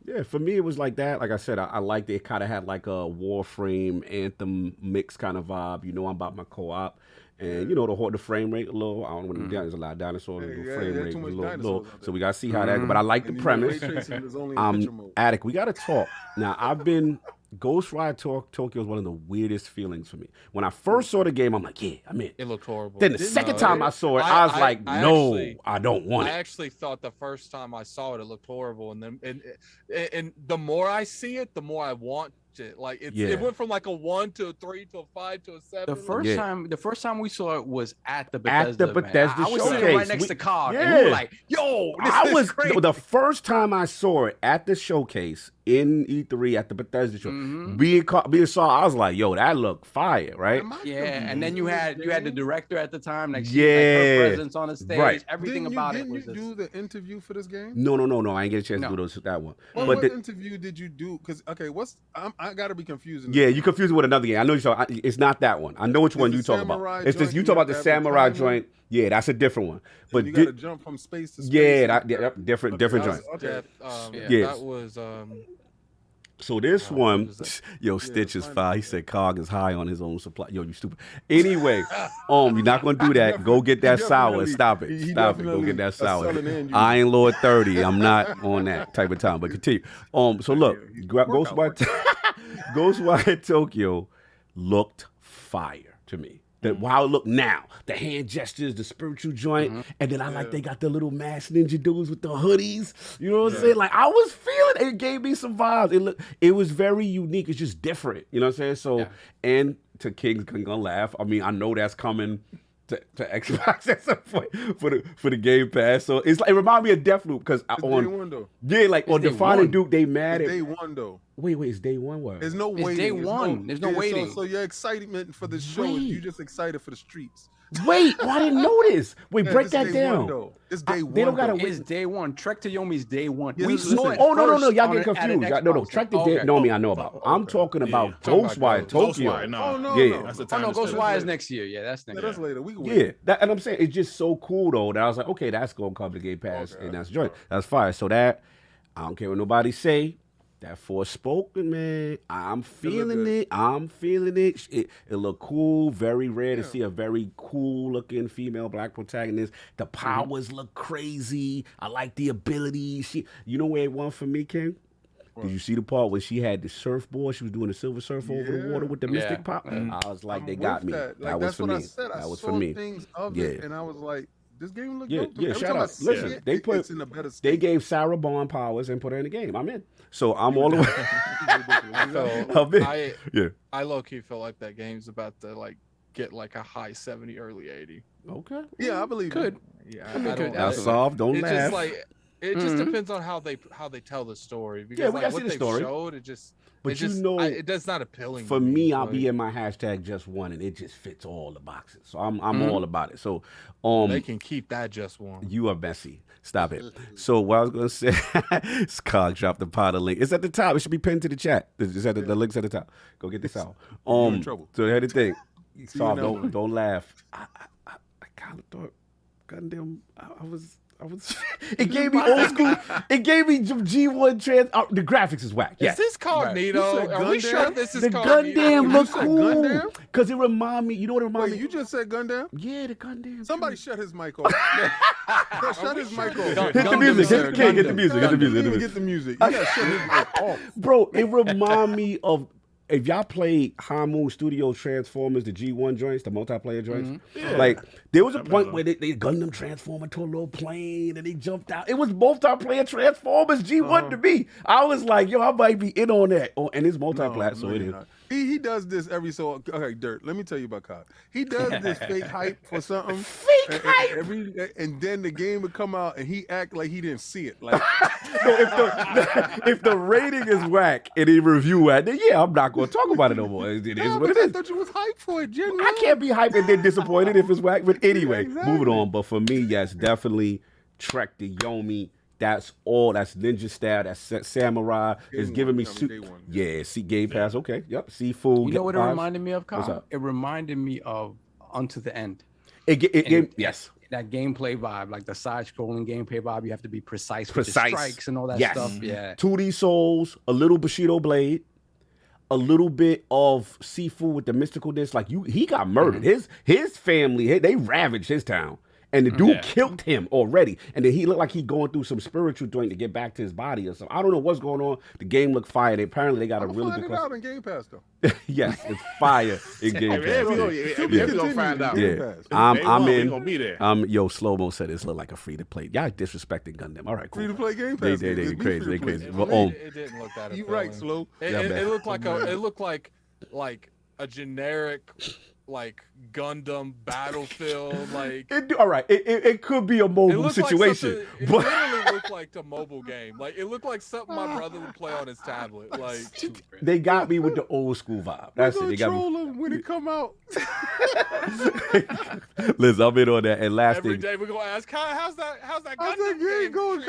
Speaker 1: Yeah, for me it was like that. Like I said, I liked it. It kind of had like a Warframe Anthem mix kind of vibe. I'm about my co-op, And you know the frame rate a little. I don't know. There's a lot of dinosaurs. The frame rate was a little. So we gotta see how that goes. But I like the premise. Attic, we gotta talk. Now I've been Ghostwire Tokyo is one of the weirdest feelings for me. When I first saw the game, I'm like, yeah, I'm in.
Speaker 6: It looked horrible.
Speaker 1: Then the second time I saw it, I was like, no, I don't want it.
Speaker 6: I actually thought the first time I saw it, it looked horrible, and then and the more I see it, the more I want it. Like it went from like a 1 to a 3 to a 5 to a 7.
Speaker 8: The first time we saw it was at the Bethesda. I was
Speaker 1: showcase.
Speaker 8: sitting right next to Cog, and we were like, "Yo, this is crazy."
Speaker 1: The first time I saw it at the showcase in E3 at the Bethesda show, being saw, I was like, "Yo, that looked fire, right?"
Speaker 8: Yeah, and then you had the director at the time, like her presence on the stage, everything about it was.
Speaker 7: Didn't you do the interview for this game?
Speaker 1: No, I didn't get a chance to do that one.
Speaker 7: Well, what interview did you do? Because I gotta be confusing.
Speaker 1: Yeah, you confused it with another game. I know you saw. It's not that one. I know which one you talk about. It's this. You talk about the samurai joint. Yeah, that's a different one. But
Speaker 7: you gotta jump from space to space.
Speaker 1: Yeah, different joint.
Speaker 6: That was.
Speaker 1: So this one, Stitch is foul. He said Cog is high on his own supply. Yo, you stupid. Anyway, you're not gonna do that. Go get that sour. Stop it. Go get that sour. I ain't Lord 30. I'm not on that type of time. But continue. So look, Ghostwire Tokyo looked fire to me. How it looked now, the hand gestures, the spiritual joint, and then I like they got the little masked ninja dudes with the hoodies. You know what I'm saying? Like I was feeling it. Gave me some vibes. It was very unique. It's just different. You know what I'm saying? So and to King's gonna laugh. I mean, I know that's coming to Xbox at some point for the Game Pass. So it's like it reminds me of Deathloop because on Defining Duke they mad at
Speaker 7: day one though.
Speaker 1: Wait, it's day one. What?
Speaker 7: There's no waiting.
Speaker 8: It's day one. There's no waiting.
Speaker 7: So your excitement for the show is you just excited for the streets.
Speaker 1: Wait, I didn't know this. Wait, break that down.
Speaker 7: It's day one.
Speaker 1: They don't gotta
Speaker 8: wait. It's day one. Trek to Yomi's day one.
Speaker 7: Yeah,
Speaker 8: We saw it.
Speaker 1: No, y'all get confused. No. Trek to Yomi, I know about. I'm talking about Ghostwire Tokyo.
Speaker 5: No.
Speaker 7: That's
Speaker 5: the time.
Speaker 8: Oh no, Ghostwire is next year. Yeah, that's next year.
Speaker 7: That's later. We can wait.
Speaker 1: And I'm saying it's just so cool though that I was like, okay, that's gonna come to Game Pass and that's joint. That's fire. So that I don't care what nobody say. That Forspoken, man, I'm feeling it. It look cool. Very rare to see a very cool looking female black protagonist. The powers look crazy. I like the ability. You know where it went for me, King? Did you see the part when she had the surfboard? She was doing the Silver Surf over the water with the mystic pop. I was like, they got me. That was for me. That was for me.
Speaker 7: Things of it, and I was like, this game look
Speaker 1: good.
Speaker 7: Yeah,
Speaker 1: shout out. Listen, it's in a better state. They gave Sarah Bond powers and put her in the game. I'm in. So I'm all the way.
Speaker 6: I low key feel like that game's about to get a high 70, early 80.
Speaker 1: Okay.
Speaker 7: Yeah, I believe
Speaker 8: could.
Speaker 6: Yeah,
Speaker 1: that's soft. Don't laugh.
Speaker 6: It just depends on how they tell the story. Because
Speaker 1: we gotta see the story.
Speaker 6: Showed,
Speaker 1: but
Speaker 6: that's not appealing.
Speaker 1: For me, I'll be in my hashtag just one, and it just fits all the boxes. So I'm all about it. So
Speaker 6: they can keep that just one.
Speaker 1: You are messy. Stop it. So what I was gonna say, Cog dropped the pot of link. It's at the top. It should be pinned to the chat. It's at the link's at the top. Go get this out.
Speaker 7: You're in trouble.
Speaker 1: So here's the thing. Soft, don't laugh. I kind of thought, goddamn, I was. It gave me old school. It gave me G1 trans. The graphics is whack. Yes.
Speaker 6: Is this Cognito? Are we sure this is
Speaker 1: the
Speaker 6: Cognito?
Speaker 1: Gundam look cool? Because it remind me. You know what it remind me?
Speaker 7: You just said Gundam?
Speaker 1: Yeah, the Gundam.
Speaker 7: Somebody shut his mic off. Shut his mic off.
Speaker 1: Hit the music. Get the music.
Speaker 7: Get the music. You gotta shut his mic off.
Speaker 1: Bro, it remind me of. If y'all played High Moon Studio Transformers, the G1 joints, the multiplayer joints, like there was a point where they Gundam transformer to a little plane and they jumped out. It was multiplayer Transformers G1 to me. I was like, yo, I might be in on that. And it's multiplayer, so it is.
Speaker 7: He does this every so. Okay, Dirt. Let me tell you about Kyle. He does this fake hype for something.
Speaker 1: Fake hype.
Speaker 7: And then the game would come out and he act like he didn't see it. Like
Speaker 1: if the rating is whack and he review whack, then I'm not going to talk about it no more. It is what it is.
Speaker 7: I thought you was hyped for it, Jen.
Speaker 1: I can't be hyped and then disappointed if it's whack. But anyway, moving on. But for me, yes, definitely Trek to Yomi. That's all. That's ninja style. That's samurai. It's giving me see Game Pass. Okay, yep. Seafood.
Speaker 8: You know what it reminded me of, Kyle? It reminded me of Unto the End.
Speaker 1: Yes.
Speaker 8: That gameplay vibe, like the side-scrolling gameplay vibe. You have to be precise with the strikes and all that stuff. Yeah.
Speaker 1: 2D Souls, a little Bushido Blade. a little bit of seafood with the mysticalness. Like he got murdered. His family, they ravaged his town. And the dude killed him already. And then he looked like he going through some spiritual joint to get back to his body or something. I don't know what's going on. The game looked fire. Apparently they got a really good...
Speaker 7: out in Game Pass, though.
Speaker 1: Yes, it's fire in Game Pass.
Speaker 5: We're going to find out.
Speaker 1: Yeah. I'm in.
Speaker 5: We're going to be there.
Speaker 1: Yo, Slow-Mo said this looked like a free-to-play. Y'all disrespecting Gundam. All right, cool.
Speaker 7: Free-to-play Game Pass.
Speaker 1: They crazy. They crazy.
Speaker 6: It didn't look that
Speaker 7: You right, Slow.
Speaker 6: It looked like a generic Gundam Battlefield
Speaker 1: all right, it could be a mobile situation,
Speaker 6: it
Speaker 1: but
Speaker 6: literally looked like the mobile game. It looked like something my brother would play on his tablet.
Speaker 1: They got me with the old school vibe. That's it. They got me
Speaker 7: when it come out.
Speaker 1: Liz, I'm in on that. And last
Speaker 6: Every
Speaker 1: thing,
Speaker 6: day we're gonna ask, how's that
Speaker 7: Gundam game going,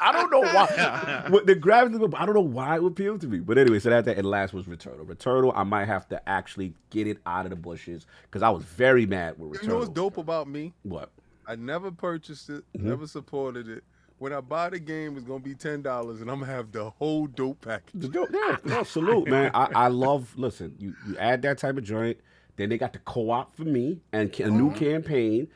Speaker 1: I don't know why. The graphics, I don't know why it would appeal to me. But anyway, so that and last was Returnal. Returnal, I might have to actually get it out of the bushes because I was very mad with Returnal.
Speaker 7: You know what's dope about me?
Speaker 1: What?
Speaker 7: I never purchased it, never supported it. When I buy the game, it's gonna be $10, and I'm gonna have the whole dope package.
Speaker 1: No, salute, man. I love. Listen, you add that type of joint. Then they got the co-op for me and a new campaign.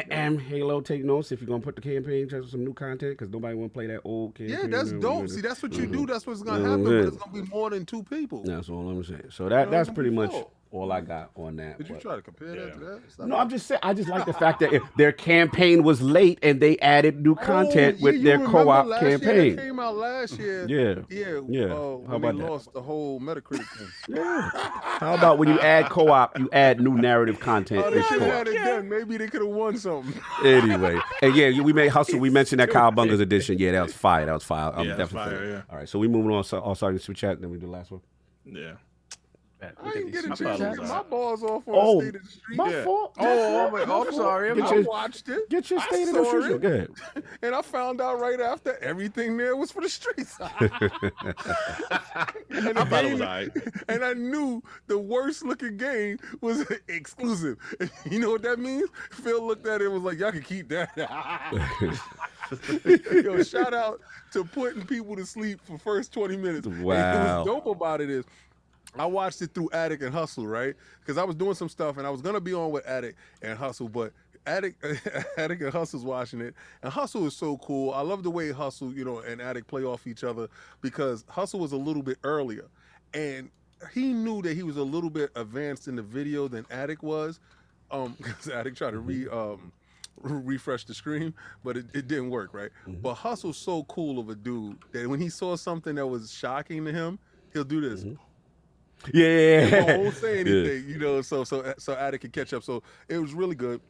Speaker 1: And Halo, take notes if you're gonna put the campaign just some new content because nobody want to play that old campaign.
Speaker 7: Yeah, that's dope. See, that's what you do. That's what's gonna happen. But it's gonna be more than 2 people.
Speaker 1: That's all I'm saying. So that's pretty much all I got on that.
Speaker 7: Did you try to compare that to that?
Speaker 1: No, I'm just saying. I just like the fact that their campaign was late and they added new content with their co-op campaign.
Speaker 7: It came out last year.
Speaker 1: Yeah.
Speaker 7: How about they lost the whole Metacritic thing?
Speaker 1: Yeah. How about when you add co-op, you add new narrative content?
Speaker 7: They should have had it done. Maybe they could have won something.
Speaker 1: Anyway, and we made Hustle. We mentioned that Kyle Bunga's edition. Yeah, that was fire. I'm
Speaker 5: Yeah,
Speaker 1: definitely
Speaker 5: fire, yeah.
Speaker 1: All right, so we moving on. All starting Super Chat, then we do the last one.
Speaker 5: Yeah.
Speaker 7: I didn't get a chance to get my balls off on the State of the Street.
Speaker 1: My fault.
Speaker 7: I'm sorry. I watched it.
Speaker 1: Get your State of the Street. Go ahead.
Speaker 7: And I found out right after everything there was for the streets.
Speaker 5: I thought it was all right.
Speaker 7: And I knew the worst looking game was exclusive. You know what that means? Phil looked at it and was like, y'all can keep that. Yo, shout out to putting people to sleep for first 20 minutes.
Speaker 1: Wow.
Speaker 7: And what's dope about it is I watched it through Attic and Hustle, right? Because I was doing some stuff and I was gonna be on with Attic and Hustle, but Attic and Hustle's watching it, and Hustle is so cool. I love the way Hustle, and Attic play off each other because Hustle was a little bit earlier, and he knew that he was a little bit advanced in the video than Attic was, because Attic tried to refresh the screen, but it didn't work, right? But Hustle's so cool of a dude that when he saw something that was shocking to him, he'll do this.
Speaker 1: Yeah.
Speaker 7: He won't say anything, so Attic can catch up. So it was really good.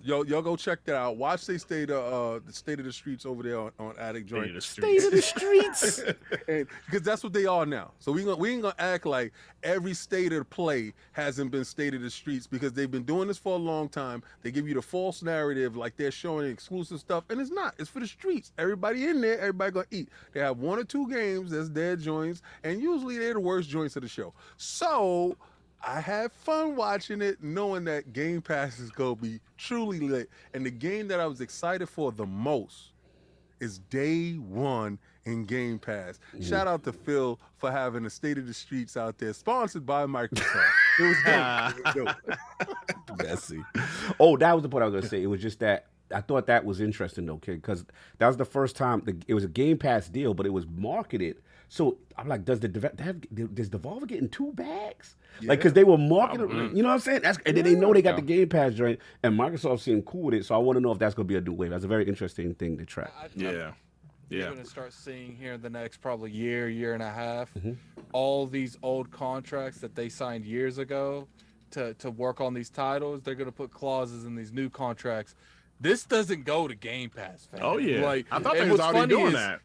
Speaker 7: Y'all go check that out. Watch the State of the Streets over there on Attic Joint.
Speaker 1: State of the Streets.
Speaker 7: Because that's what they are now. So we ain't gonna act like every State of Play hasn't been State of the Streets, because they've been doing this for a long time. They give you the false narrative like they're showing exclusive stuff, and it's not. It's for the streets. Everybody in there, everybody gonna eat. They have 1 or 2 games that's their joints, and usually they're the worst joints of the show. So I had fun watching it, knowing that Game Pass is going to be truly lit. And the game that I was excited for the most is day 1 in Game Pass. Shout out to Phil for having the State of the Streets out there, sponsored by Microsoft. It was dope.
Speaker 1: Messy. Oh, that was the point I was going to say. It was just that I thought that was interesting, though, kid, because that was the first time it was a Game Pass deal, but it was marketed. So I'm like, does Devolver get in 2 bags? Yeah. Like, because they were marketing, you know what I'm saying? And then they know they got the Game Pass joint, and Microsoft seemed cool with it. So I want to know if that's going to be a new wave. That's a very interesting thing to track.
Speaker 6: You're going to start seeing here in the next probably year and a half, all these old contracts that they signed years ago to work on these titles. They're going to put clauses in these new contracts. This doesn't go to Game Pass, fam.
Speaker 5: Oh, yeah.
Speaker 6: Like,
Speaker 5: I thought they was already doing that.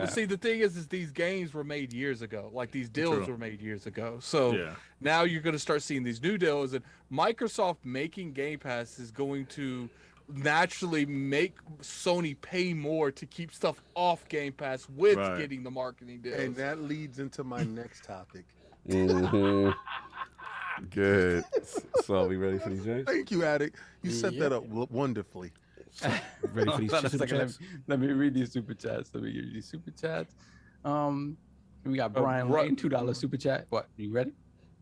Speaker 6: See, the thing is these games were made years ago. Like, these deals were made years ago. So now you're going to start seeing these new deals, and Microsoft making Game Pass is going to naturally make Sony pay more to keep stuff off Game Pass with getting the marketing deals.
Speaker 7: And that leads into my next topic.
Speaker 1: Good. So, we ready for these games?
Speaker 7: Thank you, Attic. You set that up wonderfully.
Speaker 1: Ready for these super chats?
Speaker 8: Let me read these super chats. Let me give you these super chats. We got Brian Lane, $2 super chat. What? You ready?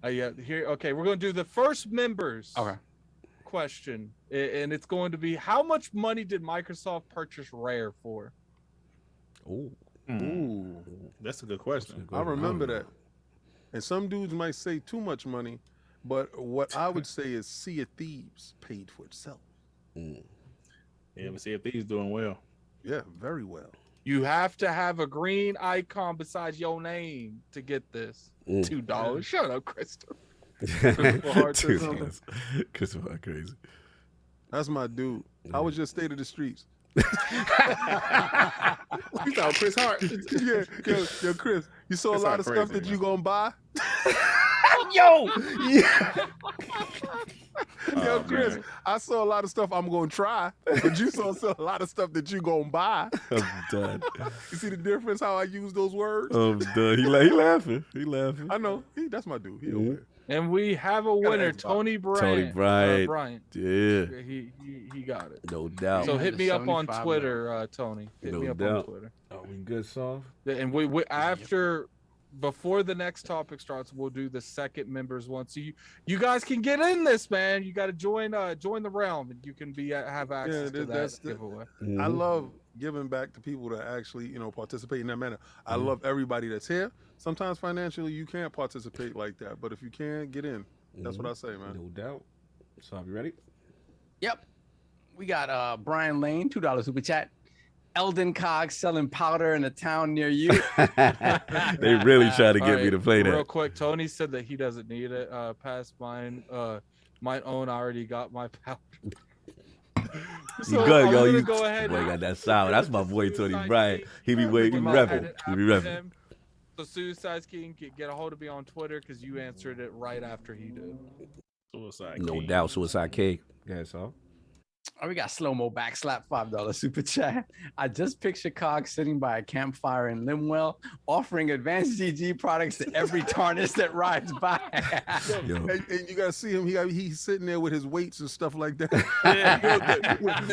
Speaker 6: Yeah. Here. Okay, we're gonna do the first members.
Speaker 8: Okay.
Speaker 6: Question, and it's going to be: how much money did Microsoft purchase Rare for?
Speaker 5: Ooh, that's a good question.
Speaker 7: I remember that. And some dudes might say too much money, but what I would say is Sea of Thieves paid for itself.
Speaker 5: Yeah, but see if these doing well.
Speaker 7: Yeah, very well.
Speaker 6: You have to have a green icon besides your name to get this. $2. Shut up, Christopher.
Speaker 1: Christopher crazy.
Speaker 7: That's my dude. How was your state of the streets?
Speaker 5: You thought Chris Hart?
Speaker 7: Yo, Chris, you saw a lot of stuff that you gonna buy?
Speaker 1: Yo,
Speaker 7: Yo, Chris, I saw a lot of stuff I'm gonna try, but you saw a lot of stuff that you gonna buy.
Speaker 1: I'm done.
Speaker 7: You see the difference how I use those words?
Speaker 1: I'm done. He laughing. He laughing.
Speaker 7: I know. That's my dude. He over there.
Speaker 6: And we have a winner, Tony Bryant.
Speaker 1: Bryant. Yeah.
Speaker 6: He got it.
Speaker 1: No doubt.
Speaker 6: So hit me up on Twitter, Tony. Hit me up on Twitter.
Speaker 1: Are we good, Soft?
Speaker 6: And we after before the next topic starts, we'll do the second members one. So you guys can get in this, man. You got to join the realm, and you can have access to that giveaway.
Speaker 7: I love giving back to people that actually participate in that manner. I love everybody that's here. Sometimes financially you can't participate like that, but if you can, get in. That's what I say, man.
Speaker 1: No doubt. So, you ready?
Speaker 8: Yep. We got Brian Lane, $2 super chat. Eldon Cog selling powder in a town near you.
Speaker 1: They really try to get me to play that.
Speaker 6: Real quick, Tony said that he doesn't need it. Past mine, my own. I already got my powder.
Speaker 1: So you good, yo. You
Speaker 6: go ahead.
Speaker 1: Boy, got that sound. That's my boy Tony Bryant. He be repping. He be repping.
Speaker 6: So Suicide King, get a hold of me on Twitter because you answered it right after he did.
Speaker 5: Suicide
Speaker 1: No
Speaker 5: King.
Speaker 1: doubt, Suicide King. Yeah, so.
Speaker 8: Oh, we got slow-mo backslap, $5 super chat. I just picture Cog sitting by a campfire in Limwell, offering advanced GG products to every tarnish that rides by.
Speaker 7: And you gotta see him. He's sitting there with his weights and stuff like that.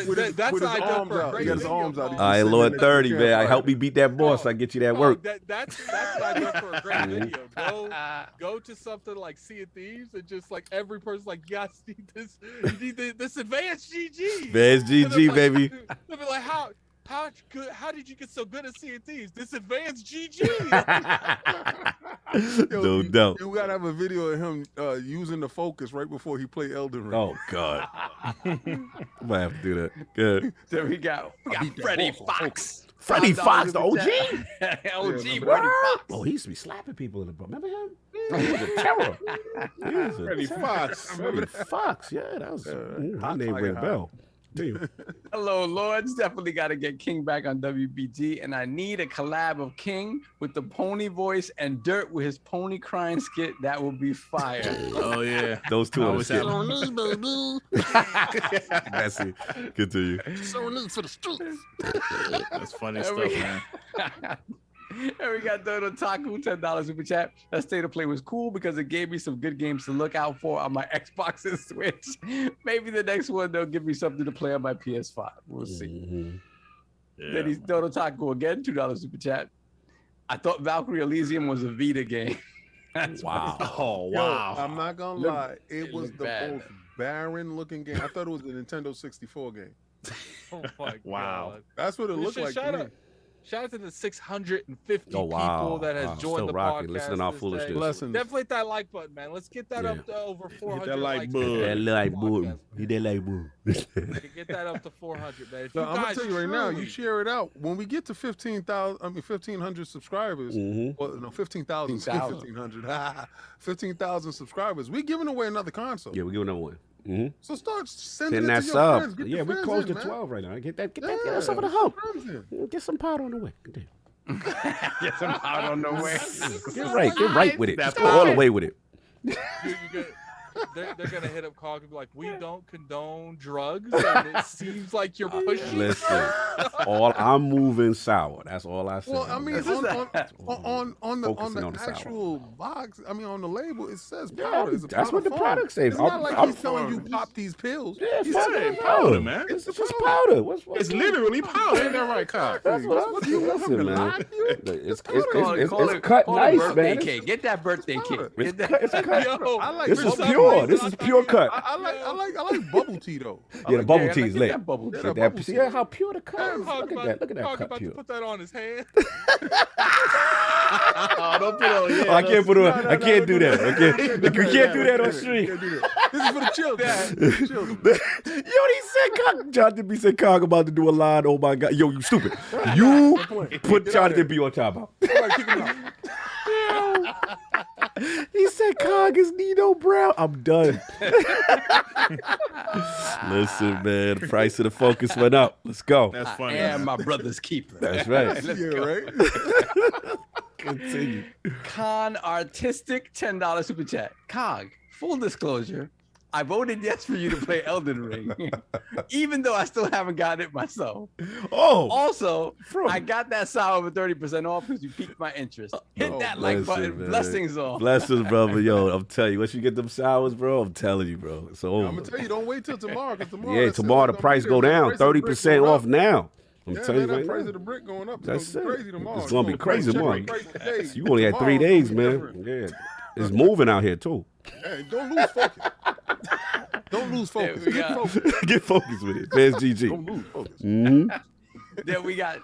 Speaker 7: with his arms out. He got his arms out.
Speaker 1: All right, Lord 30, man. I help me beat that boss. I get you that work.
Speaker 6: That's what I do for a great video. Go to something like Sea of Thieves and just like every person's like, yes, you need this advanced GG.
Speaker 1: Advanced GG, baby.
Speaker 6: They'll be like, how did you get so good at Sea of Thieves? This advanced GG.
Speaker 1: No doubt.
Speaker 7: You gotta have a video of him using the focus right before he played Elden Ring.
Speaker 1: Oh God. I might have to do that. Good.
Speaker 8: There we go. We got Freddie Fox.
Speaker 1: Freddie Fox, the OG?
Speaker 8: OG Freddie Fox.
Speaker 1: Oh, he used to be slapping people in the bro. Remember him? He was a terror.
Speaker 5: Freddie Fox.
Speaker 1: Freddie Fox. Yeah, that was my name ring a bell.
Speaker 8: Hello, Lords. Definitely got to get King back on WBG, and I need a collab of King with the pony voice and Dirt with his pony crying skit. That will be fire.
Speaker 5: Oh yeah,
Speaker 1: those two are skit.
Speaker 3: baby.
Speaker 1: That's it. Continue.
Speaker 3: So need for the streets.
Speaker 5: That's funny stuff, man.
Speaker 8: And we got Dodo Taku, $10 super chat. That State of Play was cool because it gave me some good games to look out for on my Xbox and Switch. Maybe the next one they'll give me something to play on my PS5. We'll see. Then he's Dodo Taku again, $2 super chat. I thought Valkyrie Elysium was a Vita game.
Speaker 1: Wow.
Speaker 5: Oh wow.
Speaker 7: Yo, I'm not gonna lie. It was the most barren looking game. I thought it was a Nintendo 64 game.
Speaker 6: Oh my
Speaker 5: Wow.
Speaker 6: God.
Speaker 7: That's what it looked like to me.
Speaker 6: Shout out to the 650
Speaker 1: Oh, wow.
Speaker 6: people that has
Speaker 1: Wow.
Speaker 6: joined
Speaker 1: Still
Speaker 6: the
Speaker 1: rocking.
Speaker 6: podcast.
Speaker 1: Listen to our
Speaker 6: this
Speaker 1: foolishness.
Speaker 6: day.
Speaker 7: Blessings.
Speaker 6: Definitely hit that like button, man. Let's get that up to over 400.
Speaker 5: that like
Speaker 6: likes.
Speaker 5: button.
Speaker 1: That like button. Hit that like button.
Speaker 6: Get that up to 400, man. If
Speaker 7: So
Speaker 6: you
Speaker 7: I'm gonna
Speaker 6: guys
Speaker 7: tell you right now, you
Speaker 6: truly-
Speaker 7: share it out. When we get to 1,500 subscribers, well, no, 15,000, 1,500, 15,000 subscribers, we giving away another console.
Speaker 1: Yeah, we're giving another one.
Speaker 7: So start sending
Speaker 1: Send
Speaker 7: it
Speaker 1: that
Speaker 7: to your
Speaker 1: sub.
Speaker 7: friends. Get
Speaker 1: Yeah,
Speaker 7: your
Speaker 1: we're
Speaker 7: friends
Speaker 1: close
Speaker 7: in,
Speaker 1: to
Speaker 7: man.
Speaker 1: 12 right now. Get us
Speaker 7: Yeah,
Speaker 1: over the
Speaker 7: get your
Speaker 1: hump.
Speaker 7: friends in.
Speaker 1: Get some powder on the way. Get
Speaker 8: Get some out on the way.
Speaker 1: right with it. Just go all the way with it.
Speaker 6: You they're gonna hit up Cog and be like, "We don't condone drugs, and it seems like you're pushing."
Speaker 1: Listen, I'm moving sour. That's all I say.
Speaker 7: Well, I mean, on
Speaker 1: Focusing
Speaker 7: the
Speaker 1: the sour.
Speaker 7: actual box, I mean, on the label, it says powder. It's a
Speaker 1: that's
Speaker 7: powder
Speaker 1: what the
Speaker 7: form.
Speaker 1: product says.
Speaker 7: It's not like he's telling you pop these pills.
Speaker 1: Yeah,
Speaker 5: He's
Speaker 1: fuck
Speaker 5: saying
Speaker 1: it,
Speaker 5: powder, man.
Speaker 1: It's just powder. What's
Speaker 5: It's literally powder. Ain't that right, Kyle?
Speaker 1: That's what I'm listen, man. It's cut
Speaker 8: Call it
Speaker 1: nice,
Speaker 8: birthday
Speaker 1: man.
Speaker 8: cake. Get that birthday cake.
Speaker 1: It's
Speaker 8: Get that.
Speaker 1: cut. It's cut.
Speaker 6: Yo,
Speaker 7: I like
Speaker 1: This is
Speaker 7: Rich
Speaker 1: pure.
Speaker 7: Something.
Speaker 1: This is pure cut.
Speaker 7: I like bubble tea though.
Speaker 1: Yeah, the bubble
Speaker 8: Yeah,
Speaker 1: tea is
Speaker 8: get
Speaker 1: lit.
Speaker 8: that bubble tea.
Speaker 1: Get
Speaker 7: bubble
Speaker 1: that, see
Speaker 7: tea.
Speaker 1: how pure the cut is?
Speaker 6: Cog
Speaker 1: Look at that. Look at that
Speaker 6: Cog
Speaker 1: cut
Speaker 6: about
Speaker 1: pure.
Speaker 6: to put that on his hand.
Speaker 5: Oh, don't put it on. Yeah,
Speaker 1: Oh, I can't put it on. I can't do that. I can't. You can't do that on
Speaker 7: You
Speaker 1: stream.
Speaker 7: can't do that. This is for the children.
Speaker 1: Yo, he said Cog. Jonathan B said Cog about to do a line. Oh my God. Yo, you stupid. You put Jonathan B on timeout.
Speaker 7: Kick him out.
Speaker 1: He said Cog is Nino Brown. I'm done. Listen, man. The price of the Focus went up. Let's go.
Speaker 5: That's funny.
Speaker 8: And my brother's keeper.
Speaker 1: That's right.
Speaker 8: Let's
Speaker 7: Yeah,
Speaker 8: go.
Speaker 7: right.
Speaker 1: Continue.
Speaker 8: Con Artistic $10 super chat. Cog, full disclosure, I voted yes for you to play Elden Ring, even though I still haven't gotten it myself.
Speaker 1: Oh.
Speaker 8: Also,
Speaker 1: Bro.
Speaker 8: I got that sour for 30% off because you piqued my interest. Hit that like
Speaker 1: Listen,
Speaker 8: button.
Speaker 1: man.
Speaker 8: Blessings all.
Speaker 1: Blessings, brother. Yo, I'm telling you, once you get them sours, bro, I'm telling you, bro. It's over.
Speaker 7: I'm gonna tell you, don't wait till tomorrow, because tomorrow.
Speaker 1: Yeah,
Speaker 7: that's
Speaker 1: tomorrow the
Speaker 7: gonna
Speaker 1: price
Speaker 7: be
Speaker 1: go
Speaker 7: there.
Speaker 1: down,
Speaker 7: The price of the brick
Speaker 1: 30%
Speaker 7: going
Speaker 1: off
Speaker 7: up.
Speaker 1: now. I'm
Speaker 7: Yeah,
Speaker 1: telling
Speaker 7: man,
Speaker 1: you
Speaker 7: that
Speaker 1: right
Speaker 7: price
Speaker 1: now.
Speaker 7: of the brick going up. It's
Speaker 1: That's
Speaker 7: gonna be
Speaker 1: it.
Speaker 7: crazy tomorrow.
Speaker 1: It's gonna be crazy tomorrow.
Speaker 7: Today,
Speaker 1: You only had 3
Speaker 7: tomorrow,
Speaker 1: days,
Speaker 7: it's gonna be
Speaker 1: man.
Speaker 7: different.
Speaker 1: Yeah, it's moving out here too.
Speaker 7: Hey, don't lose focus. Don't lose focus.
Speaker 8: we
Speaker 7: Get
Speaker 8: got-
Speaker 7: focused.
Speaker 1: Get focused with it. Fans GG.
Speaker 7: Don't lose focus.
Speaker 8: Then we got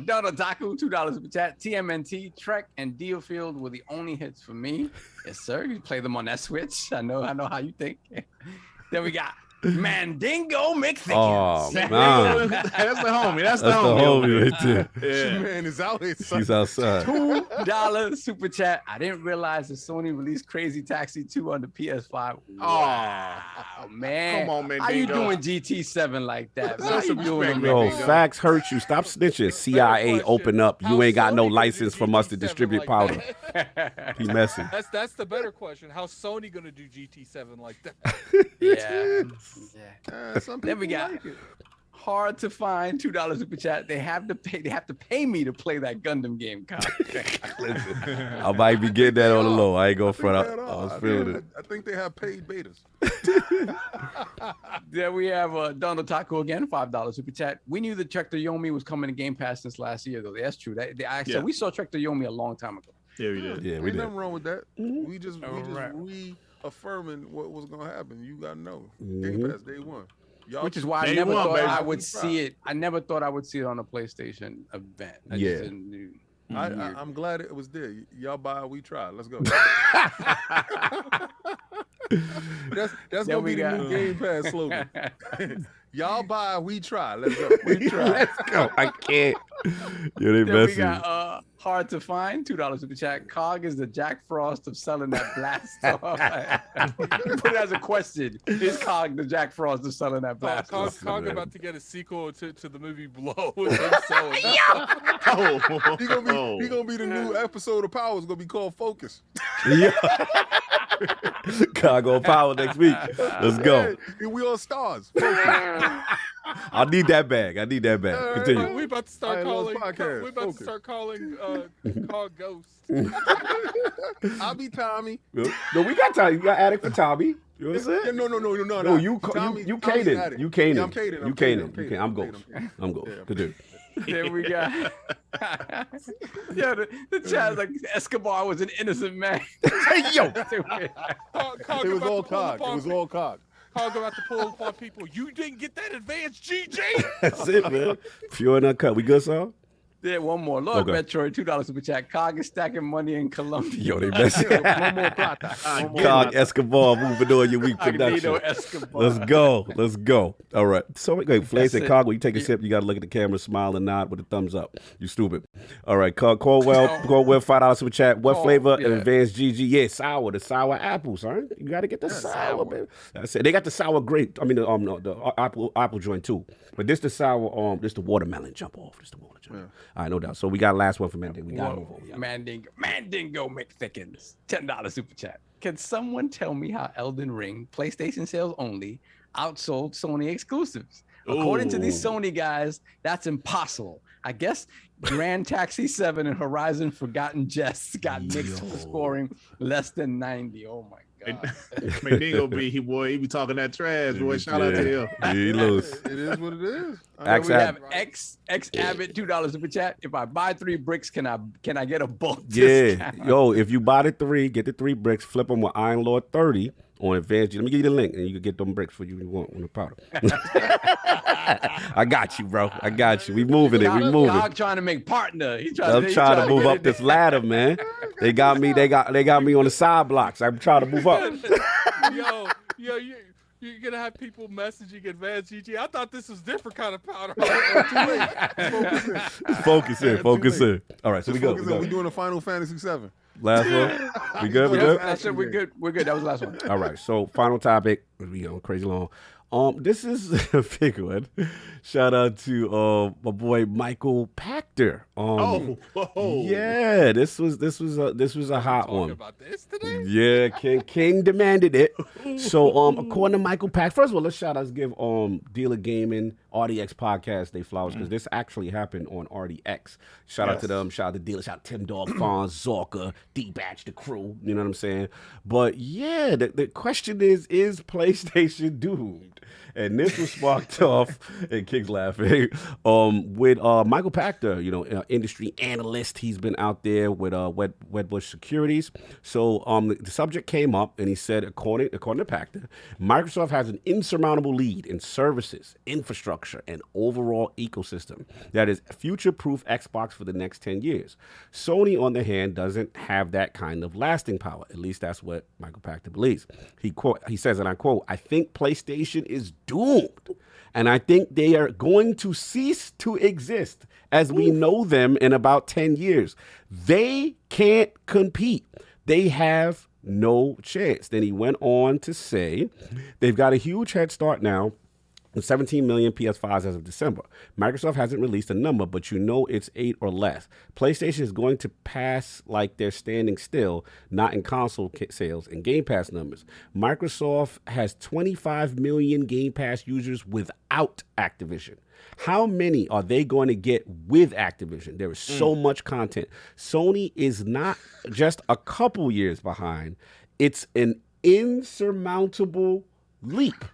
Speaker 8: Donald Taku, $2 super chat. TMNT, Trek, and Dealfield were the only hits for me. Yes, sir. You play them on that Switch. I know how you think. Then we got Mandingo McThickens.
Speaker 1: Oh, man.
Speaker 5: That's the homie. That's the
Speaker 1: That's the homie right there.
Speaker 5: Yeah.
Speaker 7: Man is out here. son.
Speaker 1: She's outside.
Speaker 8: $2 super chat. I didn't realize that Sony released Crazy Taxi 2 on the PS5. Oh, man.
Speaker 5: Come on, man.
Speaker 8: How you
Speaker 5: Dingo.
Speaker 8: doing GT7 like that? Man?
Speaker 5: Show
Speaker 8: How you
Speaker 5: some
Speaker 8: doing,
Speaker 5: respect,
Speaker 8: man?
Speaker 1: Yo,
Speaker 5: Dingo.
Speaker 1: facts hurt you. Stop snitching. CIA, open up. You ain't got no license from us to distribute powder. He messing.
Speaker 6: That's the better question. How's Sony gonna do GT7 like that?
Speaker 8: Yeah.
Speaker 7: Some
Speaker 8: Then we
Speaker 7: people
Speaker 8: got
Speaker 7: like it.
Speaker 8: hard to find $2 super chat. They have to pay me to play that Gundam game. Kyle.
Speaker 1: I might be getting that on the low. I ain't gonna front.
Speaker 7: At
Speaker 1: I
Speaker 7: all.
Speaker 1: was feeling it.
Speaker 7: I think they have paid betas.
Speaker 8: Then we have Donald Taco again, $5 super chat. We knew that Trek to Yomi was coming to Game Pass since last year, though. That's true.
Speaker 5: Yeah.
Speaker 8: We saw Trek to Yomi a long time ago.
Speaker 5: Yeah, we did.
Speaker 1: Yeah, we
Speaker 7: Ain't
Speaker 1: did.
Speaker 7: nothing wrong with that. We just
Speaker 8: right.
Speaker 7: reaffirming what was gonna happen. You gotta know. Game Pass day one. Y'all,
Speaker 8: Which is why I
Speaker 5: Day
Speaker 8: never
Speaker 5: one,
Speaker 8: thought
Speaker 5: baby.
Speaker 8: I would see it. I never thought I would see it on a PlayStation event. I
Speaker 1: Yeah.
Speaker 8: just didn't do.
Speaker 7: I'm glad it was there. Y'all buy, we try. Let's go. that's
Speaker 8: Then
Speaker 7: gonna
Speaker 8: we
Speaker 7: be the
Speaker 8: got-
Speaker 7: new Game Pass slogan. Y'all buy, we try. Let's go.
Speaker 8: We try.
Speaker 1: Let's go. I can't. Yeah, they
Speaker 8: Then we
Speaker 1: messing.
Speaker 8: got hard to find $2 super chat. Cog is the Jack Frost of selling that blast off. Put it as a question: is Cog the Jack Frost of selling that blast off?
Speaker 6: Cog about to get a sequel to the movie Blow. with him selling.
Speaker 5: Oh,
Speaker 7: He gonna be the new episode of Power. It's gonna be called Focus.
Speaker 1: Yeah. Cargo Power next week. Let's go.
Speaker 7: Hey, we all stars.
Speaker 1: I need that bag. Continue.
Speaker 6: We about to start
Speaker 7: Lord's
Speaker 6: calling.
Speaker 7: podcast.
Speaker 6: We about
Speaker 7: Focus.
Speaker 6: to start calling Cog Ghost.
Speaker 7: I'll be Tommy.
Speaker 1: No, we got time. You got addict for Tommy. You know what I'm
Speaker 7: Yeah,
Speaker 1: saying?
Speaker 7: no.
Speaker 1: No, you
Speaker 7: Tommy's
Speaker 1: Kanan.
Speaker 7: addict.
Speaker 1: You Kanan.
Speaker 7: Yeah, I'm Kanan.
Speaker 1: You Kanan. I'm Ghost. I'm Ghost.
Speaker 7: Yeah.
Speaker 1: Continue.
Speaker 8: Then we got. Yeah, the chat's like Escobar was an innocent man.
Speaker 1: Hey, yo.
Speaker 6: Cog
Speaker 7: It was
Speaker 6: about
Speaker 7: all
Speaker 6: to pull
Speaker 7: Cog.
Speaker 6: upon
Speaker 7: It was all Cog.
Speaker 6: Cog about to pull upon people. You didn't get that advanced GJ.
Speaker 1: That's it, man. Pure and uncut. We good, son?
Speaker 8: Then one more. Lord
Speaker 1: Okay.
Speaker 8: Metroid, $2 super chat. Cog is stacking money in Colombia.
Speaker 1: Yo, they messing.
Speaker 7: One more plata.
Speaker 1: Cog Escobar moving on your week production.
Speaker 8: Cognito Escobar.
Speaker 1: Let's go. All right. So wait, Flay
Speaker 8: That's
Speaker 1: said,
Speaker 8: it.
Speaker 1: Cog, when you take a sip, you got to look at the camera, smile, and nod with a thumbs up. You stupid. All right, KorXKalEl, $5 super chat. What flavor?
Speaker 8: yeah.
Speaker 1: Advanced GG. Yeah, sour. The sour apples, son. You got to get the sour, baby. That's it. They got the sour grape. I mean, the apple joint too. But this the sour. This the watermelon jump off. This the watermelon jump. All right, no doubt. So we got last one for Mandingo. We got to move on.
Speaker 8: Mandingo McThickens, $10 super chat. Can someone tell me how Elden Ring, PlayStation sales only, outsold Sony exclusives? According to these Sony guys, that's impossible. I guess Grand Taxi 7 and Horizon Forgotten Jests got nixed for scoring less than 90. Oh my God.
Speaker 5: Mandingo he be talking that trash, boy. Shout out to him.
Speaker 1: He loose.
Speaker 7: It is what it is.
Speaker 8: We have X Abbott $2 super chat. If I buy 3 bricks, can I get a bulk discount?
Speaker 1: Yo, if you buy the 3, get the 3 bricks, flip them with Iron Lord 30 on Advanced. Let me give you the link, and you can get them bricks for you want on the powder. I got you, bro. I got you. We moving it. We moving.
Speaker 8: Dog trying to make partner.
Speaker 1: I'm trying to move up this ladder, man. They got me. They got me on the side blocks. I'm trying to move up.
Speaker 6: Yo, you're gonna have people messaging Advanced GG. I thought this was different kind of powder.
Speaker 1: Focus in. All right, so we go.
Speaker 7: We doing a Final Fantasy 7.
Speaker 1: Last one. We good?
Speaker 8: We're good. That was the last one.
Speaker 1: All right. So final topic. We going crazy long. This is a big one. Shout out to my boy MichaelPacter. Yeah, this was a hot one.
Speaker 6: About this today?
Speaker 1: Yeah, King demanded it. So according to MichaelPacter, first of all, let's give Dealer Gaming RDX podcast they flowers because this actually happened on RDX. Shout out to them. Shout out to Dealer. Shout out to Tim Dog, Fonz, Zorka, D-Batch, the crew. You know what I'm saying? But yeah, the question is PlayStation doomed? And this was sparked off, and King's laughing, with MichaelPacter, industry analyst. He's been out there with Wedbush Securities. So the subject came up, and he said, according to Pacter, Microsoft has an insurmountable lead in services, infrastructure, and overall ecosystem that is future-proof Xbox for the next 10 years. Sony, on the hand, doesn't have that kind of lasting power. At least that's what MichaelPacter believes. He says, and I quote, "I think PlayStation is doomed. And I think they are going to cease to exist as we know them in about 10 years. They can't compete. They have no chance." Then he went on to say they've got a huge head start now. 17 million PS5s as of December. Microsoft hasn't released a number, but it's 8 or less. PlayStation is going to pass like they're standing still, not in console sales and Game Pass numbers. Microsoft has 25 million Game Pass users without Activision. How many are they going to get with Activision? There is so much content. Sony is not just a couple years behind. It's an insurmountable leap.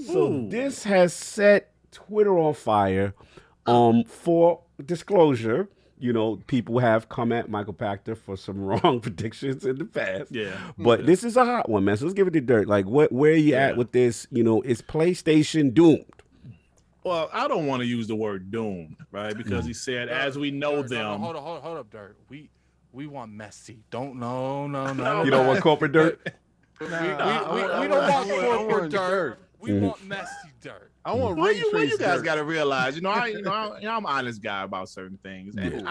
Speaker 1: So this has set Twitter on fire. For disclosure, people have come at MichaelPacter for some wrong predictions in the past. Yeah. But this is a hot one, man. So let's give it to Dirt. Like, where are you at with this? Is PlayStation doomed?
Speaker 5: Well, I don't want to use the word doomed, right? Because he said, as we know them.
Speaker 6: Hold up, Dirt. We want messy. No.
Speaker 1: You don't want corporate Dirt?
Speaker 6: We don't want corporate Dirt. We want messy Dirt.
Speaker 7: I want
Speaker 5: you guys got to realize, I'm an honest guy about certain things, and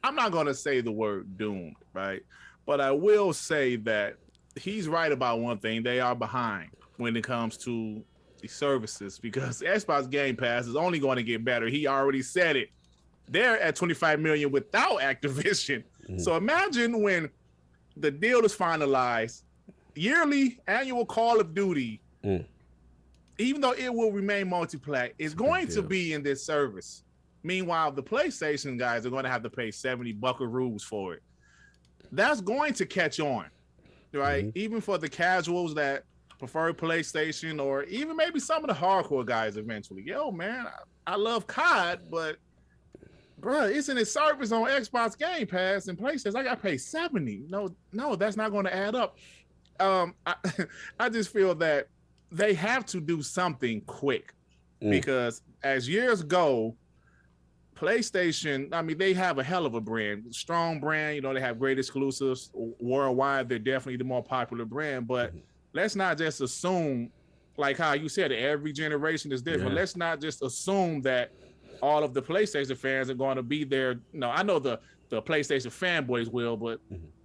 Speaker 5: I'm not going to say the word doomed, right? But I will say that he's right about one thing: they are behind when it comes to the services because Xbox Game Pass is only going to get better. He already said it. They're at 25 million without Activision. So imagine when the deal is finalized, yearly annual Call of Duty. Even though it will remain multiplayer, it's going to be in this service. Meanwhile, the PlayStation guys are going to have to pay 70 buckaroos for it. That's going to catch on, right? Even for the casuals that prefer PlayStation or even maybe some of the hardcore guys eventually. Yo, man, I love COD, but, bro, it's in its service on Xbox Game Pass and PlayStation. I got to pay 70. No, that's not going to add up. I just feel that they have to do something quick because as years go, PlayStation, they have a hell of a brand, strong brand. They have great exclusives worldwide. They're definitely the more popular brand, but let's not just assume, like how you said, every generation is different. Yeah. Let's not just assume that all of the PlayStation fans are going to be there. No, I know the PlayStation fanboys will, but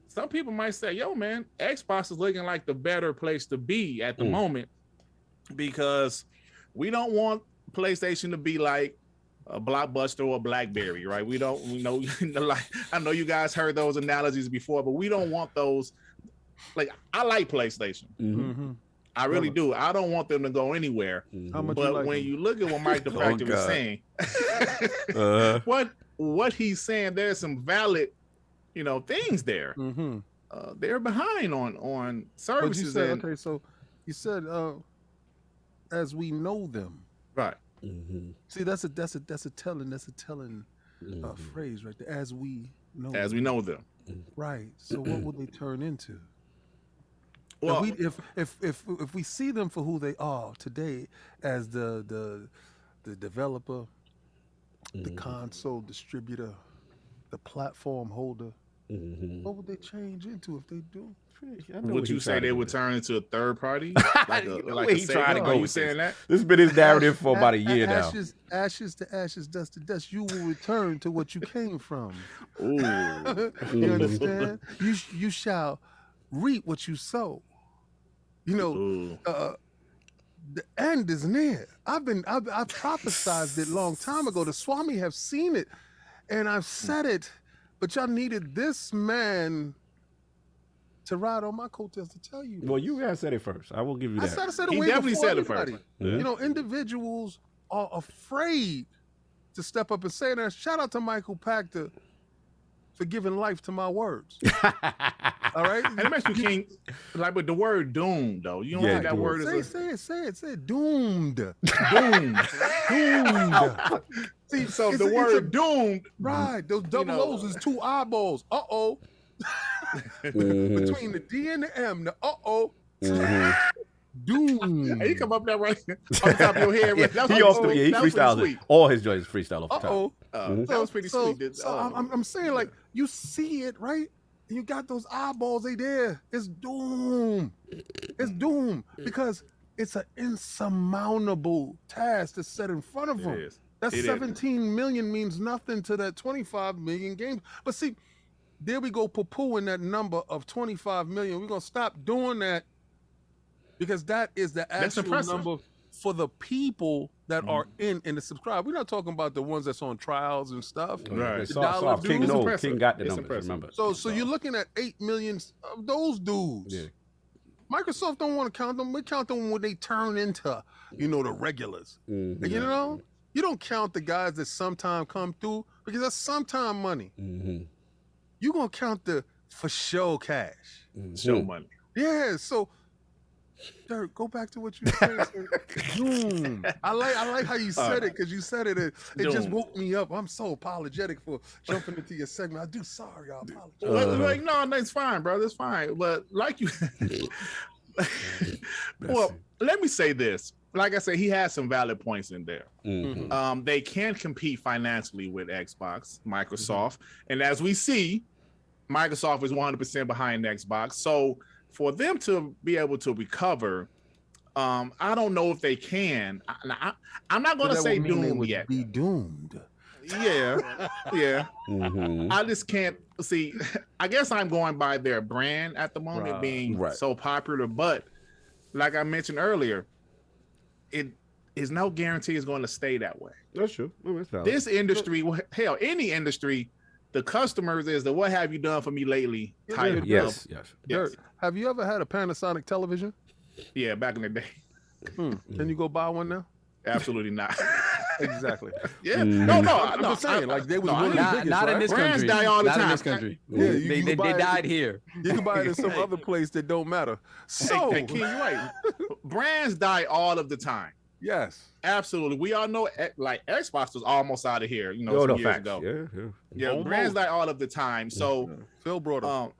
Speaker 5: some people might say, yo, man, Xbox is looking like the better place to be at the moment. Because we don't want PlayStation to be like Blockbuster or BlackBerry, right? We know, like, I know you guys heard those analogies before, but we don't want those. Like, I like PlayStation. I really do. I don't want them to go anywhere. But when you look at what MichaelPacter was saying, what he's saying, there's some valid, things there. They're behind on services.
Speaker 7: But you said, okay, so you said as we know them,
Speaker 5: right?
Speaker 7: See, that's a telling phrase right there. As we know
Speaker 5: them,
Speaker 7: right? So what will they turn into?
Speaker 5: Well,
Speaker 7: if we see them for who they are today, as the developer, the console distributor, the platform holder, what would they change into if they do?
Speaker 5: Would you say they would turn into a third party? Like
Speaker 1: he's trying to go.
Speaker 5: You saying that?
Speaker 1: This has been his narrative for about a year now.
Speaker 7: Ashes to ashes, dust to dust. You will return to what you came from.
Speaker 5: Ooh.
Speaker 7: You understand? You shall reap what you sow. The end is near. I've prophesized it long time ago. The Swami have seen it, and I've said it. But y'all needed this man to ride on my coattails to tell you.
Speaker 1: Well, you guys said it first. I will give you that.
Speaker 7: I said it
Speaker 5: He
Speaker 7: way
Speaker 5: definitely
Speaker 7: before
Speaker 5: said it
Speaker 7: everybody.
Speaker 5: first.
Speaker 1: Yeah.
Speaker 7: Individuals are afraid to step up and say that. Shout out to MichaelPacter for giving life to my words. All right?
Speaker 5: And it makes me king, like, with the word doom, though. You don't think that word is...
Speaker 7: Say it. Doomed.
Speaker 5: Doomed. See, so the word doomed...
Speaker 7: Right. Those double O's is two eyeballs. Uh-oh. Between the D and the M, the doom.
Speaker 5: Hey, you come up there right on top of your head. Right?
Speaker 1: He freestyles it. All his joints freestyle off the top.
Speaker 5: That was pretty sweet.
Speaker 7: So I'm saying, like, you see it, right? And you got those eyeballs, they there. It's doom. It's doom because it's an insurmountable task that's set in front of them. That 17 million means nothing to that 25 million games. But see, there we go poo-pooing that number of 25 million. We're going to stop doing that because that is the actual number for the people that are in the subscribe. We're not talking about the ones that's on trials and stuff.
Speaker 5: Right.
Speaker 1: King got the numbers, remember.
Speaker 7: So you're looking at 8 million of those dudes.
Speaker 1: Yeah.
Speaker 7: Microsoft don't want to count them. We count them when they turn into, the regulars. And, you don't count the guys that sometime come through because that's sometime money. You're going to count the for show cash.
Speaker 5: Show money.
Speaker 7: Yeah, so Dirt, go back to what you said. Doom. I like how you said it because you said it just woke me up. I'm so apologetic for jumping into your segment. I do. Sorry, I apologize.
Speaker 5: No, that's fine, bro. That's fine. But like you, well, let me say this. Like I said, he has some valid points in there. They can compete financially with Xbox, Microsoft, and as we see, Microsoft is 100% behind Xbox. So for them to be able to recover, I don't know if they can. I'm not going to say doomed yet.
Speaker 7: Be doomed.
Speaker 5: Yeah. I just can't see. I guess I'm going by their brand at the moment being so popular. But like I mentioned earlier, it is no guarantee it's going to stay that way.
Speaker 1: That's true.
Speaker 5: This industry, hell, any industry, the customers is the "what have you done for me lately" type.
Speaker 1: Yes.
Speaker 7: Dirt, have you ever had a Panasonic television?
Speaker 5: Yeah, back in the day.
Speaker 7: Can you go buy one now?
Speaker 5: Absolutely not.
Speaker 7: Exactly.
Speaker 5: Yeah. No.
Speaker 7: I'm just saying, like they was one of the biggest,
Speaker 8: not in this
Speaker 5: Brands
Speaker 8: country.
Speaker 5: die all the
Speaker 8: not
Speaker 5: time.
Speaker 8: in this country.
Speaker 7: Yeah,
Speaker 8: they died here.
Speaker 7: You can buy it in some other place that don't matter. So,
Speaker 5: hey, King, you're right. Brands die all of the time.
Speaker 7: Yes.
Speaker 5: Absolutely. We all know, like, Xbox was almost out of here, some years ago. Yeah, brands die all of the time. So
Speaker 7: Phil brought up.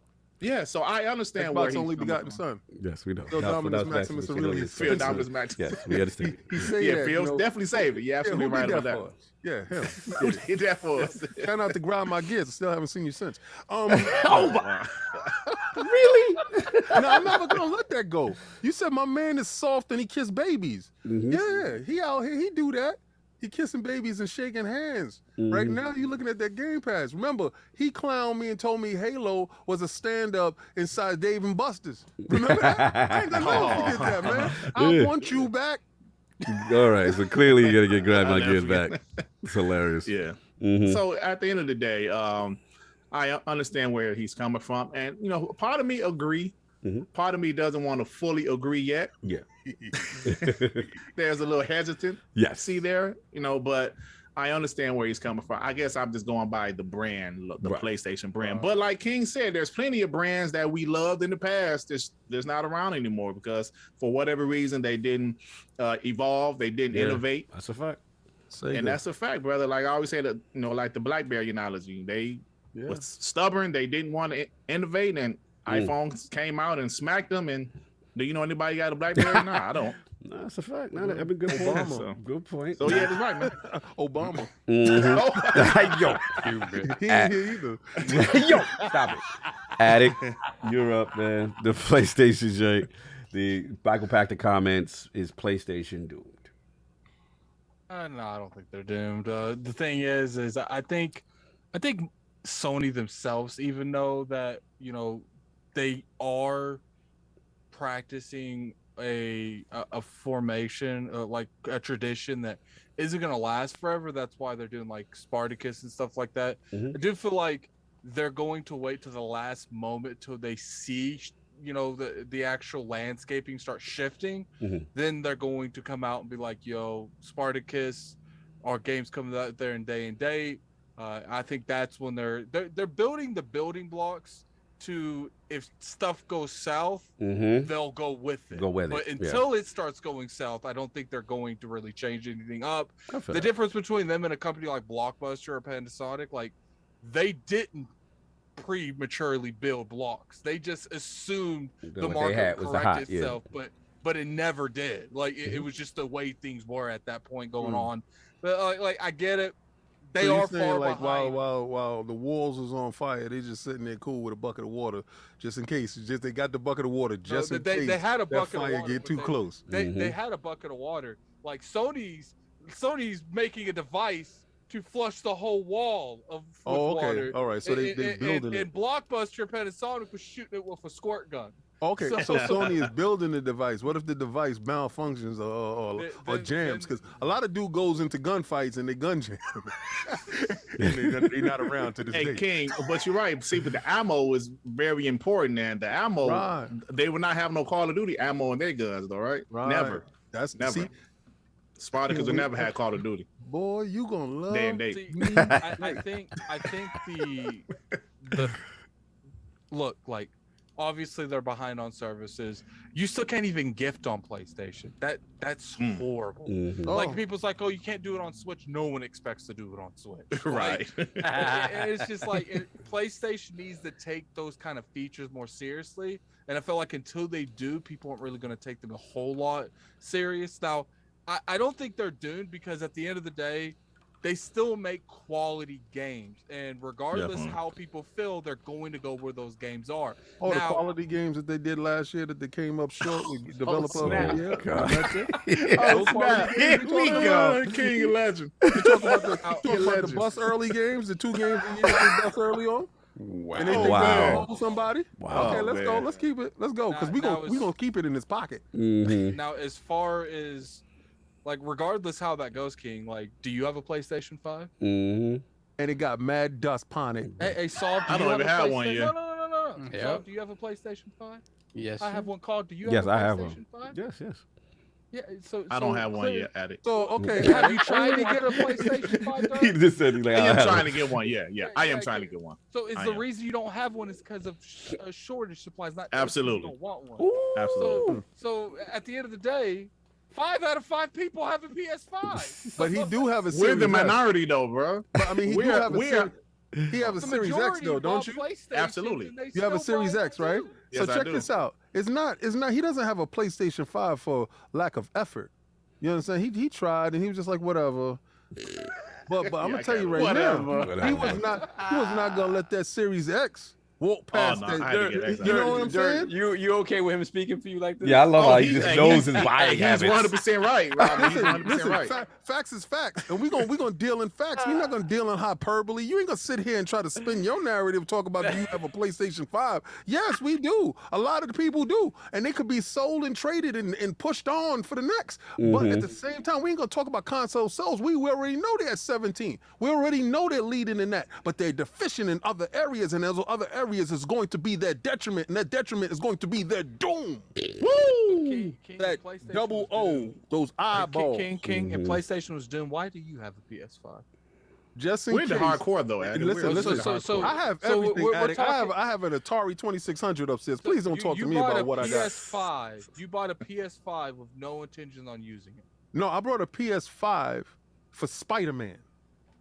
Speaker 5: Yeah, so I understand where
Speaker 7: Xbox
Speaker 5: he's
Speaker 7: only
Speaker 5: coming
Speaker 7: begatten
Speaker 5: from.
Speaker 7: son.
Speaker 1: Yes, we know.
Speaker 7: Phil Dominus Maximus Aurelius.
Speaker 5: Phil Dominus Maximus.
Speaker 1: Yes, we understand.
Speaker 7: He say
Speaker 5: Yeah,
Speaker 7: that,
Speaker 5: Phil's definitely saved it. You're absolutely
Speaker 7: who
Speaker 5: right
Speaker 7: did
Speaker 5: about that.
Speaker 7: for us? Yeah, him.
Speaker 5: Who did that for us?
Speaker 7: Shout out to grind my gears. I still haven't seen you since.
Speaker 1: Really?
Speaker 7: No, I'm never gonna let that go. You said my man is soft and he kiss babies. Yeah, he out here. He do that. He kissing babies and shaking hands. Right now, you looking at that Game Pass. Remember, he clowned me and told me Halo was a stand-up inside Dave and Buster's. Remember that? I ain't gonna never forget that, man. I want you back.
Speaker 1: All right, so clearly you're gonna get Grind My Gears back. It's hilarious.
Speaker 5: Yeah.
Speaker 1: Mhm.
Speaker 5: So at the end of the day, I understand where he's coming from, and part of me agree. Part of me doesn't want to fully agree yet.
Speaker 1: Yeah.
Speaker 5: There's a little hesitant.
Speaker 1: Yes.
Speaker 5: See there, but I understand where he's coming from. I guess I'm just going by the brand, the PlayStation brand. But like King said, there's plenty of brands that we loved in the past. There's not around anymore because for whatever reason they didn't evolve, they didn't innovate.
Speaker 1: That's a fact.
Speaker 5: That's a fact, brother. Like I always say that, like the BlackBerry analogy, they was stubborn. They didn't want to innovate, and iPhones came out and smacked them. And do you know anybody got a BlackBerry? Nah, I don't.
Speaker 1: No, that's a fact. No, that'd be good point. So, good point.
Speaker 5: So yeah, that's right, man.
Speaker 7: Obama.
Speaker 1: Yo,
Speaker 7: he ain't here either.
Speaker 1: Yo, stop it. Addict, you're up, man. The PlayStation joint. The MichaelPacter comments, is PlayStation doomed?
Speaker 6: No, I don't think they're doomed. The thing is I think Sony themselves, even though that they are practicing a formation, like a tradition that isn't going to last forever. That's why they're doing like Spartacus and stuff like that. I do feel like they're going to wait to the last moment till they see the actual landscaping start shifting. Then they're going to come out and be like, yo, Spartacus, our game's coming out there in day and date. I think that's when they're building the building blocks to, if stuff goes south, they'll go with it. But until it starts going south, I don't think they're going to really change anything up. The difference between them and a company like Blockbuster or Panasonic, like they didn't prematurely build blocks. They just assumed the market would correct itself, but it never did. Like it was just the way things were at that point going on. But like I get it. They are far
Speaker 7: like
Speaker 6: behind.
Speaker 7: while the walls was on fire, they just sitting there cool with a bucket of water, just in case. Just they got the bucket of water just in case
Speaker 6: they had a bucket
Speaker 7: that fire
Speaker 6: of water,
Speaker 7: get too close.
Speaker 6: They had a bucket of water. Like Sony's making a device to flush the whole wall with water.
Speaker 7: All right. So they building it.
Speaker 6: And Blockbuster Panasonic was shooting it with a squirt gun.
Speaker 7: Okay, so Sony is building the device. What if the device malfunctions or jams? Because a lot of dude goes into gunfights and they gun jam. They're not around to this day.
Speaker 5: Hey, King, but you're right. See, but the ammo is very important, and the ammo, they would not have no Call of Duty ammo in their guns, though, right? Never.
Speaker 7: That's
Speaker 5: never.
Speaker 7: See,
Speaker 5: Spartacus will never have Call of Duty.
Speaker 7: Boy, you gonna love
Speaker 5: day and date.
Speaker 6: See, I think the look, like, obviously they're behind on services. You still can't even gift on PlayStation. That's horrible. Like people's like, oh, you can't do it on Switch. No one expects to do it on Switch.
Speaker 5: Right.
Speaker 6: And it's just like PlayStation needs to take those kind of features more seriously. And I feel like until they do, people aren't really going to take them a whole lot serious. Now, I don't think they're doomed because at the end of the day, they still make quality games, and regardless how people feel, they're going to go where those games are.
Speaker 7: The quality games that they did last year that they came up short with developer.
Speaker 5: Here we go. King of Legend.
Speaker 7: You talk about the bus early games, the 2 games that you bus early on.
Speaker 1: Wow.
Speaker 7: And they think they hold somebody.
Speaker 1: Wow.
Speaker 7: Okay, let's go. Let's keep it. Let's go because we gonna keep it in his pocket.
Speaker 6: Now, as far as like, regardless how that goes, King, like, do you have a PlayStation 5?
Speaker 7: And it got mad dust upon it.
Speaker 6: Hey, Saul,
Speaker 5: I don't even have one yet.
Speaker 6: No. Yeah. Saul, do you have a PlayStation 5?
Speaker 8: Yes.
Speaker 6: I have one called. Do you
Speaker 1: Yes,
Speaker 6: have a
Speaker 1: I have
Speaker 6: PlayStation
Speaker 1: one.
Speaker 6: 5?
Speaker 1: Yes.
Speaker 6: Yeah, so
Speaker 5: I don't have one yet, Addict.
Speaker 7: So okay,
Speaker 6: have you tried to get a PlayStation 5? Doug?
Speaker 1: He just said, like,
Speaker 5: I am trying to get one. Yeah. I am trying to get one.
Speaker 6: So is the reason you don't have one is because of shortage supplies, not
Speaker 5: absolutely.
Speaker 6: You don't want one.
Speaker 1: Ooh.
Speaker 5: Absolutely.
Speaker 6: So at the end of the day, 5 out of 5 people have a PS5.
Speaker 7: But he do have a Series
Speaker 5: We're the minority, though, bro.
Speaker 7: But I mean, he have a Series X, though, don't you?
Speaker 5: Absolutely.
Speaker 7: You have a Series X, right?
Speaker 5: Yes,
Speaker 7: so
Speaker 5: I
Speaker 7: check
Speaker 5: do.
Speaker 7: this out. It's not. He doesn't have a PlayStation 5 for lack of effort. You know what I'm saying? He tried and he was just like, whatever. But I'm gonna tell you right now, he was not gonna let that Series X walk past
Speaker 5: no, I
Speaker 7: that.
Speaker 5: had to get
Speaker 7: You
Speaker 5: that.
Speaker 7: know what I'm saying?
Speaker 8: You okay with him speaking for you like this?
Speaker 1: Yeah, I love how he
Speaker 5: he's-
Speaker 1: just
Speaker 5: hey,
Speaker 1: knows
Speaker 5: he's-
Speaker 1: his buying
Speaker 5: He's
Speaker 1: habits.
Speaker 5: 100% right, Robin. He's 100%
Speaker 7: Listen,
Speaker 5: right.
Speaker 7: facts is facts, and we're gonna deal in facts. We're not gonna deal in hyperbole. You ain't gonna sit here and try to spin your narrative, talk about do you have a PlayStation 5? Yes, we do. A lot of the people do, and they could be sold and traded and pushed on for the next. But at the same time, we ain't gonna talk about console sales. We already know they're at 17. We already know they're leading in that, but they're deficient in other areas, and those other areas is going to be their detriment, and that detriment is going to be their doom. Woo! That
Speaker 6: PlayStation
Speaker 7: double
Speaker 6: was
Speaker 7: O,
Speaker 6: doomed.
Speaker 7: those eyeballs.
Speaker 6: King, and PlayStation was doomed. Why do you have a PS5?
Speaker 7: Just in
Speaker 5: We're into
Speaker 7: case.
Speaker 5: hardcore though, Adam.
Speaker 7: Listen,
Speaker 5: We're
Speaker 7: listen.
Speaker 5: into hardcore.
Speaker 7: I have
Speaker 6: so
Speaker 7: everything.
Speaker 6: we're
Speaker 7: Addict.
Speaker 6: talking-
Speaker 7: I have an Atari 2600 upstairs. Please don't talk to me about what I got.
Speaker 6: PS5. You bought a PS5 with no intention on using it.
Speaker 7: No, I brought a PS5 for Spider-Man.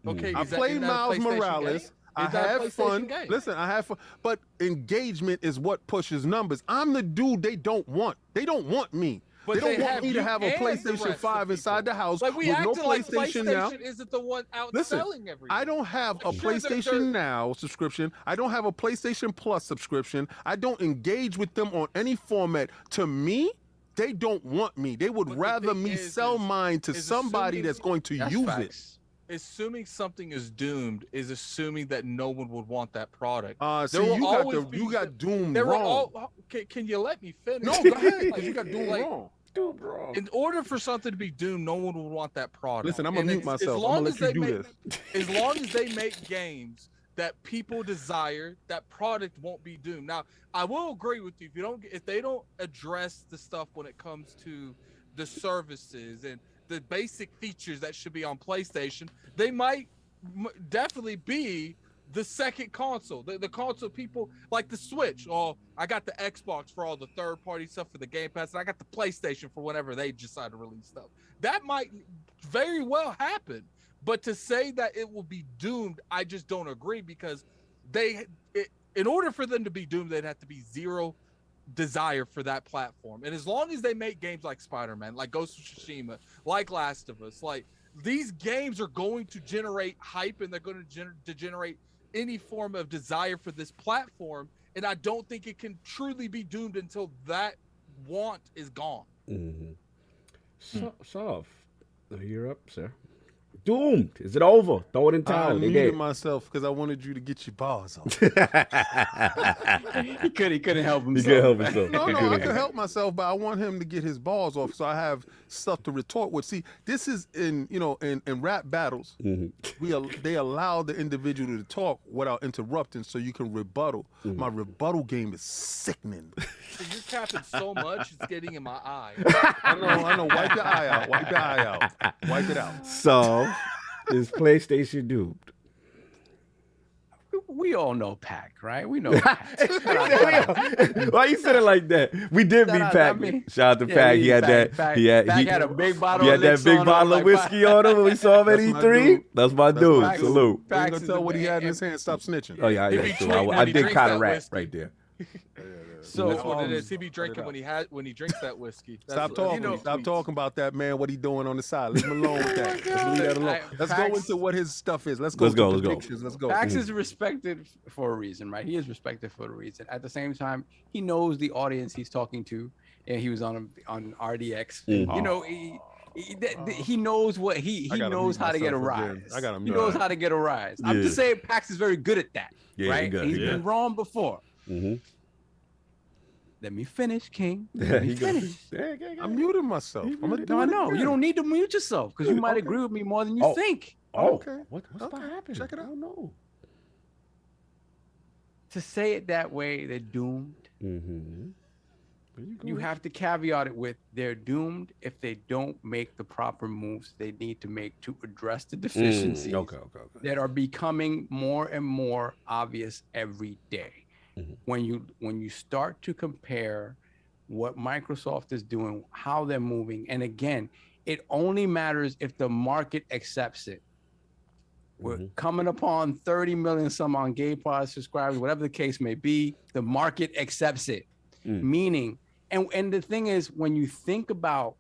Speaker 6: Okay,
Speaker 7: I
Speaker 6: is that-
Speaker 7: played
Speaker 6: isn't that a
Speaker 7: Miles
Speaker 6: PlayStation
Speaker 7: Morales.
Speaker 6: game?
Speaker 7: I
Speaker 6: Is that a
Speaker 7: have
Speaker 6: PlayStation
Speaker 7: fun.
Speaker 6: game?
Speaker 7: Listen, I have fun. But engagement is what pushes numbers. I'm the dude they don't want. They don't want me.
Speaker 6: But
Speaker 7: they don't
Speaker 6: they
Speaker 7: want
Speaker 6: have
Speaker 7: me to
Speaker 6: you
Speaker 7: have a
Speaker 6: and the
Speaker 7: PlayStation
Speaker 6: rest
Speaker 7: 5
Speaker 6: of
Speaker 7: inside the house
Speaker 6: Like we
Speaker 7: with no
Speaker 6: acting like
Speaker 7: PlayStation now.
Speaker 6: PlayStation isn't the one outselling
Speaker 7: Listen,
Speaker 6: everything.
Speaker 7: I don't have a
Speaker 6: Sure, they're-
Speaker 7: PlayStation Now subscription. I don't have a PlayStation Plus subscription. I don't engage with them on any format. To me, they don't want me. They would
Speaker 6: But the
Speaker 7: rather
Speaker 6: thing
Speaker 7: me
Speaker 6: is-
Speaker 7: sell mine to
Speaker 6: is
Speaker 7: somebody
Speaker 6: assuming-
Speaker 7: that's going to
Speaker 8: That's
Speaker 7: use
Speaker 8: facts.
Speaker 6: Assuming something is doomed is assuming that no one would want that product.
Speaker 7: it. See,
Speaker 6: There will
Speaker 7: you got
Speaker 6: always be-
Speaker 7: you got doomed
Speaker 6: There were
Speaker 7: wrong.
Speaker 6: all. Can you let me finish?
Speaker 7: No, go ahead, because you got doomed
Speaker 6: Like,
Speaker 7: wrong.
Speaker 6: In order for something to be doomed, no one would want that product.
Speaker 7: Listen, I'm
Speaker 6: And
Speaker 7: gonna mute
Speaker 6: it's-
Speaker 7: myself.
Speaker 6: as
Speaker 7: I'm
Speaker 6: long
Speaker 7: gonna
Speaker 6: as
Speaker 7: let you
Speaker 6: they
Speaker 7: do
Speaker 6: make-
Speaker 7: this.
Speaker 6: As long as they make games that people desire, that product won't be doomed. Now, I will agree with you. If they don't address the stuff when it comes to the services and the basic features that should be on PlayStation, they might definitely be the second console. The console people like the Switch. Oh, I got the Xbox for all the third-party stuff for the Game Pass, and I got the PlayStation for whenever they decide to release stuff. That might very well happen. But to say that it will be doomed, I just don't agree, because in order for them to be doomed, they'd have to be zero desire for that platform. And as long as they make games like Spider-Man, like Ghost of Tsushima, like Last of Us, like these games are going to generate hype, and they're going to generate any form of desire for this platform. And I don't think it can truly be doomed until that want is gone.
Speaker 1: Soft. You're up, sir. Doomed. Is it over? Throw it in
Speaker 7: I
Speaker 1: towel. They
Speaker 7: muted
Speaker 1: did.
Speaker 7: myself because I wanted you to get your bars off.
Speaker 8: He couldn't help
Speaker 1: He
Speaker 8: himself.
Speaker 1: can't help himself.
Speaker 7: No, I can help myself, but I want him to get his balls off so I have stuff to retort with. See, this is in rap battles, they allow the individual to talk without interrupting so you can rebuttal. My rebuttal game is sickening.
Speaker 6: So you're capping so much, it's getting in my eye.
Speaker 7: I know. Wipe your eye out. Wipe your eye out. Wipe it out.
Speaker 1: So, is PlayStation doomed?
Speaker 8: We all know Pac, right? We know Pac.
Speaker 1: Why you said it like that? We did beat Pac. Shout out to Pac. He had that. He
Speaker 8: had a big bottle.
Speaker 1: He had that big bottle of whiskey on him when we saw him at E3. That's my dude.
Speaker 7: Pac.
Speaker 1: Salute.
Speaker 7: You ain't gonna tell what he had in his hand. Stop snitching.
Speaker 1: Oh yeah,
Speaker 6: If
Speaker 1: yeah.
Speaker 6: he
Speaker 1: Sure.
Speaker 6: drink-
Speaker 1: I
Speaker 6: if he
Speaker 1: did
Speaker 6: drinks
Speaker 1: kind
Speaker 6: that
Speaker 1: of rap
Speaker 6: whiskey.
Speaker 1: right there.
Speaker 8: So
Speaker 6: That's what it is. He be drinking when he drinks that whiskey.
Speaker 7: Stop talking. Stop talking about that, man. What he doing on the side? Leave him alone with that. Let's leave that alone. Let's go into what his stuff is. Let's go. Let's go.
Speaker 8: Pax is respected for a reason, right? He is respected for a reason. At the same time, he knows the audience he's talking to, and he was on RDX. You know, he knows what he knows how to get a rise.
Speaker 7: I got him.
Speaker 8: He knows how to get a rise. I'm just saying, Pax is very good at that.
Speaker 1: Yeah,
Speaker 8: right?
Speaker 1: he
Speaker 8: He's been wrong before. Let me finish, King. Let me finish.
Speaker 7: I'm muting myself. I'm gonna do
Speaker 8: No, I
Speaker 7: it
Speaker 8: know.
Speaker 7: again.
Speaker 8: You don't need to mute yourself because you might agree with me more than you think.
Speaker 7: Okay.
Speaker 1: What's about to happen?
Speaker 7: Check it out.
Speaker 1: I don't know.
Speaker 8: To say it that way, they're doomed. You have to caveat it with they're doomed if they don't make the proper moves they need to make to address the deficiencies that are becoming more and more obvious every day. When you start to compare what Microsoft is doing, how they're moving, and again, it only matters if the market accepts it. We're coming upon 30 million some on Game Pass subscribers, whatever the case may be. The market accepts it, meaning, and the thing is, when you think about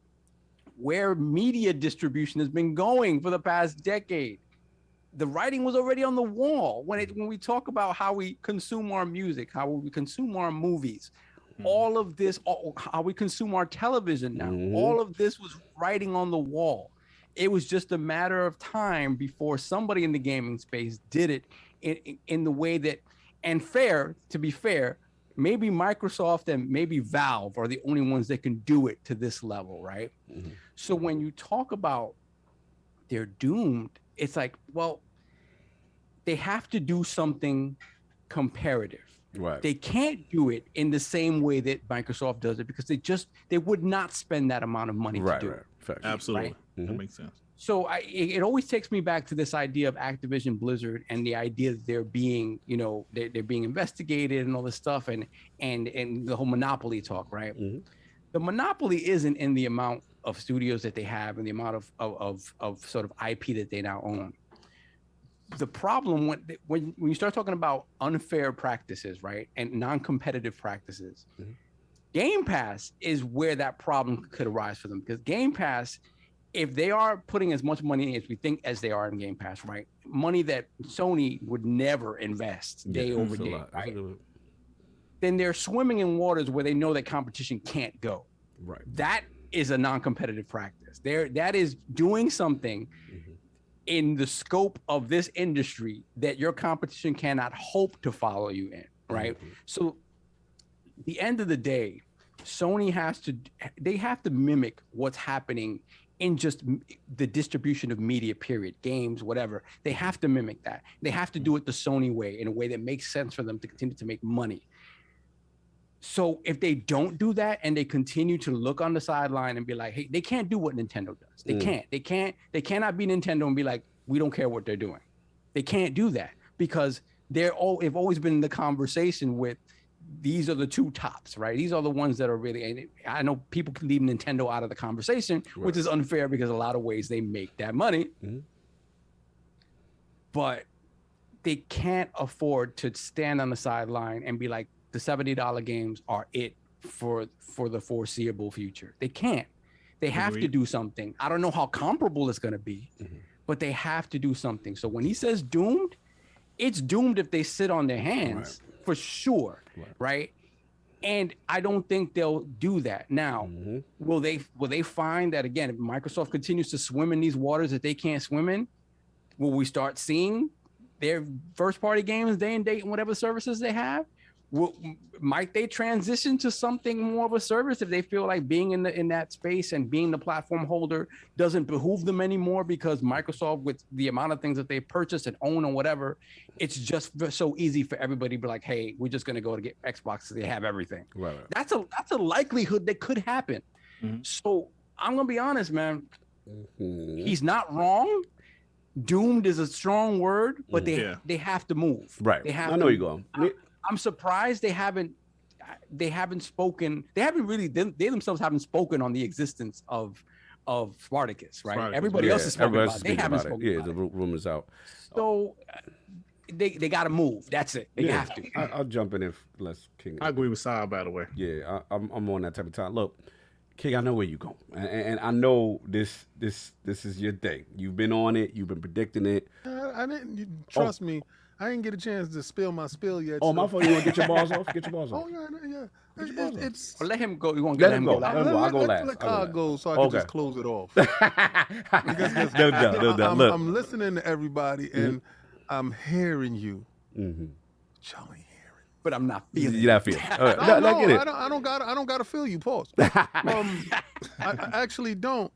Speaker 8: where media distribution has been going for the past decade, the writing was already on the wall. When we talk about how we consume our music, how we consume our movies, all of this, how we consume our television now, all of this was writing on the wall. It was just a matter of time before somebody in the gaming space did it in the way that, and to be fair, maybe Microsoft and maybe Valve are the only ones that can do it to this level, right? So when you talk about they're doomed, it's like, well, they have to do something comparative.
Speaker 1: Right.
Speaker 8: They can't do it in the same way that Microsoft does it because they would not spend that amount of money to do it.
Speaker 5: Absolutely.
Speaker 8: Right?
Speaker 5: That makes sense.
Speaker 8: So it always takes me back to this idea of Activision Blizzard and the idea that they're being, they're being investigated and all this stuff and the whole monopoly talk, right? The monopoly isn't in the amount of studios that they have and the amount of sort of IP that they now own. The problem when you start talking about unfair practices, right, and non-competitive practices, Game Pass is where that problem could arise for them, because Game Pass, if they are putting as much money as we think as they are in Game Pass, right, money that Sony would never invest day over day, right, then they're swimming in waters where they know that competition can't go.
Speaker 1: Right.
Speaker 8: That is a non-competitive practice. That is doing something in the scope of this industry that your competition cannot hope to follow you in, right? So at the end of the day, Sony have to mimic what's happening in just the distribution of media, period, games, whatever. They have to mimic that. They have to do it the Sony way, in a way that makes sense for them to continue to make money. So if they don't do that and they continue to look on the sideline and be like, hey, they can't do what Nintendo does. They can't. They cannot be Nintendo and be like, we don't care what they're doing. They can't do that because they've always been in the conversation with, these are the two tops, right? These are the ones that are really, and I know people can leave Nintendo out of the conversation, which is unfair because a lot of ways they make that money. But they can't afford to stand on the sideline and be like, the $70 games are it for the foreseeable future. They can't. They have to do something. I don't know how comparable it's going to be, but they have to do something. So when he says doomed, it's doomed if they sit on their hands for sure, right? And I don't think they'll do that. Now, will they find that, again, if Microsoft continues to swim in these waters that they can't swim in, will we start seeing their first-party games day and date and whatever services they have? Might they transition to something more of a service if they feel like being in that space and being the platform holder doesn't behoove them anymore, because Microsoft, with the amount of things that they purchase and own or whatever, it's just so easy for everybody to be like, hey, we're just going to go to get Xbox because they have everything. Right. That's a likelihood that could happen. So I'm going to be honest, man. He's not wrong. Doomed is a strong word, but they have to move. Right. They have. I know you're going. I'm surprised they haven't spoken. They themselves haven't spoken on the existence of Spartacus, right? Everybody else is spoken about it. They haven't spoken about it.
Speaker 1: The rumor's out.
Speaker 8: So they got to move. That's it. They have to.
Speaker 1: I'll jump in if less King.
Speaker 5: I agree with Sal, by the way.
Speaker 1: Yeah, I'm on that type of time. Look, King, I know where you're going, and I know this is your thing. You've been on it. You've been predicting it.
Speaker 7: I didn't trust me. I didn't get a chance to spill my spill yet.
Speaker 1: Oh, my fault. You want to get your balls off? Get your balls off.
Speaker 7: Oh, yeah.
Speaker 1: Get your balls off.
Speaker 8: Well, let him go. You want to
Speaker 1: let
Speaker 8: get
Speaker 1: him go? I'll go last.
Speaker 7: Let Kyle go so I can just close it off. I'm listening to everybody and I'm hearing you. Y'all ain't hearing.
Speaker 8: But I'm not feeling.
Speaker 1: You're not feeling.
Speaker 7: I don't gotta feel you. Pause. I actually don't.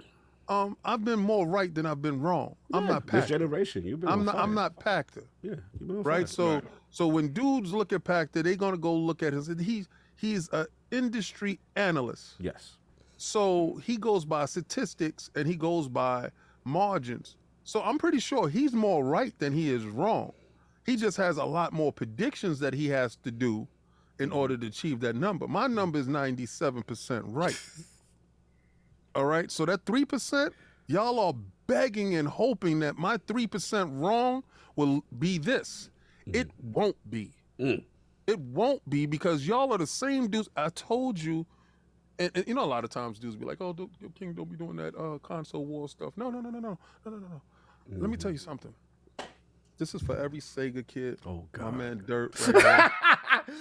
Speaker 7: I've been more right than I've been wrong. I'm not Pacter.
Speaker 1: This generation, you've been.
Speaker 7: I'm not Pacter.
Speaker 1: Yeah, you've been on
Speaker 7: right.
Speaker 1: Fire.
Speaker 7: So when dudes look at Pacter, they're gonna go look at his. He's an industry analyst.
Speaker 1: Yes.
Speaker 7: So he goes by statistics and he goes by margins. So I'm pretty sure he's more right than he is wrong. He just has a lot more predictions that he has to do in order to achieve that number. My number is 97% right. All right, so that 3%, y'all are begging and hoping that my 3% wrong will be this. It won't be. It won't be, because y'all are the same dudes. I told you, and you know, a lot of times dudes be like, oh, King, don't be doing that console war stuff. No. Let me tell you something. This is for every Sega kid.
Speaker 1: Oh God,
Speaker 7: my man Dirt. Right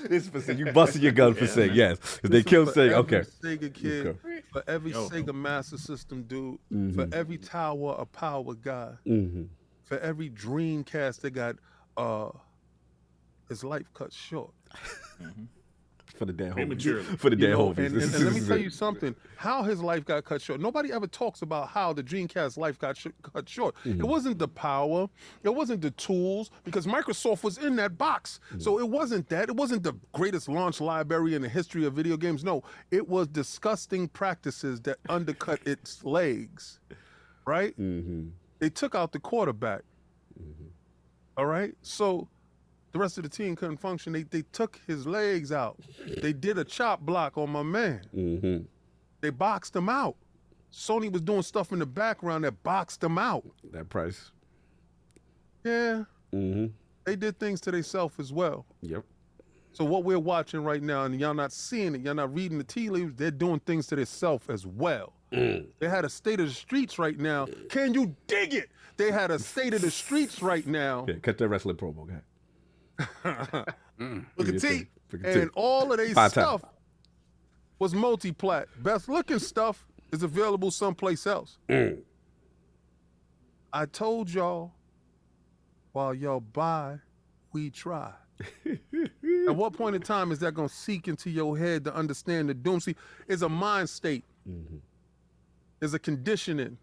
Speaker 1: this is for Sega. You busted your gun for Sega, yes. Because they killed Sega. Okay.
Speaker 7: Sega kid,
Speaker 1: okay.
Speaker 7: For every Sega Master System dude, for every Tower of Power guy, for every Dreamcast that got his life cut short.
Speaker 1: For the dead
Speaker 5: Prematurely.
Speaker 1: homies. For the dead homies.
Speaker 7: And let me tell you something. How his life got cut short. Nobody ever talks about how the Dreamcast life got cut short. It wasn't the power. It wasn't the tools, because Microsoft was in that box. So it wasn't that. It wasn't the greatest launch library in the history of video games. No, it was disgusting practices that undercut its legs, right? They took out the quarterback, all right? So the rest of the team couldn't function. They took his legs out. They did a chop block on my man. They boxed him out. Sony was doing stuff in the background that boxed him out.
Speaker 1: That price.
Speaker 7: Yeah. They did things to themselves as well.
Speaker 1: Yep.
Speaker 7: So what we're watching right now, and y'all not seeing it, y'all not reading the tea leaves, they're doing things to themselves as well. They had a state of the streets right now. Can you dig it? They had a state of the streets right now.
Speaker 1: Yeah, cut that wrestling promo, guy.
Speaker 7: Look at T. And all of their stuff was multi-plat. Best looking stuff is available someplace else. I told y'all, while y'all buy, we try. At what point in time is that going to seek into your head to understand the doom? See, it's a mind state. It's a conditioning.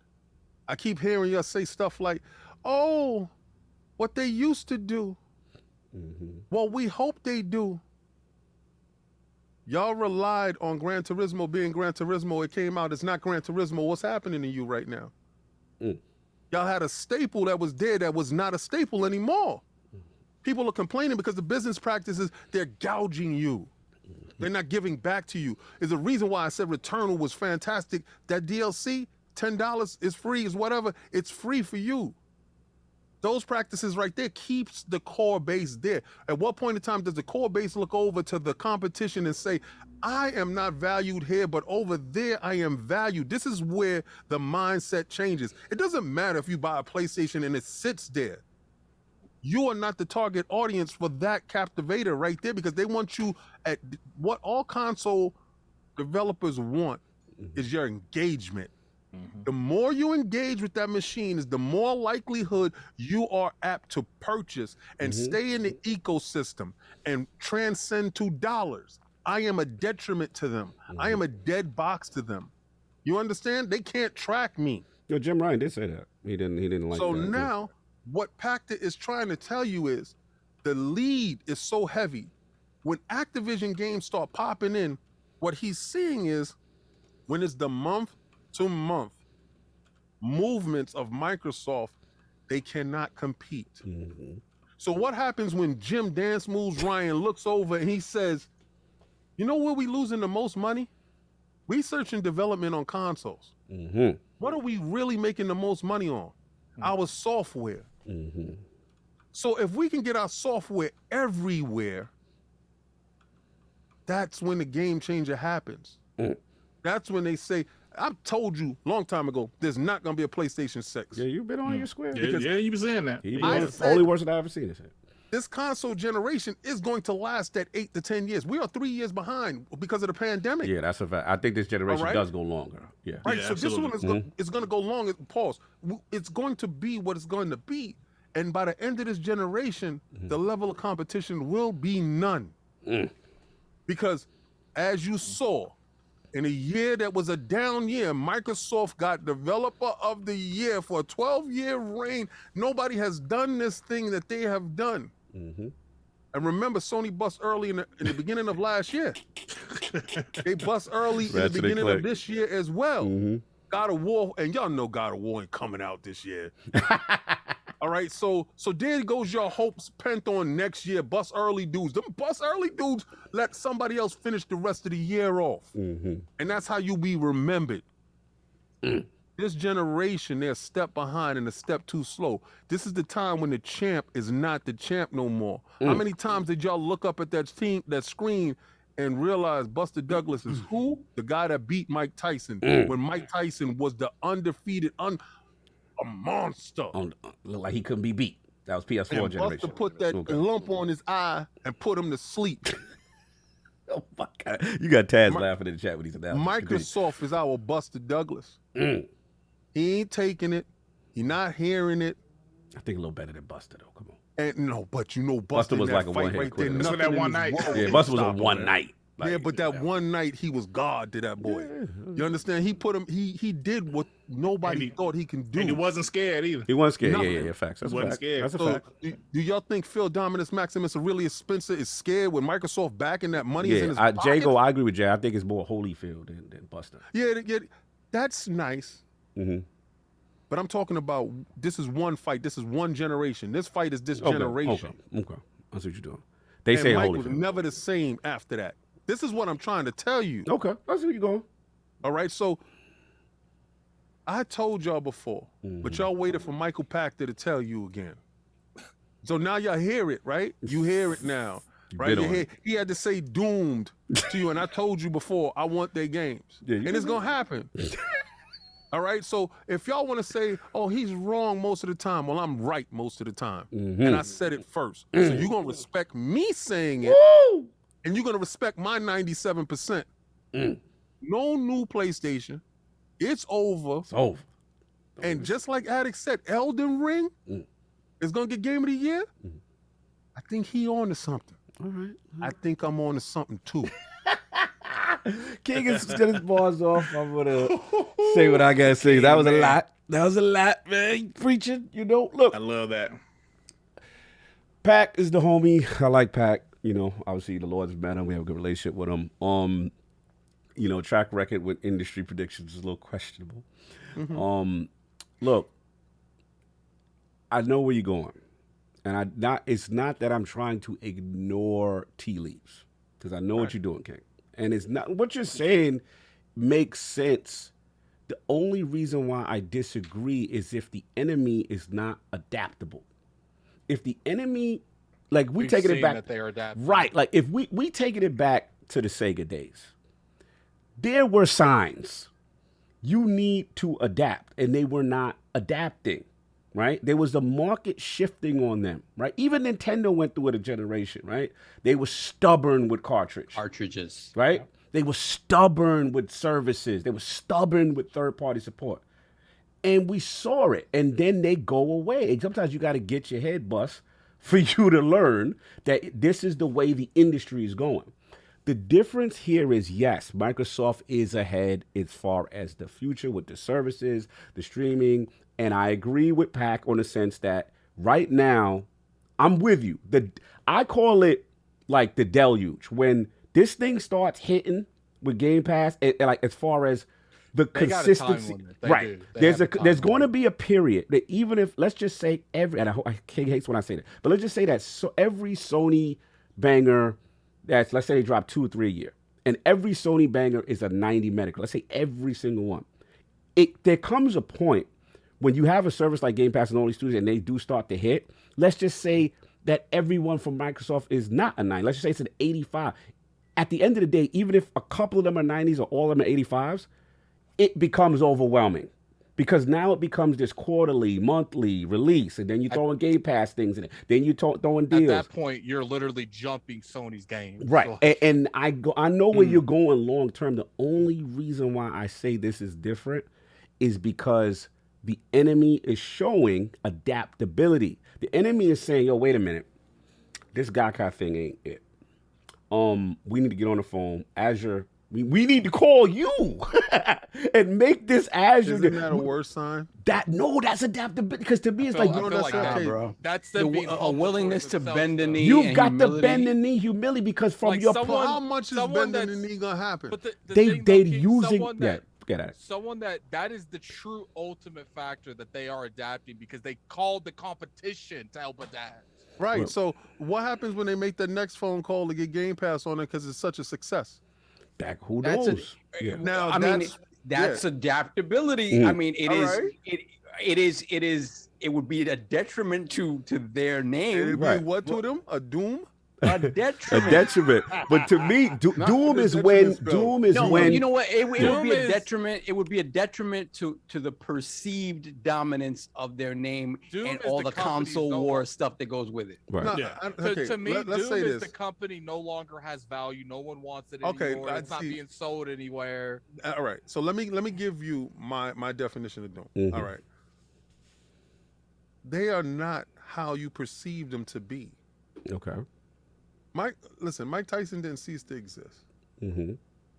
Speaker 7: I keep hearing y'all say stuff like, oh, what they used to do. Well, we hope they do. Y'all relied on Gran Turismo being Gran Turismo. It came out, it's not Gran Turismo. What's happening to you right now? Y'all had a staple that was there that was not a staple anymore. People are complaining because the business practices, they're gouging you. They're not giving back to you. Is the reason why I said Returnal was fantastic. That DLC, $10 is free, is whatever. It's free for you. Those practices right there keeps the core base there. At what point in time does the core base look over to the competition and say, I am not valued here, but over there I am valued? This is where the mindset changes. It doesn't matter if you buy a PlayStation and it sits there. You are not the target audience for that captivator right there, because they want you at what all console developers want is your engagement. The more you engage with that machine is the more likelihood you are apt to purchase and stay in the ecosystem and transcend to dollars. I am a detriment to them. I am a dead box to them. You understand? They can't track me.
Speaker 1: Yo, Jim Ryan did say that. He didn't like that.
Speaker 7: So now what Pacter is trying to tell you is the lead is so heavy. When Activision games start popping in, what he's seeing is when it's the month to month movements of Microsoft, they cannot compete. So what happens when Jim Dance Moves Ryan looks over and he says, you know where we losing the most money? Research and development on consoles. What are we really making the most money on? Our software. So if we can get our software everywhere, that's when the game changer happens. That's when they say, I've told you a long time ago, there's not going to be a PlayStation 6.
Speaker 1: Yeah, you've been on your square.
Speaker 5: Yeah, you've been saying that.
Speaker 1: Only words that I've ever seen is it.
Speaker 7: This console generation is going to last at 8 to 10 years. We are 3 years behind because of the pandemic.
Speaker 1: Yeah, that's a fact. I think this generation does go longer. Yeah.
Speaker 7: Right,
Speaker 5: Yeah,
Speaker 7: so
Speaker 5: absolutely.
Speaker 7: this one is going to go long. Pause. It's going to be what it's going to be. And by the end of this generation, the level of competition will be none. Because as you saw, in a year that was a down year, Microsoft got Developer of the Year for a 12-year reign. Nobody has done this thing that they have done. And remember, Sony bust early in the beginning of last year. They bust early in the beginning of this year as well. God of War, and y'all know God of War ain't coming out this year. All right, so there goes your hopes pent on next year. Bust early dudes. Them bust early dudes let somebody else finish the rest of the year off. And that's how you be remembered. This generation, they're a step behind and a step too slow. This is the time when the champ is not the champ no more. How many times did y'all look up at that screen and realize Buster Douglas is who? The guy that beat Mike Tyson when Mike Tyson was the undefeated, a monster.
Speaker 1: Looked like he couldn't be beat. That was PS4
Speaker 7: And
Speaker 1: generation.
Speaker 7: Buster put that lump on his eye and put him to sleep.
Speaker 1: Oh my God. You got Taz laughing in the chat with these announcements.
Speaker 7: Microsoft is our Buster Douglas. He ain't taking it. He not hearing it.
Speaker 1: I think a little better than Buster though. Come on.
Speaker 7: And no, but you know,
Speaker 1: Buster was like a one-hit
Speaker 7: right there.
Speaker 1: quitter.
Speaker 5: So that one night.
Speaker 1: Yeah, Buster was a one night.
Speaker 7: Yeah, but that one night he was God to that boy. You understand? He put him. He did what nobody thought he can do.
Speaker 5: And he wasn't scared either.
Speaker 1: He wasn't scared.
Speaker 7: No.
Speaker 1: Yeah. Facts. That's
Speaker 5: He wasn't
Speaker 1: a fact.
Speaker 5: scared.
Speaker 1: That's a
Speaker 7: So,
Speaker 1: fact.
Speaker 7: do y'all think Phil Dominus Maximus Aurelius Spencer is scared with Microsoft backing that money is in his pocket?
Speaker 1: Jago, I agree with Jay. I think it's more Holyfield than Buster.
Speaker 7: Yeah, that's nice.
Speaker 1: Mm-hmm.
Speaker 7: But I'm talking about this is one fight. This is one generation. This fight is this generation.
Speaker 1: Okay. That's what you're doing. They
Speaker 7: And
Speaker 1: say
Speaker 7: Mike was
Speaker 1: Holyfield.
Speaker 7: never the same after that. This is what I'm trying to tell you.
Speaker 1: Okay. That's where you're going.
Speaker 7: All right. So I told y'all before, but y'all waited for MichaelPacter to tell you again. So now y'all hear it, right? You hear it now. Right? He had to say doomed to you. And I told you before, I want their games. And it's going to happen. All right. So if y'all want to say, oh, he's wrong most of the time, well, I'm right most of the time. And I said it first. So you're going to respect me saying it. And you're going to respect my 97%. No new PlayStation. It's over.
Speaker 1: It's over.
Speaker 7: And just like Addict said, Elden Ring is going to get Game of the Year. I think he on to something.
Speaker 1: All right.
Speaker 7: I think I'm on to something too.
Speaker 1: King is getting his balls off. I'm gonna say what I gotta say. That was a lot. That was a lot, man. You preaching, you know. Look,
Speaker 5: I love that.
Speaker 1: Pac is the homie. I like Pac. You know, obviously the Lord's met him. We have a good relationship with him. You know, track record with industry predictions is a little questionable. Look, I know where you're going, and it's not that I'm trying to ignore tea leaves, because I know what you're doing, King. And it's not what you're saying makes sense. The only reason why I disagree is if the enemy is not adaptable. If the enemy, like we've taking it back,
Speaker 6: that they are adaptable.
Speaker 1: right? Like if we taking it back to the Sega days, there were signs you need to adapt, and they were not adapting. Right? There was the market shifting on them, right? Even Nintendo went through it a generation, right? They were stubborn with cartridges, right? They were stubborn with services. They were stubborn with third-party support. And we saw it, and then they go away. And sometimes you got to get your head bust for you to learn that this is the way the industry is going. The difference here is, yes, Microsoft is ahead as far as the future with the services, the streaming. And I agree with Pac on the sense that right now, I'm with you. I call it like the deluge. When this thing starts hitting with Game Pass, like as far as the consistency, right? There's going to be a period that even if, let's just say and I hates when I say that, but let's just say that every Sony banger that's, let's say they drop 2 or 3 a year, and every Sony banger is a 90 medical. Let's say every single one. There comes a point when you have a service like Game Pass and all these studios and they do start to hit, let's just say that everyone from Microsoft is not a 90. Let's just say it's an 85. At the end of the day, even if a couple of them are 90s or all of them are 85s, it becomes overwhelming. Because now it becomes this quarterly, monthly release, and then you throw in Game Pass things in it. Then you throwing deals.
Speaker 6: At that point, you're literally jumping Sony's game.
Speaker 1: Right.
Speaker 6: So.
Speaker 1: And I know where you're going long term. The only reason why I say this is different is because the enemy is showing adaptability. The enemy is saying, yo, wait a minute. This Gakai thing ain't it. We need to get on the phone. Azure, we need to call you and make this Azure.
Speaker 7: Isn't that a worse sign?
Speaker 1: That's adaptability. Because to me, it's
Speaker 8: bro.
Speaker 6: That's
Speaker 8: a willingness to bend the knee.
Speaker 1: You've got to bend the knee, humility, because from
Speaker 6: like
Speaker 1: your
Speaker 7: how much is bending the knee gonna happen?
Speaker 6: But
Speaker 1: they're using
Speaker 6: someone that is the true ultimate factor that they are adapting, because they called the competition to help adapt.
Speaker 7: Right. So what happens when they make the next phone call to get Game Pass on it because it's such a success?
Speaker 1: Who knows?
Speaker 7: Now
Speaker 8: that's adaptability. I mean, it would be a detriment to their name.
Speaker 7: It'd be what to them? A doom?
Speaker 8: A detriment.
Speaker 1: A detriment. But to me, Doom is when
Speaker 8: you know what? It would be a
Speaker 6: is-
Speaker 8: detriment. It would be a detriment to the perceived dominance of their name
Speaker 6: Doom
Speaker 8: and
Speaker 6: is
Speaker 8: all
Speaker 6: the
Speaker 8: the
Speaker 6: company's
Speaker 8: console
Speaker 6: no
Speaker 8: war
Speaker 6: longer-
Speaker 8: stuff that goes with it.
Speaker 1: Right.
Speaker 7: No,
Speaker 5: Yeah.
Speaker 7: okay,
Speaker 6: To me,
Speaker 7: let's
Speaker 6: Doom
Speaker 7: say
Speaker 6: is
Speaker 7: this.
Speaker 6: the company no longer has value. No one wants it
Speaker 7: Okay,
Speaker 6: anymore. It's not
Speaker 7: see-
Speaker 6: being sold anywhere.
Speaker 7: All right. So let me give you my definition of Doom.
Speaker 1: Mhm.
Speaker 7: All right. They are not how you perceive them to be.
Speaker 1: Okay.
Speaker 7: Mike Tyson didn't cease to exist,
Speaker 1: Mm-hmm.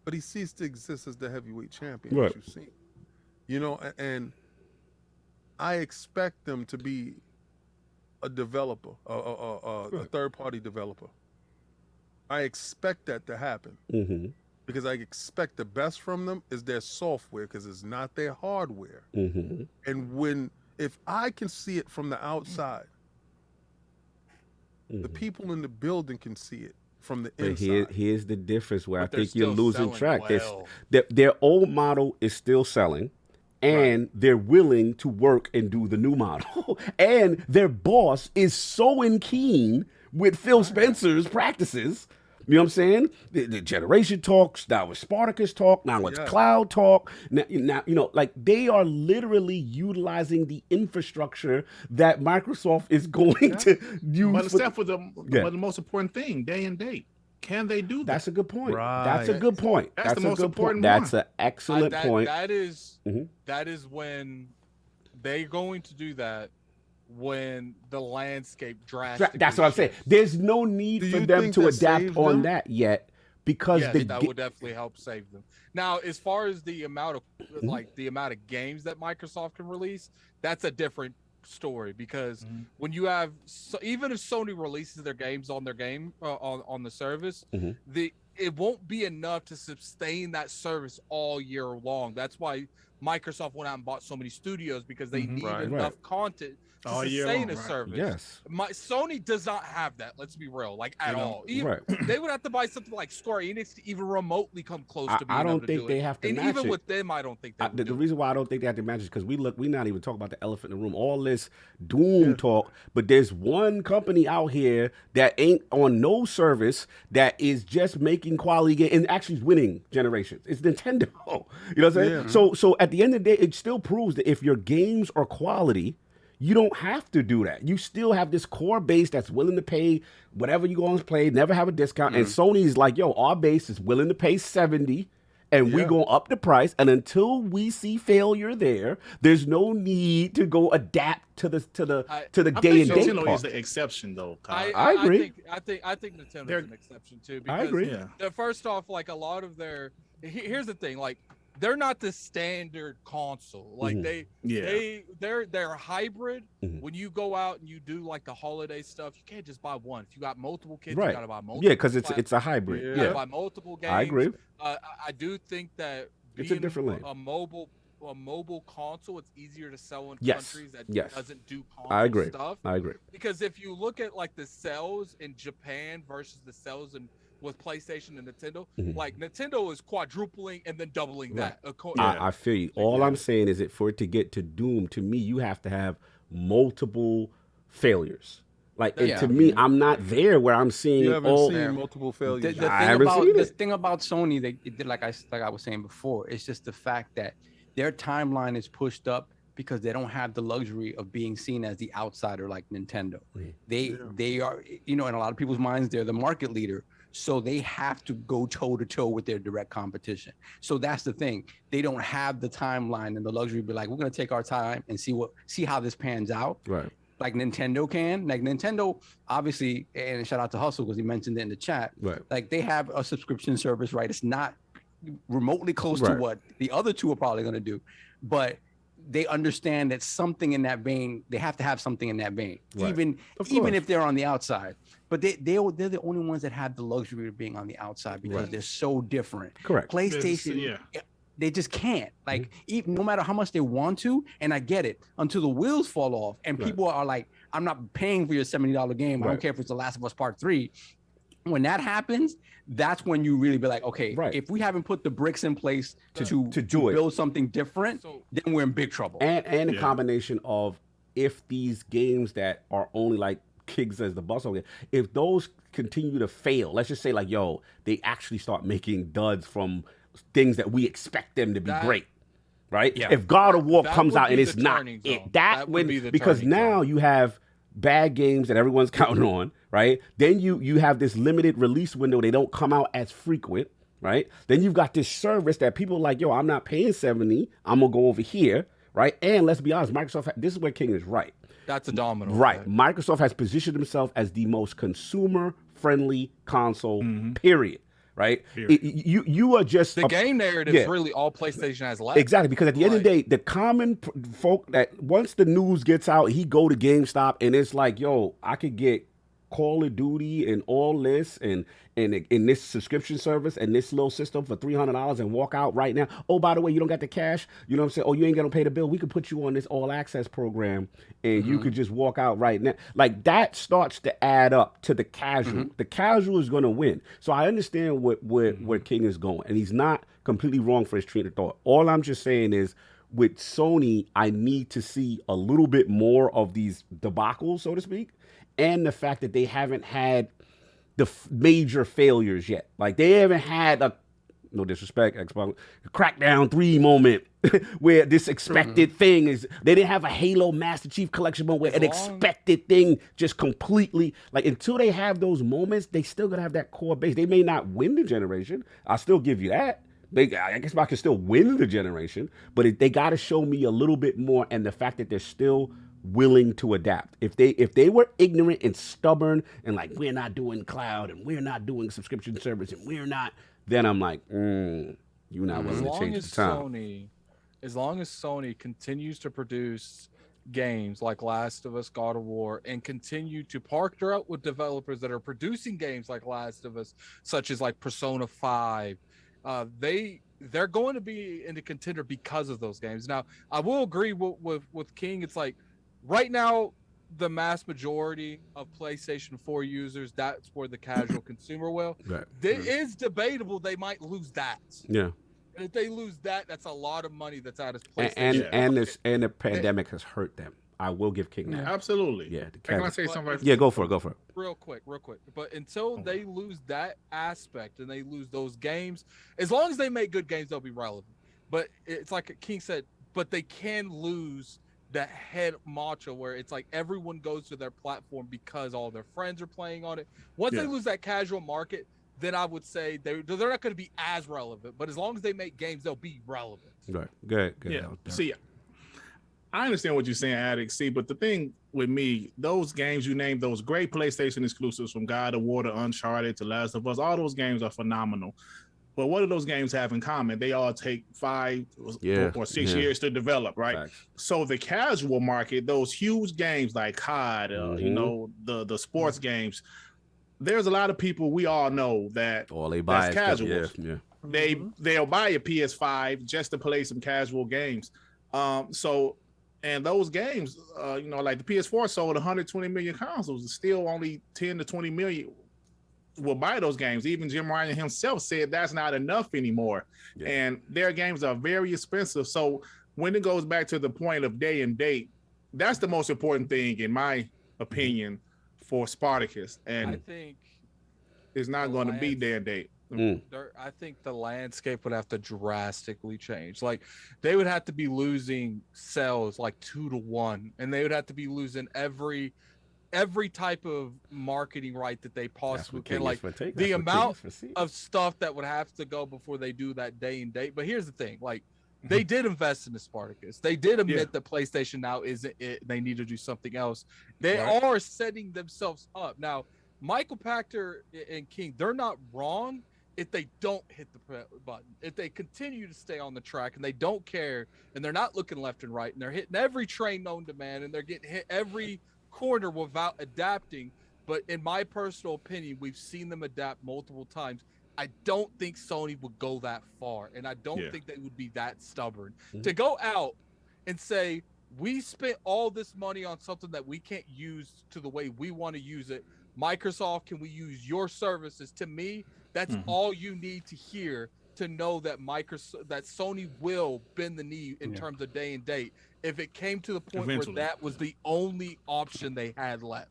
Speaker 7: but he ceased to exist as the heavyweight champion,
Speaker 1: Right.
Speaker 7: as you've seen. You know, and I expect them to be a developer, a third-party developer. I expect that to happen
Speaker 1: Mm-hmm.
Speaker 7: because I expect the best from them is their software because it's not their hardware.
Speaker 1: Mm-hmm.
Speaker 7: And if I can see it from the outside, the people in the building can see it from the
Speaker 1: But
Speaker 7: inside.
Speaker 1: here's the difference where
Speaker 6: But
Speaker 1: I
Speaker 6: they're
Speaker 1: think you're
Speaker 6: still
Speaker 1: losing
Speaker 6: selling
Speaker 1: track.
Speaker 6: well.
Speaker 1: Their old model is still selling, and they're willing to work and do the new model. And their boss is so keen with Phil Spencer's practices. You know what I'm saying? The Generation talks, now it's Spartacus talk, now it's Cloud talk. Now, you know, like they are literally utilizing the infrastructure that Microsoft is going to use.
Speaker 5: But
Speaker 1: for-
Speaker 5: except for the most important thing, day and date. Can they do that?
Speaker 1: That's a good point.
Speaker 7: Right.
Speaker 1: That's a good point.
Speaker 5: That's the
Speaker 1: a
Speaker 5: most
Speaker 1: good
Speaker 5: important
Speaker 1: point.
Speaker 5: one.
Speaker 1: That's an excellent point.
Speaker 6: That is
Speaker 1: Mhm.
Speaker 6: that is when they're going to do that when the landscape drastically.
Speaker 1: That's what I'm saying.
Speaker 6: shifts.
Speaker 1: There's no need
Speaker 7: Do
Speaker 1: for
Speaker 7: you
Speaker 1: them
Speaker 7: think
Speaker 1: to
Speaker 7: that
Speaker 1: adapt
Speaker 7: saves
Speaker 1: on
Speaker 7: them?
Speaker 1: that yet because
Speaker 6: Yes,
Speaker 1: the
Speaker 6: that would definitely help save them. Now, as far as the amount of the amount of games that Microsoft can release, that's a different story because when you have even if Sony releases their games on their game on the service, it won't be enough to sustain that service all year long. That's why Microsoft went out and bought so many studios because they need enough content to
Speaker 5: All year
Speaker 6: sustain
Speaker 5: long,
Speaker 6: a
Speaker 5: right.
Speaker 6: service.
Speaker 1: Yes.
Speaker 6: Sony does not have that. Let's be real, like at
Speaker 5: They don't.
Speaker 6: all. Even,
Speaker 1: Right.
Speaker 6: They would have to buy something like Square Enix to even remotely come close to being
Speaker 1: I
Speaker 6: able
Speaker 1: don't
Speaker 6: to
Speaker 1: think
Speaker 6: do
Speaker 1: they
Speaker 6: it.
Speaker 1: have to
Speaker 6: And
Speaker 1: match
Speaker 6: even
Speaker 1: it.
Speaker 6: with them, I don't think they would
Speaker 1: The
Speaker 6: do
Speaker 1: reason why I don't think they have to match is because we're not even talking about the elephant in the room. All this Doom talk, but there's one company out here that ain't on no service that is just making quality game and actually is winning generations. It's Nintendo. You know what I'm saying? So at the end of the day, it still proves that if your games are quality, you don't have to do that. You still have this core base that's willing to pay whatever you go and play, never have a discount. And Sony's like, yo, our base is willing to pay $70 and we go up the price. And until we see failure there's no need to go adapt to the
Speaker 5: I
Speaker 1: day
Speaker 5: think
Speaker 1: and date
Speaker 5: Nintendo
Speaker 1: part.
Speaker 5: is the exception, though. Kyle.
Speaker 1: I agree.
Speaker 6: I think Nintendo's
Speaker 5: They're-
Speaker 6: an exception too. Because
Speaker 1: I agree.
Speaker 5: Yeah.
Speaker 6: First off, like a lot of their here's the thing, like they're not the standard console. Like they're hybrid. When you go out and you do like the holiday stuff, you can't just buy one. If you got multiple kids, you gotta buy multiple.
Speaker 1: Yeah, because it's
Speaker 6: platforms.
Speaker 1: a hybrid.
Speaker 6: You
Speaker 1: Yeah,
Speaker 6: gotta buy multiple games.
Speaker 1: I agree.
Speaker 6: I do think that
Speaker 1: It's a
Speaker 6: being
Speaker 1: different lane.
Speaker 6: a mobile console, it's easier to sell in
Speaker 1: Yes.
Speaker 6: countries that
Speaker 1: Yes.
Speaker 6: doesn't do console
Speaker 1: I agree.
Speaker 6: stuff.
Speaker 1: I agree.
Speaker 6: Because if you look at like the sales in Japan versus the sales with PlayStation and Nintendo, like Nintendo is quadrupling and then doubling that.
Speaker 1: I feel you. All I'm saying is that for it to get to Doom, to me, you have to have multiple failures. Like, and to me, I'm not there where I'm seeing
Speaker 7: You haven't
Speaker 1: all.
Speaker 7: seen multiple failures.
Speaker 8: The thing about Sony, they did like I was saying before, it's just the fact that their timeline is pushed up because they don't have the luxury of being seen as the outsider like Nintendo. They are, you know, in a lot of people's minds, they're the market leader. So they have to go toe to toe with their direct competition. So that's the thing. They don't have the timeline and the luxury to be like, we're going to take our time and see how this pans out.
Speaker 1: Right.
Speaker 8: Like Nintendo can. Like Nintendo, obviously, and shout out to Hustle because he mentioned it in the chat.
Speaker 1: Right.
Speaker 8: Like they have a subscription service, right? It's not remotely close to what the other two are probably going to do, but they understand that something in that vein, they have to have something in that vein, even if they're on the outside. But they're the only ones that have the luxury of being on the outside because they're so different.
Speaker 1: Correct.
Speaker 8: PlayStation, they just can't. Like, even no matter how much they want to, and I get it, until the wheels fall off and people are like, I'm not paying for your $70 game. I don't care if it's The Last of Us Part 3. When that happens, that's when you really be like, okay, if we haven't put the bricks in place to build something different, then we're in big trouble.
Speaker 1: And a combination of if these games that are only like King says, the bus over. If those continue to fail, let's just say like, yo, they actually start making duds from things that we expect them to be great. Right?
Speaker 8: Yeah.
Speaker 1: If God of War comes out and it's
Speaker 6: the
Speaker 1: not
Speaker 6: turning
Speaker 1: it,
Speaker 6: zone.
Speaker 1: that
Speaker 6: would
Speaker 1: when
Speaker 6: be the
Speaker 1: because
Speaker 6: turning
Speaker 1: now
Speaker 6: zone.
Speaker 1: you have bad games that everyone's counting on, right? Then you have this limited release window. They don't come out as frequent, right? Then you've got this service that people are like, yo, I'm not paying $70. I'm gonna go over here, right? And let's be honest, Microsoft. This is where King is right.
Speaker 6: That's a domino.
Speaker 1: Right.
Speaker 6: Effect.
Speaker 1: Microsoft has positioned himself as the most consumer-friendly console. Period. Right. You are just
Speaker 6: The game narrative is really all PlayStation has left.
Speaker 1: Exactly, because at the end of the day, the common folk that once the news gets out, he go to GameStop and it's like, yo, I could get Call of Duty and all this and in this subscription service and this little system for $300 and walk out right now. Oh, by the way, you don't got the cash. You know what I'm saying? Oh, you ain't gonna pay the bill. We could put you on this all access program and you could just walk out right now. Like that starts to add up to the casual. The casual is gonna win. So I understand where King is going, and he's not completely wrong for his train of thought. All I'm just saying is, with Sony, I need to see a little bit more of these debacles, so to speak, and the fact that they haven't had the major failures yet. Like they haven't had a, no disrespect, Xbox, Crackdown 3 moment where this expected thing is, they didn't have a Halo Master Chief Collection moment where an expected thing just completely, like until they have those moments, they still gonna have that core base. They may not win the generation. I'll still give you that. I guess I can still win the generation, but they got to show me a little bit more, and the fact that they're still willing to adapt. If they were ignorant and stubborn and like, we're not doing cloud and we're not doing subscription service and we're not, then I'm like, you're not willing to change the time.
Speaker 6: As long as Sony continues to produce games like Last of Us, God of War, and continue to partner up with developers that are producing games like Last of Us, such as like Persona 5, they're going to be in the contender because of those games. Now, I will agree with King. It's like right now, the mass majority of PlayStation 4 users, that's where the casual consumer will.
Speaker 1: Right.
Speaker 6: It is debatable they might lose that.
Speaker 1: Yeah.
Speaker 6: And if they lose that, that's a lot of money that's out of PlayStation.
Speaker 1: And the pandemic has hurt them. I will give King that.
Speaker 5: Absolutely.
Speaker 1: Yeah.
Speaker 5: Can I say something?
Speaker 1: Yeah, go for it.
Speaker 6: Real quick. But until they lose that aspect and they lose those games, as long as they make good games, they'll be relevant. But it's like King said, but they can lose that head mantra where it's like everyone goes to their platform because all their friends are playing on it. Once they lose that casual market, then I would say they're not going to be as relevant. But as long as they make games, they'll be relevant.
Speaker 1: Right. Good.
Speaker 5: Yeah. See, I understand what you're saying, Addict. See, but the thing with me, those games you named, those great PlayStation exclusives from God of War to Uncharted to Last of Us, all those games are phenomenal. But what do those games have in common? They all take 5 or 6 years to develop, right?
Speaker 1: Facts.
Speaker 5: So the casual market, those huge games like COD, the sports games, there's a lot of people we all know that
Speaker 1: all they buy
Speaker 5: that's casuals.
Speaker 1: Yeah.
Speaker 5: They'll buy a PS5 just to play some casual games. And those games, like the PS4 sold 120 million consoles, still only 10 to 20 million will buy those games. Even Jim Ryan himself said that's not enough anymore. Yeah. And their games are very expensive. So when it goes back to the point of day and date, that's the most important thing, in my opinion, for Spartacus. And
Speaker 6: I think
Speaker 5: it's not going to be day and date.
Speaker 6: I think the landscape would have to drastically change. Like they would have to be losing sales like 2 to 1, and they would have to be losing every type of marketing right that they possibly can. Like the amount of stuff that would have to go before they do that day and date. But here's the thing, like they did invest in the Spartacus. They did admit that PlayStation Now isn't it. They need to do something else. They are setting themselves up. Now, MichaelPacter and King, they're not wrong if they don't hit the button. If they continue to stay on the track and they don't care and they're not looking left and right and they're hitting every train known to man and they're getting hit every corner without adapting. But in my personal opinion, we've seen them adapt multiple times. I don't think Sony would go that far, and I don't think they would be that stubborn to go out and say, we spent all this money on something that we can't use to the way we want to use it. Microsoft, can we use your services? To me, that's all you need to hear to know that that Sony will bend the knee in terms of day and date. If it came to the point where that was the only option they had left.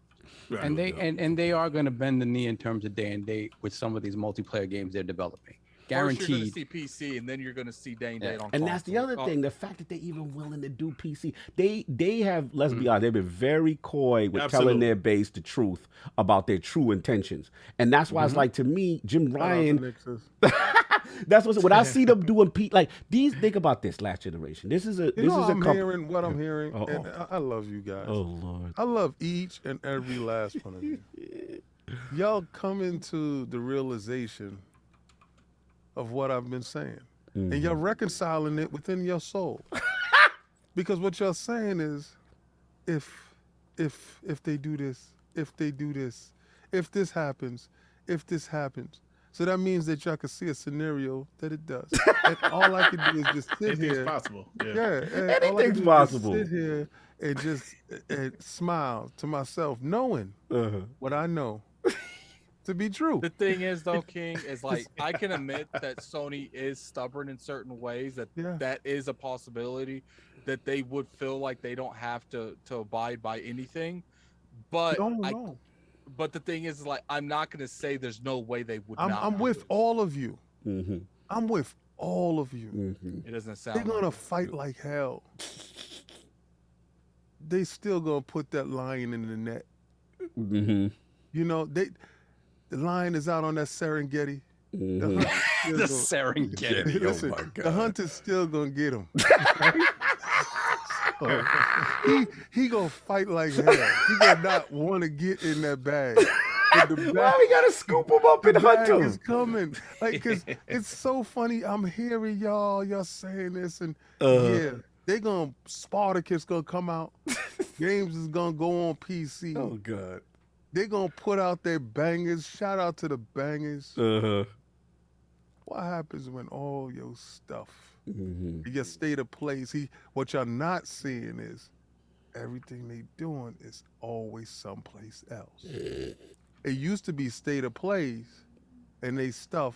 Speaker 5: Right.
Speaker 8: And they are going to bend the knee in terms of day and date with some of these multiplayer games they're developing. Guaranteed.
Speaker 6: First you're going to see PC, and then you're going to see day and date on
Speaker 1: And that's the
Speaker 6: console.
Speaker 1: other thing, the fact that they're even willing to do PC. They have, let's be honest, they've been very coy with telling their base the truth about their true intentions. And that's why it's like, to me, Jim Ryan, that's when I see them doing like these. Think about this last generation. This is a
Speaker 7: I'm hearing what I'm hearing. And I love you guys.
Speaker 1: Oh Lord,
Speaker 7: I love each and every last one of you. Y'all come into the realization of what I've been saying, and you're reconciling it within your soul. Because what you're saying is, if they do this, if they do this, if this happens, so that means that y'all can see a scenario that it does. And all I can do is just sit here.
Speaker 5: Anything's possible.
Speaker 7: Yeah, and
Speaker 1: anything's possible.
Speaker 7: Sit here and just smile to myself, knowing what I know to be true.
Speaker 6: The thing is, though, King, is like, I can admit that Sony is stubborn in certain ways, that is a possibility, that they would feel like they don't have to abide by anything. But but the thing is, like, I'm not going to say there's no way they would not.
Speaker 7: I'm with all of you. I'm with all of you.
Speaker 6: It doesn't sound
Speaker 7: They're going to fight like hell. They still going to put that lion in the net. You know, the lion is out on that Serengeti.
Speaker 8: The Serengeti.
Speaker 7: Listen,
Speaker 8: oh my God.
Speaker 7: The hunt is still going to get him. He gonna fight like hell. He gonna not want to get in that bag.
Speaker 1: Why we gotta scoop him up and hunt him?
Speaker 7: Is coming. Like, cause it's so funny. I'm hearing y'all saying this, and they gonna Spartacus gonna come out. Games is gonna go on PC.
Speaker 1: Oh God.
Speaker 7: They gonna put out their bangers. Shout out to the bangers. What happens when all your stuff, your state of plays, what y'all not seeing is everything they doing is always someplace else. It used to be state of plays, and they stuff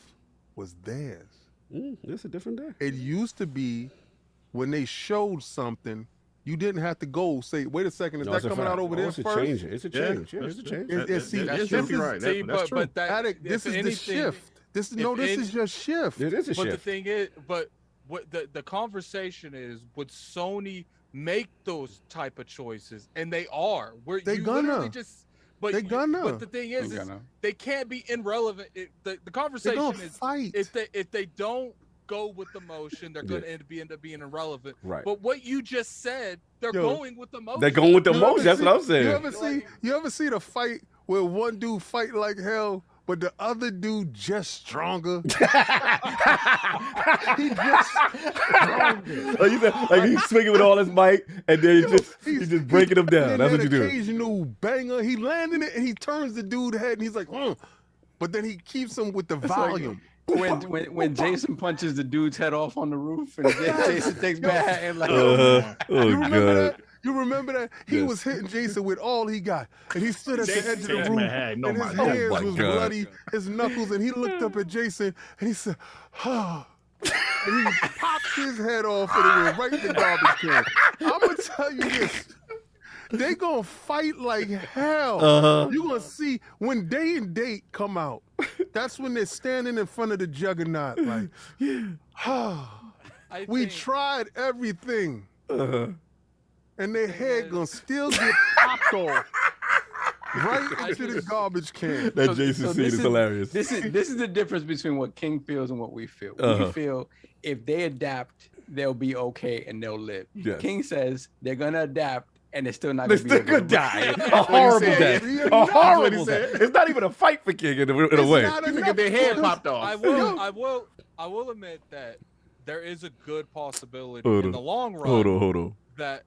Speaker 7: was theirs.
Speaker 1: It's a different day.
Speaker 7: It used to be when they showed something, you didn't have to go say, wait a second, is that coming out over there
Speaker 1: it's
Speaker 7: first?
Speaker 1: A change. It's a change. Yeah, it's a change.
Speaker 5: That's definitely right. That's true.
Speaker 7: This is the shift. This is your shift.
Speaker 1: It is a shift.
Speaker 6: But the thing is, what the conversation is, would Sony make those type of choices? And they are. But the thing is they can't be irrelevant. The conversation is
Speaker 7: fight.
Speaker 6: if they don't go with the motion, they're going to end up being irrelevant.
Speaker 1: Right.
Speaker 6: But what you just said, they're going with the motion.
Speaker 1: They're going with the motion. That's what I'm saying.
Speaker 7: You ever see the fight where one dude fight like hell, but the other dude just stronger? He just stronger.
Speaker 1: Like he's swinging with all his might, and then he's just breaking him down. That's what you do.
Speaker 7: Occasional banger, he landing it, and he turns the dude's head, and he's like, but then he keeps him with the volume.
Speaker 8: When Jason punches the dude's head off on the roof, and Jason takes back and like,
Speaker 7: You remember that? He was hitting Jason with all he got. And he stood at the edge of the room. And his hands was bloody, his knuckles, and he looked up at Jason and he said, and he popped his head off and it went right in the garbage can. I'm going to tell you this. They going to fight like hell. You're going to see when Day and Date come out, that's when they're standing in front of the juggernaut like, we tried everything. And their head gonna still get popped off right into the garbage can.
Speaker 1: That Jason scene is hilarious.
Speaker 8: This is the difference between what King feels and what we feel. We feel if they adapt, they'll be okay and they'll live.
Speaker 1: Yes.
Speaker 8: King says they're gonna adapt and they're still not gonna be able to
Speaker 1: die. A horrible death. A horrible death. It's not even a fight for King in a way.
Speaker 5: Get their head popped off.
Speaker 6: I will admit that there is a good possibility in the long run.
Speaker 1: Hold on.
Speaker 6: That.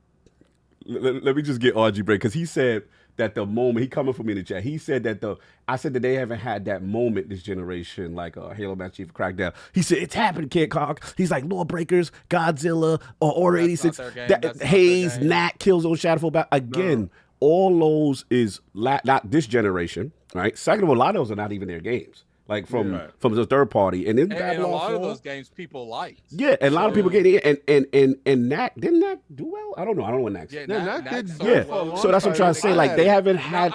Speaker 1: Let me just get RG break, because he said that the moment, he coming for me in the chat, he said that I said that they haven't had that moment this generation, like Halo Master Chief Crackdown. He said, it's happened, Kid Cock. He's like, Lawbreakers, Godzilla, Order 86, Haze, Nat, Killzone, Shadowfall Battle. Again, all those is not this generation, right? Second of all, a lot of those are not even their games. like from the third party, and
Speaker 6: a lot of those games people liked.
Speaker 1: Yeah, and a lot of people get it, and Knack didn't Knack do well? I don't know what Knack.
Speaker 6: Yeah,
Speaker 7: Knack did.
Speaker 1: Well. So that's what I'm trying to say. Like they haven't had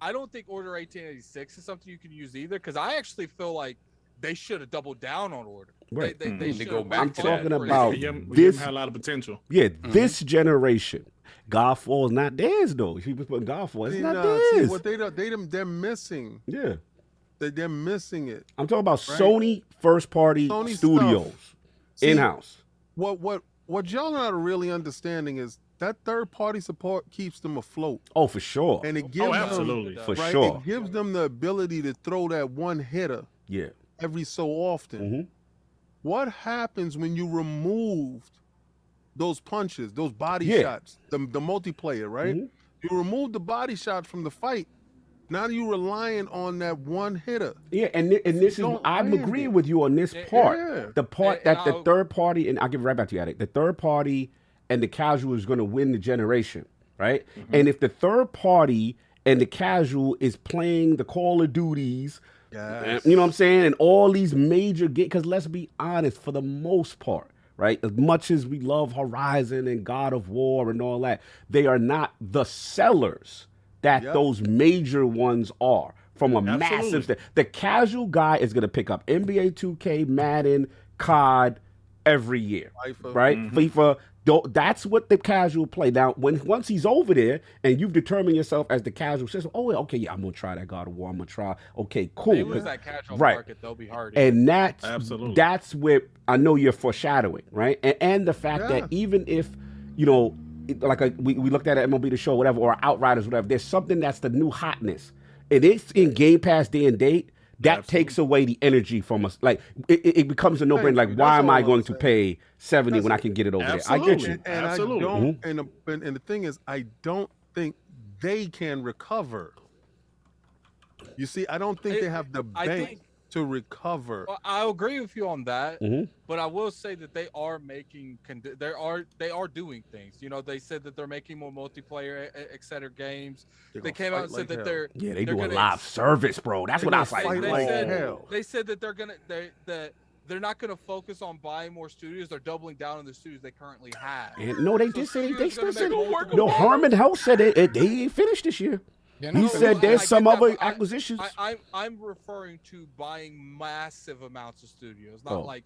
Speaker 6: I don't think Order 1886 is something you can use either, because I actually feel like they should have doubled down on Order.
Speaker 1: Right.
Speaker 6: They should go back.
Speaker 1: I'm talking about
Speaker 5: this had a lot of potential.
Speaker 1: Yeah, this generation. Godfall is not theirs though. He was putting Godfall. It's not theirs.
Speaker 7: What they're missing.
Speaker 1: Yeah.
Speaker 7: They're missing it.
Speaker 1: I'm talking about Sony first party
Speaker 7: Sony
Speaker 1: studios in house.
Speaker 7: What y'all not really understanding is that third party support keeps them afloat.
Speaker 1: Oh, for sure.
Speaker 7: And it gives
Speaker 5: absolutely
Speaker 1: for sure.
Speaker 7: It gives them the ability to throw that one hitter.
Speaker 1: Yeah.
Speaker 7: Every so often. What happens when you removed those punches, those body shots, the multiplayer, right? You remove the body shots from the fight. Now you're relying on that one hitter.
Speaker 1: Yeah, and this is, I'm agreeing with you on this part.
Speaker 7: Yeah.
Speaker 1: The part that the third party, and I'll give it right back to you, Attic. The third party and the casual is going to win the generation, right? And if the third party and the casual is playing the Call of Duties, you know what I'm saying, and all these major games, because let's be honest, for the most part, right, as much as we love Horizon and God of War and all that, they are not the sellers that those major ones are from a massive standpoint. The casual guy is going to pick up NBA 2K, Madden, COD every year, FIFA. Right? FIFA. That's what the casual play. Now, once he's over there and you've determined yourself as the casual system, I'm going to try that God of War. I'm going to try. Okay, cool.
Speaker 6: They lose that casual market, they'll be hard.
Speaker 1: And that's where I know you're foreshadowing, right? And the fact that even if, you know, like we looked at it, MLB The Show, whatever, or Outriders, whatever, there's something that's the new hotness. And it's in Game Pass day and date. That takes away the energy from us. Like it becomes a no-brainer. Like, why am I going to pay $70 when I can get it over there? I get you.
Speaker 7: And I don't. And the thing is, I don't think they can recover. You see, I don't think they have the bank to recover.
Speaker 6: Well, I agree with you on that, but I will say that they are making they are doing things. You know, they said that they're making more multiplayer, etc. games. They came out and said that they're
Speaker 1: doing live service, bro. That's what I was like.
Speaker 6: They said that they're not gonna focus on buying more studios. They're doubling down on the studios they currently have.
Speaker 1: And no, they did say they still said no. Herman House said they ain't finished this year. He said there's some other acquisitions.
Speaker 6: I'm referring to buying massive amounts of studios, not like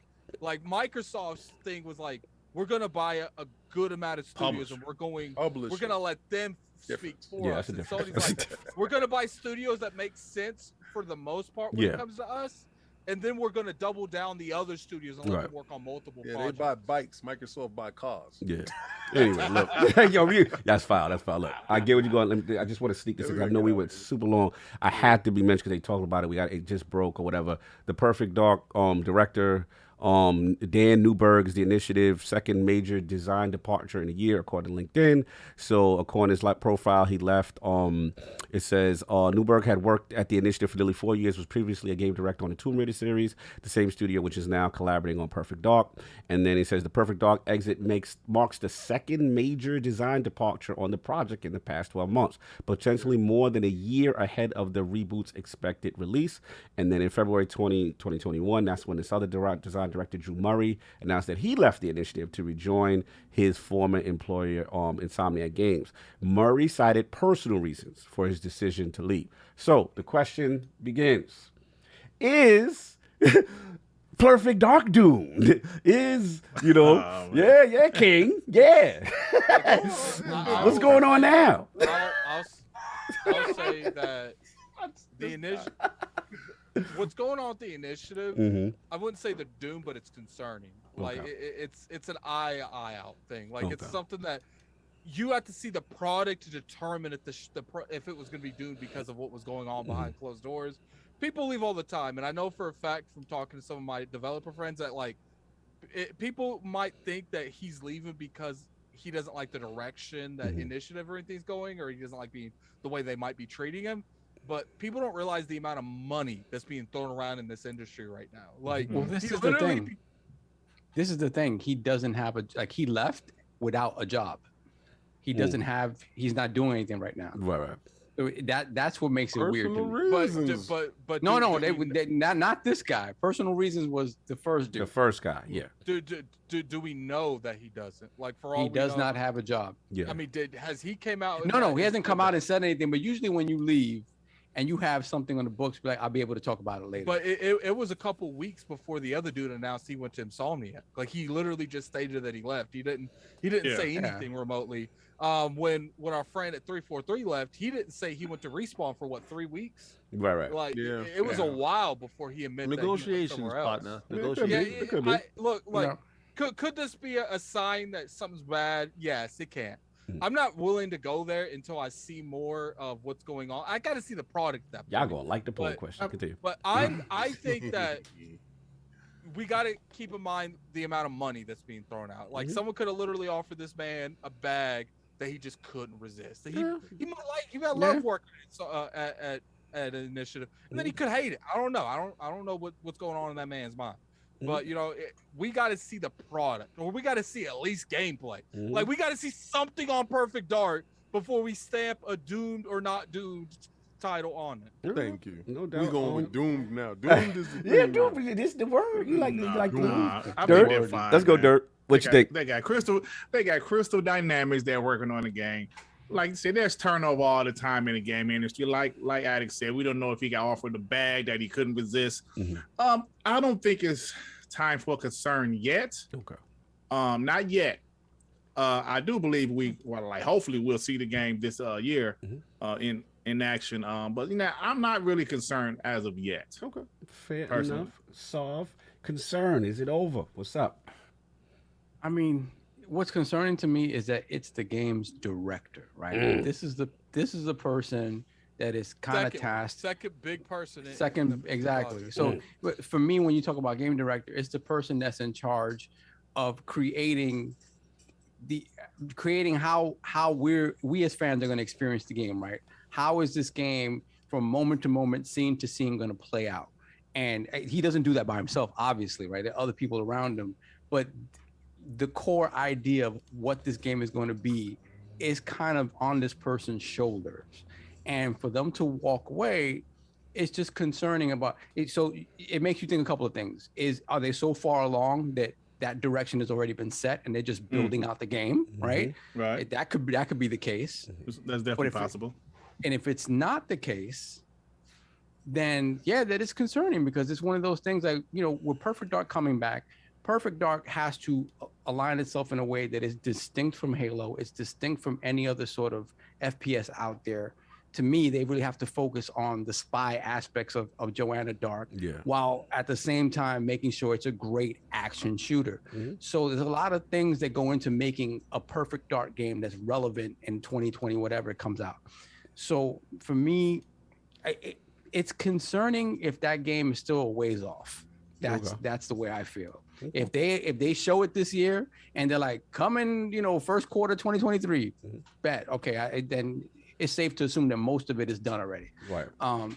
Speaker 6: Microsoft's thing was like, we're gonna buy a good amount of studios and we're gonna let them speak for us. And Sony's like, we're gonna buy studios that make sense for the most part when it comes to us. And then we're going to double down the other studios and let them work on multiple projects.
Speaker 7: They buy bikes. Microsoft buy cars.
Speaker 1: Yeah. Anyway, look. That's foul. Look, I get what you're going. I just want to sneak this in. I know we went super long. I had to be mentioned because they talked about it. It just broke or whatever. The PerfectDark director, Dan Newberg is the initiative, second major design departure in a year, according to LinkedIn. So according to his profile, he left. It says Newberg had worked at the initiative for nearly 4 years, was previously a game director on the Tomb Raider series, the same studio which is now collaborating on PerfectDark. And then he says the PerfectDark exit marks the second major design departure on the project in the past 12 months, potentially more than a year ahead of the reboot's expected release. And then in February 2021, that's when this other design director Drew Murray announced that he left the initiative to rejoin his former employer, Insomniac Games. Murray cited personal reasons for his decision to leave. So the question begins: is PerfectDark doomed? Is King? Yeah. What's going on now?
Speaker 6: I'll say that the initiative. What's going on with the initiative? I wouldn't say they're doomed, but it's concerning. Like it's an eye out thing. Like it's something that you have to see the product to determine if it was going to be doomed because of what was going on behind closed doors. People leave all the time, and I know for a fact from talking to some of my developer friends that people might think that he's leaving because he doesn't like the direction that initiative or anything's going, or he doesn't like the way they might be treating him. But people don't realize the amount of money that's being thrown around in this industry right now. Like,
Speaker 8: well, this is the thing. This is the thing. He doesn't have he left without a job. He doesn't have. He's not doing anything right now.
Speaker 1: Right.
Speaker 8: That's what makes it weird to me.
Speaker 7: Reasons.
Speaker 6: But
Speaker 8: No, they not this guy. Personal reasons was the first dude.
Speaker 1: The first guy, yeah.
Speaker 6: Do we know that he doesn't? Like, for all
Speaker 8: He does
Speaker 6: know,
Speaker 8: not have a job.
Speaker 1: Yeah.
Speaker 6: I mean, has he came out?
Speaker 8: No, he hasn't come out and said anything. But usually when you leave and you have something on the books, be like, I'll be able to talk about it later.
Speaker 6: But it was a couple weeks before the other dude announced he went to Insomniac. Like, he literally just stated that he left. He didn't say anything remotely. When our friend at 343 left, he didn't say he went to Respawn for 3 weeks.
Speaker 1: Right.
Speaker 6: Like, it was a while before he admitted
Speaker 7: negotiations, partner.
Speaker 6: Negotiations. Could this be a sign that something's bad? Yes, it can. I'm not willing to go there until I see more of what's going on. I got to see the product.
Speaker 1: Y'all gonna like the poll question. Continue.
Speaker 6: But I think that we got to keep in mind the amount of money that's being thrown out. Like, someone could have literally offered this man a bag that he just couldn't resist. He might love working at an initiative, and then he could hate it. I don't know. I don't know what's going on in that man's mind. But we got to see the product, or we got to see at least gameplay. Like, we got to see something on PerfectDark before we stamp a doomed or not doomed title on it.
Speaker 7: Thank you.
Speaker 1: No doubt.
Speaker 7: We going with doomed now. Doomed is the
Speaker 1: doomed. This is the word. You like doomed.
Speaker 5: I
Speaker 1: Dirt.
Speaker 5: think they're fine,
Speaker 1: Let's go,
Speaker 5: man.
Speaker 1: Dirt. What you think?
Speaker 5: They got Crystal Dynamics. They're working on the game. Like I said, there's turnover all the time in the game industry. Like Addict said, we don't know if he got offered a bag that he couldn't resist. I don't think it's time for concern yet.
Speaker 1: Okay.
Speaker 5: Not yet. I do believe hopefully we'll see the game this year in action. But I'm not really concerned as of yet.
Speaker 1: Okay. Fair enough. Solve. Concern. Is it over? What's up?
Speaker 8: I mean, what's concerning to me is that it's the game's director, right? This is the person that is kind of tasked.
Speaker 6: Second big person.
Speaker 8: Exactly. So for me, when you talk about game director, it's the person that's in charge of creating how we as fans are going to experience the game, right? How is this game from moment to moment, scene to scene going to play out? And he doesn't do that by himself, obviously, right? There are other people around him, but the core idea of what this game is going to be is kind of on this person's shoulders. And for them to walk away, it's just concerning about it. So it makes you think a couple of things. Are they so far along that direction has already been set and they're just building out the game, right?
Speaker 5: Right.
Speaker 8: That could be the case.
Speaker 5: That's definitely possible.
Speaker 8: And if it's not the case, then that is concerning, because it's one of those things like, with PerfectDark coming back, PerfectDark has to align itself in a way that is distinct from Halo. It's distinct from any other sort of FPS out there. To me, they really have to focus on the spy aspects of Joanna Dark, while at the same time making sure it's a great action shooter. So there's a lot of things that go into making a PerfectDark game that's relevant in 2020, whatever it comes out. So for me, it's concerning if that game is still a ways off. That's the way I feel. If they show it this year and they're like, coming, first quarter 2023, bet. Okay, then it's safe to assume that most of it is done already.
Speaker 1: Right.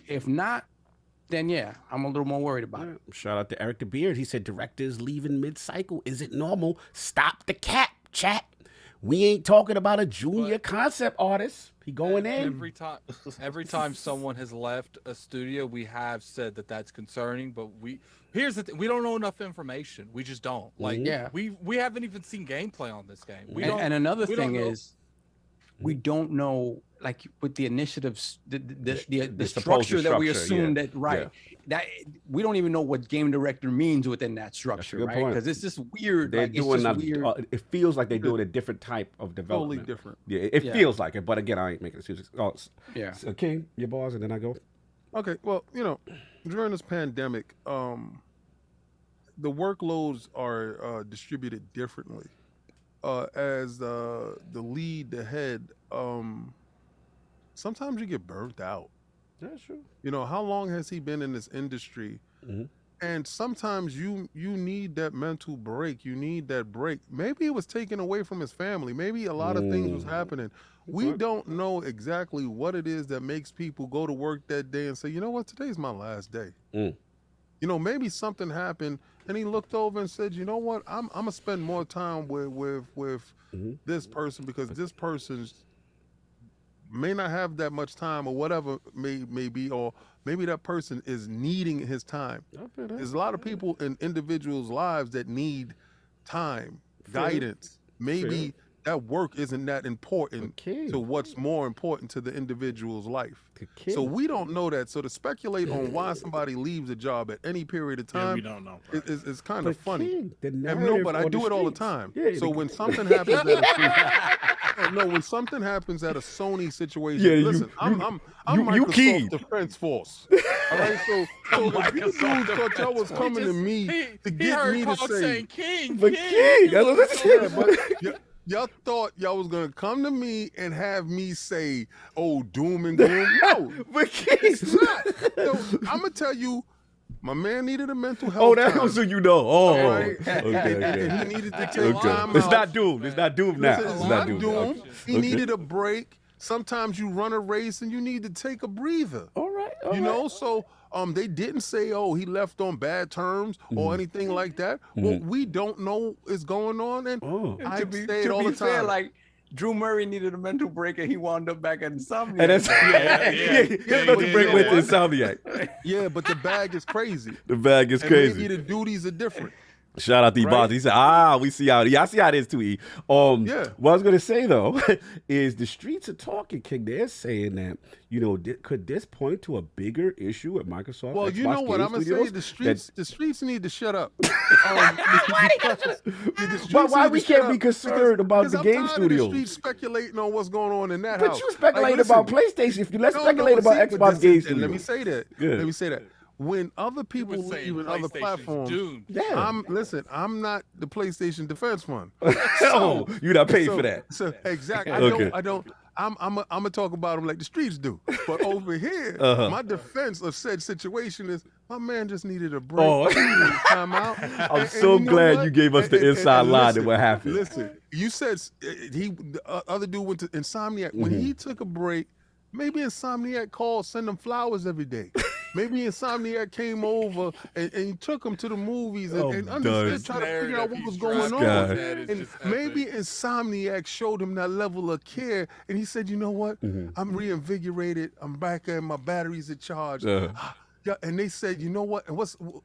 Speaker 8: If not, then I'm a little more worried about it.
Speaker 1: Shout out to Eric the Beard. He said, directors leaving mid-cycle. Is it normal? Stop the cap, chat. We ain't talking about a junior concept artist. He going in.
Speaker 6: Every time someone has left a studio, we have said that that's concerning. But here's the thing: we don't know enough information. We just don't. Like, we haven't even seen gameplay on this game.
Speaker 8: And another thing is, we don't know, like with the initiatives, the structure that we assume that we don't even know what game director means within that structure, right? Because it's just weird.
Speaker 1: They're doing it feels like they're doing a different type of development.
Speaker 7: Totally different.
Speaker 1: Yeah, it feels like it. But again, I ain't making excuses.
Speaker 8: So
Speaker 1: King, your bars, and then I go.
Speaker 7: Okay, well, during this pandemic, the workloads are distributed differently. As the lead, the head, sometimes you get burnt out.
Speaker 1: That's true.
Speaker 7: How long has he been in this industry? And sometimes you need that mental break. You need that break. Maybe it was taken away from his family. Maybe a lot of things was happening. We don't know exactly what it is that makes people go to work that day and say, you know what, today's my last day. Maybe something happened and he looked over and said, you know what, I'm gonna spend more time with this person, because this person's may not have that much time or whatever may be, or maybe that person is needing his time. There's a lot of people in individuals' lives that need time, guidance. Maybe that work isn't that important to what's more important to the individual's life. So we don't know that. So to speculate on why somebody leaves a job at any period of time,
Speaker 5: we don't know.
Speaker 7: is kind of funny.
Speaker 1: No,
Speaker 7: but I do it all the time.
Speaker 1: Yeah,
Speaker 7: so when something happens when something happens at a Sony situation, listen, I'm Microsoft Defense Force. All right, so if you dudes thought y'all was coming to me to get me to say
Speaker 6: King.
Speaker 7: Y'all thought y'all was gonna come to me and have me say, "Oh, doom and gloom." No,
Speaker 1: but
Speaker 7: it's not. I'm gonna tell you, my man needed a mental health.
Speaker 1: Oh, that was who you know. Oh,
Speaker 7: right?
Speaker 1: Okay.
Speaker 7: And he needed to take time
Speaker 1: It's
Speaker 7: out.
Speaker 1: not doom. It's not doom now.
Speaker 7: Listen,
Speaker 1: It's not doom.
Speaker 7: doom. He needed a break. Sometimes you run a race and you need to take a breather.
Speaker 1: All right.
Speaker 7: You know, so they didn't say, oh, he left on bad terms or anything like that. What we don't know is going on, and I say it all the time.
Speaker 8: Fair, like Drew Murray needed a mental break and he wound up back at Insomniac.
Speaker 1: And that's mental break with Insomniac.
Speaker 7: Yeah, but the bag is crazy.
Speaker 1: The bag is crazy.
Speaker 7: Maybe the duties are different.
Speaker 1: Shout out to Ebonzi. He said, we see how I see how it is too, E. What I was gonna say though is the streets are talking, King. They're saying that, could this point to a bigger issue at Microsoft?
Speaker 7: Well,
Speaker 1: Xbox
Speaker 7: you know what
Speaker 1: Game
Speaker 7: I'm gonna
Speaker 1: Studios?
Speaker 7: say? The streets need to shut up.
Speaker 1: Why we can't be concerned about the game studios?
Speaker 7: The streets speculating on what's going on in that
Speaker 1: But
Speaker 7: house.
Speaker 1: you speculate about PlayStation. Let's speculate about Xbox Game Studios.
Speaker 7: Let me say that. When other people leave in other platforms, I'm not the PlayStation Defense Fund.
Speaker 1: So, you're not paid for that.
Speaker 7: So exactly. I don't. I'm gonna talk about them like the streets do. But over here, my defense of said situation is my man just needed a break. He needed time out.
Speaker 1: I'm so glad you gave us the inside line of what happened.
Speaker 7: Listen, you said the other dude went to Insomniac. When he took a break, maybe Insomniac called, send him flowers every day. Maybe Insomniac came over and took him to the movies and understood, trying to figure out what was going on. And maybe Insomniac showed him that level of care, and he said, you know what? I'm reinvigorated. I'm back and my batteries are charged. Yeah, and they said, you know what? And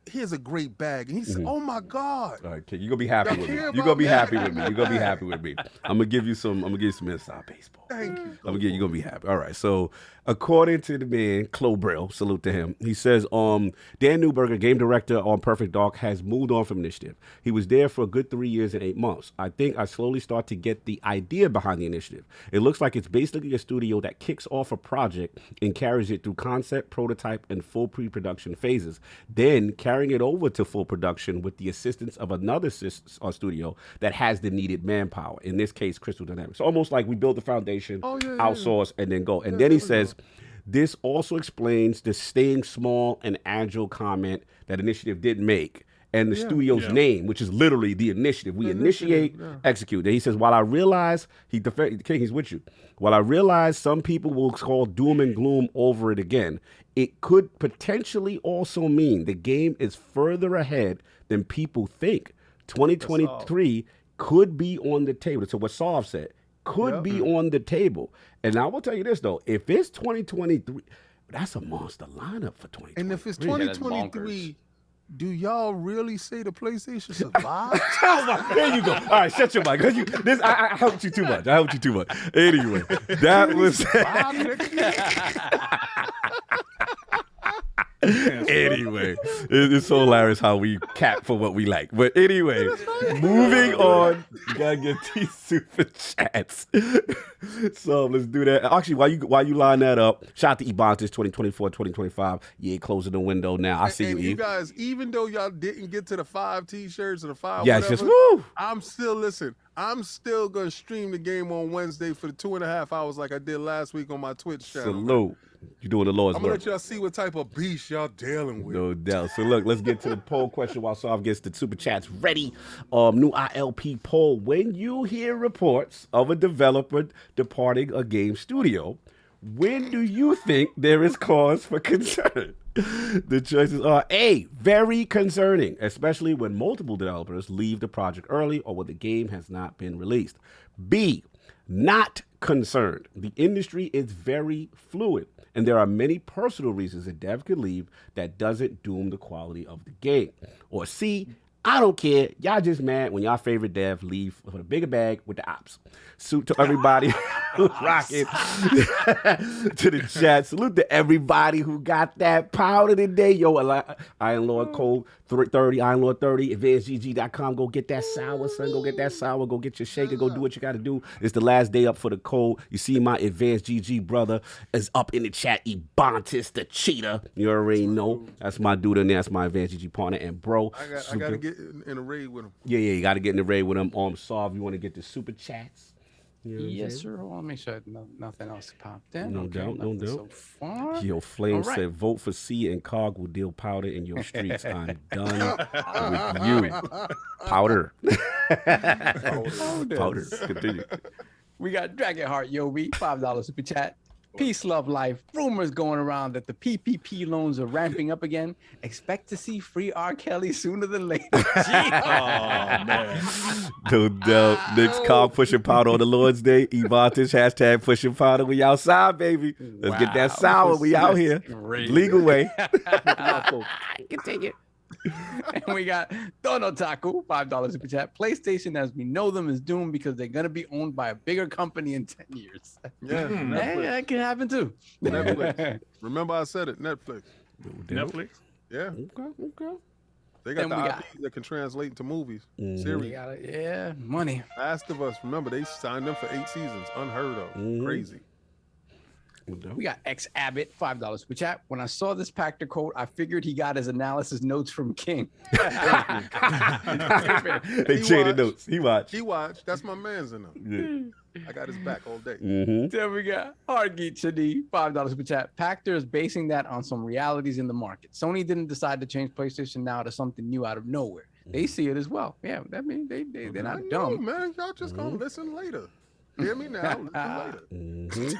Speaker 7: here's a great bag. And he said, oh my God.
Speaker 1: All right, kid, you're gonna be happy with me. You're gonna be happy with me. You're gonna be happy with me. I'm gonna give you some inside baseball.
Speaker 7: Thank you.
Speaker 1: You're gonna be happy. All right. So according to the man, KorXKalEl, salute to him. He says, Dan Newberger, game director on PerfectDark, has moved on from Initiative. He was there for a good 3 years and 8 months. I think I slowly start to get the idea behind the initiative. It looks like it's basically a studio that kicks off a project and carries it through concept, prototype, and full pre-production phases, then carrying it over to full production with the assistance of another studio that has the needed manpower. In this case, Crystal Dynamics. Almost like we build the foundation, outsource, and then go. And then he says, this also explains the staying small and agile comment that Initiative didn't make, and the studio's name, which is literally the initiative. We initiate, execute. Then he says, while I realize, King, he's with you. While I realize some people will call doom and gloom over it again, it could potentially also mean the game is further ahead than people think. 2023 could be on the table. So what Sav said, could be on the table. And I will tell you this, though. If it's 2023, that's a monster lineup for 2023.
Speaker 7: And if it's 2023, do y'all really say the PlayStation survived?
Speaker 1: There you go. All right, shut your mic. I helped you too much. Anyway, that was... Anyway, it's so hilarious how we cap for what we like. But anyway, moving on. You gotta get these super chats. So let's do that. Actually, while you line that up, shout out to Ebontis 2024, 2025. Yeah, closing the window now. I see you,
Speaker 7: you guys, even though y'all didn't get to the 5 t-shirts or the 5
Speaker 1: whatever,
Speaker 7: just
Speaker 1: woo.
Speaker 7: I'm still gonna stream the game on Wednesday for the 2.5 hours like I did last week on my Twitch channel.
Speaker 1: Salute. You're doing the Lord's work.
Speaker 7: I'm gonna let y'all see what type of beast y'all dealing with.
Speaker 1: No doubt. So look, let's get to the poll question while Sav gets the super chats ready. New ILP poll. When you hear reports of a developer departing a game studio, when do you think there is cause for concern? The choices are A, very concerning, especially when multiple developers leave the project early or when the game has not been released. B, Not concerned. The industry is very fluid, and there are many personal reasons a dev could leave that doesn't doom the quality of the game. Or C, I don't care. Y'all just mad when y'all favorite dev leave for the bigger bag with the ops. Salute to everybody who's rocking to the chat. Salute to everybody who got that powder today. Yo, Iron Lord Code 30, Iron Lord 30, advancedgg.com. Go get that sour, son. Go get that sour. Go get your shaker. Go do what you got to do. It's the last day up for the code. You see my Advanced GG brother is up in the chat. Ebontis the cheater. You already know. That's my dude in there. That's my Advanced GG partner and bro.
Speaker 7: I got to get in a raid with him.
Speaker 1: Yeah, you got to get in the raid with him. Solve. You want to get the super chats? You know
Speaker 8: yes, sir. Well, let me make sure nothing else popped in.
Speaker 1: No doubt.
Speaker 8: So far.
Speaker 1: Yo, Flame said, vote for C and Cog will deal powder in your streets. I'm done with you. Powder. Powder. Continue.
Speaker 8: We got Dragonheart Yobi, $5 super chat. Peace, love, life. Rumors going around that the PPP loans are ramping up again. Expect to see free R. Kelly sooner than later.
Speaker 5: Oh, man.
Speaker 1: No doubt. Nick's Cog pushing powder on the Lord's Day. Ebontis, hashtag pushing powder. We outside, baby. Let's get that sour. We out here. Legal way. Continue.
Speaker 8: And we got Donotaku, $5 super chat. PlayStation, as we know them, is doomed because they're going to be owned by a bigger company in 10 years.
Speaker 7: Yeah,
Speaker 8: hey, that can happen too.
Speaker 7: Netflix. Remember I said it, Netflix.
Speaker 5: Netflix?
Speaker 7: Yeah.
Speaker 1: Okay.
Speaker 7: They got the IP that can translate into movies. Series.
Speaker 8: Yeah, money.
Speaker 7: Last of Us, remember, they signed them for 8 seasons. Unheard of. Crazy.
Speaker 8: We got X Abbott, $5 super chat. When I saw this Pacter quote, I figured he got his analysis notes from King.
Speaker 1: They traded notes. He watched.
Speaker 7: That's my man's in them. Yeah. I got his back all day.
Speaker 8: Then we got Hardgeet Chadi, $5 super chat. Pacter is basing that on some realities in the market. Sony didn't decide to change PlayStation Now to something new out of nowhere. They see it as well. Yeah, that means they're not dumb.
Speaker 7: Man, y'all just gonna listen later. Hear me now. Listen later.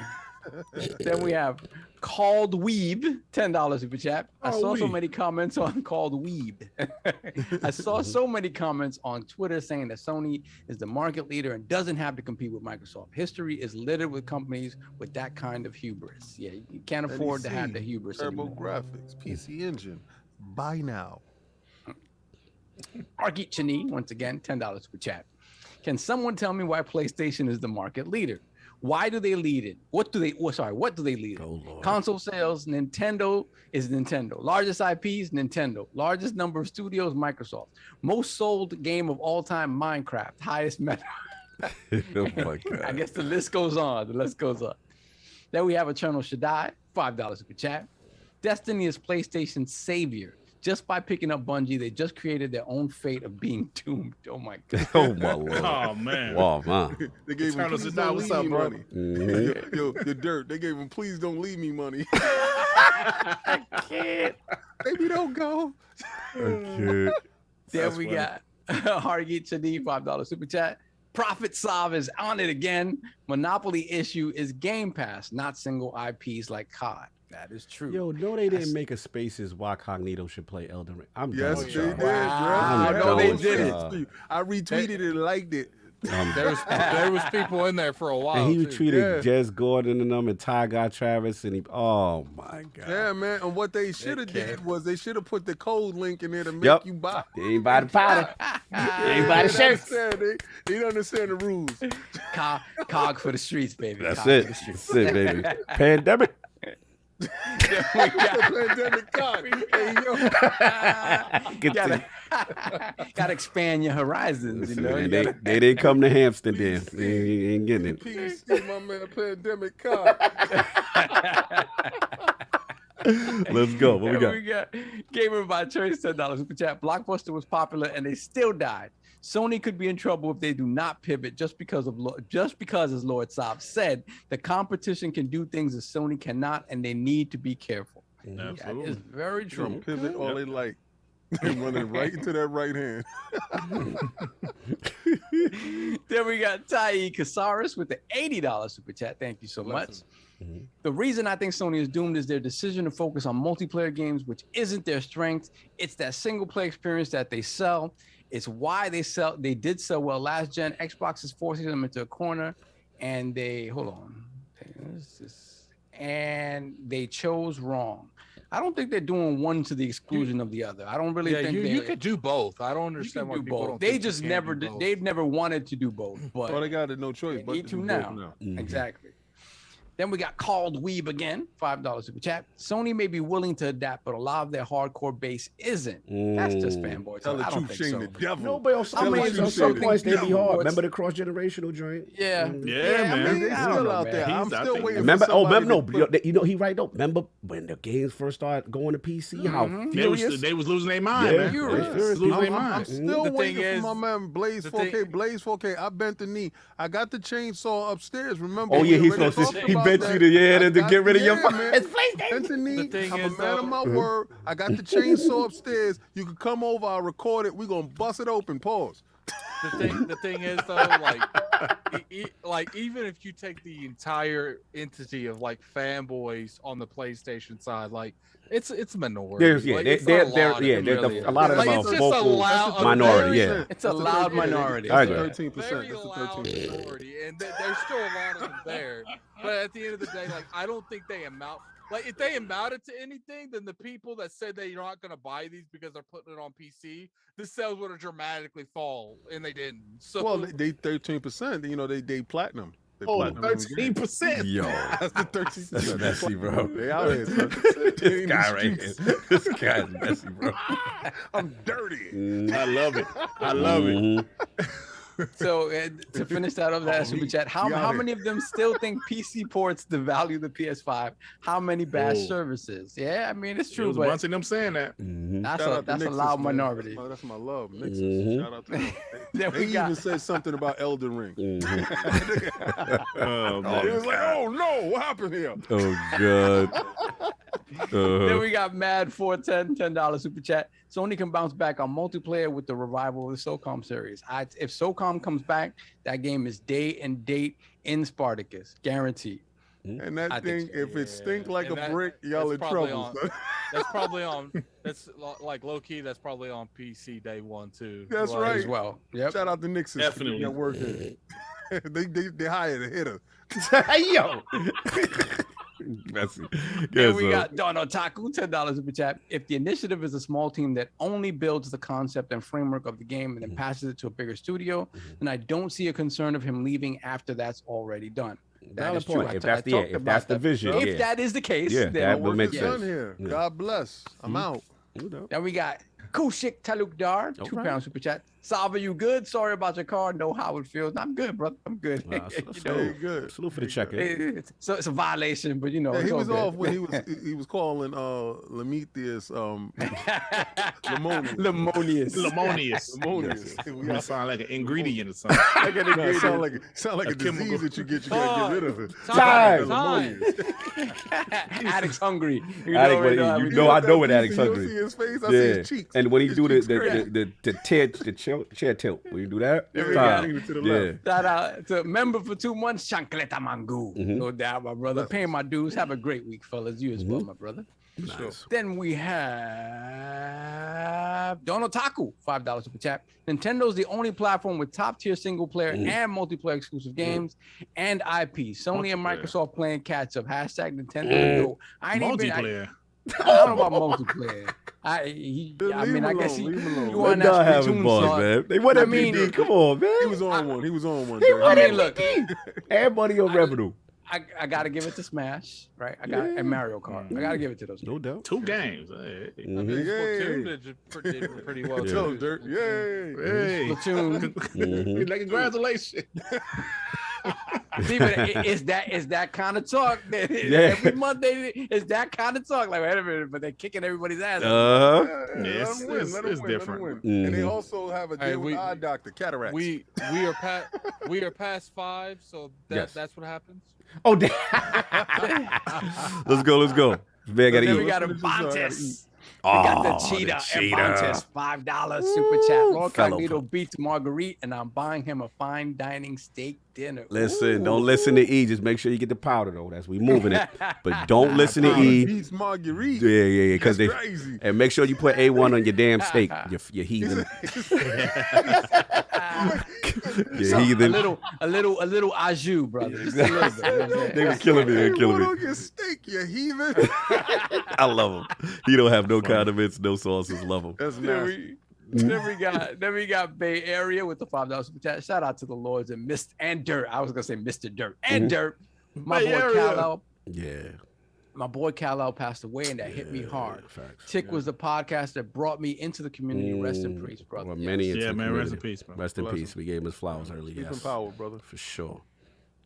Speaker 8: Then we have Called Weeb, $10 super chat. I saw so many comments on Called Weeb. I saw so many comments on Twitter saying that Sony is the market leader and doesn't have to compete with Microsoft. History is littered with companies with that kind of hubris. Yeah, you can't afford to have the hubris
Speaker 7: Turbo
Speaker 8: anymore.
Speaker 7: graphics, PC Engine. Buy now.
Speaker 8: Argeet Chani, once again, $10 super chat. Can someone tell me why PlayStation is the market leader? Why do they lead it? What do they lead it? Console sales, Nintendo is Nintendo. Largest IPs, Nintendo. Largest number of studios, Microsoft. Most sold game of all time, Minecraft. Highest meta.
Speaker 1: Oh my God.
Speaker 8: I guess the list goes on. Then we have Eternal Shaddai, $5 super chat. Destiny is PlayStation's savior. Just by picking up Bungie, they just created their own fate of being doomed. Oh my God.
Speaker 1: Oh my Lord.
Speaker 5: Oh man.
Speaker 1: Wow, man.
Speaker 7: They gave him please don't leave me money. Yo, the Dirt. They gave him please don't leave me money.
Speaker 8: I can't.
Speaker 7: Baby, don't go.
Speaker 8: Then we got Hargeet Chadi, $5 super chat. Profit Sav is on it again. Monopoly issue is Game Pass, not single IPs like COD. That is true.
Speaker 1: Yo, no, they didn't make a spaces why Cognito should play Elden Ring. I'm done with
Speaker 7: they
Speaker 1: y'all.
Speaker 7: did, bro.
Speaker 8: I know they did it.
Speaker 7: I retweeted it and liked it.
Speaker 6: There was people in there for a while.
Speaker 1: And he
Speaker 6: too.
Speaker 1: treated Jez Gordon and them and Ty Guy Travis and he. Oh my God.
Speaker 7: Yeah, man. And what they should have did was they should have put the code link in there to make you buy.
Speaker 1: They ain't buy the powder. They ain't buy the shirts.
Speaker 7: They don't understand the rules.
Speaker 8: Cog for the streets, baby.
Speaker 1: That's
Speaker 8: Cog
Speaker 1: it.
Speaker 8: for the streets.
Speaker 1: That's it, baby. Pandemic.
Speaker 7: Pandemic card. Hey, yo.
Speaker 8: Gotta expand your horizons, you know.
Speaker 1: They didn't come to Hampstead then. They ain't getting it.
Speaker 7: PC, my man, pandemic card.
Speaker 1: Let's go. What we got?
Speaker 8: We got Gamer by Choice, $10 super chat. Blockbuster was popular and they still died. Sony could be in trouble if they do not pivot just because, as Lord Saab said, the competition can do things that Sony cannot, and they need to be careful.
Speaker 5: Absolutely.
Speaker 8: That is very true.
Speaker 7: Pivot all they like. They running right into that right hand.
Speaker 8: Then we got Tai Casares with the $80 super chat. Thank you so much. The reason I think Sony is doomed is their decision to focus on multiplayer games, which isn't their strength. It's that single player experience that they sell. It's why they did so well last gen. Xbox is forcing them into a corner, and they chose wrong. I don't think they're doing one to the exclusion of the other. I don't really think
Speaker 6: you could do both. I don't understand why people don't.
Speaker 8: They just never did. They've never wanted to do both. But
Speaker 7: they got no choice.
Speaker 8: They need to now. Exactly. Then we got Called Weeb again, $5 super chat. Sony may be willing to adapt, but a lot of their hardcore base isn't. That's just fanboy.
Speaker 7: Tell the truth, shame the devil.
Speaker 1: No, but on some points they be hard. Remember the cross-generational joint?
Speaker 8: Yeah,
Speaker 5: man.
Speaker 7: They're still out there. I'm still waiting.
Speaker 1: Remember? You know he right though. Remember when the games first started going to PC? How furious
Speaker 5: they was losing their mind, man.
Speaker 1: Furious.
Speaker 5: Losing their mind.
Speaker 7: I'm still waiting for my man Blaze 4K. Blaze 4K. I bent the knee. I got the chainsaw upstairs. Remember?
Speaker 1: Oh yeah, he bet you to get rid of your
Speaker 7: PlayStation. I'm a man of my word. I got the chainsaw upstairs. You can come over. I'll record it. We're gonna bust it open. Pause.
Speaker 6: The thing is though, like even if you take the entire entity of like fanboys on the PlayStation side, like it's a minority.
Speaker 1: A lot of them are vocal minority. Yeah,
Speaker 8: it's a loud minority.
Speaker 7: It's 13%.
Speaker 6: Very loud minority, and there's still a lot of them there. But at the end of the day, like I don't think they amount. Like if they amounted to anything, then the people that said they're not going to buy these because they're putting it on PC, the sales would have dramatically fall, and they didn't. So
Speaker 7: they 13%. You know they platinum.
Speaker 5: 13%.
Speaker 1: Yo,
Speaker 7: that's the 13%.
Speaker 1: Messy, bro.
Speaker 7: They out here.
Speaker 1: This guy right here. This guy's messy, bro.
Speaker 7: I'm dirty.
Speaker 5: I love it. I love it.
Speaker 8: So to finish that up, that super chat, how many of them still think PC ports devalue the PS5? How many bash services? Yeah, I mean it's true.
Speaker 5: There's a bunch of them saying that.
Speaker 8: That's a loud minority.
Speaker 7: Oh, that's my love, Nixon. Shout out to them. They even said something about Elden Ring. He was like, "Oh no, what happened here?"
Speaker 1: Oh god.
Speaker 8: Then we got Mad 410, $10 super chat. Sony can bounce back on multiplayer with the revival of the SOCOM series. If SOCOM comes back, that game is day and date in Spartacus, guaranteed.
Speaker 7: And that thing, if it stink like a brick, y'all in trouble.
Speaker 6: That's probably on. That's like low key. That's probably on PC day one too.
Speaker 7: That's right
Speaker 8: as well. Yep.
Speaker 7: Shout out to Nixon.
Speaker 5: Definitely
Speaker 7: working. they hired a hitter.
Speaker 1: Yo. Messy.
Speaker 8: Then we got Don Otaku, $10 super chat. If the initiative is a small team that only builds the concept and framework of the game and then passes it to a bigger studio, then I don't see a concern of him leaving after that's already done. That is true.
Speaker 1: If that's the vision.
Speaker 8: If that is the case,
Speaker 1: then that will make sense.
Speaker 7: Here. God bless. I'm out.
Speaker 8: Then we got Kushik Talukdar, £2 super chat. Salva, you good? Sorry about your car. Know how it feels. I'm good, brother. I'm good.
Speaker 7: Good.
Speaker 1: Salute for the check-in.
Speaker 8: So it's a violation, but
Speaker 7: he was off when he was calling Lemetius
Speaker 5: Lemonius. You sound like an ingredient or something.
Speaker 7: Sound like a disease that you get. You gotta get rid of it.
Speaker 8: Time. Addict's hungry.
Speaker 1: I know what Addict's hungry.
Speaker 7: You see his face. I see his cheeks.
Speaker 1: And when he do the chair tilt, when you do that,
Speaker 8: shout out to member for 2 months, Chancleta Mangu. No doubt, my brother. Paying my dues. Have a great week, fellas. You as well, my brother.
Speaker 1: Nice.
Speaker 8: Then we have Don Otaku, $5 super chat. Nintendo's the only platform with top-tier single-player and multiplayer exclusive games and IP. Sony and Microsoft playing catch-up. Hashtag Nintendo.
Speaker 5: Multiplayer.
Speaker 8: I don't know about multiplayer. I guess you want to
Speaker 1: have fun, man. They want MVD. Come on, man.
Speaker 7: He was on one.
Speaker 8: Look,
Speaker 1: everybody on revenue.
Speaker 8: I gotta give it to Smash, right? And Mario Kart. I gotta give it to those.
Speaker 1: No doubt.
Speaker 5: 2 games.
Speaker 6: Splatoon did pretty well.
Speaker 7: Too. Dirt. Yay.
Speaker 8: Splatoon.
Speaker 5: Like, congratulations.
Speaker 8: See, but it's that kind of talk. Every month it's that kind of talk. Like, wait a minute, but they're kicking everybody's ass.
Speaker 5: It's different.
Speaker 7: And they also have a deal with eye doctor, cataracts.
Speaker 6: We are past 5, so that's what happens.
Speaker 1: Oh, damn. Let's go. Man, gotta eat.
Speaker 8: We got a Bontes. We got the cheetah. Bontes, $5 super chat. LordCognito beats Marguerite, and I'm buying him a fine dining steak dinner.
Speaker 1: Listen, don't listen to E. Just make sure you get the powder though. That's we moving it. But don't listen to E.
Speaker 7: Beats Marguerite.
Speaker 1: Yeah. Because they
Speaker 7: crazy.
Speaker 1: And make sure you put A1 on your damn steak. You heathen. Yeah, heathen.
Speaker 8: A little au jus, brother. Just a little bit, you know what I'm saying?
Speaker 1: They were killing me. They were killing me.
Speaker 7: on your steak, you heathen.
Speaker 1: I love him. He don't have no condiments, no sauces. Love him.
Speaker 7: That's nasty.
Speaker 8: Then we got Bay Area with the $5 super chat. Shout out to the Lords and Dirt. I was gonna say Mr. Dirt and Dirt. My
Speaker 5: Bay
Speaker 8: boy
Speaker 5: Area.
Speaker 8: KalEl.
Speaker 1: Yeah.
Speaker 8: My boy KalEl passed away, and that hit me hard.
Speaker 1: Facts.
Speaker 8: Tick was the podcast that brought me into the community. Rest in peace, brother.
Speaker 1: Well, many into
Speaker 5: Yeah,
Speaker 1: the
Speaker 5: man. Rest in
Speaker 1: community.
Speaker 5: peace, bro.
Speaker 1: Rest in peace. We gave him his flowers early.
Speaker 7: Keep
Speaker 1: Yes.
Speaker 7: in power, brother.
Speaker 1: For sure.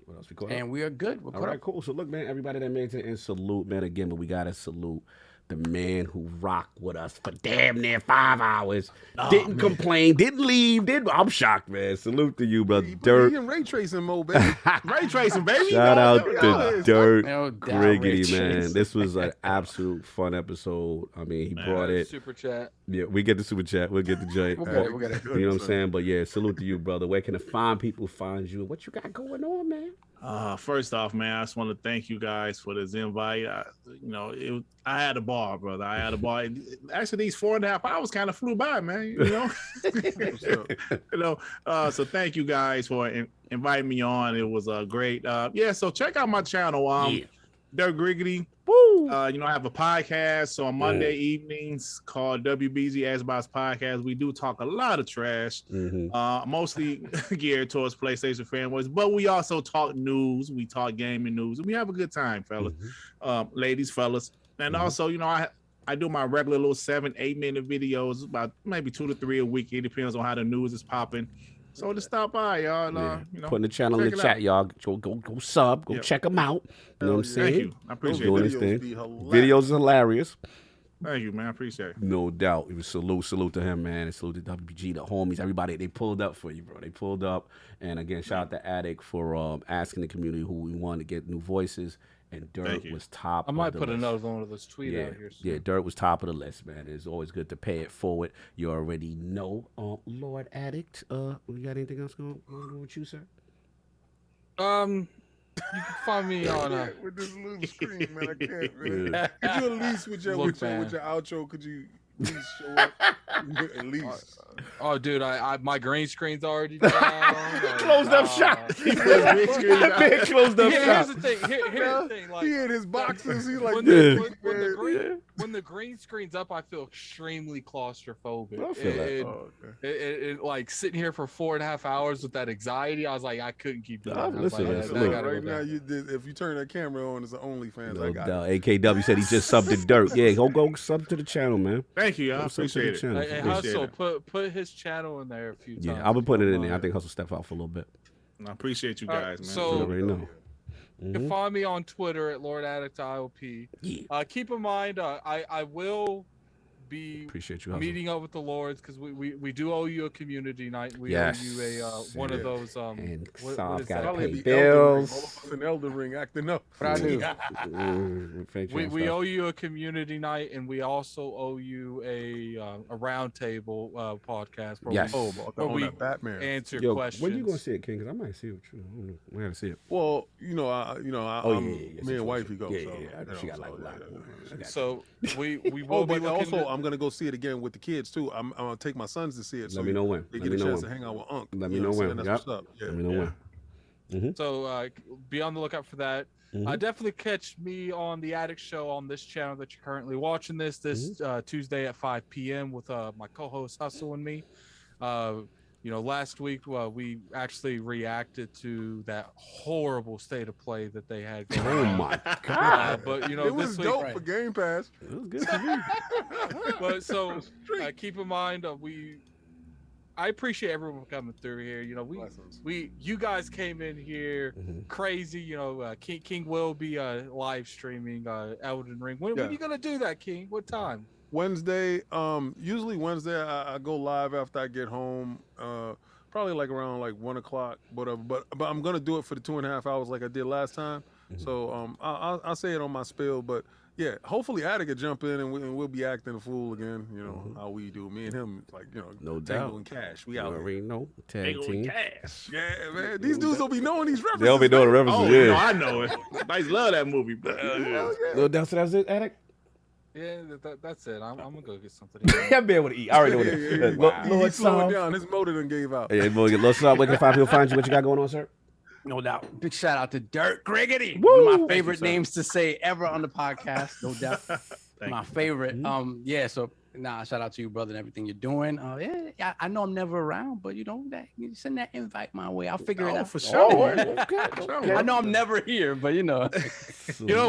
Speaker 1: What else we call
Speaker 8: And we are good. We're
Speaker 1: All
Speaker 8: caught
Speaker 1: right,
Speaker 8: up.
Speaker 1: cool. So look, man, everybody that made it in, salute, man. Again, but we gotta salute the man who rocked with us for damn near 5 hours. Didn't complain, didn't leave, I'm shocked, man. Salute to you, brother.
Speaker 7: He
Speaker 1: Dirt.
Speaker 7: in ray tracing mode, baby.
Speaker 5: Ray tracing, baby.
Speaker 1: Shout out
Speaker 5: There we
Speaker 1: to
Speaker 5: go.
Speaker 1: Dirt
Speaker 8: No doubt,
Speaker 1: Griggity,
Speaker 8: Rich.
Speaker 1: man. This was an absolute fun episode. I mean, he brought it.
Speaker 6: Super chat.
Speaker 1: Yeah, we get the super chat. We'll get the J.
Speaker 8: We'll get it.
Speaker 1: You know what I'm saying? But yeah, salute to you, brother. Where can the fine people find you? What you got going on, man?
Speaker 5: First off, man, I just want to thank you guys for this invite. I had a ball, brother. I had a ball. Actually, these 4.5 hours kind of flew by, man. So thank you guys for inviting me on. It was great. So check out my channel, Dirt Griggity.
Speaker 1: Woo!
Speaker 5: I have a podcast on Monday evenings called WBGXboxPodcast. We do talk a lot of trash, mostly geared towards PlayStation fanboys, but we also talk news. We talk gaming news, and we have a good time, fellas, ladies, fellas. And also, I do my regular little 7-8 minute videos, about maybe 2 to 3 a week. It depends on how the news is popping. So just stop by, y'all.
Speaker 1: Putting the channel in the chat, y'all. Go sub. Go check them out. You know what I'm saying?
Speaker 5: Thank you. I appreciate
Speaker 1: Doing
Speaker 5: it.
Speaker 1: his thing.
Speaker 7: be hilarious.
Speaker 1: Videos is hilarious.
Speaker 5: Thank you, man. I appreciate it.
Speaker 1: No doubt. It was salute to him, man. And salute to WBG, the homies, everybody. They pulled up for you, bro. They pulled up. And again, shout out to Attic for asking the community who we wanted to get new voices. And Dirt was top.
Speaker 6: I might
Speaker 1: of the
Speaker 6: put
Speaker 1: list.
Speaker 6: another one of those tweet out here.
Speaker 1: Yeah, Dirt was top of the list, man. It's always good to pay it forward. You already know, Lord Addict. We got anything else going on with you, sir?
Speaker 6: You can find me on
Speaker 7: with this little screen, man. I can't, man. Could you at least with your outro? Could you at least show up? At least.
Speaker 6: Oh, dude, my green screen's already down.
Speaker 1: Closed up shop. Big closed up shop.
Speaker 6: Here's the thing. Here's the thing. Like,
Speaker 7: He in his boxes. He's like,
Speaker 6: when the green screen's up, I feel extremely claustrophobic.
Speaker 1: I feel that.
Speaker 6: It like sitting here for 4.5 hours with that anxiety. I was like, I couldn't keep doing it.
Speaker 1: Listen,
Speaker 7: right now, if you turn that camera on, it's an OnlyFans.
Speaker 1: No doubt. AKW said he just subbed to Dirt. Yeah, go sub to the channel, man.
Speaker 5: Thank you. I
Speaker 1: Go sub to
Speaker 5: appreciate
Speaker 1: the
Speaker 5: it.
Speaker 1: channel.
Speaker 6: Hey, Hustle, put his channel in there a few times.
Speaker 1: Yeah, I've been putting it in there. I think Hustle step out for a little bit.
Speaker 5: I appreciate you guys, man.
Speaker 6: So-
Speaker 1: You already know.
Speaker 6: You can find me on Twitter at Lord Addict ILP.
Speaker 1: Yeah.
Speaker 6: Keep in mind, I will be
Speaker 1: Appreciate you, Hustle.
Speaker 6: meeting up with the Lords because we do owe you a community night. We
Speaker 1: Yes.
Speaker 6: owe you a one of those
Speaker 1: And
Speaker 6: what
Speaker 1: Sav
Speaker 6: is
Speaker 1: gotta
Speaker 6: that?
Speaker 1: pay
Speaker 7: Elden Ring.
Speaker 1: bills.
Speaker 7: All of us in Elden Ring acting up.
Speaker 8: What I do?
Speaker 6: We owe you a community night, and we also owe you a roundtable podcast where
Speaker 1: Yes.
Speaker 6: where we
Speaker 7: Batman.
Speaker 6: answer
Speaker 1: Yo,
Speaker 6: questions.
Speaker 1: when you gonna see it, King? Because I might see it with you. We gotta see it.
Speaker 7: Well,
Speaker 1: Oh,
Speaker 7: me and wifey go.
Speaker 1: Yeah,
Speaker 7: so,
Speaker 1: yeah. She got like a lot.
Speaker 6: So we will
Speaker 7: Oh,
Speaker 6: be
Speaker 7: but
Speaker 6: looking
Speaker 7: also
Speaker 6: to-
Speaker 7: I'm gonna go see it again with the kids too. I'm gonna take my sons to see it. So
Speaker 1: Let me know when.
Speaker 7: They
Speaker 1: Let
Speaker 7: get
Speaker 1: me
Speaker 7: a
Speaker 1: know
Speaker 7: chance
Speaker 1: when.
Speaker 7: to hang out with Unc.
Speaker 1: Let me
Speaker 7: You
Speaker 1: know
Speaker 7: what I'm
Speaker 1: when.
Speaker 7: saying?
Speaker 1: Yep.
Speaker 7: That's what's up. Yeah,
Speaker 1: Let me know
Speaker 7: yeah.
Speaker 1: when.
Speaker 6: So be on the lookout for that.
Speaker 1: Mhm.
Speaker 6: Definitely catch me on the Addict Show on this channel that you're currently watching this Tuesday at 5 p.m. with my co-host Hustle and me. Last week we actually reacted to that horrible state of play that they had going
Speaker 1: Oh
Speaker 6: on.
Speaker 1: my God.
Speaker 6: But
Speaker 7: It was
Speaker 6: this week,
Speaker 7: dope for Game Pass.
Speaker 1: It was good for me.
Speaker 6: but so keep in mind I appreciate everyone coming through here.
Speaker 7: Blessings.
Speaker 6: You guys came in here crazy. King will be live streaming Elden Ring. When are you gonna do that, King? What time?
Speaker 7: Wednesday. Usually Wednesday I go live after I get home. Probably like around like 1 o'clock, whatever. But I'm gonna do it for the 2.5 hours like I did last time. So I'll say it on my spill, but. Yeah, hopefully Attic will jump in and we'll be acting a fool again. You know how we do. Me and him, like
Speaker 1: No
Speaker 7: Tango
Speaker 1: doubt.
Speaker 7: and Cash. We
Speaker 1: You
Speaker 7: out here.
Speaker 1: already know. Tag
Speaker 5: Tango
Speaker 1: team.
Speaker 5: and Cash.
Speaker 7: Yeah, man. These dudes don't be knowing these references.
Speaker 1: They'll be doing
Speaker 7: man.
Speaker 1: references.
Speaker 5: Oh,
Speaker 1: yeah.
Speaker 5: no, I know it. I used to love that movie, bro.
Speaker 1: No doubt. So that was it, Addict?
Speaker 6: Yeah, that's it. I'm gonna go get something.
Speaker 1: That man would eat. I already know what it is.
Speaker 7: Wow.
Speaker 1: Lord
Speaker 7: He's slowing
Speaker 1: Sub.
Speaker 7: down. His motor done gave out.
Speaker 1: Yeah, boy, Lord Sub, where can people find you? What you got going on, sir?
Speaker 8: No doubt. Big shout out to Dirt Griggity.
Speaker 1: Woo!
Speaker 8: One of my favorite names to say ever on the podcast. No doubt. My favorite. Yeah. So shout out to you, brother, and everything you're doing. Yeah, I know I'm never around, but you send that invite my way. I'll figure it out.
Speaker 5: For sure.
Speaker 1: Okay.
Speaker 8: I know I'm never here, but
Speaker 6: You know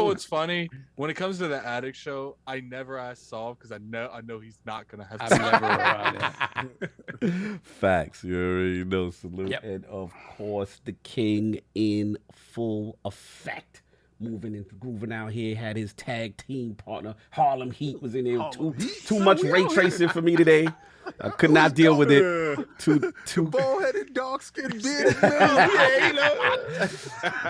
Speaker 6: what's funny? When it comes to the Addict Show, I never ask Saul because I know he's not gonna have.
Speaker 8: I'm never around.
Speaker 1: Facts. You already know. Salute.
Speaker 8: Yep.
Speaker 1: And of course, the king in full effect. Moving and grooving out here, had his tag team partner Harlem Heat was in there. Too much ray tracing for me today. I could not deal with it. Too
Speaker 7: Bald-headed, dark-skinned, bearded.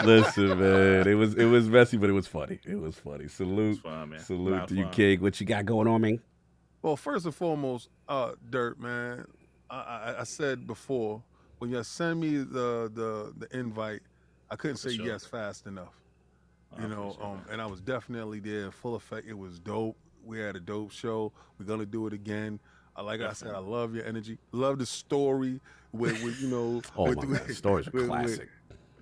Speaker 1: Listen, man, it was messy, but it was funny. It was funny. Salute,
Speaker 5: fun, man.
Speaker 1: salute to you, King. What you got going on, man?
Speaker 7: Well, first and foremost, Dirt, man. I said before, when you send me the invite, I couldn't say yes fast enough. And I was definitely there in full effect. It was dope. We had a dope show. We're gonna do it again. Like I said, I love your energy. Love the story with
Speaker 1: Oh my God, the story's classic.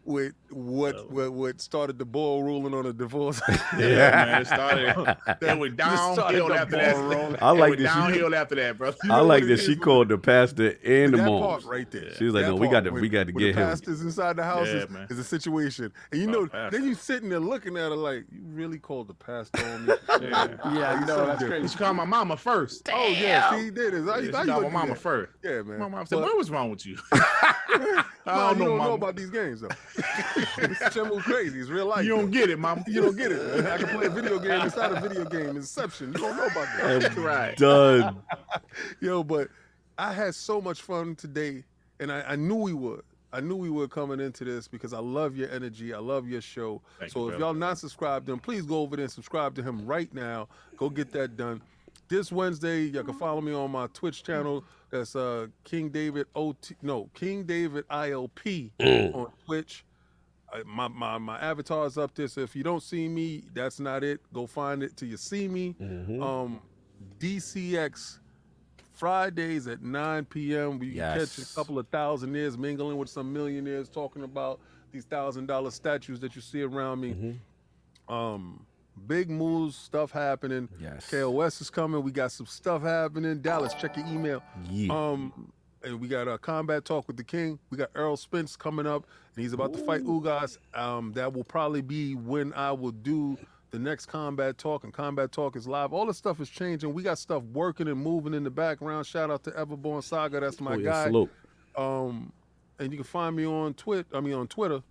Speaker 7: With what started the ball rolling on a divorce.
Speaker 5: Man, it started. Then we downhill after that.
Speaker 1: I like this.
Speaker 5: Downhill after that, bro.
Speaker 1: I like that she called the pastor and the
Speaker 7: that
Speaker 1: mom.
Speaker 7: part right there.
Speaker 1: She was like,
Speaker 7: That
Speaker 1: "No, we
Speaker 7: part
Speaker 1: got to
Speaker 7: when
Speaker 1: get
Speaker 7: the
Speaker 1: him."
Speaker 7: pastors inside the house
Speaker 5: man.
Speaker 7: is a situation, and then you sitting there looking at her like, you really called the pastor on me?
Speaker 8: Yeah, I know. That's crazy.
Speaker 5: She called my mama first.
Speaker 7: Oh yeah, she did it.
Speaker 5: She called my mama first.
Speaker 7: Yeah, man.
Speaker 5: My mom said, "What was wrong with you?"
Speaker 7: I don't know about these games though. This shit move crazy. It's real life.
Speaker 5: You don't get it, mama.
Speaker 7: You don't get it. I can play a video game inside a video game. Inception. You don't know about that.
Speaker 5: Right.
Speaker 1: Done.
Speaker 7: But I had so much fun today, and I knew we would. I knew we were coming into this because I love your energy. I love your show. So if y'all not subscribed to him, please go over there and subscribe to him right now. Go get that done. This Wednesday, you can follow me on my Twitch channel. That's King David ILP on Twitch. My avatar's up there, so if you don't see me, that's not it. Go find it till you see me. DCX Fridays at 9 p.m. We catch a couple of thousandaires mingling with some millionaires talking about these $1,000 statues that you see around me. Big moves, stuff happening. KOS is coming. We got some stuff happening. Dallas, check your email. And we got a combat talk with the king. We got Earl Spence coming up, and he's about to fight Ugas. That will probably be when I will do the next combat talk, and combat talk is live. All this stuff is changing. We got stuff working and moving in the background. Shout out to Everborn Saga. That's my guy.
Speaker 1: Salute.
Speaker 7: And you can find me on Twitter.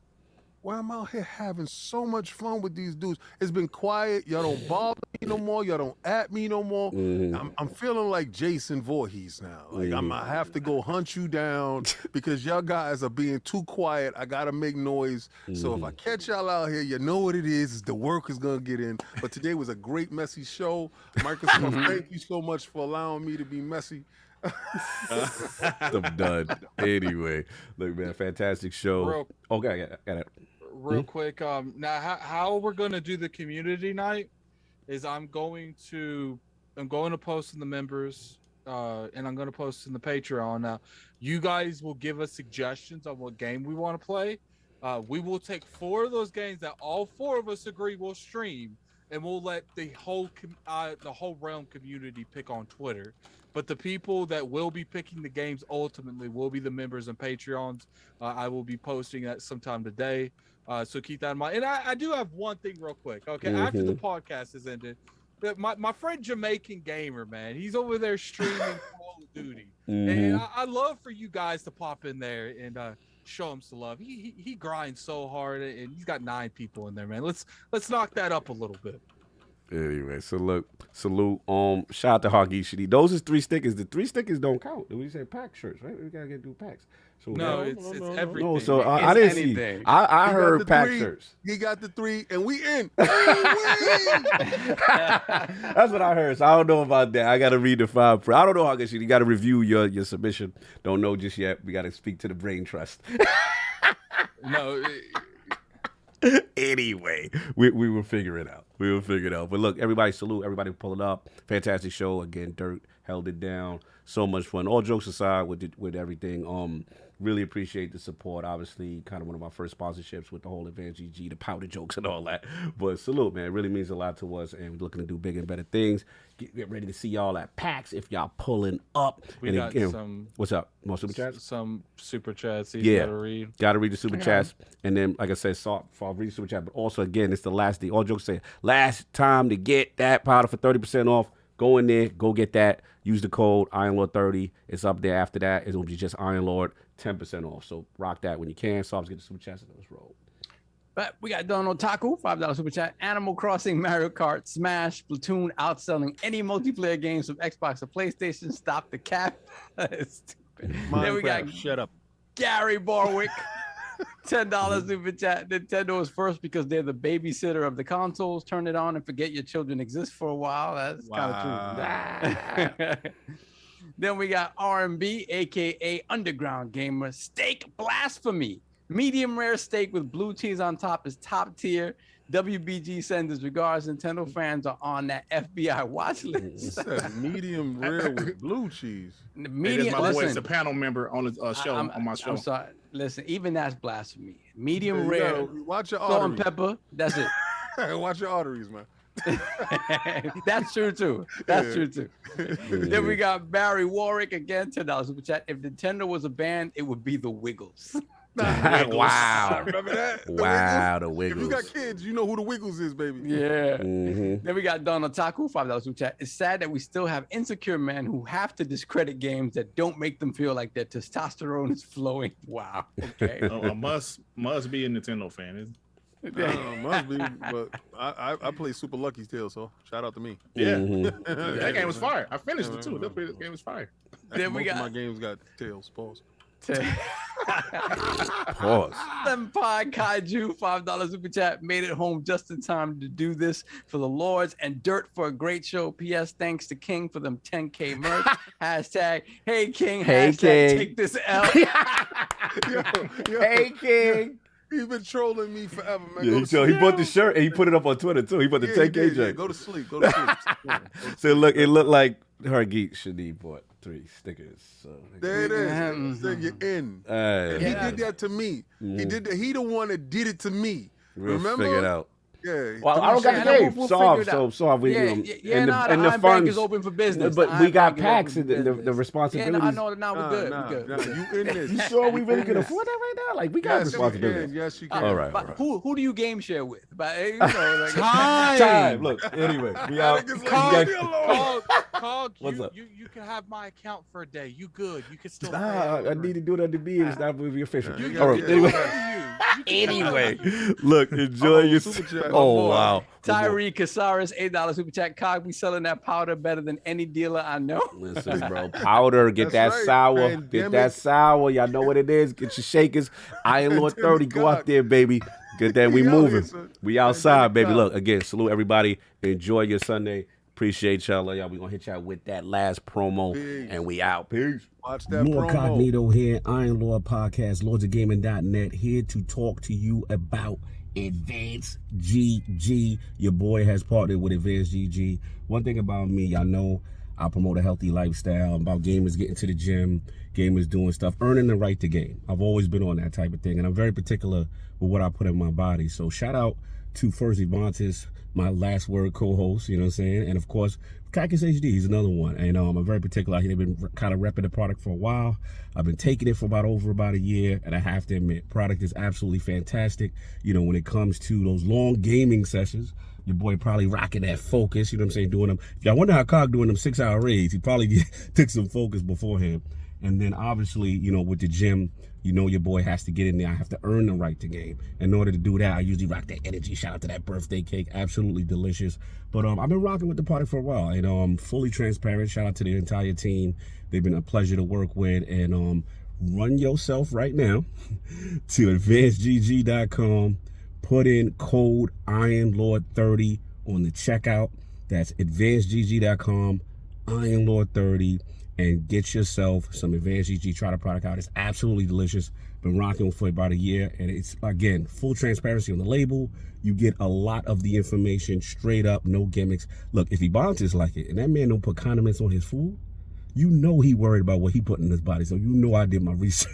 Speaker 7: Where I'm out here having so much fun with these dudes. It's been quiet. Y'all don't bother me no more. Y'all don't at me no more. I'm feeling like Jason Voorhees now. Like I have to go hunt you down because y'all guys are being too quiet. I gotta make noise. So if I catch y'all out here, you know what it is. The work is gonna get in. But today was a great messy show. Microsoft, thank you so much for allowing me to be messy.
Speaker 1: I'm done. Anyway, look, man, fantastic show. Okay, I got it.
Speaker 6: Real quick, now how we're gonna do the community night is I'm going to post in the members, and I'm gonna post in the Patreon. Now, you guys will give us suggestions on what game we want to play. We will take 4 of those games that all 4 of us agree will stream, and we'll let the whole realm community pick on Twitter. But the people that will be picking the games ultimately will be the members and Patreons. I will be posting that sometime today. So keep that in mind. And I do have one thing real quick. Okay, after the podcast is ended, my friend Jamaican Gamer, man, he's over there streaming Call of Duty. And I love for you guys to pop in there and show him some love. He grinds so hard, and he's got 9 people in there, man. Let's knock that up a little bit.
Speaker 1: Anyway, so look, salute. Shout out to Hogishity. Those is 3 stickers. The 3 stickers don't count. We say pack shirts, right? We gotta do packs. So
Speaker 6: no, it's everything.
Speaker 1: No, so I didn't see. I heard pack shirts.
Speaker 7: He got the 3, and we in.
Speaker 1: That's what I heard. So I don't know about that. I gotta read the file. I don't know how you got to review your submission. Don't know just yet. We gotta speak to the brain trust.
Speaker 6: No.
Speaker 1: Anyway, we will figure it out. We'll figure it out. But look, everybody salute. Everybody pulling up. Fantastic show. Again, Dirt held it down. So much fun. All jokes aside with everything. Really appreciate the support. Obviously, kind of one of my first sponsorships with the whole Advanced GG, the powder jokes and all that. But salute, man. It really means a lot to us, and we're looking to do bigger and better things. Get ready to see y'all at PAX if y'all pulling up.
Speaker 6: We got some.
Speaker 1: What's up? More super chats?
Speaker 6: Some super chats.
Speaker 1: Yeah.
Speaker 6: Gotta
Speaker 1: read the super chats. And then, like I said, I'll read the super chat. But also, again, it's the last day. All jokes say, last time to get that powder for 30% off. Go in there. Go get that. Use the code IronLord30. It's up there. After that, it'll be just IronLord, 10% off. So rock that when you can. So let's get the super chats and let's roll.
Speaker 8: But we got Don Otaku, $5 super chat. Animal Crossing, Mario Kart, Smash, Splatoon, outselling any multiplayer games from Xbox or PlayStation. Stop the cap. Stupid. Then we got
Speaker 4: Shut up.
Speaker 8: Gary Barwick, $10 super chat. Nintendo is first because they're the babysitter of the consoles. Turn it on and forget your children exist for a while. That's kind of true. Then we got R&B, aka Underground Gamer. Steak Blasphemy. Medium rare steak with blue cheese on top is top tier. WBG sends his regards. Nintendo fans are on that FBI watch list.
Speaker 7: Medium rare with blue cheese.
Speaker 8: Medium,
Speaker 5: my boy is
Speaker 8: listen,
Speaker 5: a panel member on the show on my show.
Speaker 8: I'm sorry. Listen, even that's blasphemy. Medium rare.
Speaker 7: Watch your
Speaker 8: salt
Speaker 7: arteries.
Speaker 8: and pepper. That's it.
Speaker 7: Watch your arteries, man.
Speaker 8: That's true too. Then we got Barry Warwick again, $10 super chat. If Nintendo was a band, it would be the Wiggles.
Speaker 1: Wow.
Speaker 7: Remember that?
Speaker 1: The Wiggles.
Speaker 7: If you got kids, you know who the Wiggles is, baby.
Speaker 8: Yeah.
Speaker 1: Mm-hmm.
Speaker 8: Then we got Don Otaku, $5 super chat. It's sad that we still have insecure men who have to discredit games that don't make them feel like their testosterone is flowing. Wow. Okay.
Speaker 5: Must be a Nintendo fan, isn't it?
Speaker 7: Must be, but I play Super Lucky's Tale, so shout out to me.
Speaker 5: Yeah.
Speaker 1: Mm-hmm.
Speaker 5: That game was fire. I finished it too. That game was fire.
Speaker 8: Then we
Speaker 7: Most of
Speaker 8: got
Speaker 7: my games got tails. Pause.
Speaker 1: Pause.
Speaker 8: Senpai Kaiju, $5 super chat. Made it home just in time to do this for the Lords and Dirt for a great show. P.S. Thanks to King for them 10K merch. Hashtag Hey King.
Speaker 1: Hey
Speaker 8: Hashtag
Speaker 1: King.
Speaker 8: Take this L.
Speaker 7: Yo,
Speaker 1: Hey, King.
Speaker 7: He's been trolling me forever, man.
Speaker 1: Yeah, so he bought the shirt and he put it up on Twitter too. He put the 10K joint.
Speaker 7: Go to sleep.
Speaker 1: So it looked like her geek Shanique bought 3 stickers. So
Speaker 7: There it is. So you're in. And he did that to me. He did that. He the one that did it to me.
Speaker 1: We'll
Speaker 7: Remember?
Speaker 1: figure it out.
Speaker 7: Yeah.
Speaker 1: Well, I don't got the game.
Speaker 8: We'll
Speaker 1: Sorry,
Speaker 8: figure it out.
Speaker 1: so we,
Speaker 8: Yeah,
Speaker 1: and
Speaker 8: the
Speaker 1: the
Speaker 8: Iron Bank
Speaker 1: funds
Speaker 8: is open for business.
Speaker 1: But
Speaker 8: The
Speaker 1: we
Speaker 8: Iron
Speaker 1: got
Speaker 8: Bank is
Speaker 1: packs
Speaker 8: open
Speaker 1: and
Speaker 8: for
Speaker 1: the
Speaker 8: business.
Speaker 1: responsibilities.
Speaker 8: Yeah, no, I know. Now we're good.
Speaker 7: Nah,
Speaker 8: We're good.
Speaker 7: you in this.
Speaker 1: You sure we really can afford that right now? Like we got
Speaker 7: Yes,
Speaker 1: responsibilities.
Speaker 7: yes, you can.
Speaker 1: All right.
Speaker 8: But who do you game share with? But you know, like,
Speaker 1: Time. Look. Anyway, we out.
Speaker 6: Cog,
Speaker 1: What's up?
Speaker 6: you can have my account for a day. You good. You can still
Speaker 1: Nah,
Speaker 6: pay
Speaker 1: I need to do it under B. It's not with your official.
Speaker 7: You
Speaker 1: All right.
Speaker 7: got-
Speaker 1: Anyway, look. Enjoy your.
Speaker 7: super chat.
Speaker 1: Oh wow.
Speaker 8: Tyree Casares, $8 super chat. Cog, we selling that powder better than any dealer I know.
Speaker 1: Listen, bro. Powder. Get that
Speaker 7: That's right.
Speaker 1: sour.
Speaker 7: Pandemic.
Speaker 1: Get that sour. Y'all know what it is. Get your shakers. Iron Lord 30. Go out there, baby. Get that. We
Speaker 7: We out
Speaker 1: moving.
Speaker 7: here, son.
Speaker 1: We outside, baby.
Speaker 7: Pandemic
Speaker 1: Look, again, salute everybody. Enjoy your Sunday. Appreciate y'all. Love y'all. We gonna hit y'all with that last promo,
Speaker 7: Peace.
Speaker 1: and we out. Peace.
Speaker 7: Watch that
Speaker 1: Lord
Speaker 7: promo.
Speaker 1: Cognito here, Iron Lord Podcast, lordsofgaming.net, here to talk to you about Advanced GG. Your boy has partnered with Advanced GG. One thing about me, y'all know I promote a healthy lifestyle. I'm about gamers getting to the gym, gamers doing stuff, earning the right to game. I've always been on that type of thing, and I'm very particular with what I put in my body. So shout out to First Evantis, my last word co-host, you know what I'm saying? And of course, Cactus HD, he's another one. And I'm very particular. They've been kind of repping the product for a while. I've been taking it for about a year, and I have to admit, product is absolutely fantastic. You know, when it comes to those long gaming sessions, your boy probably rocking that focus, you know what I'm saying, doing them. If y'all wonder how Cog doing them 6-hour raids, he probably took some focus beforehand. And then obviously, you know, with the gym, you know your boy has to get in there. I have to earn the right to game. In order to do that, I usually rock that energy. Shout out to that birthday cake. Absolutely delicious. But I've been rocking with the product for a while. And I'm fully transparent. Shout out to the entire team. They've been a pleasure to work with. And run yourself right now to advancedgg.com. Put in code IronLord30 on the checkout. That's advancedgg.com, IronLord30. And get yourself some Advanced GG. Try the product out. It's absolutely delicious. Been rocking for about a year, and it's, again, full transparency on the label. You get a lot of the information straight up, no gimmicks. Look, if he bounces like it, and that man don't put condiments on his food, you know he worried about what he put in his body. So you know I did my research.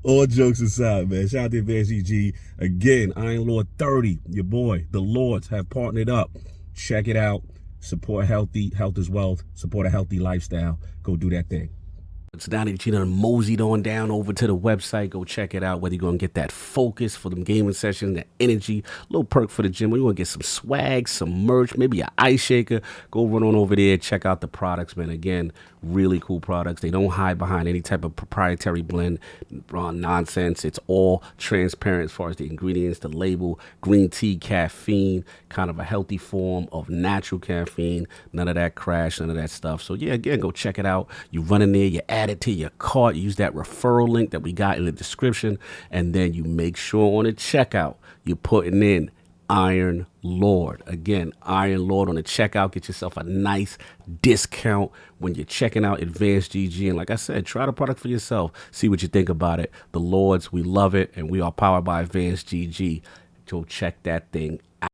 Speaker 1: All jokes aside, man. Shout out to Advanced GG. Again, Iron Lord 30, your boy. The Lords have partnered up. Check it out. Support healthy. Health is wealth. Support a healthy lifestyle. Go do that thing. It's now that you done moseyed on down over to the website. Go check it out. Whether you're going to get that focus for them gaming sessions, that energy, little perk for the gym. When you want to get some swag, some merch, maybe an ice shaker, go run on over there. Check out the products, man. Again, really cool products. They don't hide behind any type of proprietary blend nonsense. It's all transparent as far as the ingredients, the label, green tea, caffeine, kind of a healthy form of natural caffeine. None of that crash, none of that stuff. So yeah, again, go check it out. You run in there, you add it to your cart, use that referral link that we got in the description, and then you make sure on the checkout you're putting in Iron Lord. Again, Iron Lord on the checkout. Get yourself a nice discount when you're checking out Advanced GG. And like I said, try the product for yourself. See what you think about it. The Lords, we love it, and we are powered by Advanced GG. Go check that thing out.